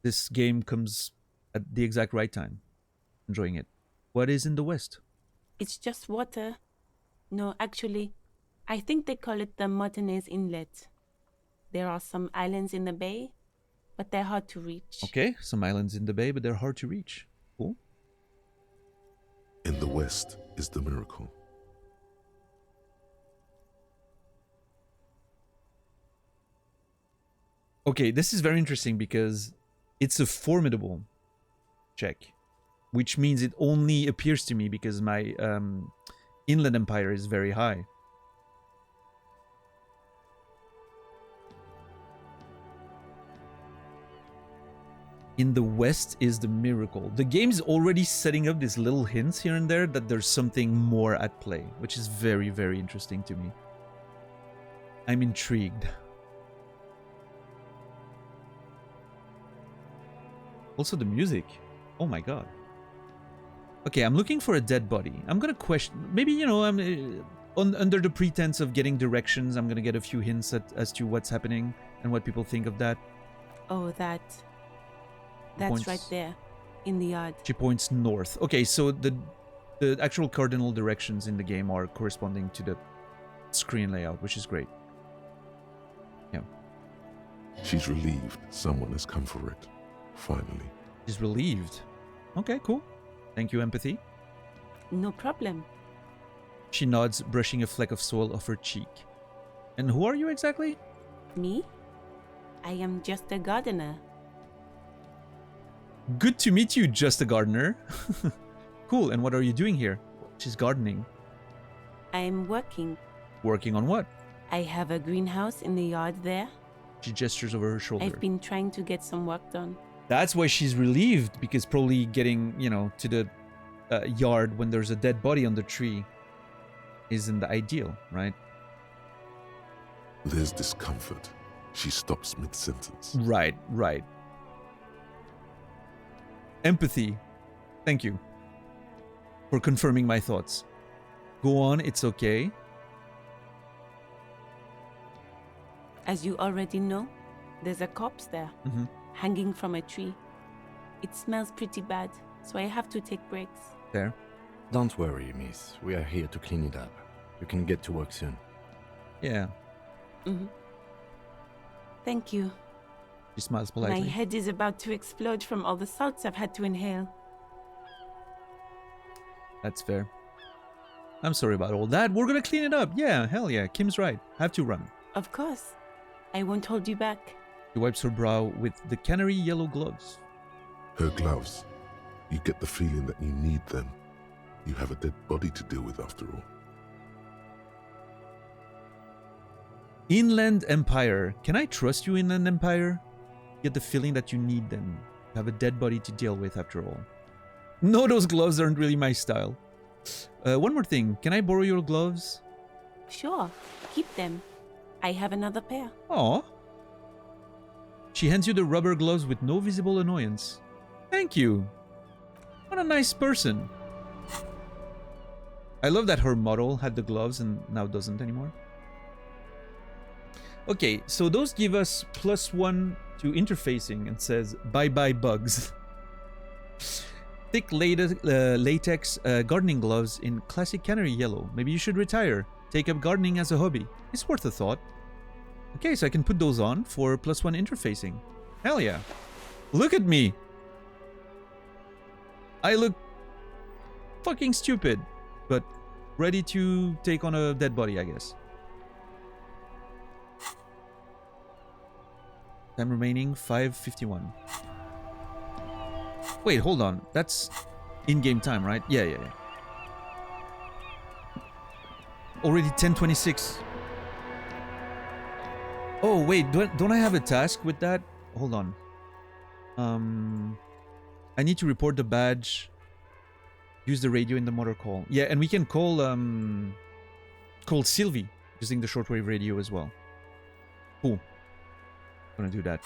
This game comes at the exact right time. Enjoying it. What is in the west? It's just water. No, actually, I think they call it the Martinez Inlet. There are some islands in the bay, but they're hard to reach. Okay, some islands in the bay, but they're hard to reach. Cool. In the west is the miracle. Okay, this is very interesting because it's a formidable check, which means it only appears to me because my inland empire is very high. In the west is the miracle. The game's already setting up these little hints here and there that there's something more at play, which is very, very interesting to me. I'm intrigued. Also the music. Oh my god. Okay, I'm looking for a dead body. I'm gonna question... Maybe, you know, I'm under the pretense of getting directions, I'm gonna get a few hints as to what's happening and what people think of that. Oh, that's right there, in the yard. She points north. Okay, so the the actual cardinal directions in the game are corresponding to the screen layout, which is great. Yeah. She's relieved someone has come for it. Finally. She's relieved. Okay, cool. Thank you, empathy. No problem. She nods, brushing a fleck of soil off her cheek. And who are you exactly? Me? I am just a gardener. Good to meet you, just a gardener. Cool, and what are you doing here? She's gardening. I'm working. Working on what? I have a greenhouse in the yard there. She gestures over her shoulder. I've been trying to get some work done. That's why she's relieved, because probably getting, you know, to the yard when there's a dead body on the tree isn't the ideal, right? There's discomfort. She stops mid-sentence. Right, right. Empathy. Thank you for confirming my thoughts. Go on, it's okay. As you already know, there's a corpse there, hanging from a tree. It smells pretty bad, so I have to take breaks. There. Don't worry, miss. We are here to clean it up. You can get to work soon. Yeah. Thank you. She smiles politely. My head is about to explode from all the salts I've had to inhale. That's fair. I'm sorry about all that. We're gonna clean it up. Yeah, hell yeah. Kim's right. Have to run. Of course. I won't hold you back. She wipes her brow with the canary yellow gloves. Her gloves. You get the feeling that you need them. You have a dead body to deal with after all. Inland Empire. Can I trust you, Inland Empire? Get the feeling that you need them. You have a dead body to deal with after all. No, those gloves aren't really my style. One more thing. Can I borrow your gloves? Sure. Keep them. I have another pair. Aw. She hands you the rubber gloves with no visible annoyance. Thank you. What a nice person. I love that her model had the gloves and now doesn't anymore. Okay, so those give us +1 to interfacing and says bye-bye bugs. Thick latex gardening gloves in classic canary yellow. Maybe you should retire. Take up gardening as a hobby. It's worth a thought. Okay, so I can put those on for +1 interfacing. Hell yeah. Look at me. I look fucking stupid, but ready to take on a dead body, I guess. Time remaining 5:51. Wait, hold on. That's in-game time, right? Yeah. Already 10:26. Oh, wait. Don't I have a task with that? Hold on. I need to report the badge. Use the radio in the motor call. Yeah, and we can call Sylvie using the shortwave radio as well. Cool. Gonna do that.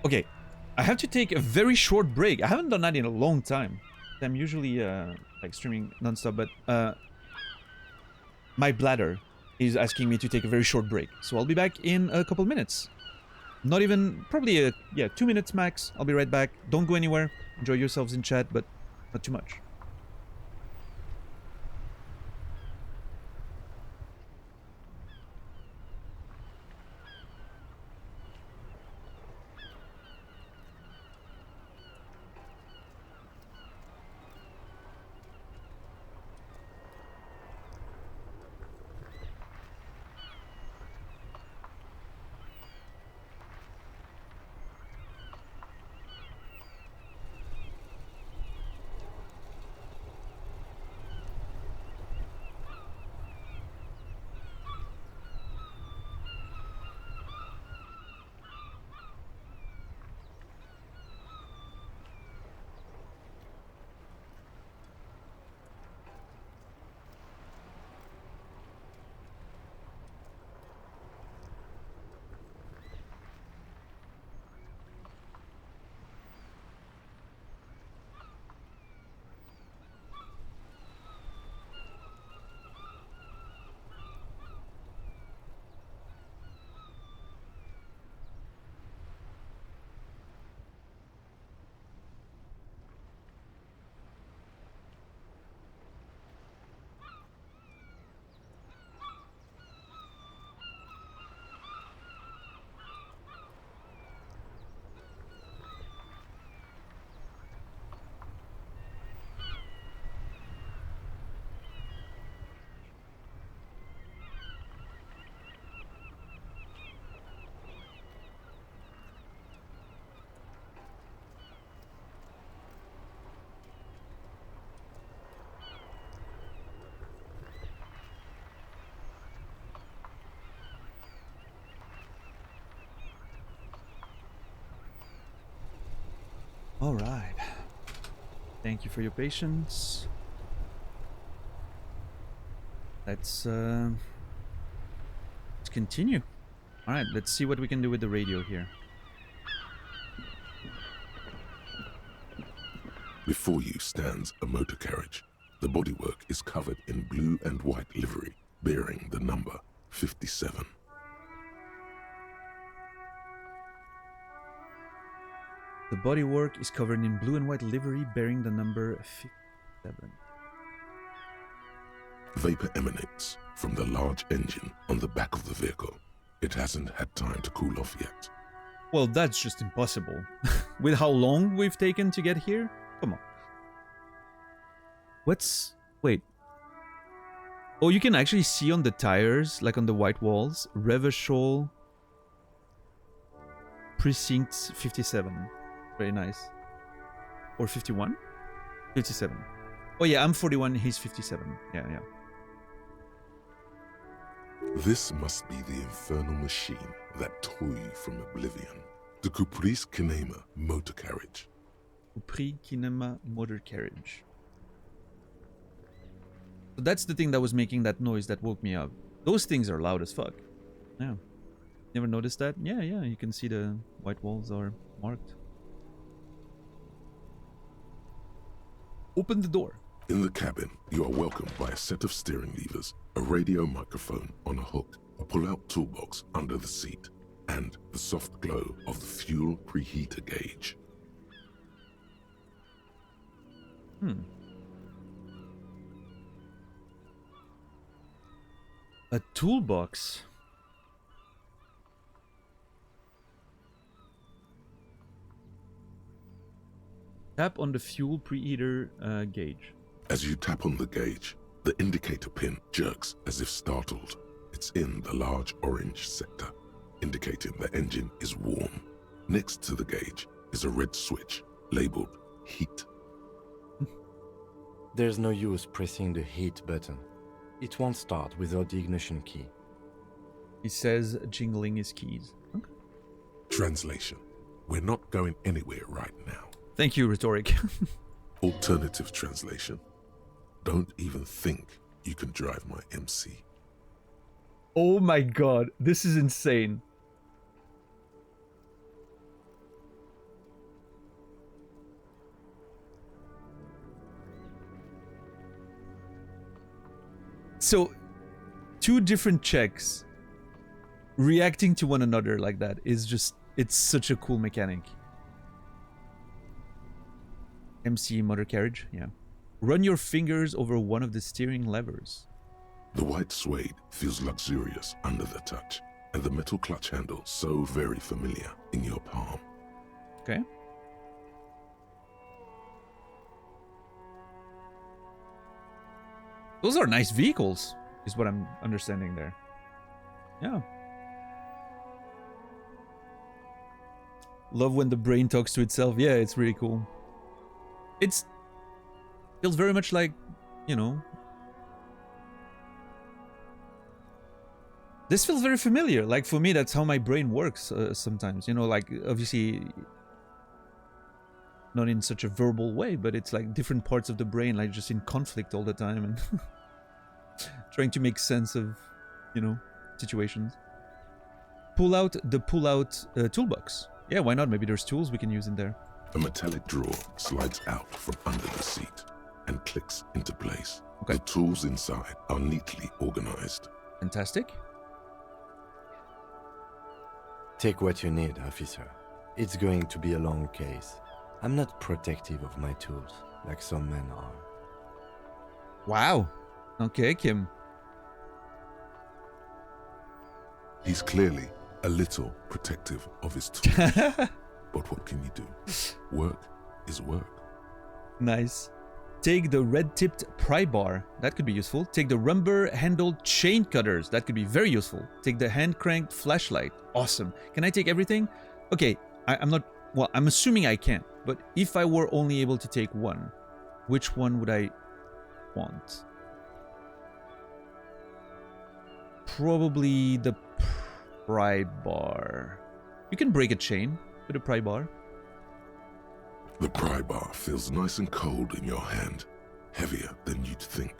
Okay, I have to take a very short break. I haven't done that in a long time. I'm usually like streaming non-stop, but my bladder is asking me to take a very short break. So I'll be back in a couple minutes. Not even, probably 2 minutes max. I'll be right back. Don't go anywhere. Enjoy yourselves in chat, but not too much. All right. Thank you for your patience. Let's continue. All right, let's see what we can do with the radio here. Before you stands a motor carriage. The bodywork is covered in blue and white livery, bearing the number 57. The bodywork is covered in blue and white livery, bearing the number 57. Vapor emanates from the large engine on the back of the vehicle. It hasn't had time to cool off yet. Well, that's just impossible. With how long we've taken to get here? Come on. Wait. Oh, you can actually see on the tires, like on the white walls, Revachol Precinct 57. Very nice. Or 51? 57. Oh yeah, I'm 41, he's 57. Yeah. This must be the infernal machine that tore you from oblivion. The Caprice Kinema motor carriage. Caprice Kinema motor carriage. So that's the thing that was making that noise that woke me up. Those things are loud as fuck. Yeah. Never noticed that? Yeah, you can see the white walls are marked. Open the door. In the cabin, you are welcomed by a set of steering levers, a radio microphone on a hook, a pull-out toolbox under the seat, and the soft glow of the fuel preheater gauge. A toolbox. Tap on the fuel preheater gauge. As you tap on the gauge, the indicator pin jerks as if startled. It's in the large orange sector, indicating the engine is warm. Next to the gauge is a red switch labeled heat. There's no use pressing the heat button. It won't start without the ignition key. He says, jingling his keys. Okay. Translation. We're not going anywhere right now. Thank you, Rhetoric. Alternative translation. Don't even think you can drive my MC. Oh my god, this is insane. So, two different checks reacting to one another like that is just, it's such a cool mechanic. MC motor carriage, yeah. Run your fingers over one of the steering levers. The white suede feels luxurious under the touch, and the metal clutch handle so very familiar in your palm. Okay. Those are nice vehicles, is what I'm understanding there. Yeah. Love when the brain talks to itself. Yeah, it's really cool. It's feels very much like, you know, this feels very familiar. Like for me, that's how my brain works sometimes. You know, like obviously not in such a verbal way, but it's like different parts of the brain, like just in conflict all the time and trying to make sense of, you know, situations. Pull out the toolbox. Yeah, why not? Maybe there's tools we can use in there. A metallic drawer slides out from under the seat and clicks into place. Okay. The tools inside are neatly organized. Fantastic. Take what you need, officer. It's going to be a long case. I'm not protective of my tools, like some men are. Wow. Okay, Kim. He's clearly a little protective of his tools. But what can you do? Work is work. Nice. Take the red-tipped pry bar. That could be useful. Take the rubber-handled chain cutters. That could be very useful. Take the hand-cranked flashlight. Awesome. Can I take everything? Okay, I'm not... Well, I'm assuming I can. But if I were only able to take one, which one would I want? Probably the pry bar. You can break a chain with a pry bar. The pry bar feels nice and cold in your hand, heavier than you'd think.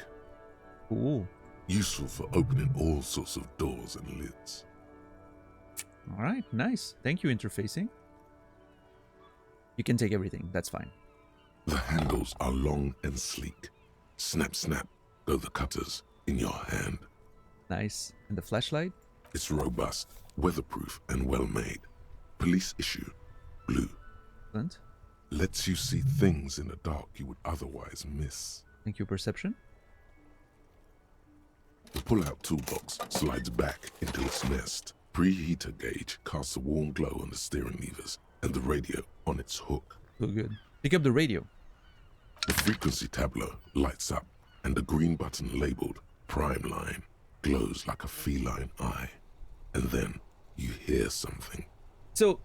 Ooh. Useful for opening all sorts of doors and lids. All right, nice. Thank you, interfacing. You can take everything, that's fine. The handles are long and sleek. Snap, snap, go the cutters in your hand. Nice. And the flashlight? It's robust, weatherproof, and well-made. Police issue, blue. Excellent. Lets you see things in the dark you would otherwise miss. Thank you, perception. The pull-out toolbox slides back into its nest. Preheater gauge casts a warm glow on the steering levers and the radio on its hook. So good. Pick up the radio. The frequency tableau lights up and the green button labeled Prime Line glows like a feline eye. And then you hear something. So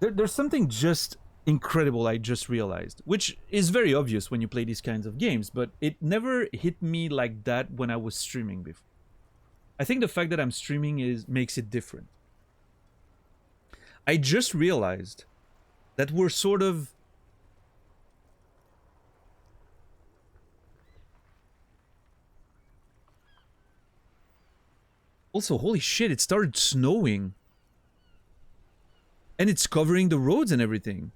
there's something just incredible I just realized, which is very obvious when you play these kinds of games, but it never hit me like that when I was streaming before. I think the fact that I'm streaming makes it different. I just realized that we're sort of also, holy shit, it started snowing. And it's covering the roads and everything.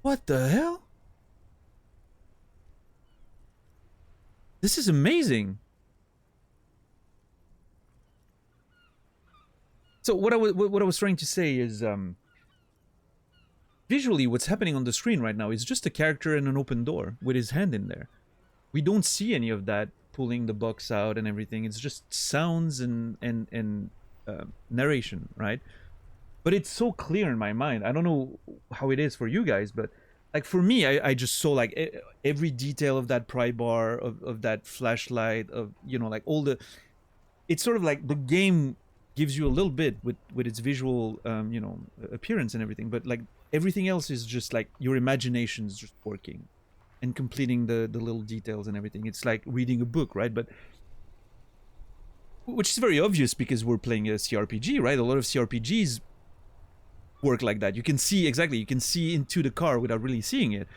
What the hell? This is amazing. So what I was trying to say is, visually, what's happening on the screen right now is just a character in an open door with his hand in there. We don't see any of that pulling the box out and everything. It's just sounds and narration, right? But it's so clear in my mind. I don't know how it is for you guys, but like for me, I just saw like every detail of that pry bar, of that flashlight, of, you know, like all the. It's sort of like the game gives you a little bit with its visual, you know, appearance and everything, but like everything else is just like your imagination is just working and completing the little details and everything. It's like reading a book, right? But which is very obvious because we're playing a CRPG, right? A lot of CRPGs work like that. You can see exactly, you can see into the car without really seeing it.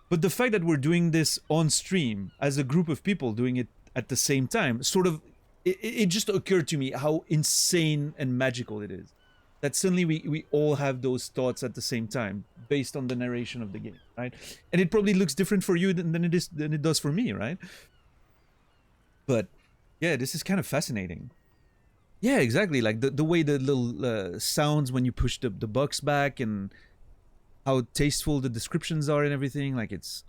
But the fact that we're doing this on stream as a group of people doing it at the same time, sort of, it just occurred to me how insane and magical it is. That suddenly we all have those thoughts at the same time based on the narration of the game, right? And it probably looks different for you than it does for me, right? But yeah, this is kind of fascinating. Yeah, exactly. Like the way the little sounds when you push the box back and how tasteful the descriptions are and everything. Like it's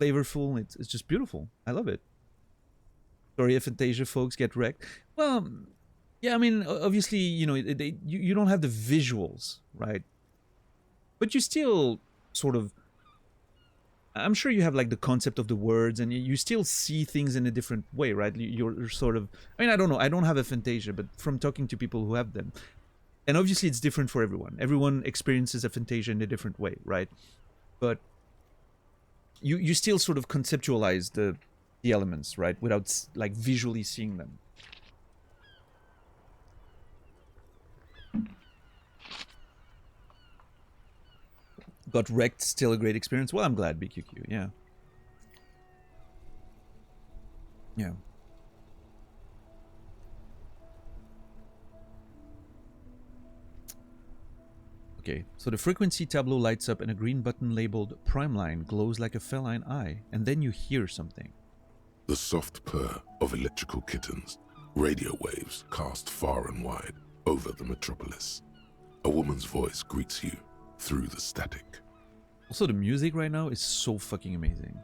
flavorful. It's just beautiful. I love it. Sorry if Fantasia folks get wrecked. Well, yeah, I mean, obviously, you know, you don't have the visuals, right? But you still sort of, I'm sure you have like the concept of the words and you still see things in a different way, right? You're sort of, I mean, I don't know. I don't have a Fantasia, but from talking to people who have them, and obviously it's different for everyone. Everyone experiences a Fantasia in a different way, right? But you still sort of conceptualize the elements, right? Without like visually seeing them. Got wrecked, still a great experience. Well, I'm glad, BQQ, yeah. Yeah. Okay, so the frequency tableau lights up and a green button labeled Prime Line glows like a feline eye, and then you hear something. The soft purr of electrical kittens, radio waves cast far and wide over the metropolis. A woman's voice greets you through the static. Also, the music right now is so fucking amazing.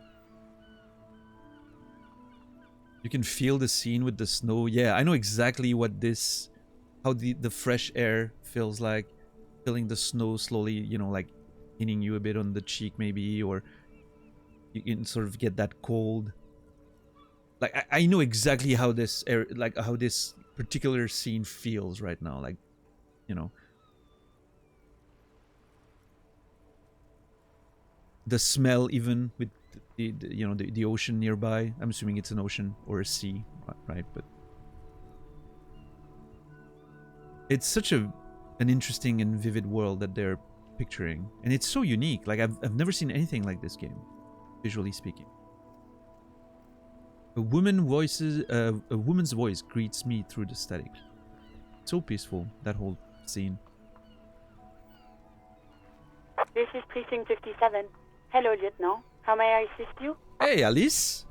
You can feel the scene with the snow. Yeah, I know exactly what this, how the fresh air feels like. Feeling the snow slowly, you know, like hitting you a bit on the cheek maybe, or you can sort of get that cold. Like, I know exactly how this air, like how this particular scene feels right now. Like, you know. The smell, even with the you know, the ocean nearby. I'm assuming it's an ocean or a sea, right? But it's such an interesting and vivid world that they're picturing, and it's so unique. Like I've never seen anything like this game, visually speaking. A woman's voice greets me through the static. So peaceful, that whole scene. This is Precinct 57. Hello, Lieutenant. How may I assist you? Hey, Alice.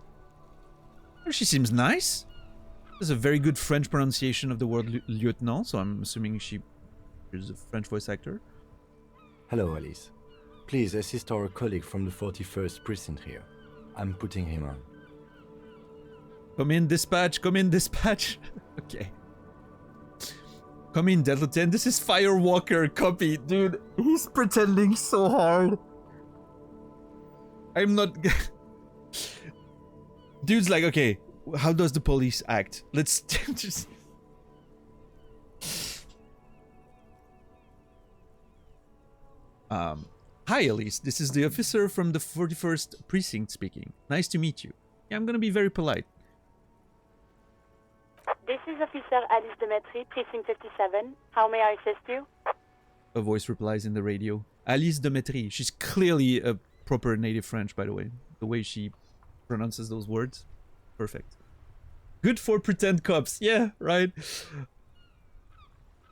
Oh, she seems nice. There's a very good French pronunciation of the word lieutenant, so I'm assuming she is a French voice actor. Hello, Alice. Please assist our colleague from the 41st precinct here. I'm putting him on. Come in, dispatch. Come in, dispatch. Okay. Come in, Delta 10. This is Firewalker. Copy. Dude, he's pretending so hard. I'm not... Dude's like, okay, how does the police act? Let's just... Hi, Elise. This is the officer from the 41st precinct speaking. Nice to meet you. Yeah, I'm gonna be very polite. This is Officer Alice Demetri, Precinct 57. How may I assist you? A voice replies in the radio. Alice Demetri. She's clearly a proper native French, by the way. The way she pronounces those words. Perfect. Good for pretend cops. Yeah, right.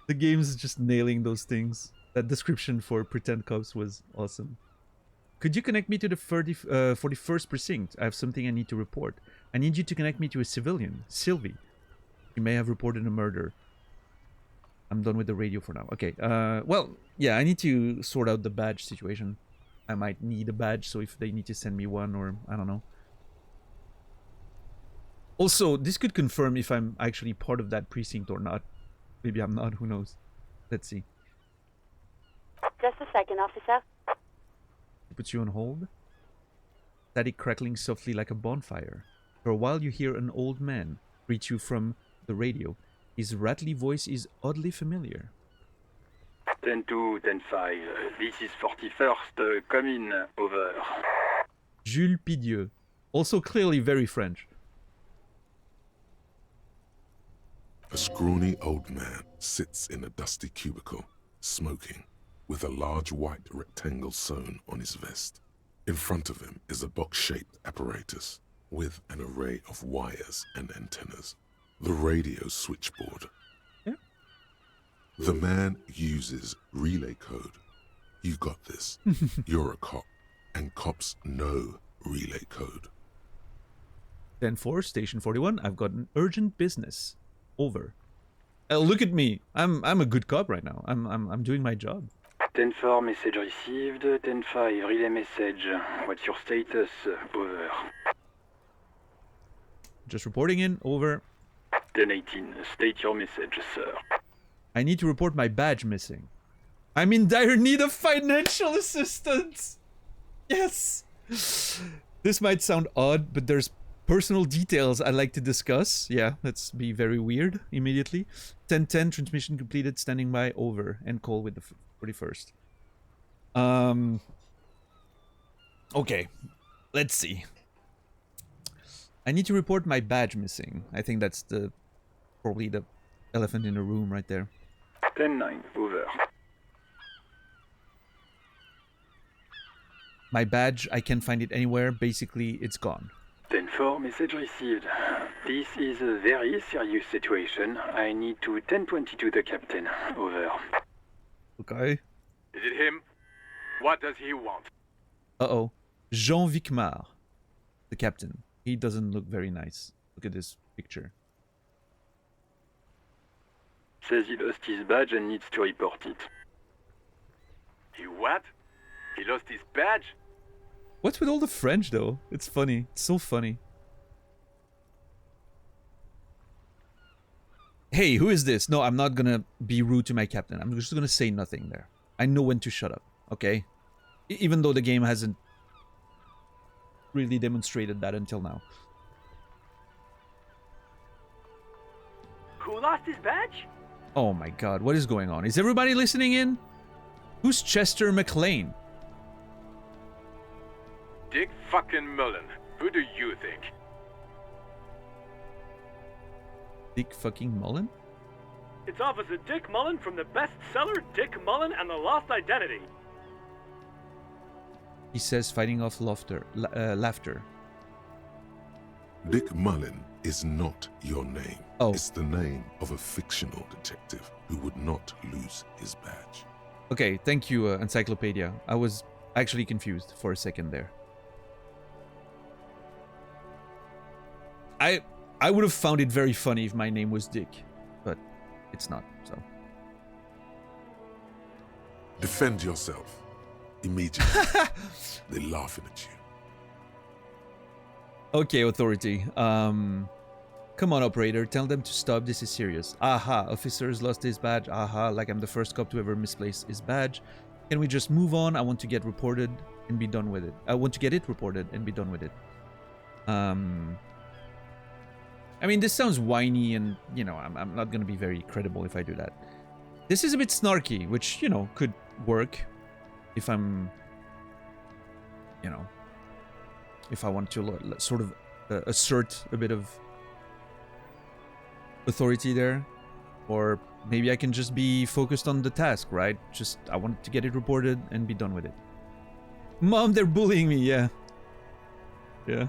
The game's just nailing those things. That description for pretend cops was awesome. Could you connect me to the 41st precinct? I have something I need to report. I need you to connect me to a civilian, Sylvie. You may have reported a murder. I'm done with the radio for now. Okay, well, yeah, I need to sort out the badge situation. I might need a badge, so if they need to send me one, or I don't know. Also, this could confirm if I'm actually part of that precinct or not. Maybe I'm not, who knows. Let's see. Just a second, officer. It puts you on hold. Static crackling softly like a bonfire. For a while you hear an old man greet you from the radio. His rattly voice is oddly familiar. 10-2, 10-5. This is 41st. Come in. Over. Jules Pidieu. Also clearly very French. A scrawny old man sits in a dusty cubicle, smoking, with a large white rectangle sewn on his vest. In front of him is a box-shaped apparatus with an array of wires and antennas. The radio switchboard. Yeah. The man uses relay code. You got this. You're a cop, and cops know relay code. 10-4, station 41. I've got an urgent business. Over. Look at me. I'm a good cop right now. I'm doing my job. 10-4, message received. 10-5, relay message. What's your status? Over. Just reporting in. Over. 10-18, state your message, sir. I need to report my badge missing. I'm in dire need of financial assistance. Yes. This might sound odd, but there's personal details I'd like to discuss. Yeah, let's be very weird immediately. 10-10, transmission completed, standing by, over, and call with the 41st. Okay, let's see. I need to report my badge missing. I think that's probably the elephant in the room right there. 10-9, over. My badge, I can't find it anywhere. Basically, it's gone. 10-4, message received. This is a very serious situation. I need to 10-22 the captain. Over. Okay. Is it him? What does he want? Uh-oh. Jean Vicmar, the captain. He doesn't look very nice. Look at this picture. Says he lost his badge and needs to report it. He what? He lost his badge? What's with all the French, though? It's funny. It's so funny. Hey, who is this? No, I'm not gonna be rude to my captain. I'm just gonna say nothing there. I know when to shut up, okay? Even though the game hasn't really demonstrated that until now. Who lost his badge? Oh my god, what is going on? Is everybody listening in? Who's Chester McLean? Dick fucking Mullen. Who do you think? Dick fucking Mullen? It's Officer Dick Mullen from the bestseller Dick Mullen and the Lost Identity. He says, fighting off laughter. Dick Mullen is not your name. Oh. It's the name of a fictional detective who would not lose his badge. Okay, thank you, Encyclopedia. I was actually confused for a second there. I would have found it very funny if my name was Dick, but it's not, so. Defend yourself. Immediately. They're laughing at you. Okay, authority. Come on, operator. Tell them to stop. This is serious. Aha, officer's lost his badge. Aha, like I'm the first cop to ever misplace his badge. Can we just move on? I want to get reported and be done with it. I want to get it reported and be done with it. I mean, this sounds whiny and, you know, I'm not going to be very credible if I do that. This is a bit snarky, which, you know, could work if I'm, you know, if I want to sort of assert a bit of authority there. Or maybe I can just be focused on the task, right? Just, I want to get it reported and be done with it. Mom, they're bullying me, yeah. Yeah.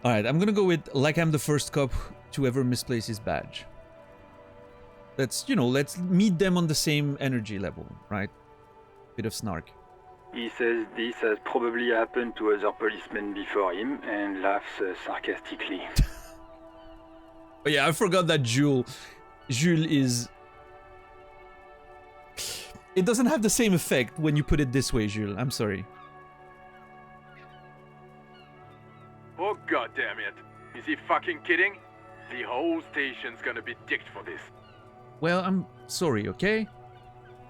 Alright, I'm gonna go with, like I'm the first cop to ever misplace his badge. Let's, you know, let's meet them on the same energy level, right? Bit of snark. He says this has probably happened to other policemen before him and laughs sarcastically. Oh yeah, I forgot that Jules is... It doesn't have the same effect when you put it this way, Jules. I'm sorry. Oh god damn it. Is he fucking kidding? The whole station's gonna be dicked for this. Well, I'm sorry, okay?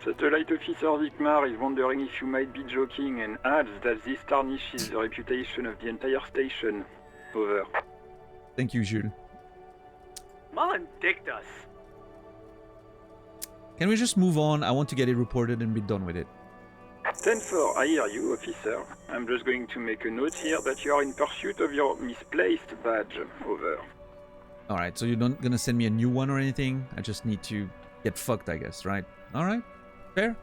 Satellite Officer Vikmar is wondering if you might be joking and adds that this tarnishes the reputation of the entire station. Over. Thank you, Jules. Mullen dicked us. Can we just move on? I want to get it reported and be done with it. 10-4, I hear you, officer. I'm just going to make a note here that you are in pursuit of your misplaced badge. Over. Alright, so you're not gonna send me a new one or anything? I just need to get fucked, I guess, right? Alright, fair.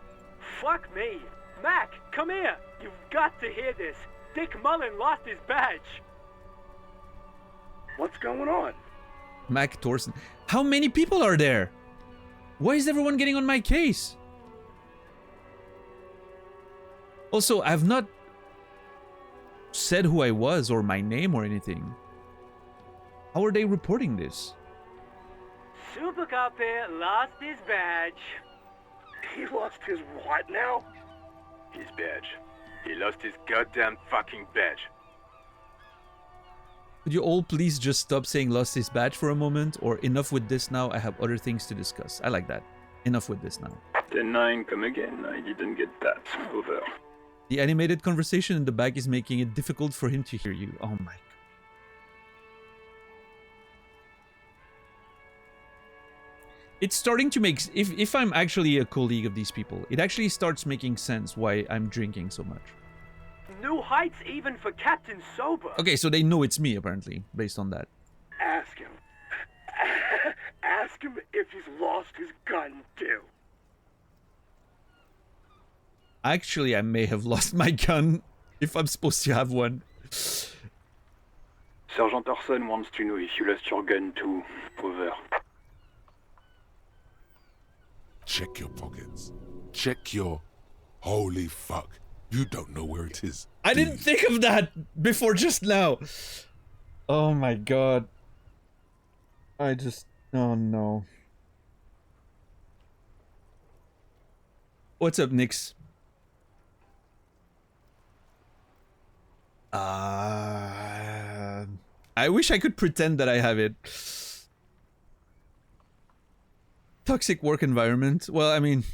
Fuck me. Mac, come here. You've got to hear this. Dick Mullen lost his badge. What's going on? Mac Thorson. How many people are there? Why is everyone getting on my case? Also, I've not said who I was or my name or anything. How are they reporting this? Super Cop here lost his badge. He lost his what now? His badge. He lost his goddamn fucking badge. Could you all please just stop saying lost his badge for a moment? Or enough with this now, I have other things to discuss. I like that. Enough with this now. 10-9, come again. I didn't get that. Over. The animated conversation in the back is making it difficult for him to hear you. Oh my god. It's starting to make... If I'm actually a colleague of these people, it actually starts making sense why I'm drinking so much. New heights even for Captain Sober. Okay, so they know it's me, apparently, based on that. Ask him. Ask him if he's lost his gun, too. Actually, I may have lost my gun, if I'm supposed to have one. Sergeant Orson wants to know if you lost your gun too. Over. Check your pockets. Check your... Holy fuck. You don't know where it is. I didn't think of that before just now. Oh my god. I just... Oh no. What's up, Nix? I wish I could pretend that I have it. Toxic work environment. Well, I mean...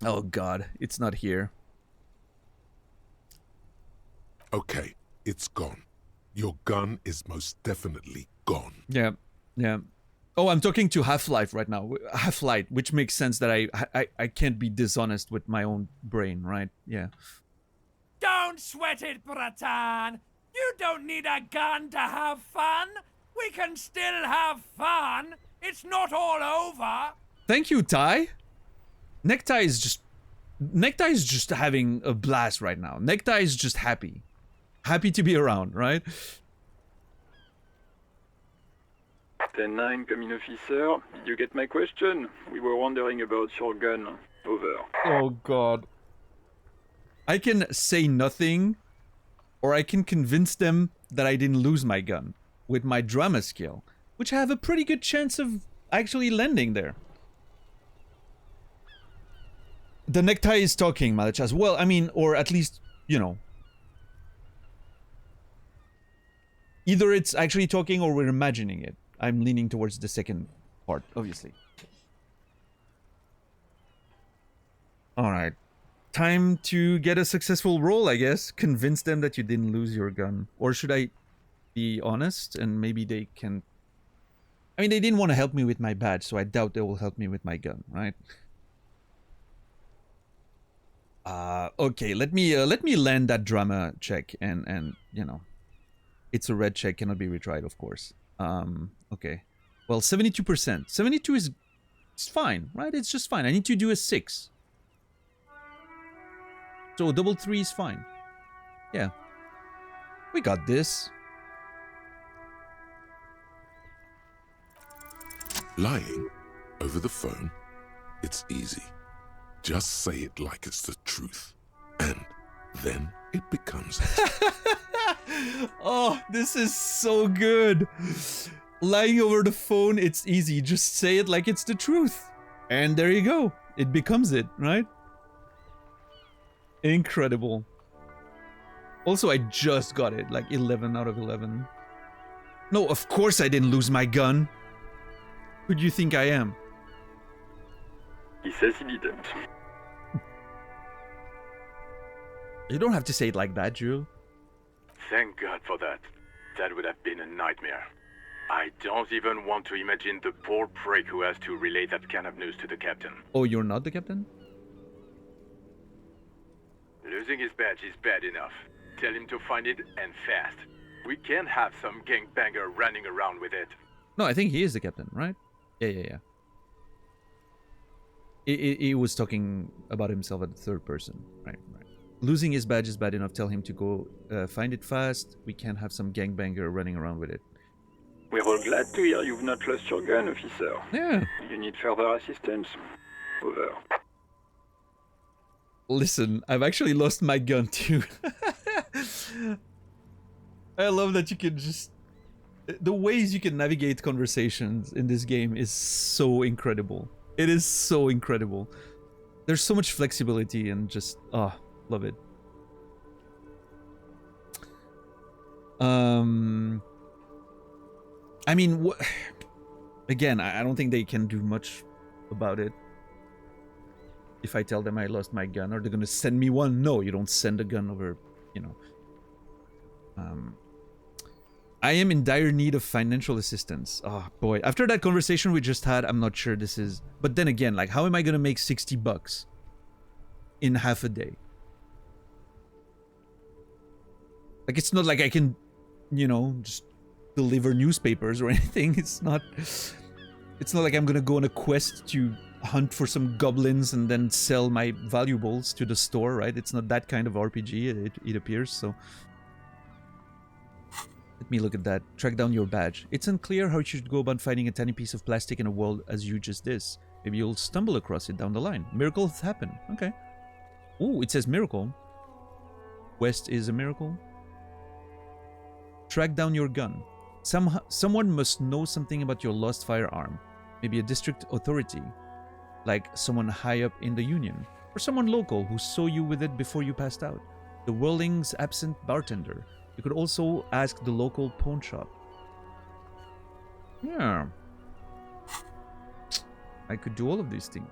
Oh god, it's not here. Okay, it's gone. Your gun is most definitely gone. Yeah, yeah. Oh, I'm talking to Half-Life right now. Half-Light, which makes sense that I can't be dishonest with my own brain, right? Yeah. Don't Don't sweat it, Bratan. You don't need a gun to have fun. We can still have fun. It's not all over. Thank you, Ty. Necktie is just having a blast right now. Necktie is just happy. Happy to be around, right? 10-9, coming officer. Did you get my question? We were wondering about your gun. Over. Oh god. I can say nothing, or I can convince them that I didn't lose my gun with my drama skill, which I have a pretty good chance of actually landing there. The necktie is talking, Malachas. Well, I mean, or at least, you know. Either it's actually talking or we're imagining it. I'm leaning towards the second part, obviously. Alright. Time to get a successful roll, I guess. Convince them that you didn't lose your gun. Or should I be honest and maybe they can... I mean, they didn't want to help me with my badge, so I doubt they will help me with my gun, right? Okay, let me land that drama check and you know, it's a red check, cannot be retried, of course. Okay. Well, 72%. 72 is it's fine, right? It's just fine. I need to do a 6. So double 3 is fine. Yeah. We got this. Lying over the phone, it's easy. Just say it like it's the truth. And then it becomes it. Oh, this is so good. Lying over the phone, it's easy. Just say it like it's the truth. And there you go. It becomes it, right? Incredible. Also, I just got it. Like 11 out of 11. No, of course I didn't lose my gun. Who do you think I am? He says he didn't. You don't have to say it like that, Jules. Thank God for that. That would have been a nightmare. I don't even want to imagine the poor prick who has to relay that kind of news to the captain. Oh, you're not the captain? Losing his badge is bad enough. Tell him to find it, and fast. We can't have some gangbanger running around with it. No, I think he is the captain, right? Yeah. He was talking about himself at the third person. Right. Losing his badge is bad enough. Tell him to go find it fast. We can't have some gangbanger running around with it. We're all glad to hear you've not lost your gun, officer. Yeah. You need further assistance? Over. Listen, I've actually lost my gun too. I love that you can just... The ways you can navigate conversations in this game is so incredible. It is so incredible. There's so much flexibility and just... Oh, love it. I mean, again, I don't think they can do much about it. If I tell them I lost my gun, are they gonna send me one? No, you don't send a gun over, you know. I am in dire need of financial assistance. Oh boy, after that conversation we just had, I'm not sure this is... But then again, like, how am I gonna make 60 bucks in half a day? Like, it's not like I can, you know, just deliver newspapers or anything. It's not like I'm gonna go on a quest to hunt for some goblins and then sell my valuables to the store, right? It's not that kind of RPG, it appears, so... Let me look at that. Track down your badge. It's unclear how you should go about finding a tiny piece of plastic in a world as huge as this. Maybe you'll stumble across it down the line. Miracles happen. Okay. Ooh, it says miracle. West is a miracle. Track down your gun. Someone must know something about your lost firearm. Maybe a district authority, like someone high up in the union, or someone local who saw you with it before you passed out. The Whirling's absent bartender. You could also ask the local pawn shop. Yeah. I could do all of these things.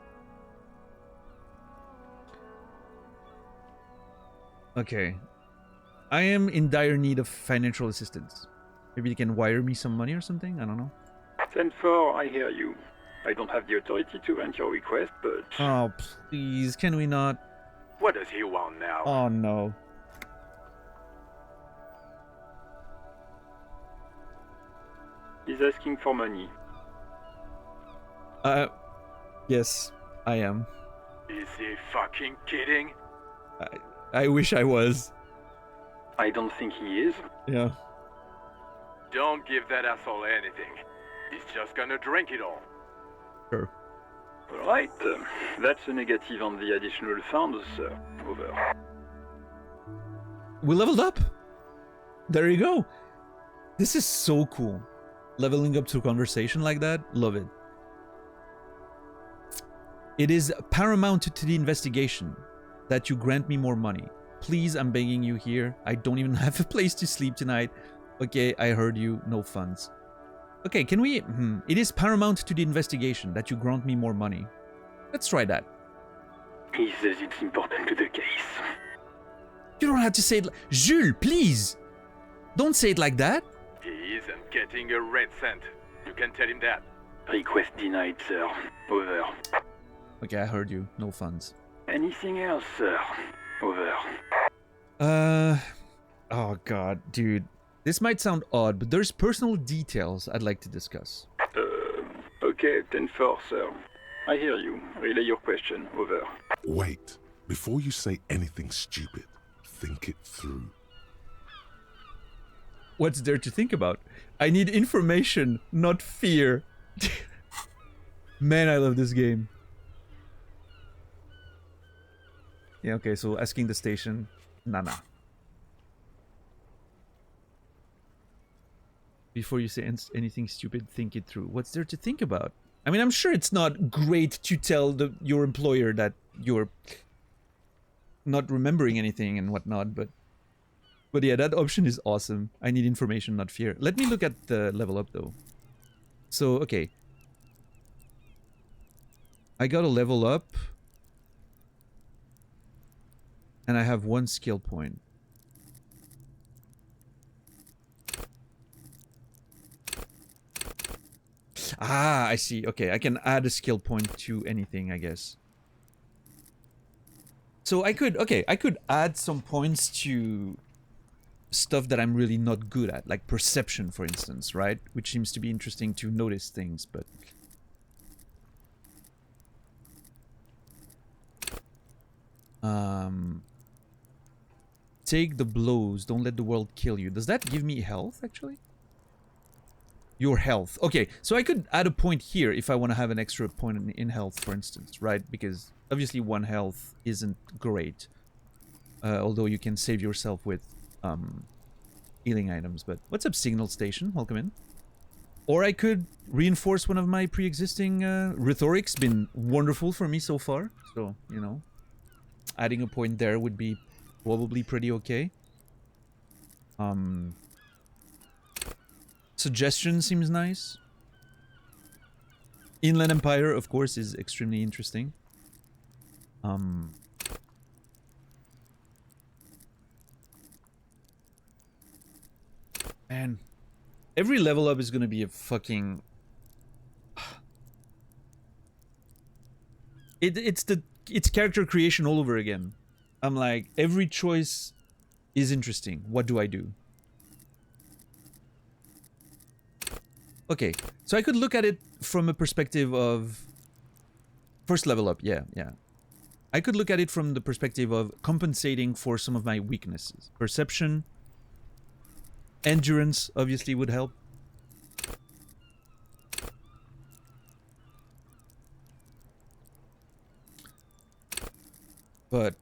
Okay. I am in dire need of financial assistance. Maybe you can wire me some money or something? I don't know. 10-4, I hear you. I don't have the authority to grant your request, but... Oh, please, can we not? What does he want now? Oh, no. He's asking for money. Yes, I am. Is he fucking kidding? I wish I was. I don't think he is. Yeah. Don't give that asshole anything. He's just gonna drink it all. Sure. Alright, that's a negative on the additional funds, sir. Over. We leveled up. There you go. This is so cool. Leveling up through conversation like that, love it. It is paramount to the investigation that you grant me more money. Please, I'm begging you here. I don't even have a place to sleep tonight. Okay, I heard you. No funds. Okay, can we... It is paramount to the investigation that you grant me more money. Let's try that. He says it's important to the case. You don't have to say it... Jules, please! Don't say it like that. He isn't getting a red cent. You can tell him that. Request denied, sir. Over. Okay, I heard you. No funds. Anything else, sir? Over. Oh god, dude. This might sound odd, but there's personal details I'd like to discuss. Okay, 10-4, sir. I hear you. Relay your question. Over. Wait. Before you say anything stupid, think it through. What's there to think about? I need information, not fear. Man, I love this game. Yeah, okay, so asking the station. Nah. Before you say anything stupid, think it through. What's there to think about? I mean, I'm sure it's not great to tell your employer that you're not remembering anything and whatnot, but yeah, that option is awesome. I need information, not fear. Let me look at the level up, though. So, okay. I got a level up. And I have 1 skill point. Ah, I see. Okay, I can add a skill point to anything, I guess. So I could add some points to stuff that I'm really not good at, like perception, for instance, right? Which seems to be interesting to notice things, but... Take the blows, don't let the world kill you. Does that give me health, actually? Your health. Okay, so I could add a point here if I want to have an extra point in health, for instance, right? Because obviously 1 health isn't great. Although you can save yourself with healing items. But what's up, Signal Station? Welcome in. Or I could reinforce one of my pre-existing... Rhetoric's been wonderful for me so far. So, you know, adding a point there would be probably pretty okay. Suggestion seems nice. Inland Empire, of course, is extremely interesting. Man, every level up is gonna be a fucking... It's character creation all over again. I'm like, every choice is interesting. What do I do? Okay, so I could look at it from a perspective of... First level up, yeah. I could look at it from the perspective of compensating for some of my weaknesses. Perception, endurance, obviously, would help. But...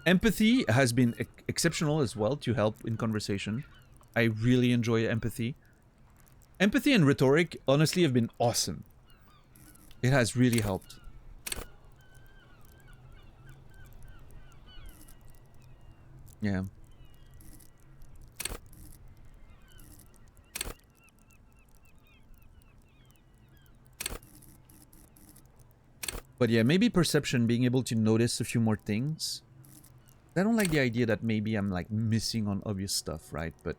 empathy has been exceptional as well to help in conversation. I really enjoy empathy. Empathy and rhetoric, honestly, have been awesome. It has really helped. Yeah. But yeah, maybe perception, being able to notice a few more things. I don't like the idea that maybe I'm like missing on obvious stuff, right? But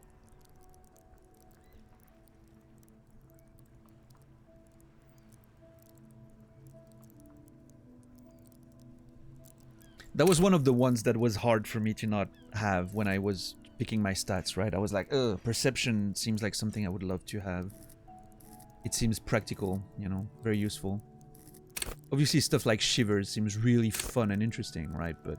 that was one of the ones that was hard for me to not have when I was picking my stats, right? I was like, perception seems like something I would love to have. It seems practical, you know, very useful. Obviously, stuff like Shivers seems really fun and interesting, right? But...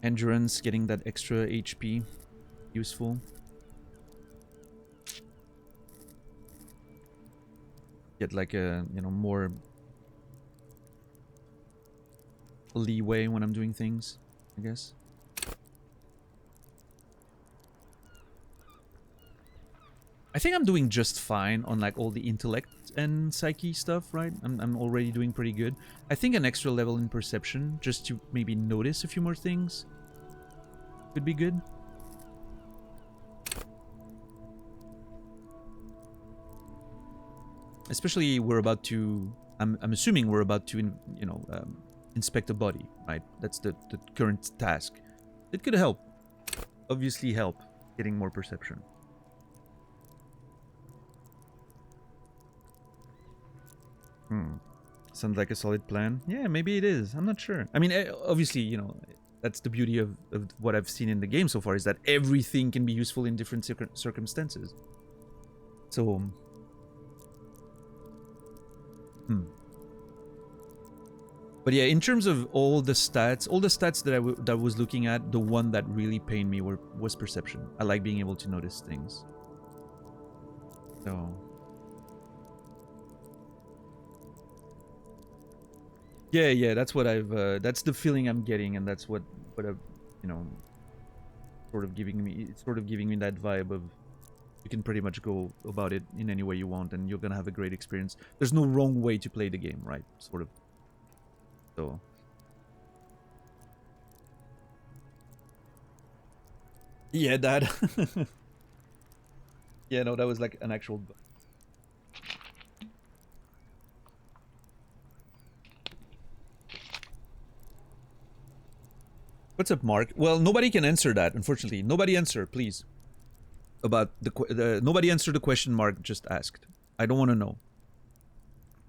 Endurance, getting that extra HP, useful. Get like a, you know, more leeway when I'm doing things, I guess. I think I'm doing just fine on like all the intellect and psyche stuff, right? I'm already doing pretty good. I think an extra level in perception, just to maybe notice a few more things, could be good. Especially we're about to, I'm assuming we're about to, you know, inspect a body, right? That's the current task. It could help, obviously help getting more perception. Sounds like a solid plan. Yeah, maybe it is. I'm not sure. I mean, obviously, you know, that's the beauty of what I've seen in the game so far, is that everything can be useful in different circumstances. So... But yeah, in terms of all the stats that I was looking at, the one that really pained me was perception. I like being able to notice things. So... Yeah, that's what I've, that's the feeling I'm getting, and that's what I've, you know, sort of giving me that vibe of, you can pretty much go about it in any way you want, and you're gonna have a great experience. There's no wrong way to play the game, right? Sort of. So. Yeah, Dad. Yeah, no, that was like an actual... What's up, Mark? Well, nobody can answer that, unfortunately. Nobody answer, please. About nobody answer the question Mark just asked. I don't want to know.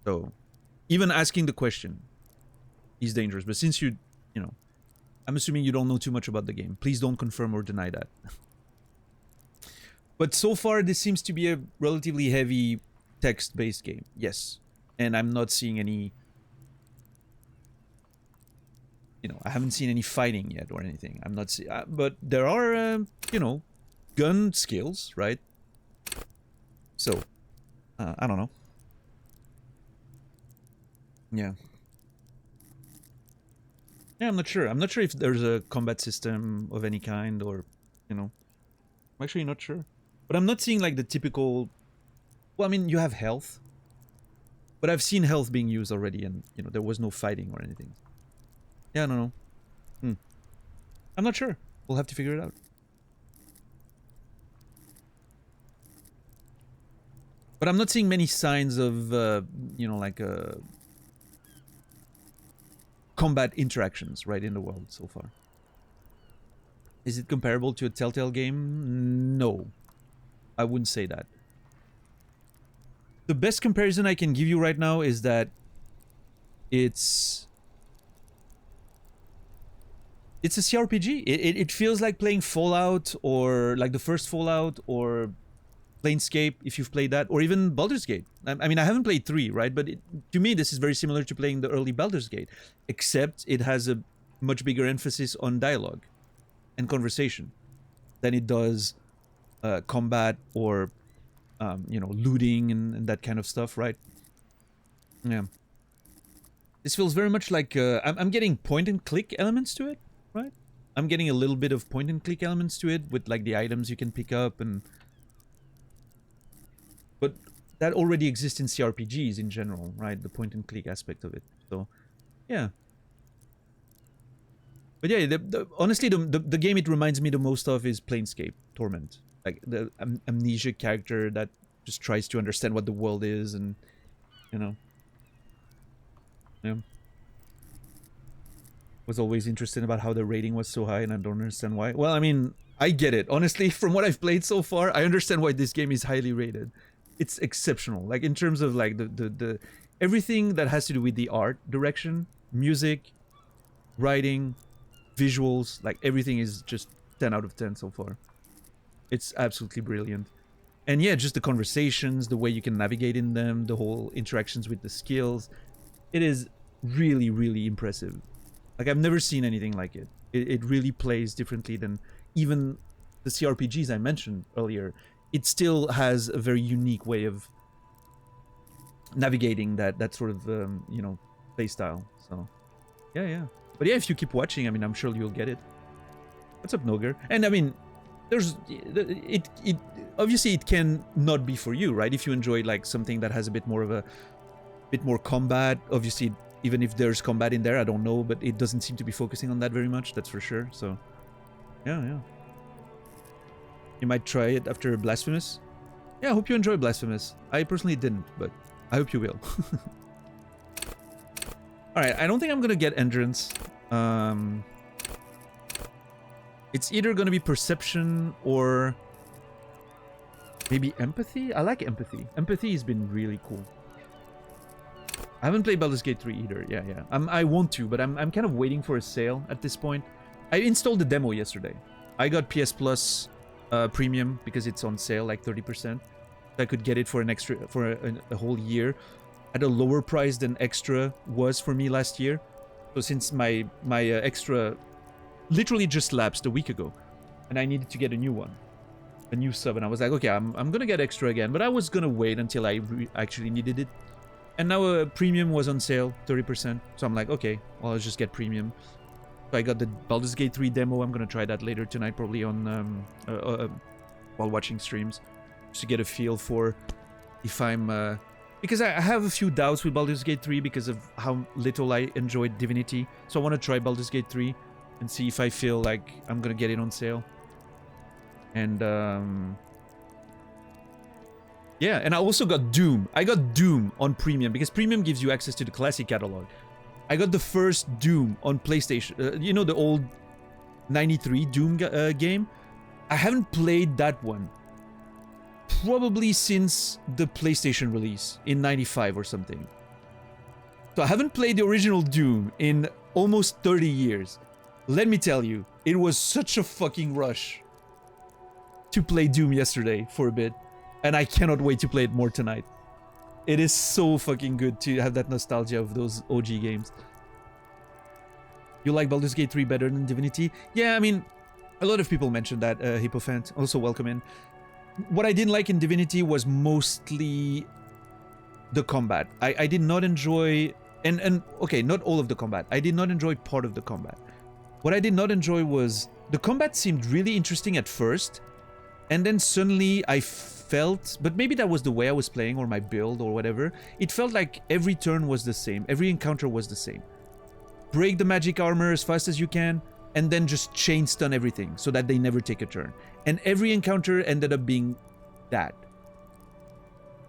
So, even asking the question is dangerous. But since you know, I'm assuming you don't know too much about the game. Please don't confirm or deny that. But so far, this seems to be a relatively heavy text-based game. Yes. And I'm not seeing any... You know, I haven't seen any fighting yet or anything. I'm not seeing... but there are, you know, gun skills, right? So, I don't know. Yeah. Yeah, I'm not sure. I'm not sure if there's a combat system of any kind or, you know. I'm actually not sure. But I'm not seeing like the typical... Well, I mean, you have health. But I've seen health being used already and, you know, there was no fighting or anything. Yeah, I don't know. I'm not sure. We'll have to figure it out. But I'm not seeing many signs of, you know, like combat interactions right in the world so far. Is it comparable to a Telltale game? No. I wouldn't say that. The best comparison I can give you right now is that it's a CRPG. It feels like playing Fallout, or like the first Fallout, or Planescape, if you've played that, or even Baldur's Gate. I mean, I haven't played 3, right? But to me, this is very similar to playing the early Baldur's Gate, except it has a much bigger emphasis on dialogue and conversation than it does combat or, you know, looting and that kind of stuff, right? Yeah. This feels very much like... I'm getting point-and-click elements to it, right? I'm getting a little bit of point-and-click elements to it with, like, the items you can pick up and... But that already exists in CRPGs in general, right? The point-and-click aspect of it. So, yeah. But yeah, honestly, the game it reminds me the most of is Planescape Torment. Like, the amnesia character that just tries to understand what the world is and, you know. Yeah. Was always interested about how the rating was so high, and I don't understand why. Well, I mean, I get it. Honestly, from what I've played so far, I understand why this game is highly rated. it's exceptional. Like in terms of like the everything that has to do with the art direction, music, writing, visuals, like everything is just 10 out of 10 so far. It's absolutely brilliant. And yeah, just the conversations, the way you can navigate in them, the whole interactions with the skills. It is really, really impressive. Like, I've never seen anything like it. It really plays differently than even the CRPGs I mentioned earlier. It still has a very unique way of navigating that sort of, you know, play style. So, yeah. But yeah, if you keep watching, I mean, I'm sure you'll get it. What's up, Noger? And I mean, there's it obviously it can not be for you, right? If you enjoy like something that has a bit more combat, obviously, even if there's combat in there, I don't know, but it doesn't seem to be focusing on that very much, that's for sure. So yeah, you might try it after Blasphemous. Yeah, I hope you enjoy Blasphemous. I personally didn't, but I hope you will. All right, I don't think I'm gonna get Endurance. It's either gonna be Perception or maybe Empathy. I like Empathy. Empathy has been really cool. I haven't played Baldur's Gate 3 either. Yeah. I want to, but I'm kind of waiting for a sale at this point. I installed the demo yesterday. I got PS Plus Premium because it's on sale, like 30%. I could get it for an extra for a whole year at a lower price than Extra was for me last year. So since my Extra literally just lapsed a week ago, and I needed to get a new one, a new sub, and I was like, okay, I'm gonna get Extra again, but I was gonna wait until I actually needed it. And now Premium was on sale, 30%. So I'm like, okay, well, I'll just get Premium. So I got the Baldur's Gate 3 demo. I'm gonna try that later tonight, probably on while watching streams, just to get a feel for if I'm because I have a few doubts with Baldur's Gate 3 because of how little I enjoyed Divinity. So I want to try Baldur's Gate 3 and see if I feel like I'm gonna get it on sale. And yeah, and I also got Doom. I got Doom on Premium because Premium gives you access to the classic catalog. I got the first Doom on PlayStation. You know, the old 93 Doom game? I haven't played that one probably since the PlayStation release in 95 or something. So I haven't played the original Doom in almost 30 years. Let me tell you, it was such a fucking rush to play Doom yesterday for a bit. And I cannot wait to play it more tonight. It is so fucking good to have that nostalgia of those OG games. You like Baldur's Gate 3 better than Divinity? Yeah, I mean, a lot of people mentioned that, Hippofant. Also welcome in. What I didn't like in Divinity was mostly the combat. I did not enjoy... And okay, not all of the combat. I did not enjoy part of the combat. What I did not enjoy was... The combat seemed really interesting at first. And then suddenly I felt... But maybe that was the way I was playing or my build or whatever. It felt like every turn was the same. Every encounter was the same. Break the magic armor as fast as you can. And then just chain stun everything so that they never take a turn. And every encounter ended up being that.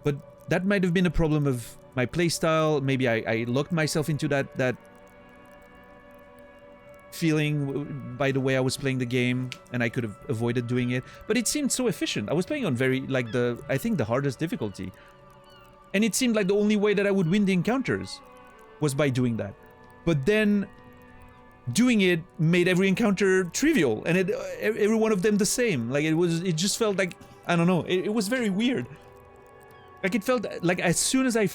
But that might have been a problem of my playstyle. Maybe I locked myself into that feeling by the way I was playing the game, and I could have avoided doing it. But it seemed so efficient. I was playing on very, like, I think the hardest difficulty. And it seemed like the only way that I would win the encounters was by doing that. But then... doing it made every encounter trivial, and every one of them the same. Like, it just felt like, I don't know, it was very weird. Like, it felt like as soon as I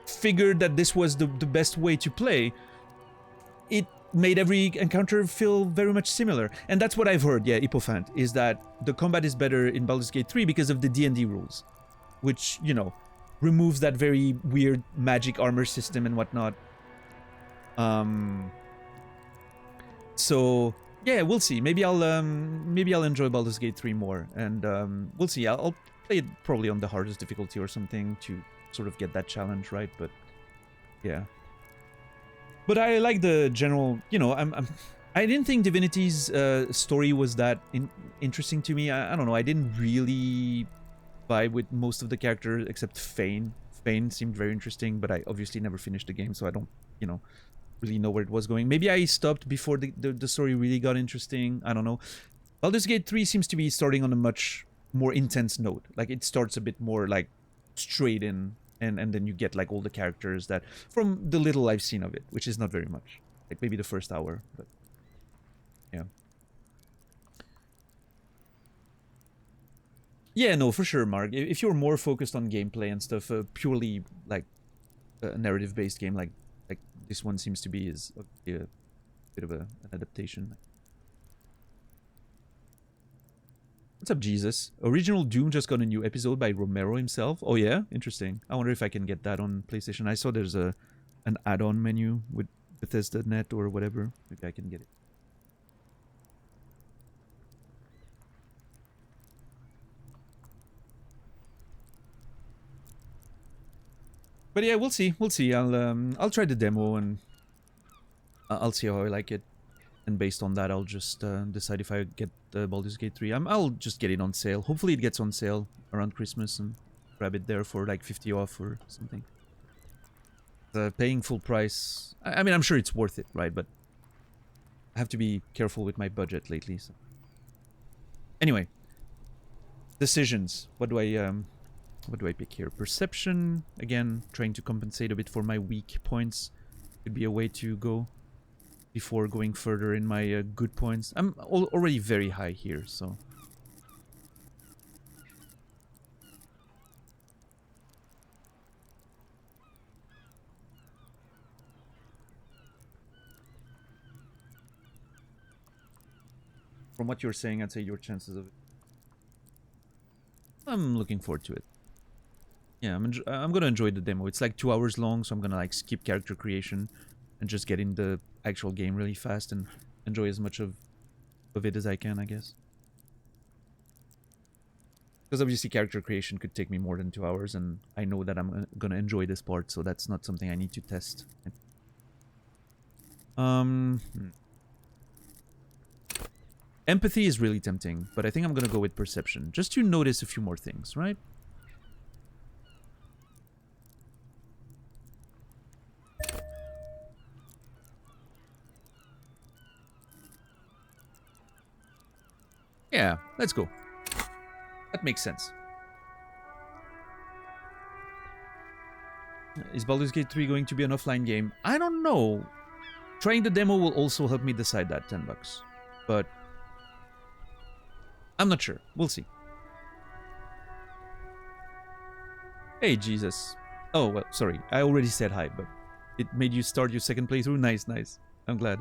figured that this was the best way to play, it made every encounter feel very much similar. And that's what I've heard, yeah, Hippofant, is that the combat is better in Baldur's Gate 3 because of the D&D rules, which, you know, removes that very weird magic armor system and whatnot. So yeah, we'll see. Maybe I'll enjoy Baldur's Gate 3 more, and we'll see. I'll play it probably on the hardest difficulty or something to sort of get that challenge right. But yeah, but I like the general. You know, I didn't think Divinity's story was that interesting to me. I don't know. I didn't really vibe with most of the characters except Fane. Fane seemed very interesting, but I obviously never finished the game, so I don't, you know, really know where it was going. Maybe I stopped before the story really got interesting. I don't know. Baldur's Gate 3 seems to be starting on a much more intense note. Like, it starts a bit more like straight in, and then you get like all the characters that from the little I've seen of it, which is not very much. Like maybe the first hour, but yeah. Yeah, no, for sure, Mark. If you're more focused on gameplay and stuff, purely like a narrative-based game like this one seems to be, is a bit of an adaptation. What's up, Jesus? Original Doom just got a new episode by Romero himself. Oh yeah, interesting. I wonder if I can get that on PlayStation. I saw there's an add-on menu with Bethesda.net or whatever. Maybe I can get it. But yeah, we'll see. We'll see. I'll try the demo and I'll see how I like it. And based on that, I'll just decide if I get Baldur's Gate 3. I'll just get it on sale. Hopefully it gets on sale around Christmas and grab it there for like 50 off or something. Paying full price, I mean, I'm sure it's worth it, right? But I have to be careful with my budget lately. So. Anyway, decisions. What do I pick here? Perception, again, trying to compensate a bit for my weak points. Could be a way to go before going further in my good points. I'm already very high here, so... From what you're saying, I'd say your chances of it... I'm looking forward to it. Yeah, I'm gonna enjoy the demo. It's like 2 hours long, so I'm gonna like skip character creation and just get in the actual game really fast and enjoy as much of it as I can, I guess. Because obviously character creation could take me more than 2 hours, and I know that I'm gonna enjoy this part, so that's not something I need to test. Empathy is really tempting, but I think I'm gonna go with perception, just to notice a few more things, right? Yeah, let's go. That makes sense. Is Baldur's Gate 3 going to be an offline game? I don't know. Trying the demo will also help me decide that, $10. But I'm not sure. We'll see. Hey, Jesus. Oh, well, sorry. I already said hi, but it made you start your second playthrough? Nice, nice. I'm glad.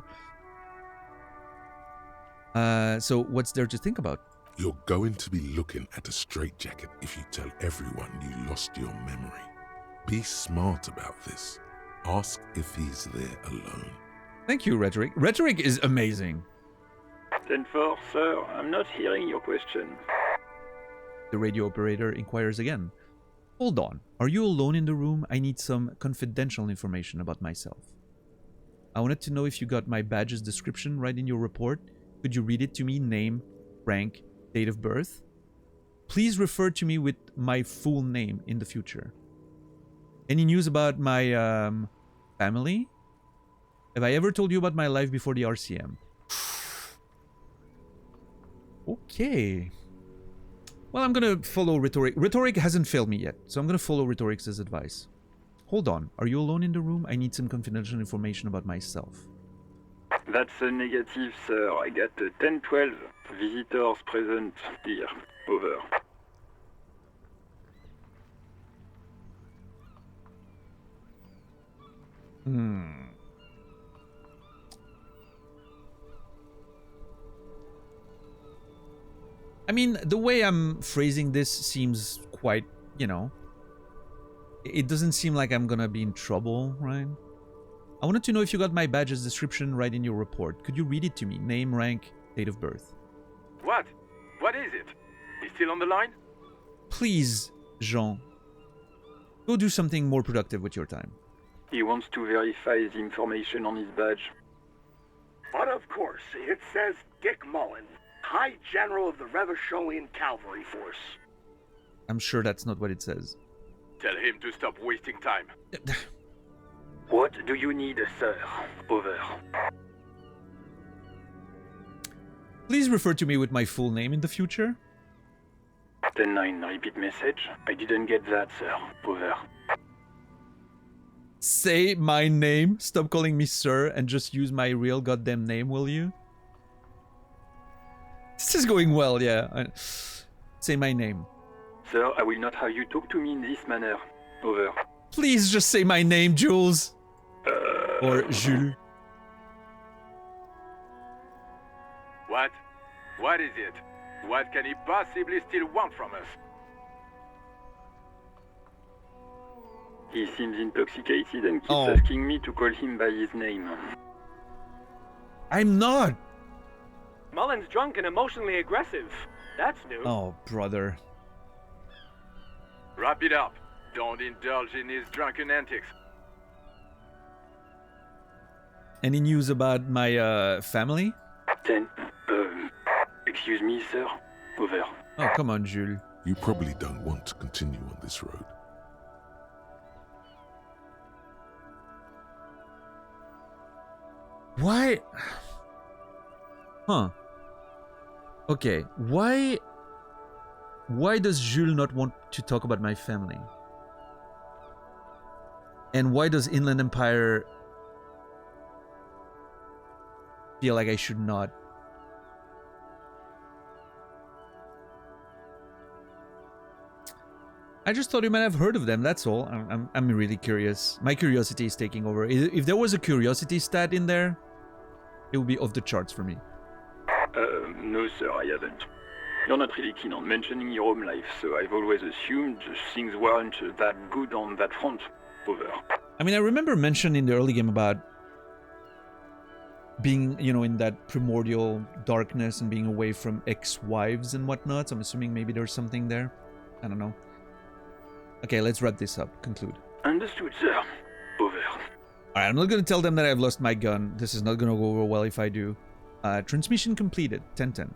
So what's there to think about? You're going to be looking at a straitjacket if you tell everyone you lost your memory. Be smart about this. Ask if he's there alone. Thank you, Rhetoric. Rhetoric is amazing. 10-4, sir. I'm not hearing your question. The radio operator inquires again. Hold on. Are you alone in the room? I need some confidential information about myself. I wanted to know if you got my badge's description right in your report. Could you read it to me? Name, rank, date of birth? Please refer to me with my full name in the future. Any news about my family? Have I ever told you about my life before the RCM? Okay. Well, I'm gonna follow Rhetoric. Rhetoric hasn't failed me yet, so I'm gonna follow Rhetoric's advice. Hold on. Are you alone in the room? I need some confidential information about myself. That's a negative, sir. I got 10-12 visitors present here. Over. I mean, the way I'm phrasing this seems quite, you know... It doesn't seem like I'm gonna be in trouble, right? I wanted to know if you got my badge's description right in your report. Could you read it to me? Name, rank, date of birth. What? What is it? He's still on the line? Please, Jean. Go do something more productive with your time. He wants to verify the information on his badge. But of course, it says Dick Mullen, High General of the Revacholian Cavalry Force. I'm sure that's not what it says. Tell him to stop wasting time. What do you need, sir? Over. Please refer to me with my full name in the future. 10-9, repeat message. I didn't get that, sir. Over. Say my name. Stop calling me sir and just use my real goddamn name, will you? This is going well, yeah. Say my name. Sir, I will not have you talk to me in this manner. Over. Please just say my name, Jules. Or Jules. What? What is it? What can he possibly still want from us? He seems intoxicated and keeps Oh. asking me to call him by his name. I'm not. Mullen's drunk and emotionally aggressive. That's new. Oh, brother. Wrap it up. Don't indulge in his drunken antics. Any news about my family? 10. Excuse me, sir. Over. Oh, come on, Jules. You probably don't want to continue on this road. Why? Huh. Okay, why does Jules not want to talk about my family? And why does Inland Empire feel like I should not? I just thought you might have heard of them, that's all. I'm really curious. My curiosity is taking over. If there was a curiosity stat in there, it would be off the charts for me. No, sir, I haven't. You're not really keen on mentioning your home life, so I've always assumed things weren't that good on that front. Over. I mean, I remember mentioning in the early game about being, you know, in that primordial darkness and being away from ex-wives and whatnot. So I'm assuming maybe there's something there. I don't know. Okay, let's wrap this up. Conclude. Understood, sir. Over. Alright, I'm not going to tell them that I've lost my gun. This is not going to go over well if I do. Transmission completed. 10-10.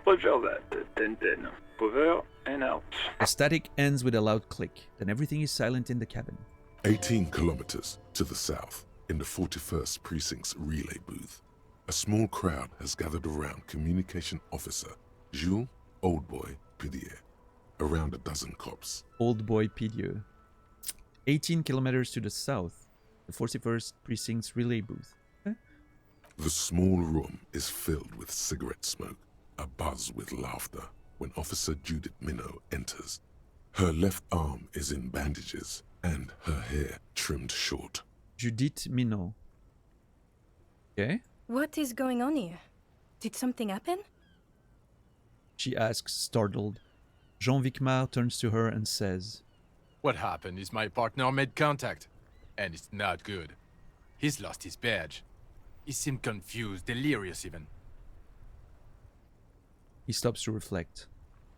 Roger that. 10-10. Over and out. The static ends with a loud click. Then everything is silent in the cabin. 18 kilometers to the south, in the 41st Precinct's relay booth, a small crowd has gathered around Communication Officer Jules Oldboy Pidier. Around a dozen cops. Old Boy Pidier. 18 kilometers to the south, the 41st Precinct's relay booth. Okay. The small room is filled with cigarette smoke, abuzz with laughter, when Officer Judith Minot enters. Her left arm is in bandages, and her hair trimmed short. Judith Minot. Okay. What is going on here? Did something happen? She asks, startled. Jean Vicmar turns to her and says, What happened is my partner made contact, and it's not good. He's lost his badge. He seemed confused, delirious even. He stops to reflect.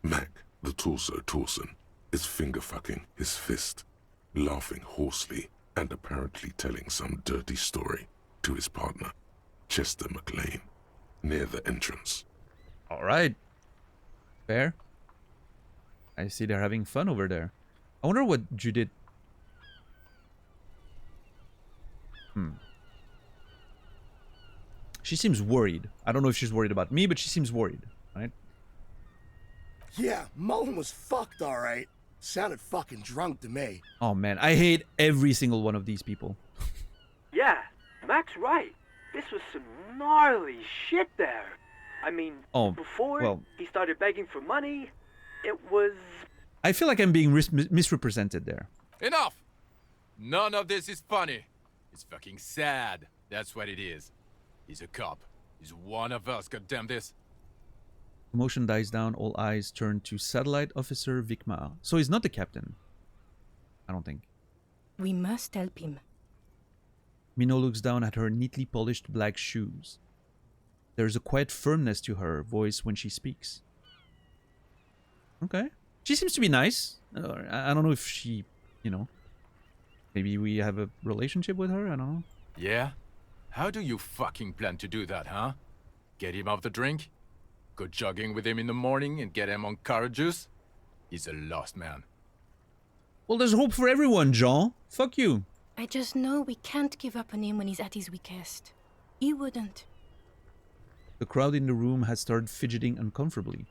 Mac, the torso Torson, is finger-fucking his fist, laughing hoarsely and apparently telling some dirty story to his partner, Chester McLean, near the entrance. All right. Fair. I see they're having fun over there. I wonder what Judith... She seems worried. I don't know if she's worried about me, but she seems worried, right? Yeah, Mullen was fucked, alright. Sounded fucking drunk to me. Oh man, I hate every single one of these people. Yeah, Mac's right. This was some gnarly shit there. I mean, before he started begging for money, it was... I feel like I'm being misrepresented there. Enough! None of this is funny. It's fucking sad. That's what it is. He's a cop. He's one of us, goddamn this. Commotion dies down, all eyes turn to Satellite Officer Vicmar. So he's not the captain. I don't think. We must help him. Minot looks down at her neatly polished black shoes. There's a quiet firmness to her voice when she speaks. Okay. She seems to be nice. I don't know if she, you know, maybe we have a relationship with her, I don't know. Yeah? How do you fucking plan to do that, huh? Get him off the drink? Go jogging with him in the morning and get him on carrot juice? He's a lost man. Well, there's hope for everyone, Jean. Fuck you. I just know we can't give up on him when he's at his weakest. He wouldn't. The crowd in the room has started fidgeting uncomfortably.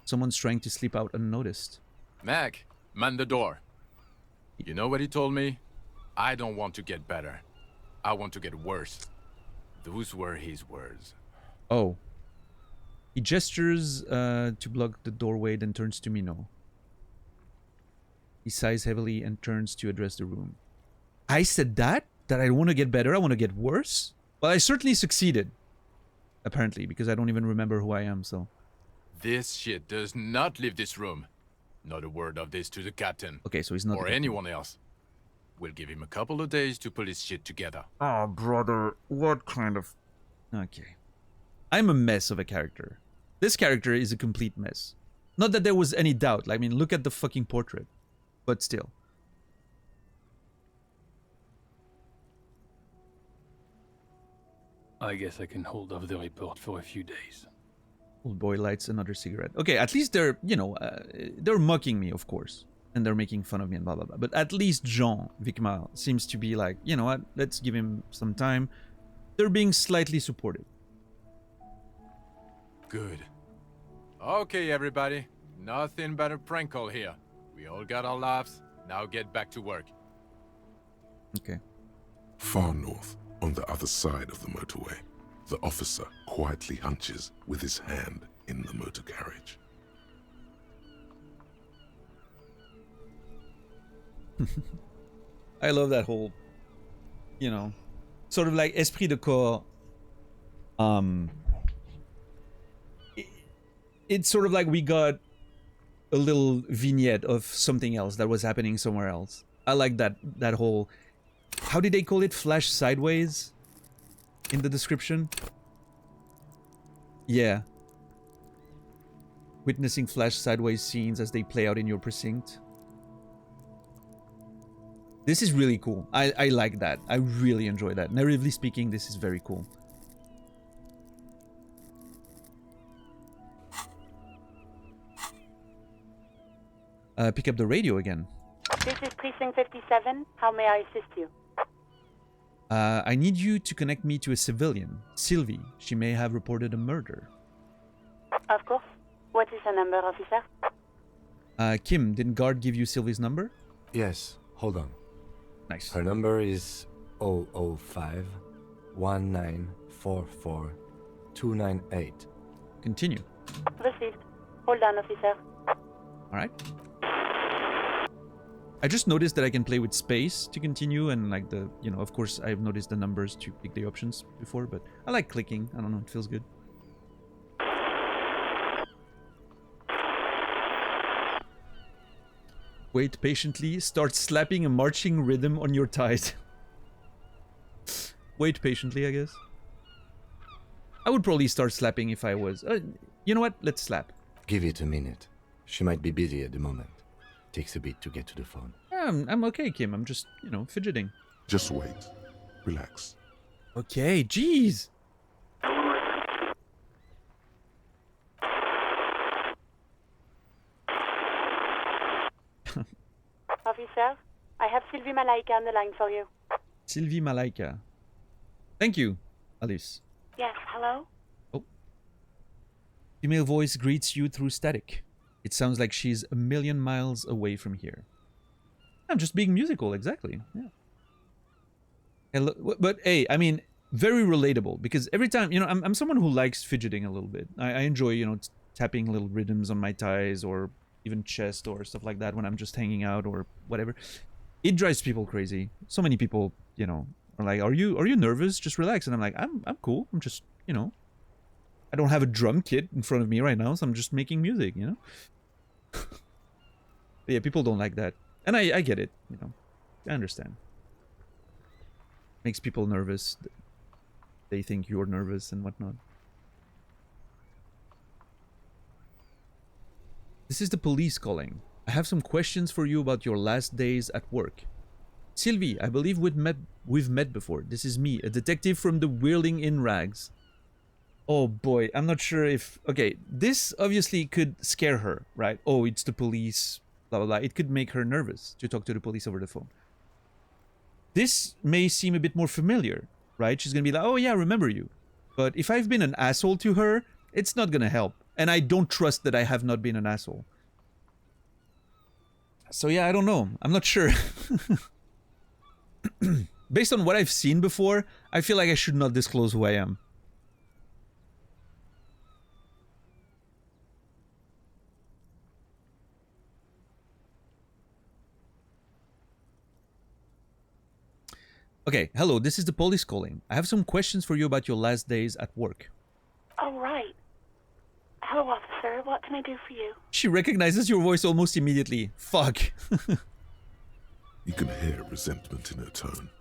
Someone's trying to sleep out unnoticed. Mac, man the door. You know what he told me? I don't want to get better. I want to get worse. Those were his words. Oh. He gestures to block the doorway, then turns to Minot. He sighs heavily and turns to address the room. I said that? That I want to get better, I want to get worse? Well, I certainly succeeded. Apparently, because I don't even remember who I am, so... This shit does not leave this room. Not a word of this to the captain. Okay, so he's not... Or anyone else. We'll give him a couple of days to pull his shit together. Oh, brother, what kind of... Okay. I'm a mess of a character. This character is a complete mess. Not that there was any doubt. I mean, look at the fucking portrait. But still. I guess I can hold off the report for a few days. Old boy lights another cigarette. Okay, at least they're, you know, they're mocking me, of course. And they're making fun of me and blah, blah, blah. But at least Jean Vicmar seems to be like, you know what, let's give him some time. They're being slightly supportive. Good. Okay, everybody. Nothing but a prank call here. We all got our laughs. Now get back to work. Okay. Far north, on the other side of the motorway, the officer quietly hunches with his hand in the motor carriage. I love that whole, you know, sort of like esprit de corps. It's sort of like we got a little vignette of something else that was happening somewhere else. I like that whole, how did they call it? Flash sideways in the description? Yeah. Witnessing flash sideways scenes as they play out in your precinct. This is really cool. I like that. I really enjoy that. Narratively speaking, this is very cool. Pick up the radio again. This is Precinct 57. How may I assist you? I need you to connect me to a civilian, Sylvie. She may have reported a murder. Of course. What is her number, officer? Kim, didn't guard give you Sylvie's number? Yes, hold on. Nice. Her number is 005 1944 298. Continue. Received. Hold on, officer. Alright. I just noticed that I can play with space to continue, and like the, you know, of course I've noticed the numbers to pick the options before, but I like clicking. I don't know, it feels good. Wait patiently, start slapping a marching rhythm on your thighs. Wait patiently, I guess. I would probably start slapping if I was... you know what? Let's slap. Give it a minute. She might be busy at the moment. Takes a bit to get to the phone. Yeah, I'm okay, Kim. I'm just, you know, fidgeting. Just wait. Relax. Okay, jeez. Officer, I have Sylvie Malaika on the line for you. Sylvie Malaika. Thank you, Alice. Yes, hello? Oh. Female voice greets you through static. It sounds like she's a million miles away from here. I'm just being musical, exactly. Yeah. Hello, but hey, I mean, very relatable, because every time, you know, I'm someone who likes fidgeting a little bit. I enjoy, you know, tapping little rhythms on my thighs or even chest or stuff like that when I'm just hanging out or whatever. It drives people crazy. So many people, you know, are like, are you nervous? Just relax. And I'm like, I'm cool. I'm just, you know, I don't have a drum kit in front of me right now, so I'm just making music, you know? Yeah, people don't like that. And I get it, you know. I understand. Makes people nervous. They think you're nervous and whatnot. This is the police calling. I have some questions for you about your last days at work. Sylvie, I believe we've met before. This is me, a detective from the Whirling in Rags. Oh boy, I'm not sure if... Okay, this obviously could scare her, right? Oh, it's the police, blah, blah, blah. It could make her nervous to talk to the police over the phone. This may seem a bit more familiar, right? She's gonna be like, oh yeah, I remember you. But if I've been an asshole to her, it's not gonna help. And I don't trust that I have not been an asshole. So yeah, I don't know. I'm not sure. Based on what I've seen before, I feel like I should not disclose who I am. Okay, hello, this is the police calling. I have some questions for you about your last days at work. Oh, right. Hello, officer. What can I do for you? She recognizes your voice almost immediately. Fuck. You can hear resentment in her tone.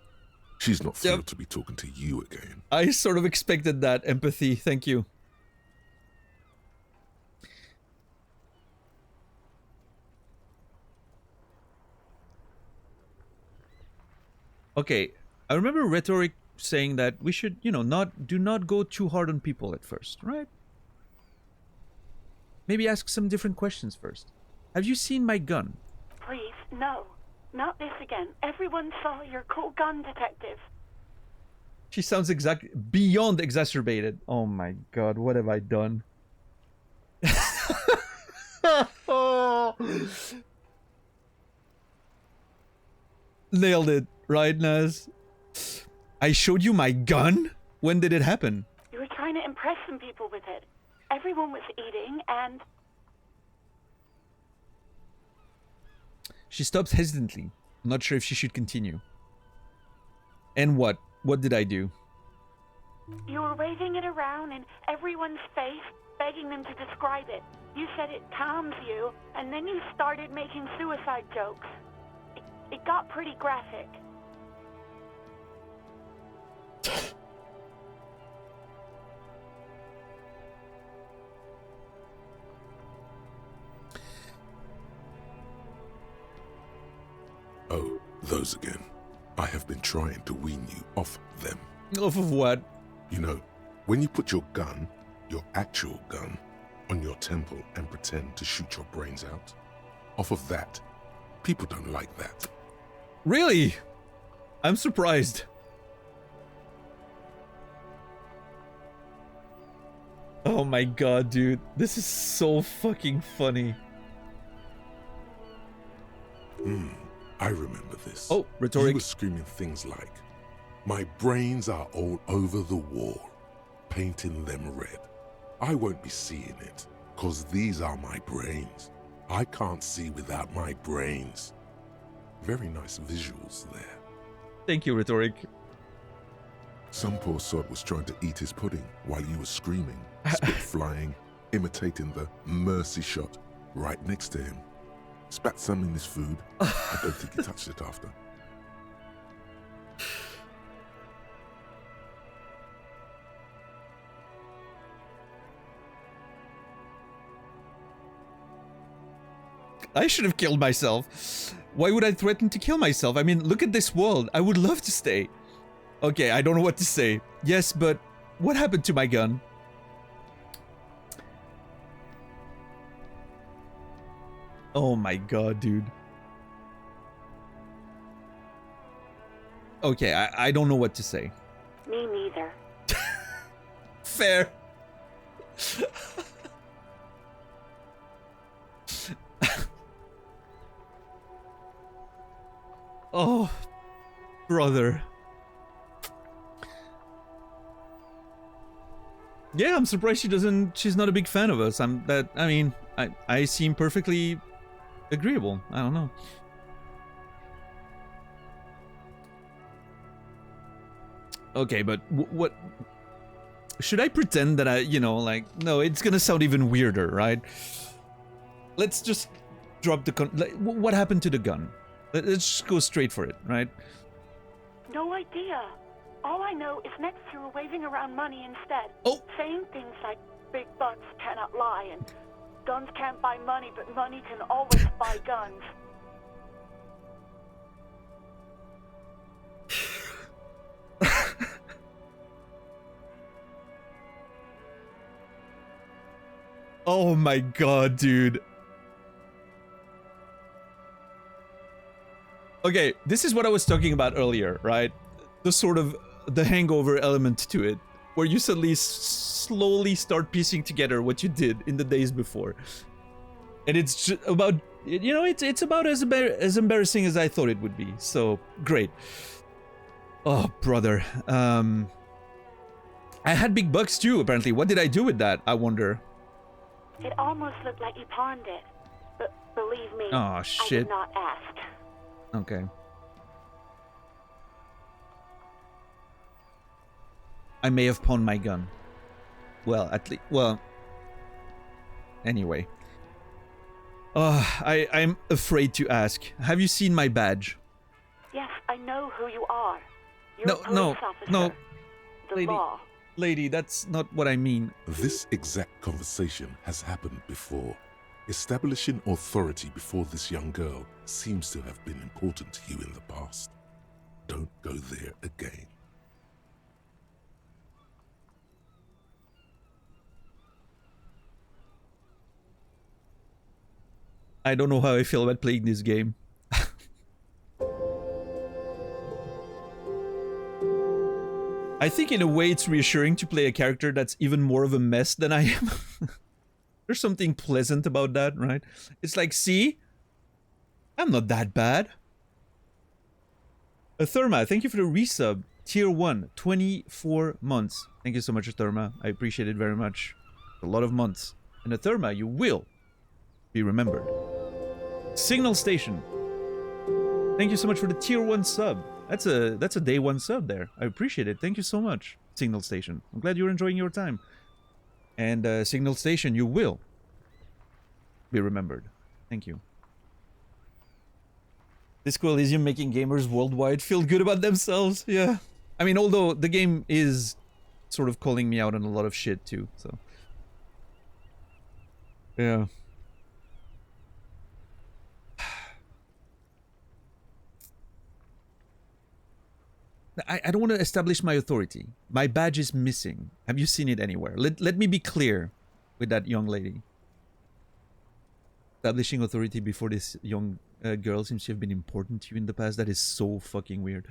She's not thrilled to be talking to you again. I sort of expected that. Empathy, thank you. Okay, I remember Rhetoric saying that we should, you know, do not go too hard on people at first, right? Maybe ask some different questions first. Have you seen my gun? Please, no. Not this again. Everyone saw your cool gun, detective. She sounds beyond exacerbated. Oh my god, what have I done? Nailed it, right, Naz? I showed you my gun? When did it happen? You were trying to impress some people with it. Everyone was eating and... She stops hesitantly. I'm not sure if she should continue. And what? What did I do? You were waving it around in everyone's face, begging them to describe it. You said it calms you, and then you started making suicide jokes. It got pretty graphic. Oh, those again. I have been trying to wean you off them. Off of what? You know, when you put your gun, your actual gun, on your temple and pretend to shoot your brains out, off of that, people don't like that. Really? I'm surprised. Oh my god, dude. This is so fucking funny. I remember this. Oh, Rhetoric. You were screaming things like, "My brains are all over the wall, painting them red. I won't be seeing it, cause these are my brains. I can't see without my brains." Very nice visuals there. Thank you, Rhetoric. Some poor sod was trying to eat his pudding while you were screaming, spit flying, imitating the mercy shot right next to him. Spat some in his food. I don't think he touched it after. I should have killed myself. Why would I threaten to kill myself? I mean, look at this world. I would love to stay. Okay, I don't know what to say. Yes, but what happened to my gun? Oh my god, dude. Okay, I don't know what to say. Me neither. Fair. Oh, brother. Yeah, I'm surprised she's not a big fan of us. I seem perfectly agreeable. I don't know. Okay, but what should I pretend that no, it's gonna sound even weirder, right? Let's just drop the what happened to the gun? Let's just go straight for it, right? No idea. All I know is next you were waving around money instead. Oh. Saying things like, big bucks cannot lie, and guns can't buy money, but money can always buy guns. Oh my god, dude. Okay, this is what I was talking about earlier, right? The sort of the hangover element to it, where you suddenly slowly start piecing together what you did in the days before. And it's just about, you know, it's about as embarrassing as I thought it would be. So, great. Oh, brother. I had big bucks too, apparently. What did I do with that, I wonder? It almost looked like you pawned it. But believe me, oh, shit. I did not ask. Okay. I may have pawned my gun. Well, at least, well, anyway. I'm afraid to ask. Have you seen my badge? Yes, I know who you are. You're No, a police officer. no. The Lady, law. lady, that's not what I mean. This exact conversation has happened before. Establishing authority before this young girl seems to have been important to you in the past. Don't go there again. I don't know how I feel about playing this game. I think in a way it's reassuring to play a character that's even more of a mess than I am. There's something pleasant about that, right? It's like, see? I'm not that bad. Therma, thank you for the resub. Tier 1, 24 months. Thank you so much, Therma. I appreciate it very much. A lot of months. And Therma, you will be remembered. Signal Station. Thank you so much for the tier 1 sub. That's a day 1 sub there. I appreciate it. Thank you so much, Signal Station. I'm glad you're enjoying your time. And Signal Station, you will be remembered. Thank you. Disco Elysium making gamers worldwide feel good about themselves. Yeah. I mean, although the game is sort of calling me out on a lot of shit too, so. Yeah. I don't want to establish my authority. My badge is missing. Have you seen it anywhere? Let me be clear with that young lady. Establishing authority before this young girl seems to have been important to you in the past. That is so fucking weird.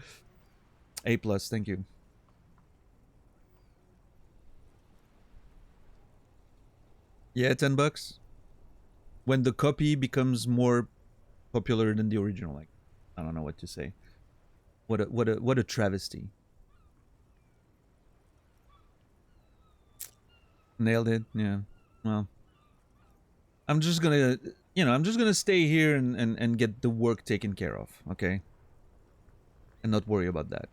A+, thank you. Yeah, $10. When the copy becomes more popular than the original, like, I don't know what to say. What a travesty. Nailed it. Yeah. Well, I'm just gonna, you know, I'm just gonna stay here and get the work taken care of, okay? And not worry about that.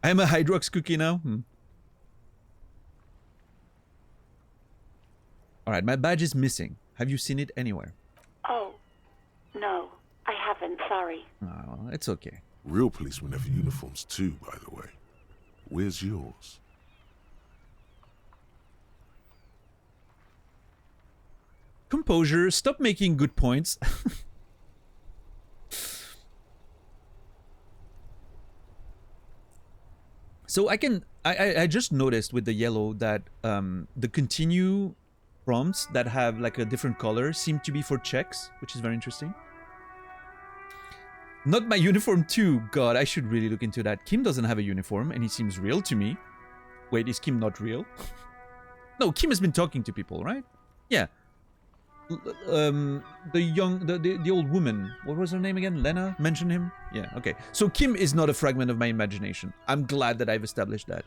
I'm a Hydrox cookie now. Alright, my badge is missing. Have you seen it anywhere? Oh, no, I haven't, sorry. Oh, it's okay. Real policemen have uniforms too, by the way. Where's yours? Composure, stop making good points. So I just noticed with the yellow that the continue prompts that have like a different color seem to be for checks, which is very interesting. Not my uniform too. God, I should really look into that. Kim doesn't have a uniform and he seems real to me. Wait, is Kim not real? No, Kim has been talking to people, right? Yeah. The old woman, what was her name again? Lena? Mention him? Yeah, okay. So Kim is not a fragment of my imagination. I'm glad that I've established that.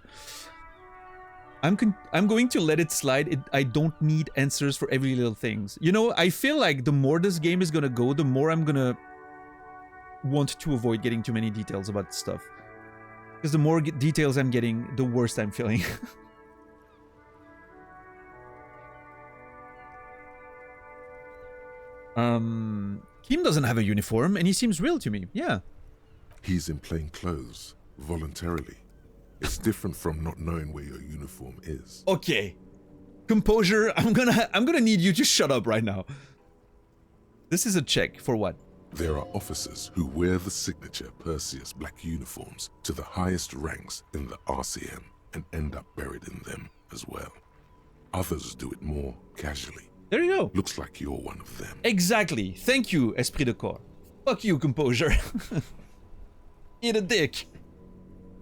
I'm going to let it slide. I don't need answers for every little things. You know, I feel like the more this game is gonna go, the more I'm gonna want to avoid getting too many details about stuff. Because the more details I'm getting, the worse I'm feeling. Kim doesn't have a uniform, and he seems real to me. Yeah. He's in plain clothes, voluntarily. It's different from not knowing where your uniform is. Okay. Composure, I'm gonna need you to shut up right now. This is a check for what? There are officers who wear the signature Perseus black uniforms to the highest ranks in the RCM and end up buried in them as well. Others do it more casually. There you go. Looks like you're one of them. Exactly. Thank you, Esprit de Corps. Fuck you, Composure. Eat a dick.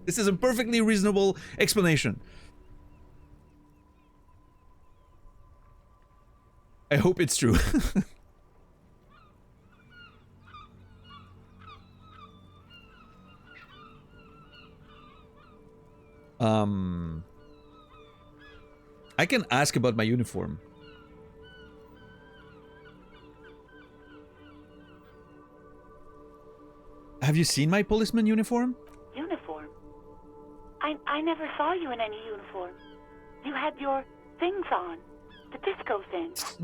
This is a perfectly reasonable explanation. I hope it's true. I can ask about my uniform. Have you seen my policeman uniform? Uniform? I never saw you in any uniform. You had your things on. The disco things.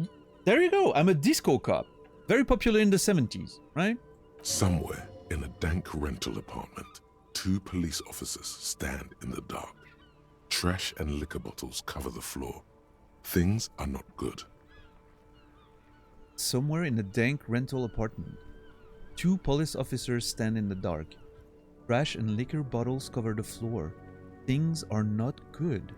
There you go. I'm a disco cop. Very popular in the 70s, right? Somewhere in a dank rental apartment, 2 police officers stand in the dark. Trash and liquor bottles cover the floor. Things are not good. Somewhere in a dank rental apartment, 2 police officers stand in the dark. Trash and liquor bottles cover the floor. Things are not good.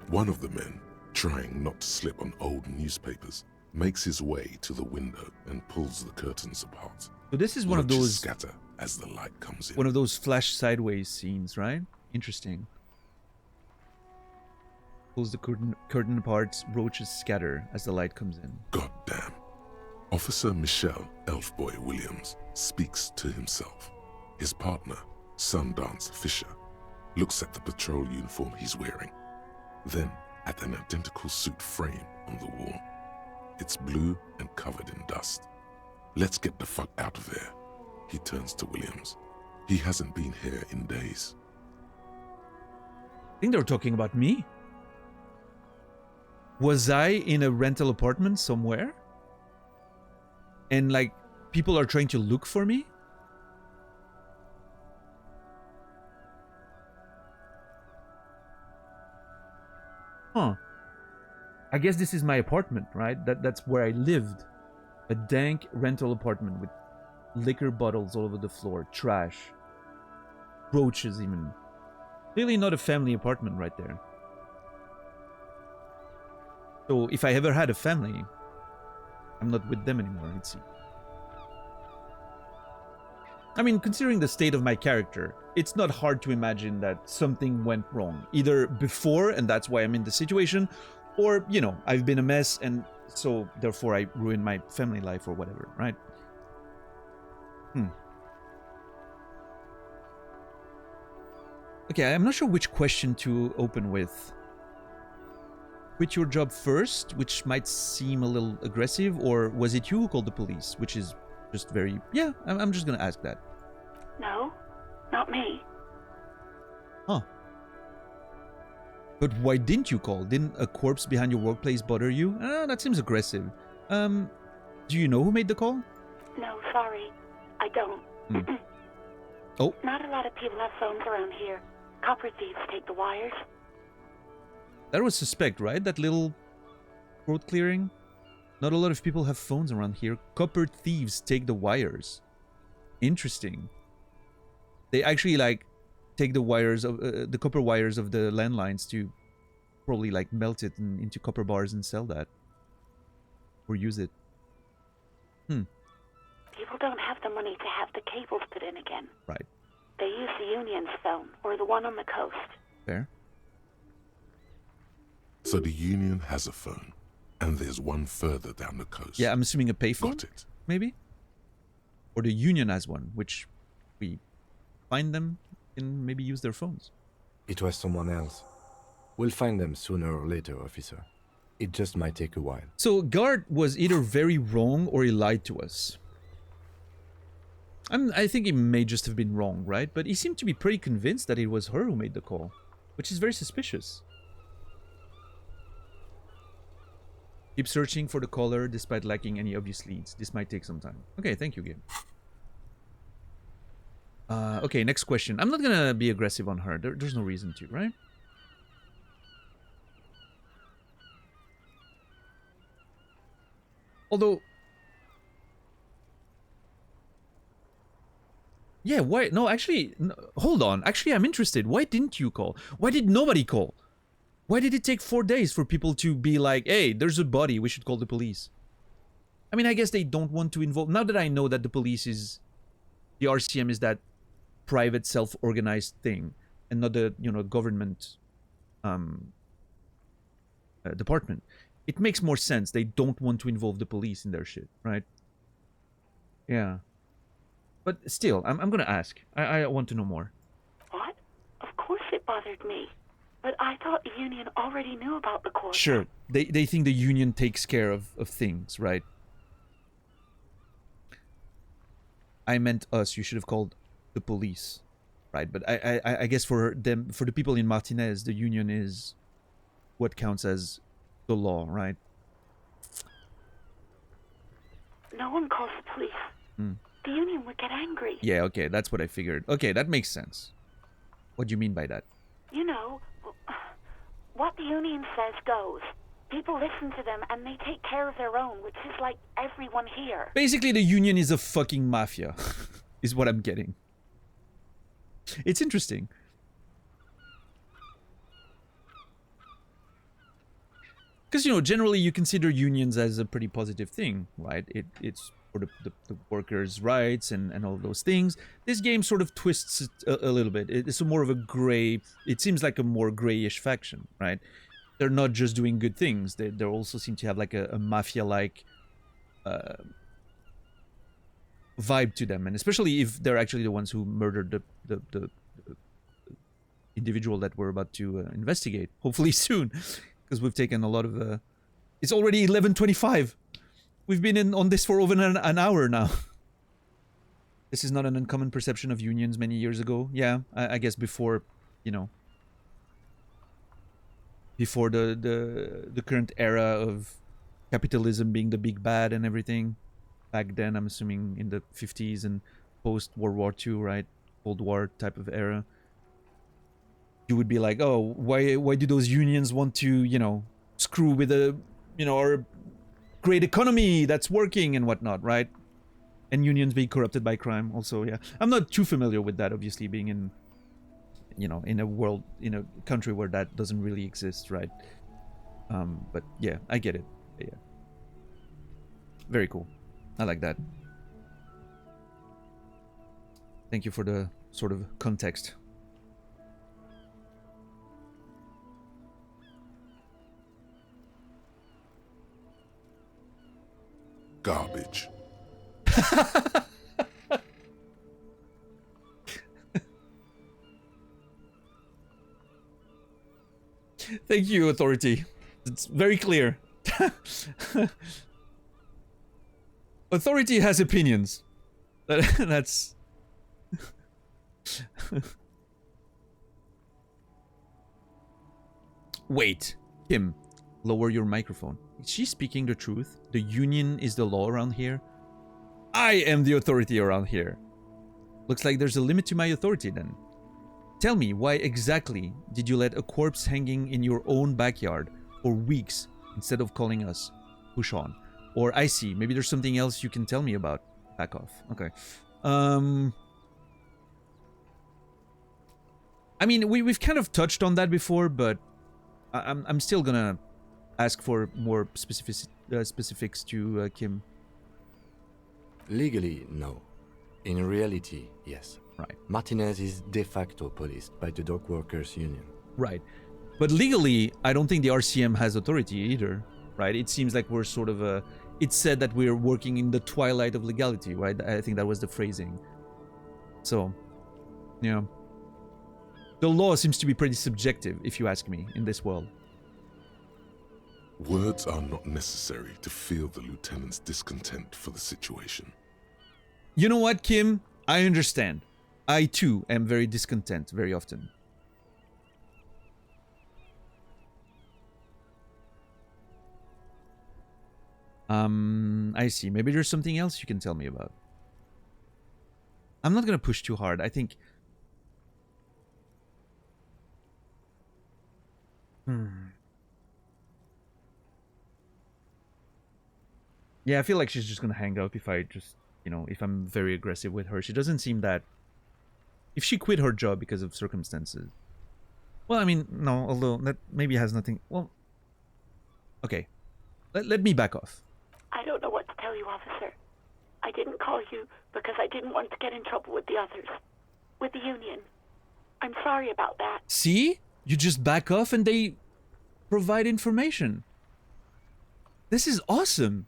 One of the men, trying not to slip on old newspapers, makes his way to the window and pulls the curtains apart. So this is one of those scatter as the light comes in. One of those flash sideways scenes, right? Interesting. Pulls the curtain apart, roaches scatter as the light comes in. God damn. Officer Michelle Elfboy Williams speaks to himself. His partner, Sundance Fisher, looks at the patrol uniform he's wearing, then at an identical suit frame on the wall. It's blue and covered in dust. Let's get the fuck out of there. He turns to Williams. He hasn't been here in days. I think they were talking about me. Was I in a rental apartment somewhere? And like, people are trying to look for me? Huh. I guess this is my apartment, right? That's where I lived. A dank rental apartment with liquor bottles all over the floor, trash, roaches even. Clearly not a family apartment right there. So if I ever had a family, I'm not with them anymore, it seems. I mean, considering the state of my character, it's not hard to imagine that something went wrong. Either before, and that's why I'm in the situation, or, you know, I've been a mess, and so therefore I ruined my family life or whatever, right? Okay, I'm not sure which question to open with. Quit your job first, which might seem a little aggressive, or was it you who called the police, which is just very... Yeah, I'm just gonna ask that. No, not me. Huh. But why didn't you call? Didn't a corpse behind your workplace bother you? That seems aggressive. Do you know who made the call? No, sorry. I don't. Oh. Not a lot of people have phones around here. Copper thieves take the wires. That was suspect, right? That little throat clearing? Not a lot of people have phones around here. Copper thieves take the wires. Interesting. They actually, like, take the wires of the copper wires of the landlines to probably, like, melt it into copper bars and sell that. Or use it. People don't have the money to have the cables put in again. Right. They use the Union's phone, or the one on the coast. Fair. So the Union has a phone, and there's one further down the coast. Yeah, I'm assuming a payphone? Got it. Maybe? Or the Union has one, which we find them and maybe use their phones. It was someone else. We'll find them sooner or later, officer. It just might take a while. So Guard was either very wrong or he lied to us. I think he may just have been wrong, right? But he seemed to be pretty convinced that it was her who made the call, which is very suspicious. Keep searching for the caller despite lacking any obvious leads. This might take some time. Okay, thank you, Gabe. Okay, next question. I'm not gonna be aggressive on her. There's no reason to, right? Although... Yeah, why? No, actually, no, hold on. Actually, I'm interested. Why didn't you call? Why did nobody call? Why did it take 4 days for people to be like, hey, there's a body, we should call the police? I mean, I guess they don't want to involve... Now that I know that the police is... The RCM is that private, self-organized thing, and not the government department. It makes more sense. They don't want to involve the police in their shit, right? Yeah. But still, I'm gonna ask. I want to know more. What? Of course it bothered me. But I thought the union already knew about the court. Sure. They think the union takes care of things, right? I meant us. You should have called the police, right? But I guess for the people in Martinez, the union is what counts as the law, right? No one calls the police. The union would get angry. Yeah, okay, that's what I figured. Okay, that makes sense. What do you mean by that? You know, what the union says goes. People listen to them and they take care of their own, which is like everyone here. Basically, the union is a fucking mafia, is what I'm getting. It's interesting. Because, generally you consider unions as a pretty positive thing, right? It's for the workers' rights and all those things. This game sort of twists it a little bit. It's more of a gray... It seems like a more grayish faction, right? They're not just doing good things. They also seem to have like a mafia-like vibe to them. And especially if they're actually the ones who murdered the individual that we're about to investigate. Hopefully soon. Because we've taken a lot of... It's already 11:25. We've been on this for over an hour now. This is not an uncommon perception of unions many years ago. Yeah, I guess before, before the current era of capitalism being the big bad and everything. Back then, I'm assuming in the 50s and post-World War II, right? Cold War type of era. You would be like, oh, why do those unions want to, screw with our great economy that's working and whatnot, right? And unions being corrupted by crime also, yeah. I'm not too familiar with that, obviously, being in, in a country where that doesn't really exist, right? But yeah, I get it. Yeah. Very cool. I like that. Thank you for the sort of context. Garbage. Thank you, Authority. It's very clear. Authority has opinions. That's... Wait, Kim, lower your microphone. Is she speaking the truth? The union is the law around here? I am the authority around here. Looks like there's a limit to my authority then. Tell me, why exactly did you let a corpse hanging in your own backyard for weeks instead of calling us? Push on. Or I see, maybe there's something else you can tell me about. Back off. Okay. I mean, we've kind of touched on that before, but I'm still gonna ask for more specifics to Kim. Legally, no. In reality, yes. Right. Martinez is de facto policed by the dock workers union. Right. But legally, I don't think the RCM has authority either, right? It seems like we're sort of it's said that we're working in the twilight of legality, right? I think that was the phrasing. So, yeah. The law seems to be pretty subjective, if you ask me, in this world. Words are not necessary to feel the lieutenant's discontent for the situation. You know what, Kim? I understand. I, too, am very discontent very often. I see. Maybe there's something else you can tell me about. I'm not gonna push too hard. I think... Yeah, I feel like she's just gonna hang up if I just, if I'm very aggressive with her. She doesn't seem that... If she quit her job because of circumstances... Well, I mean, no, although that maybe has nothing... Well... Okay. Let me back off. I don't know what to tell you, officer. I didn't call you because I didn't want to get in trouble with the others. with the Union. I'm sorry about that. See? You just back off and they provide information. This is awesome.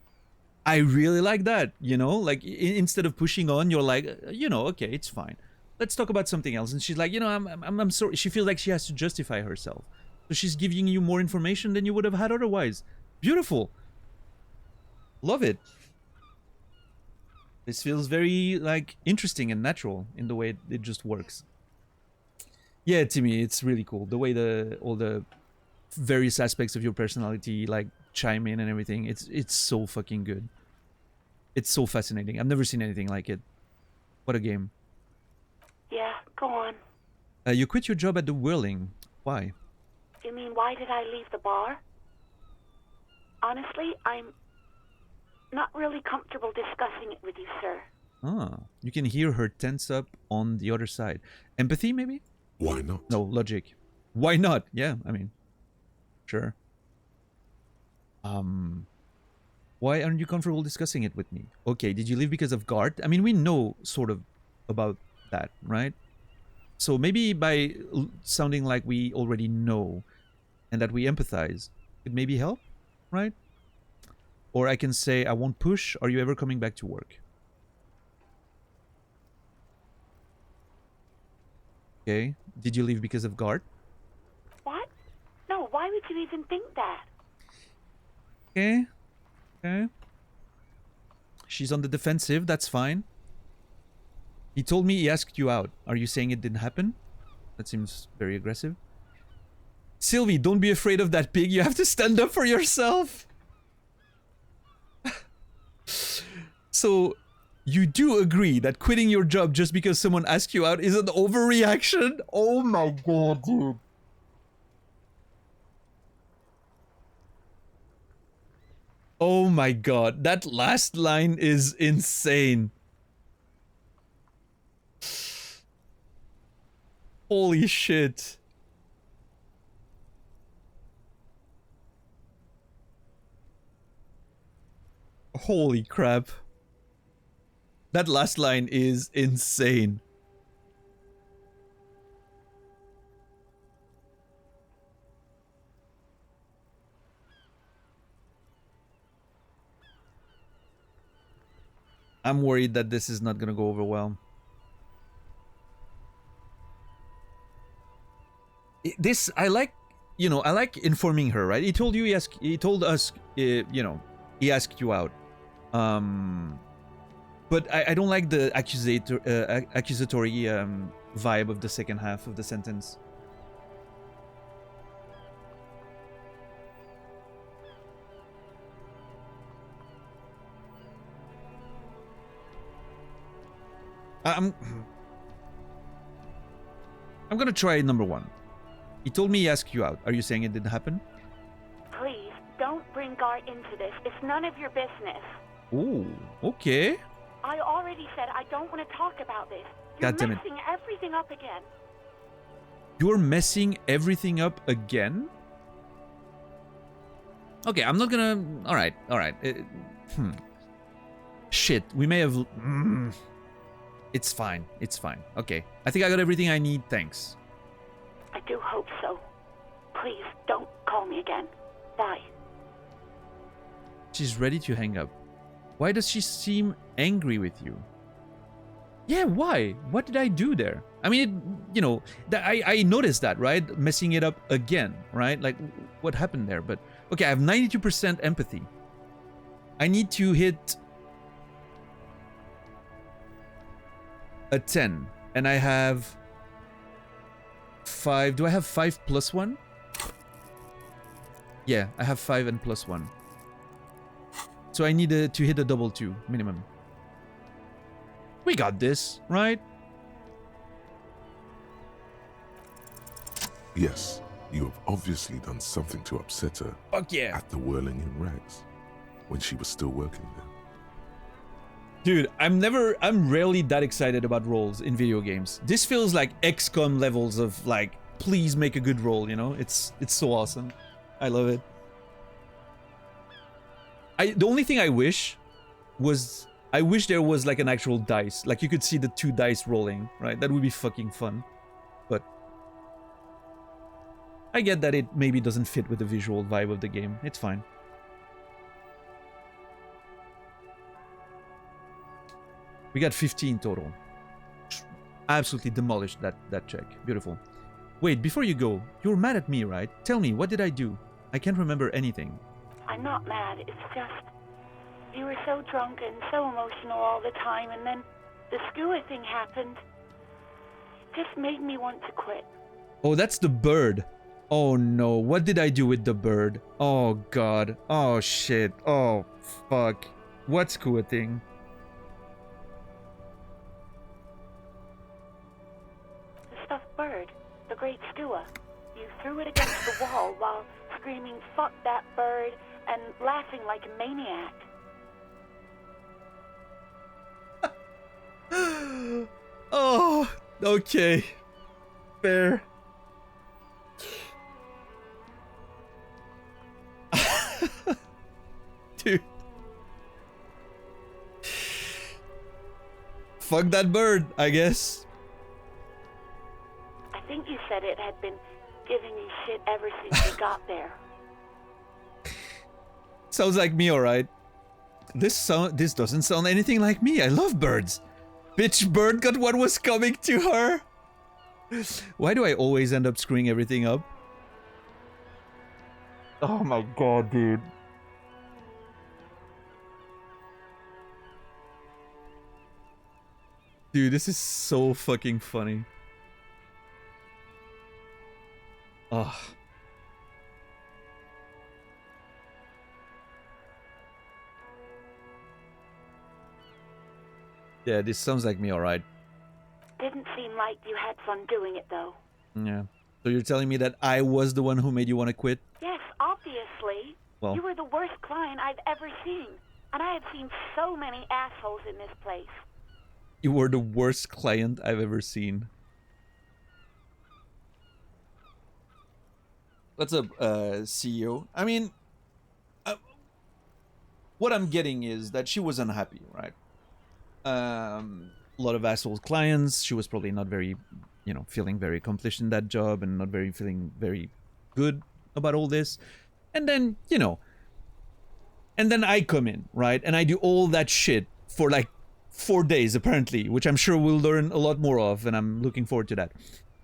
I really like that, you know? Like, instead of pushing on, you're like, you know, okay, it's fine. Let's talk about something else. And she's like, you know, I'm sorry. She feels like she has to justify herself. So she's giving you more information than you would have had otherwise. Beautiful. Love it. This feels very, like, interesting and natural in the way it just works. Yeah, Timmy, it's really cool. The way all the various aspects of your personality, like, chime in and everything. It's so fucking good. It's so fascinating. I've never seen anything like it. What a game. Yeah, go on. You quit your job at the Whirling. Why? You mean, why did I leave the bar? Honestly, I'm not really comfortable discussing it with you, sir. Ah, you can hear her tense up on the other side. Empathy, maybe? Why not? No, logic. Why not? Yeah, I mean, sure. Why aren't you comfortable discussing it with me? Okay, did you leave because of guard? I mean, we know sort of about that, right? So maybe by sounding like we already know and that we empathize, it maybe help, right? Or I can say, I won't push. Are you ever coming back to work? Okay. Did you leave because of guard? What? No, why would you even think that? Okay. Okay. She's on the defensive. That's fine. He told me he asked you out. Are you saying it didn't happen? That seems very aggressive. Sylvie, don't be afraid of that pig. You have to stand up for yourself. So, you do agree that quitting your job just because someone asked you out is an overreaction? Oh my god, dude. Oh my god, that last line is insane. Holy shit. Holy crap. That last line is insane. I'm worried that this is not gonna go over well. This, I like, you know, I like informing her, right? He told you, he told us, you know, he asked you out. But I don't like the accusatory vibe of the second half of the sentence. I'm gonna try number one. He told me he asked you out. Are you saying it didn't happen? Please, don't bring Gart into this. It's none of your business. Oh, okay. I already said I don't want to talk about this. You're God damn it. messing everything up again. You're messing everything up again? Okay, I'm not gonna... Alright. Shit, we may have... It's fine. Okay, I think I got everything I need, thanks. I do hope so. Please, don't call me again. Bye. She's ready to hang up. Why does she seem angry with you? Yeah, why? What did I do there? I mean, you know, I noticed that, right? Messing it up again, right? Like, what happened there? But, okay, I have 92% empathy. I need to hit a 10. And I have 5. Do I have 5 plus 1? Yeah, I have 5 and plus 1. So I need to hit a double 2 minimum. We got this, right? Yes, you have obviously done something to upset her. Fuck yeah. At the Whirling in Rags, when she was still working there. Dude, I'm rarely that excited about roles in video games. This feels like XCOM levels of like, please make a good role, you know? It's so awesome. I love it. The only thing I wish was I wish there was like an actual dice. Like you could see the 2 dice rolling, right? That would be fucking fun. But I get that it maybe doesn't fit with the visual vibe of the game. It's fine. We got 15 total. Absolutely demolished that check. Beautiful. Wait, before you go, you were mad at me, right? Tell me, what did I do? I can't remember anything. I'm not mad, it's just... You were so drunk and so emotional all the time, and then the skua thing happened. It just made me want to quit. Oh, that's the bird. Oh no, what did I do with the bird? Oh god. Oh shit. Oh fuck. What skua thing? The stuffed bird, the great skua. You threw it against the wall while screaming, "Fuck that bird," and laughing like a maniac. Oh, okay. Fair. Dude. Fuck that bird, I guess. I think you said it had been giving you shit ever since you got there. Sounds like me, alright. This doesn't sound anything like me. I love birds. Bitch bird got what was coming to her. Why do I always end up screwing everything up? Oh my god, dude. Dude, this is so fucking funny. Ugh. Yeah, this sounds like me, alright. Didn't seem like you had fun doing it, though. Yeah. So you're telling me that I was the one who made you want to quit? Yes, obviously. Well. You were the worst client I've ever seen. And I have seen so many assholes in this place. You were the worst client I've ever seen. What's up, CEO? I mean, what I'm getting is that she was unhappy, right? A lot of asshole clients. She was probably not very, you know, feeling very accomplished in that job and not feeling very good about all this. And then, you know, and then I come in, right? And I do all that shit for like 4 days, apparently, which I'm sure we'll learn a lot more of, and I'm looking forward to that.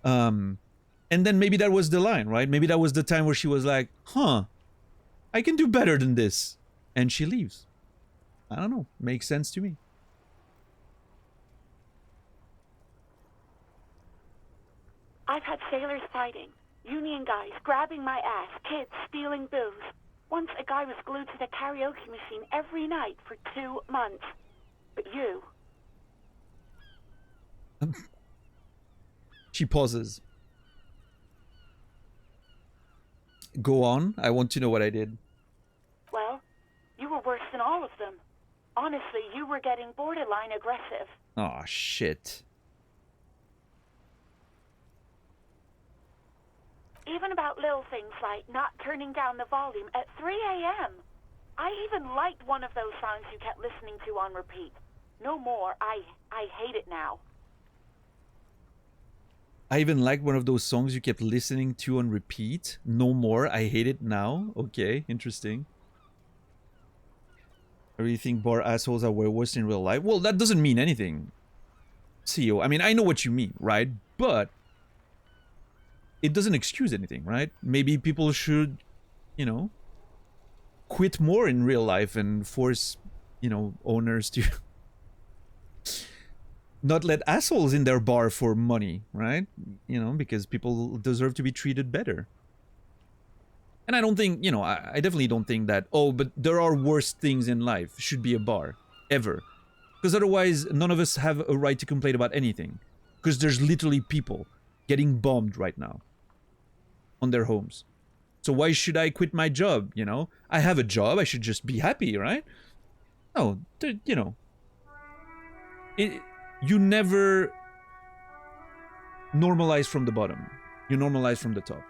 And then maybe that was the line, right? Maybe that was the time where she was like, huh, I can do better than this. And she leaves. I don't know. Makes sense to me. I've had sailors fighting, union guys grabbing my ass, kids stealing booze. Once a guy was glued to the karaoke machine every night for 2 months. But you... She pauses. Go on. I want to know what I did. Well, you were worse than all of them. Honestly, you were getting borderline aggressive. Oh shit. Even about little things like not turning down the volume at 3 a.m. I even liked one of those songs you kept listening to on repeat. No more. I hate it now. I even like one of those songs you kept listening to on repeat. No more. I hate it now. Okay, interesting. I really think bar assholes are way worse in real life. Well, that doesn't mean anything, CEO. I mean, I know what you mean, right? But it doesn't excuse anything, right? Maybe people should, you know, quit more in real life and force, you know, owners to not let assholes in their bar for money, right? You know, because people deserve to be treated better. And I don't think, you know, I definitely don't think that, oh, but there are worse things in life, should be a bar, ever. Because otherwise, none of us have a right to complain about anything. Because there's literally people getting bombed right now on their homes. So why should I quit my job, you know? I have a job, I should just be happy, right? No, you know. You never normalize from the bottom. You normalize from the top.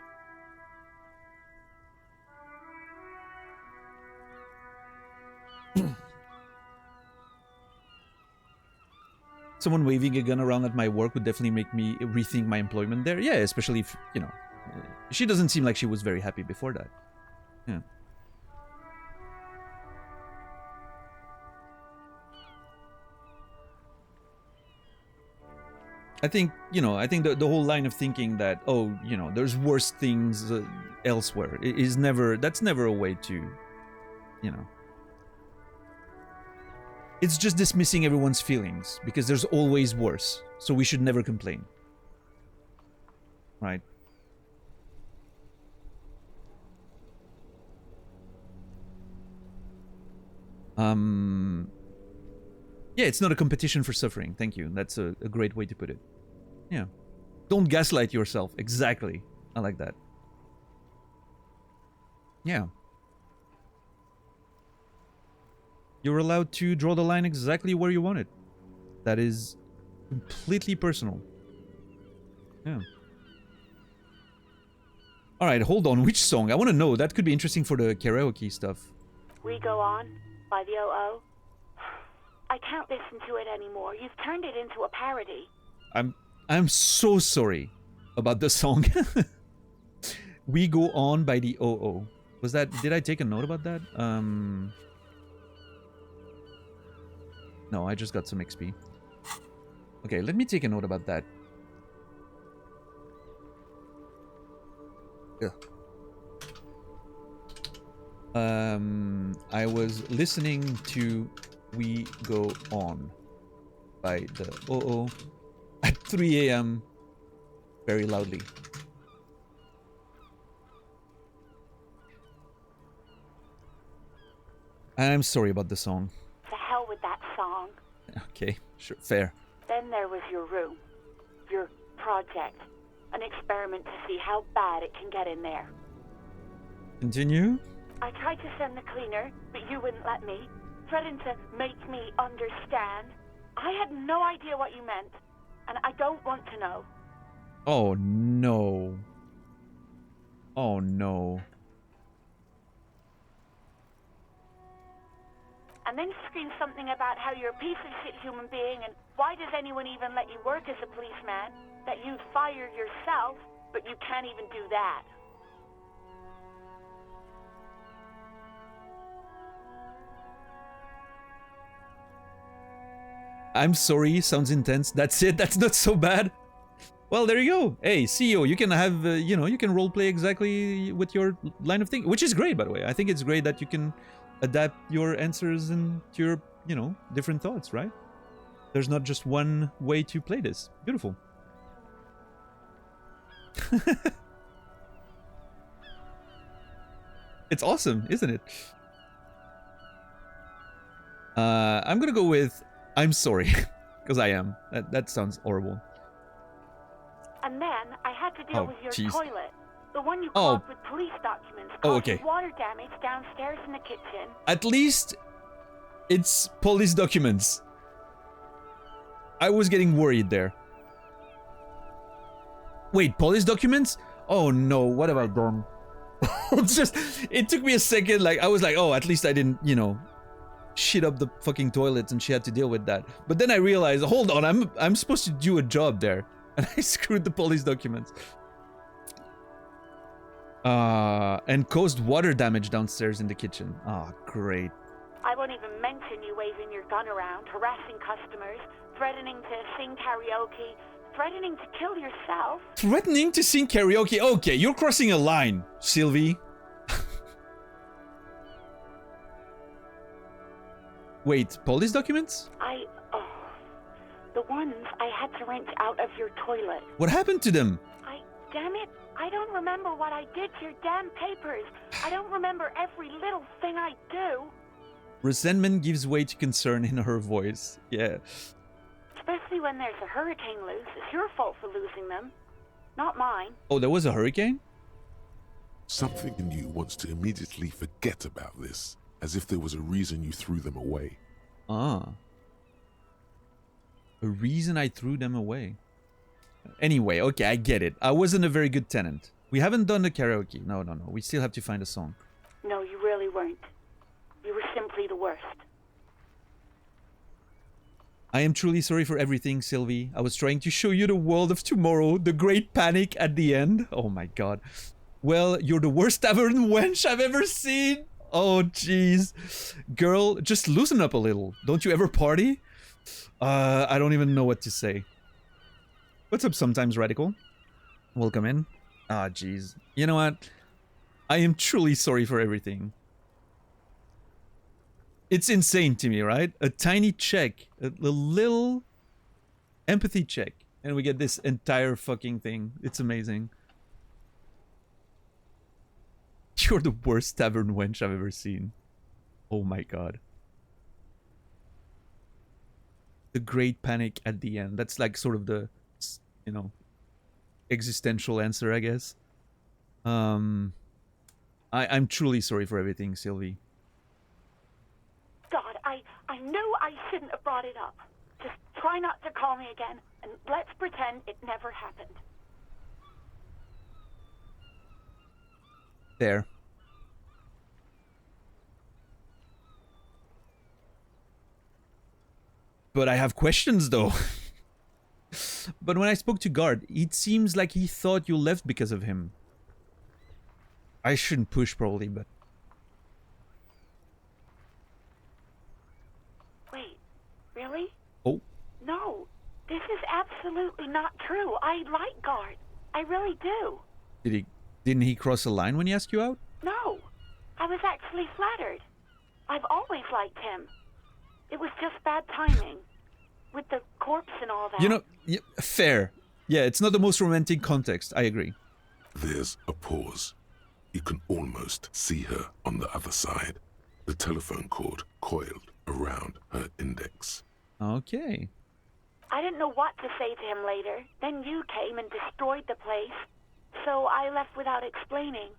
someone waving a gun around at my work would definitely make me rethink my employment there. Yeah, especially if, you know, she doesn't seem like she was very happy before that. Yeah. I think, you know, I think the whole line of thinking that, oh, you know, there's worse things elsewhere is never, that's never a way to, you know. It's just dismissing everyone's feelings because there's always worse. So we should never complain. Right? Yeah, it's not a competition for suffering. Thank you. That's a great way to put it. Yeah. Don't gaslight yourself. Exactly. I like that. Yeah. You're allowed to draw the line exactly where you want it. That is completely personal. Yeah. Alright, hold on. Which song? I want to know. That could be interesting for the karaoke stuff. We Go On by the O.O. I can't listen to it anymore. You've turned it into a parody. I'm so sorry about the song. We Go On by the O.O. Was that... Did I take a note about that? No, I just got some XP. Okay, let me take a note about that. Yeah. I was listening to We Go On by the O.O. at 3 a.m. very loudly. I'm sorry about the song. To hell with that song. Okay, sure, fair. Then there was your room. Your project. An experiment to see how bad it can get in there. Continue? I tried to send the cleaner, but you wouldn't let me. Threatened to make me understand. I had no idea what you meant, and I don't want to know. Oh no. Oh no. And then you screamed something about how you're a piece of shit human being, and why does anyone even let you work as a policeman? That you'd fire yourself, but you can't even do that. I'm sorry, sounds intense. That's it, that's not so bad. Well, there you go. Hey, CEO, you can have, you know, you can roleplay exactly with your line of thinking, which is great, by the way. I think it's great that you can adapt your answers and your, you know, different thoughts, right? There's not just one way to play this. Beautiful. It's awesome, isn't it? I'm gonna go with I'm sorry, because I am. That sounds horrible. And then I had to deal with your toilet. The one you Oh. clogged with police documents. Oh, causing okay. Water damage downstairs in the kitchen. At least it's police documents. I was getting worried there. Wait, police documents? Oh no, what have I done? It took me a second, like, I was like, oh, at least I didn't, you know, shit up the fucking toilets and she had to deal with that. But then I realized, hold on, I'm supposed to do a job there. And I screwed the police documents. And caused water damage downstairs in the kitchen. Ah, great. I won't even mention you waving your gun around, harassing customers, threatening to sing karaoke, threatening to kill yourself. Threatening to sing karaoke? Okay, you're crossing a line, Sylvie. Wait, police documents? The ones I had to wrench out of your toilet. What happened to them? Damn it, I don't remember what I did to your damn papers. I don't remember every little thing I do. Resentment gives way to concern in her voice. Yeah. Especially when there's a hurricane loose. It's your fault for losing them, not mine. Oh, there was a hurricane? Something in you wants to immediately forget about this, as if there was a reason you threw them away. Ah. A reason I threw them away. Anyway, okay, I get it. I wasn't a very good tenant. We haven't done the karaoke. No. We still have to find a song. No, you really weren't. You were simply the worst. I am truly sorry for everything, Sylvie. I was trying to show you the world of tomorrow, the great panic at the end. Oh my god. Well, you're the worst tavern wench I've ever seen. Oh, jeez. Girl, just loosen up a little. Don't you ever party? I don't even know what to say. What's up, Sometimes Radical? Welcome in. Ah, jeez. You know what? I am truly sorry for everything. It's insane to me, right? A tiny check, a little empathy check, and we get this entire fucking thing. It's amazing. You're the worst tavern wench I've ever seen. Oh my god. The great panic at the end. That's like sort of the, you know, existential answer, I guess. I'm truly sorry for everything, Sylvie. God, I knew I shouldn't have brought it up. Just try not to call me again, and let's pretend it never happened. There. But I have questions, though. But when I spoke to Guard, it seems like he thought you left because of him. I shouldn't push, probably, but... Wait, really? Oh. No, this is absolutely not true. I like Guard. I really do. Didn't he cross a line when he asked you out? No, I was actually flattered. I've always liked him. It was just bad timing. With the corpse and all that. You know, fair. Yeah, it's not the most romantic context. I agree. There's a pause. You can almost see her on the other side. The telephone cord coiled around her index. Okay. I didn't know what to say to him later. Then you came and destroyed the place. So I left without explaining.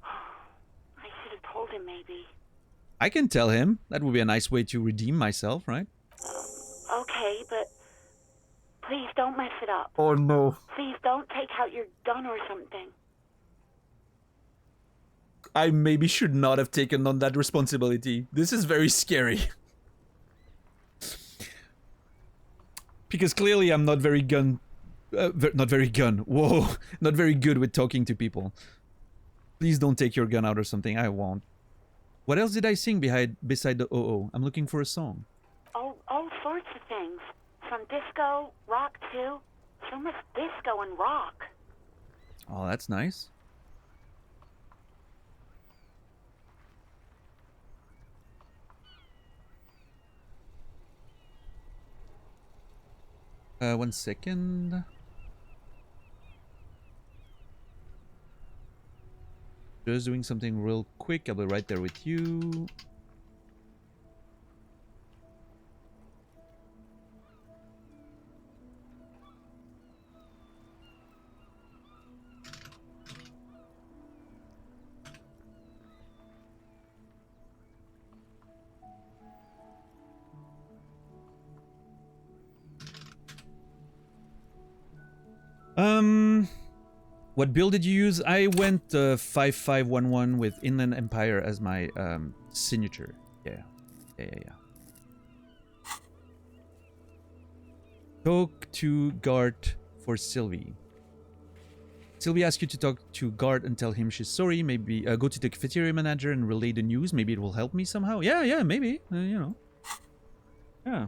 I should have told him, maybe. I can tell him. That would be a nice way to redeem myself, right? Okay, but please don't mess it up. Oh no. Please don't take out your gun or something. I maybe should not have taken on that responsibility. This is very scary. Because clearly I'm not very gun... not very gun. Whoa. Not very good with talking to people. Please don't take your gun out or something. I won't. What else did I sing beside the OO? I'm looking for a song. Oh, all sorts of things. From disco, rock too. So much disco and rock. Oh, that's nice. One second. Just doing something real quick. I'll be right there with you. What build did you use? I went 5511 with Inland Empire as my signature. Yeah. Talk to Guard for Sylvie. Sylvie asked you to talk to Guard and tell him she's sorry. Maybe go to the cafeteria manager and relay the news. Maybe it will help me somehow. Yeah, maybe. You know. Yeah.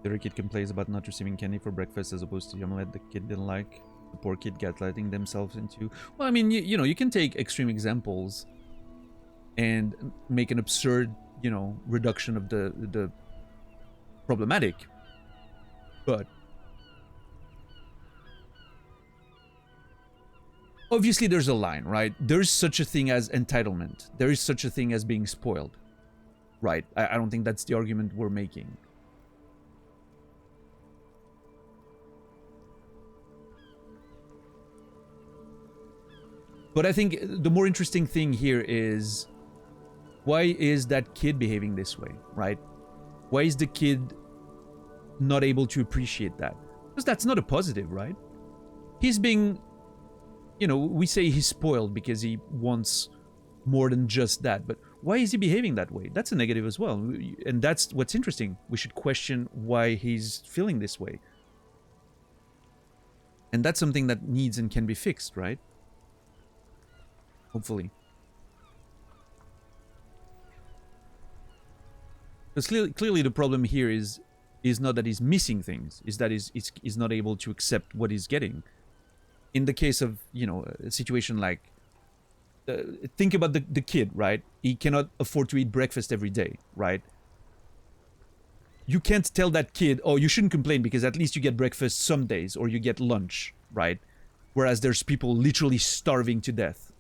The other kid complains about not receiving candy for breakfast as opposed to the omelette the kid didn't like. The poor kid gaslighting themselves into... Well, I mean, you know, you can take extreme examples and make an absurd, you know, reduction of the problematic. But obviously there's a line, right? There's such a thing as entitlement. There is such a thing as being spoiled, right? I don't think that's the argument we're making. But I think the more interesting thing here is Why is that kid behaving this way, right? Why is the kid not able to appreciate that? Because that's not a positive, right? He's being, you know, we say he's spoiled because he wants more than just that, but why is he behaving that way? That's a negative as well, and that's what's interesting. We should question why he's feeling this way. And that's something that needs and can be fixed, right? Hopefully. Because clearly the problem here is not that he's missing things, is that he's not able to accept what he's getting. In the case of, you know, a situation like, think about the kid, right? He cannot afford to eat breakfast every day, right? You can't tell that kid, oh, you shouldn't complain because at least you get breakfast some days or you get lunch, right? Whereas there's people literally starving to death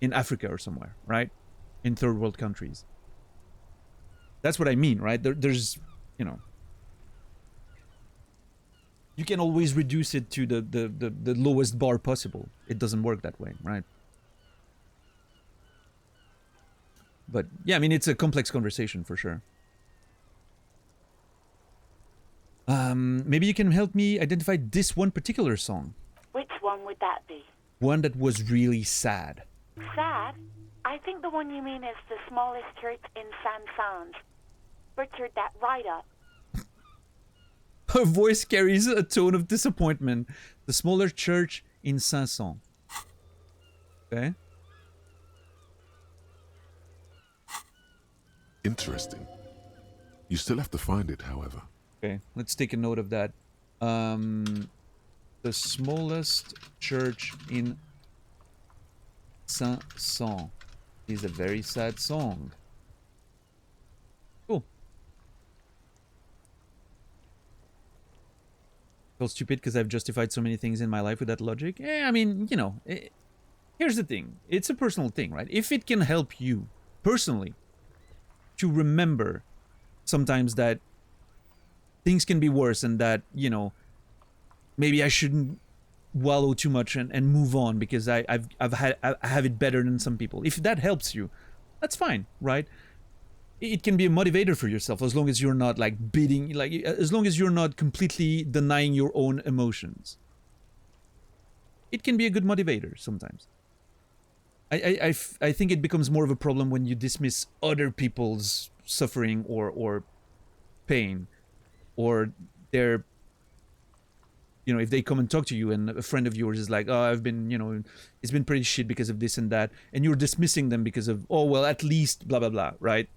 in Africa or somewhere, right? In third world countries. That's what I mean, right? There's, you know, you can always reduce it to the lowest bar possible. It doesn't work that way, right? But yeah, I mean, it's a complex conversation for sure. Maybe you can help me identify this one particular song. Which one would that be? One that was really sad. Sad? I think the one you mean is the smallest church in Saint-Saëns. Butchered that right up. Her voice carries a tone of disappointment. The smaller church in Saint-Saëns. Okay. Interesting. You still have to find it, however. Okay, let's take a note of that. The smallest church in Saint-Saëns is a very sad song. Cool. Feel stupid because I've justified so many things in my life with that logic. I mean, you know, here's the thing. It's a personal thing, right? If it can help you personally to remember sometimes that things can be worse and that, you know, maybe I shouldn't wallow too much and move on because I have it better than some people. If that helps you, that's fine, right? It can be a motivator for yourself as long as you're not like beating, like as long as you're not completely denying your own emotions. It can be a good motivator sometimes. I think it becomes more of a problem when you dismiss other people's suffering or pain, or their, you know, if they come and talk to you and a friend of yours is like, oh, I've been, you know, it's been pretty shit because of this and that, and you're dismissing them because of, oh, well, at least blah, blah, blah, right?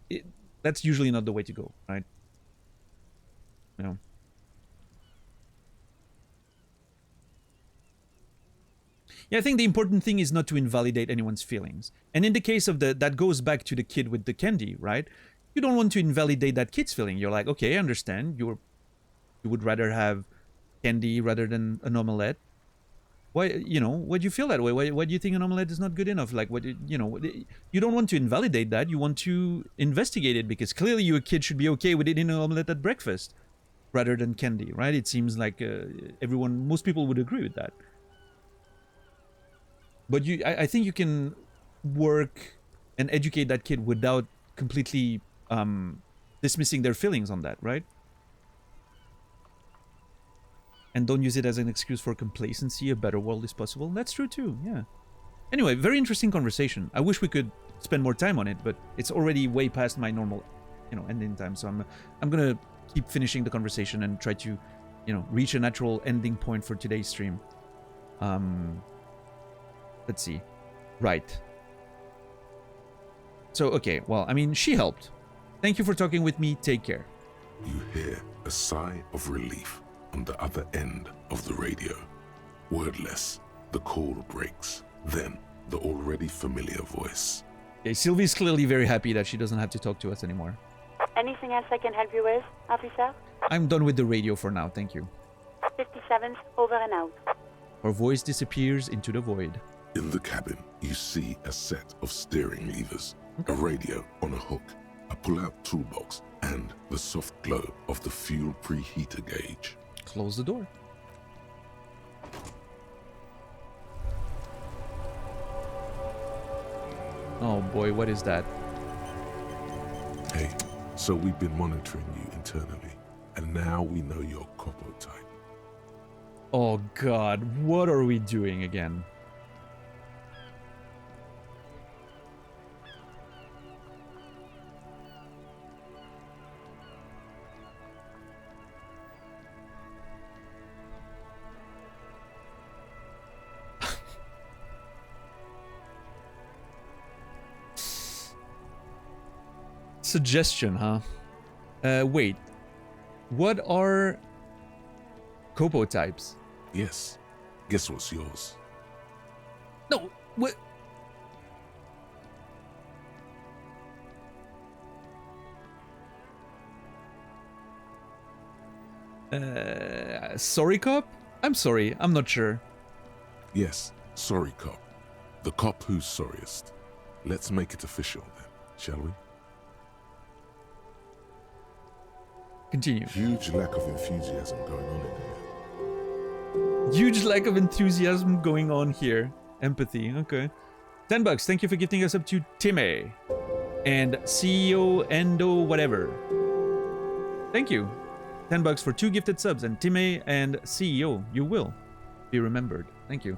That's usually not the way to go, right? You know? Yeah, I think the important thing is not to invalidate anyone's feelings. And in the case of that goes back to the kid with the candy, right? You don't want to invalidate that kid's feeling. You're like, okay, I understand. You would rather have candy rather than an omelette. Why, you know, why do you feel that way? Why do you think an omelette is not good enough? Like, what, you know, you don't want to invalidate that. You want to investigate it because clearly your kid should be okay with eating an omelette at breakfast rather than candy, right? It seems like most people would agree with that. But I think you can work and educate that kid without completely dismissing their feelings on that, right? And don't use it as an excuse for complacency. A better world is possible. That's true too, yeah. Anyway, very interesting conversation. I wish we could spend more time on it, but it's already way past my normal, you know, ending time. So I'm gonna keep finishing the conversation and try to, you know, reach a natural ending point for today's stream. Let's see. Right. So, okay, well, I mean, she helped. Thank you for talking with me. Take care. You hear a sigh of relief on the other end of the radio. Wordless, the call breaks. Then, the already familiar voice. Okay, Sylvie's clearly very happy that she doesn't have to talk to us anymore. Anything else I can help you with, officer? I'm done with the radio for now, thank you. 57's over and out. Her voice disappears into the void. In the cabin, you see a set of steering levers, a radio on a hook, a pull-out toolbox, and the soft glow of the fuel preheater gauge. Close the door. Oh boy, what is that? Hey, so we've been monitoring you internally, and now we know your Copo type. Oh god, what are we doing again? Suggestion, huh? Wait. What are Copo types? Yes. Guess what's yours? No, what? Sorry, cop? I'm sorry, I'm not sure. Yes, sorry cop. The cop who's sorriest. Let's make it official then, shall we? Continue. Huge lack of enthusiasm going on in here. Huge lack of enthusiasm going on here. Empathy, okay. $10, thank you for gifting us up to Timmy. And CEO Endo whatever. Thank you. $10 for 2 gifted subs, and Timmy and CEO, you will be remembered. Thank you.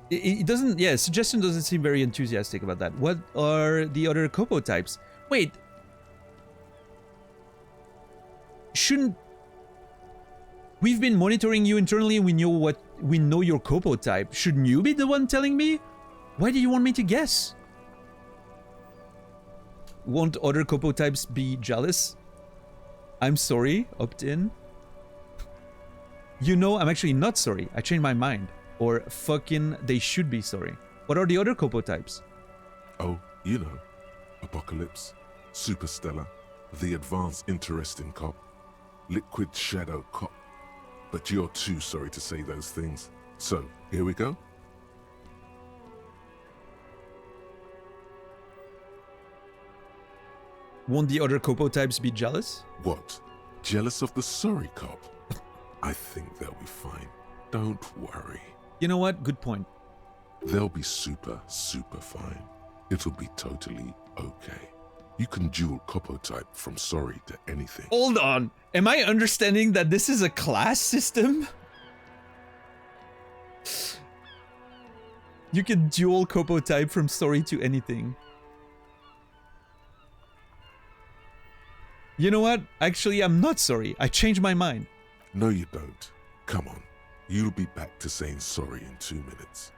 It doesn't, yeah, suggestion doesn't seem very enthusiastic about that. What are the other Copo types? Wait. Shouldn't... We've been monitoring you internally and we know your Copo type. Shouldn't you be the one telling me? Why do you want me to guess? Won't other Copo types be jealous? I'm sorry, opt in. You know, I'm actually not sorry. I changed my mind. Or fucking they should be sorry. What are the other Copo types? Oh, you know. Apocalypse, Superstellar, the Advanced Interesting Cop, Liquid Shadow Cop. But you're too sorry to say those things. So, here we go. Won't the other Copo types be jealous? What? Jealous of the sorry cop? I think they'll be fine. Don't worry. You know what? Good point. They'll be super fine. It'll be totally okay. You can dual Copo type from sorry to anything. Hold on. Am I understanding that this is a class system? You can dual Copo type from sorry to anything. You know what? Actually, I'm not sorry. I changed my mind. No, you don't. Come on. You'll be back to saying sorry in 2 minutes.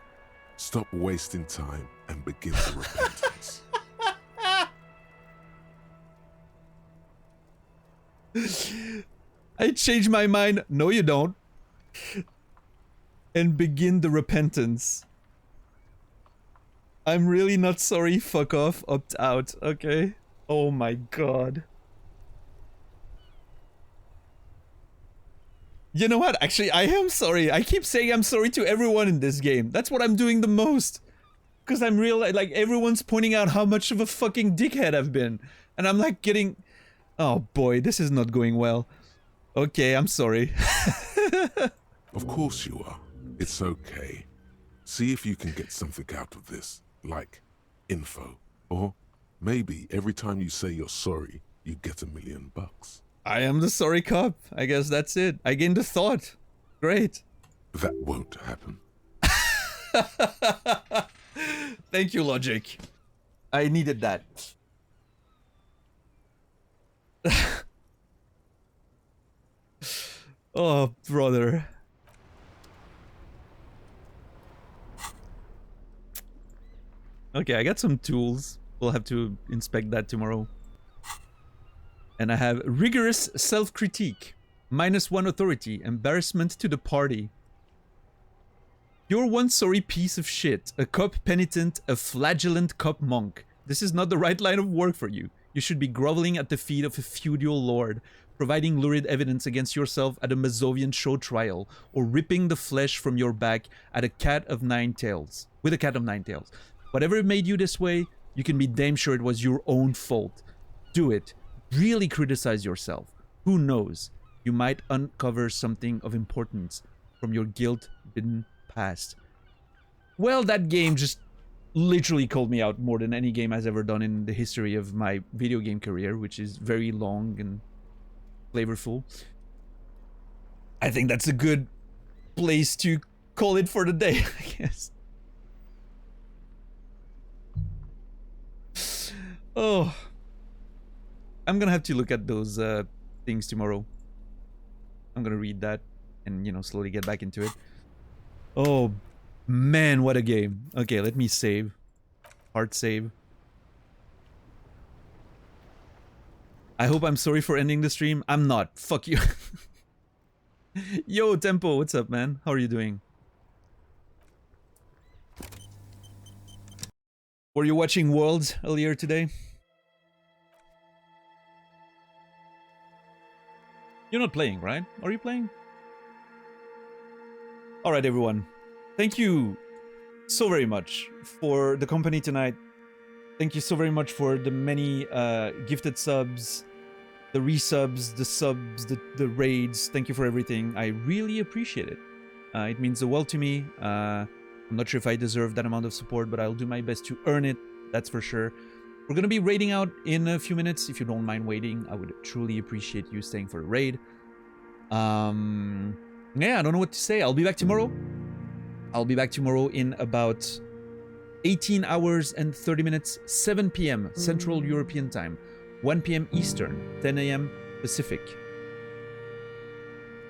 Stop wasting time and begin the repentance. I changed my mind. No, you don't. And begin the repentance. I'm really not sorry. Fuck off. Opt out. Okay. Oh my god. You know what? Actually, I am sorry. I keep saying I'm sorry to everyone in this game. That's what I'm doing the most. Because I'm real, like, everyone's pointing out how much of a fucking dickhead I've been. And I'm like getting... Oh boy, this is not going well. Okay, I'm sorry. Of course you are. It's okay. See if you can get something out of this. Like, info. Or maybe every time you say you're sorry, you get $1 million. I am the sorry cop. I guess that's it. I gained a thought. Great. That won't happen. Thank you, Logic. I needed that. Oh, brother. Okay, I got some tools. We'll have to inspect that tomorrow. And I have rigorous self-critique, -1 authority, embarrassment to the party. You're one sorry piece of shit, a cop penitent, a flagellant cop monk. This is not the right line of work for you. You should be groveling at the feet of a feudal lord, providing lurid evidence against yourself at a Mazovian show trial, or ripping the flesh from your back at a cat of 9 tails. With a cat of 9 tails. Whatever made you this way, you can be damn sure it was your own fault. Do it. Really criticize yourself. Who knows? You might uncover something of importance from your guilt-ridden past. Well, that game just literally called me out more than any game I've ever done in the history of my video game career, which is very long and flavorful. I think that's a good place to call it for the day, I guess. Oh, I'm gonna have to look at those things tomorrow. I'm gonna read that and, you know, slowly get back into it. Oh, man, what a game. Okay, let me save. Hard save. I hope I'm sorry for ending the stream. I'm not. Fuck you. Yo, Tempo, what's up, man? How are you doing? Were you watching Worlds earlier today? You're not playing, right? Are you playing? Alright, everyone. Thank you so very much for the company tonight. Thank you so very much for the many gifted subs, the resubs, the subs, the raids. Thank you for everything. I really appreciate it. It means the world to me. I'm not sure if I deserve that amount of support, but I'll do my best to earn it. That's for sure. We're going to be raiding out in a few minutes. If you don't mind waiting, I would truly appreciate you staying for the raid. Yeah, I don't know what to say. I'll be back tomorrow. I'll be back tomorrow in about 18 hours and 30 minutes, 7 p.m. Central European Time, 1 p.m. Eastern, 10 a.m. Pacific.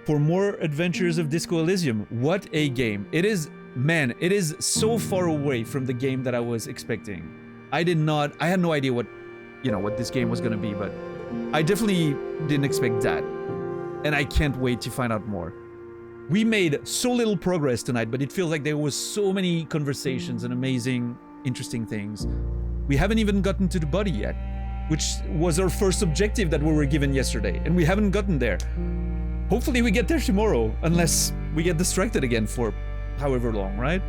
For more adventures of Disco Elysium. What a game. It is, man, it is so far away from the game that I was expecting. I had no idea what this game was going to be, but I definitely didn't expect that. And I can't wait to find out more. We made so little progress tonight, but it feels like there was so many conversations and amazing, interesting things. We haven't even gotten to the body yet, which was our first objective that we were given yesterday, and we haven't gotten there. Hopefully we get there tomorrow, unless we get distracted again for however long, right?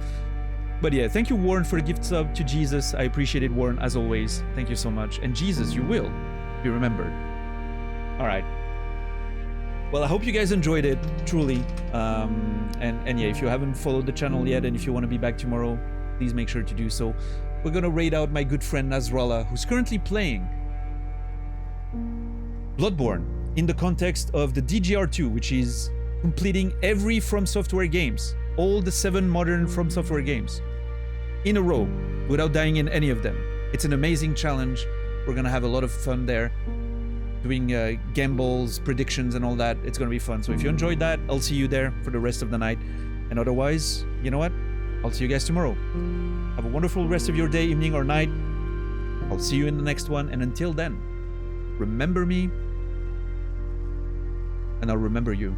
But yeah, thank you, Warren, for the gift sub to Jesus. I appreciate it, Warren, as always. Thank you so much. And Jesus, you will be remembered. All right. Well, I hope you guys enjoyed it, truly. And yeah, if you haven't followed the channel yet, and if you want to be back tomorrow, please make sure to do so. We're gonna raid out my good friend Nasrallah, who's currently playing Bloodborne in the context of the DGR2, which is completing every From Software games, all the 7 modern From Software games, in a row, without dying in any of them. It's an amazing challenge. We're gonna have a lot of fun there, doing gambles, predictions, and all that. It's gonna be fun. So if you enjoyed that, I'll see you there for the rest of the night. And otherwise, you know what? I'll see you guys tomorrow. Have a wonderful rest of your day, evening, or night. I'll see you in the next one. And until then, remember me, and I'll remember you.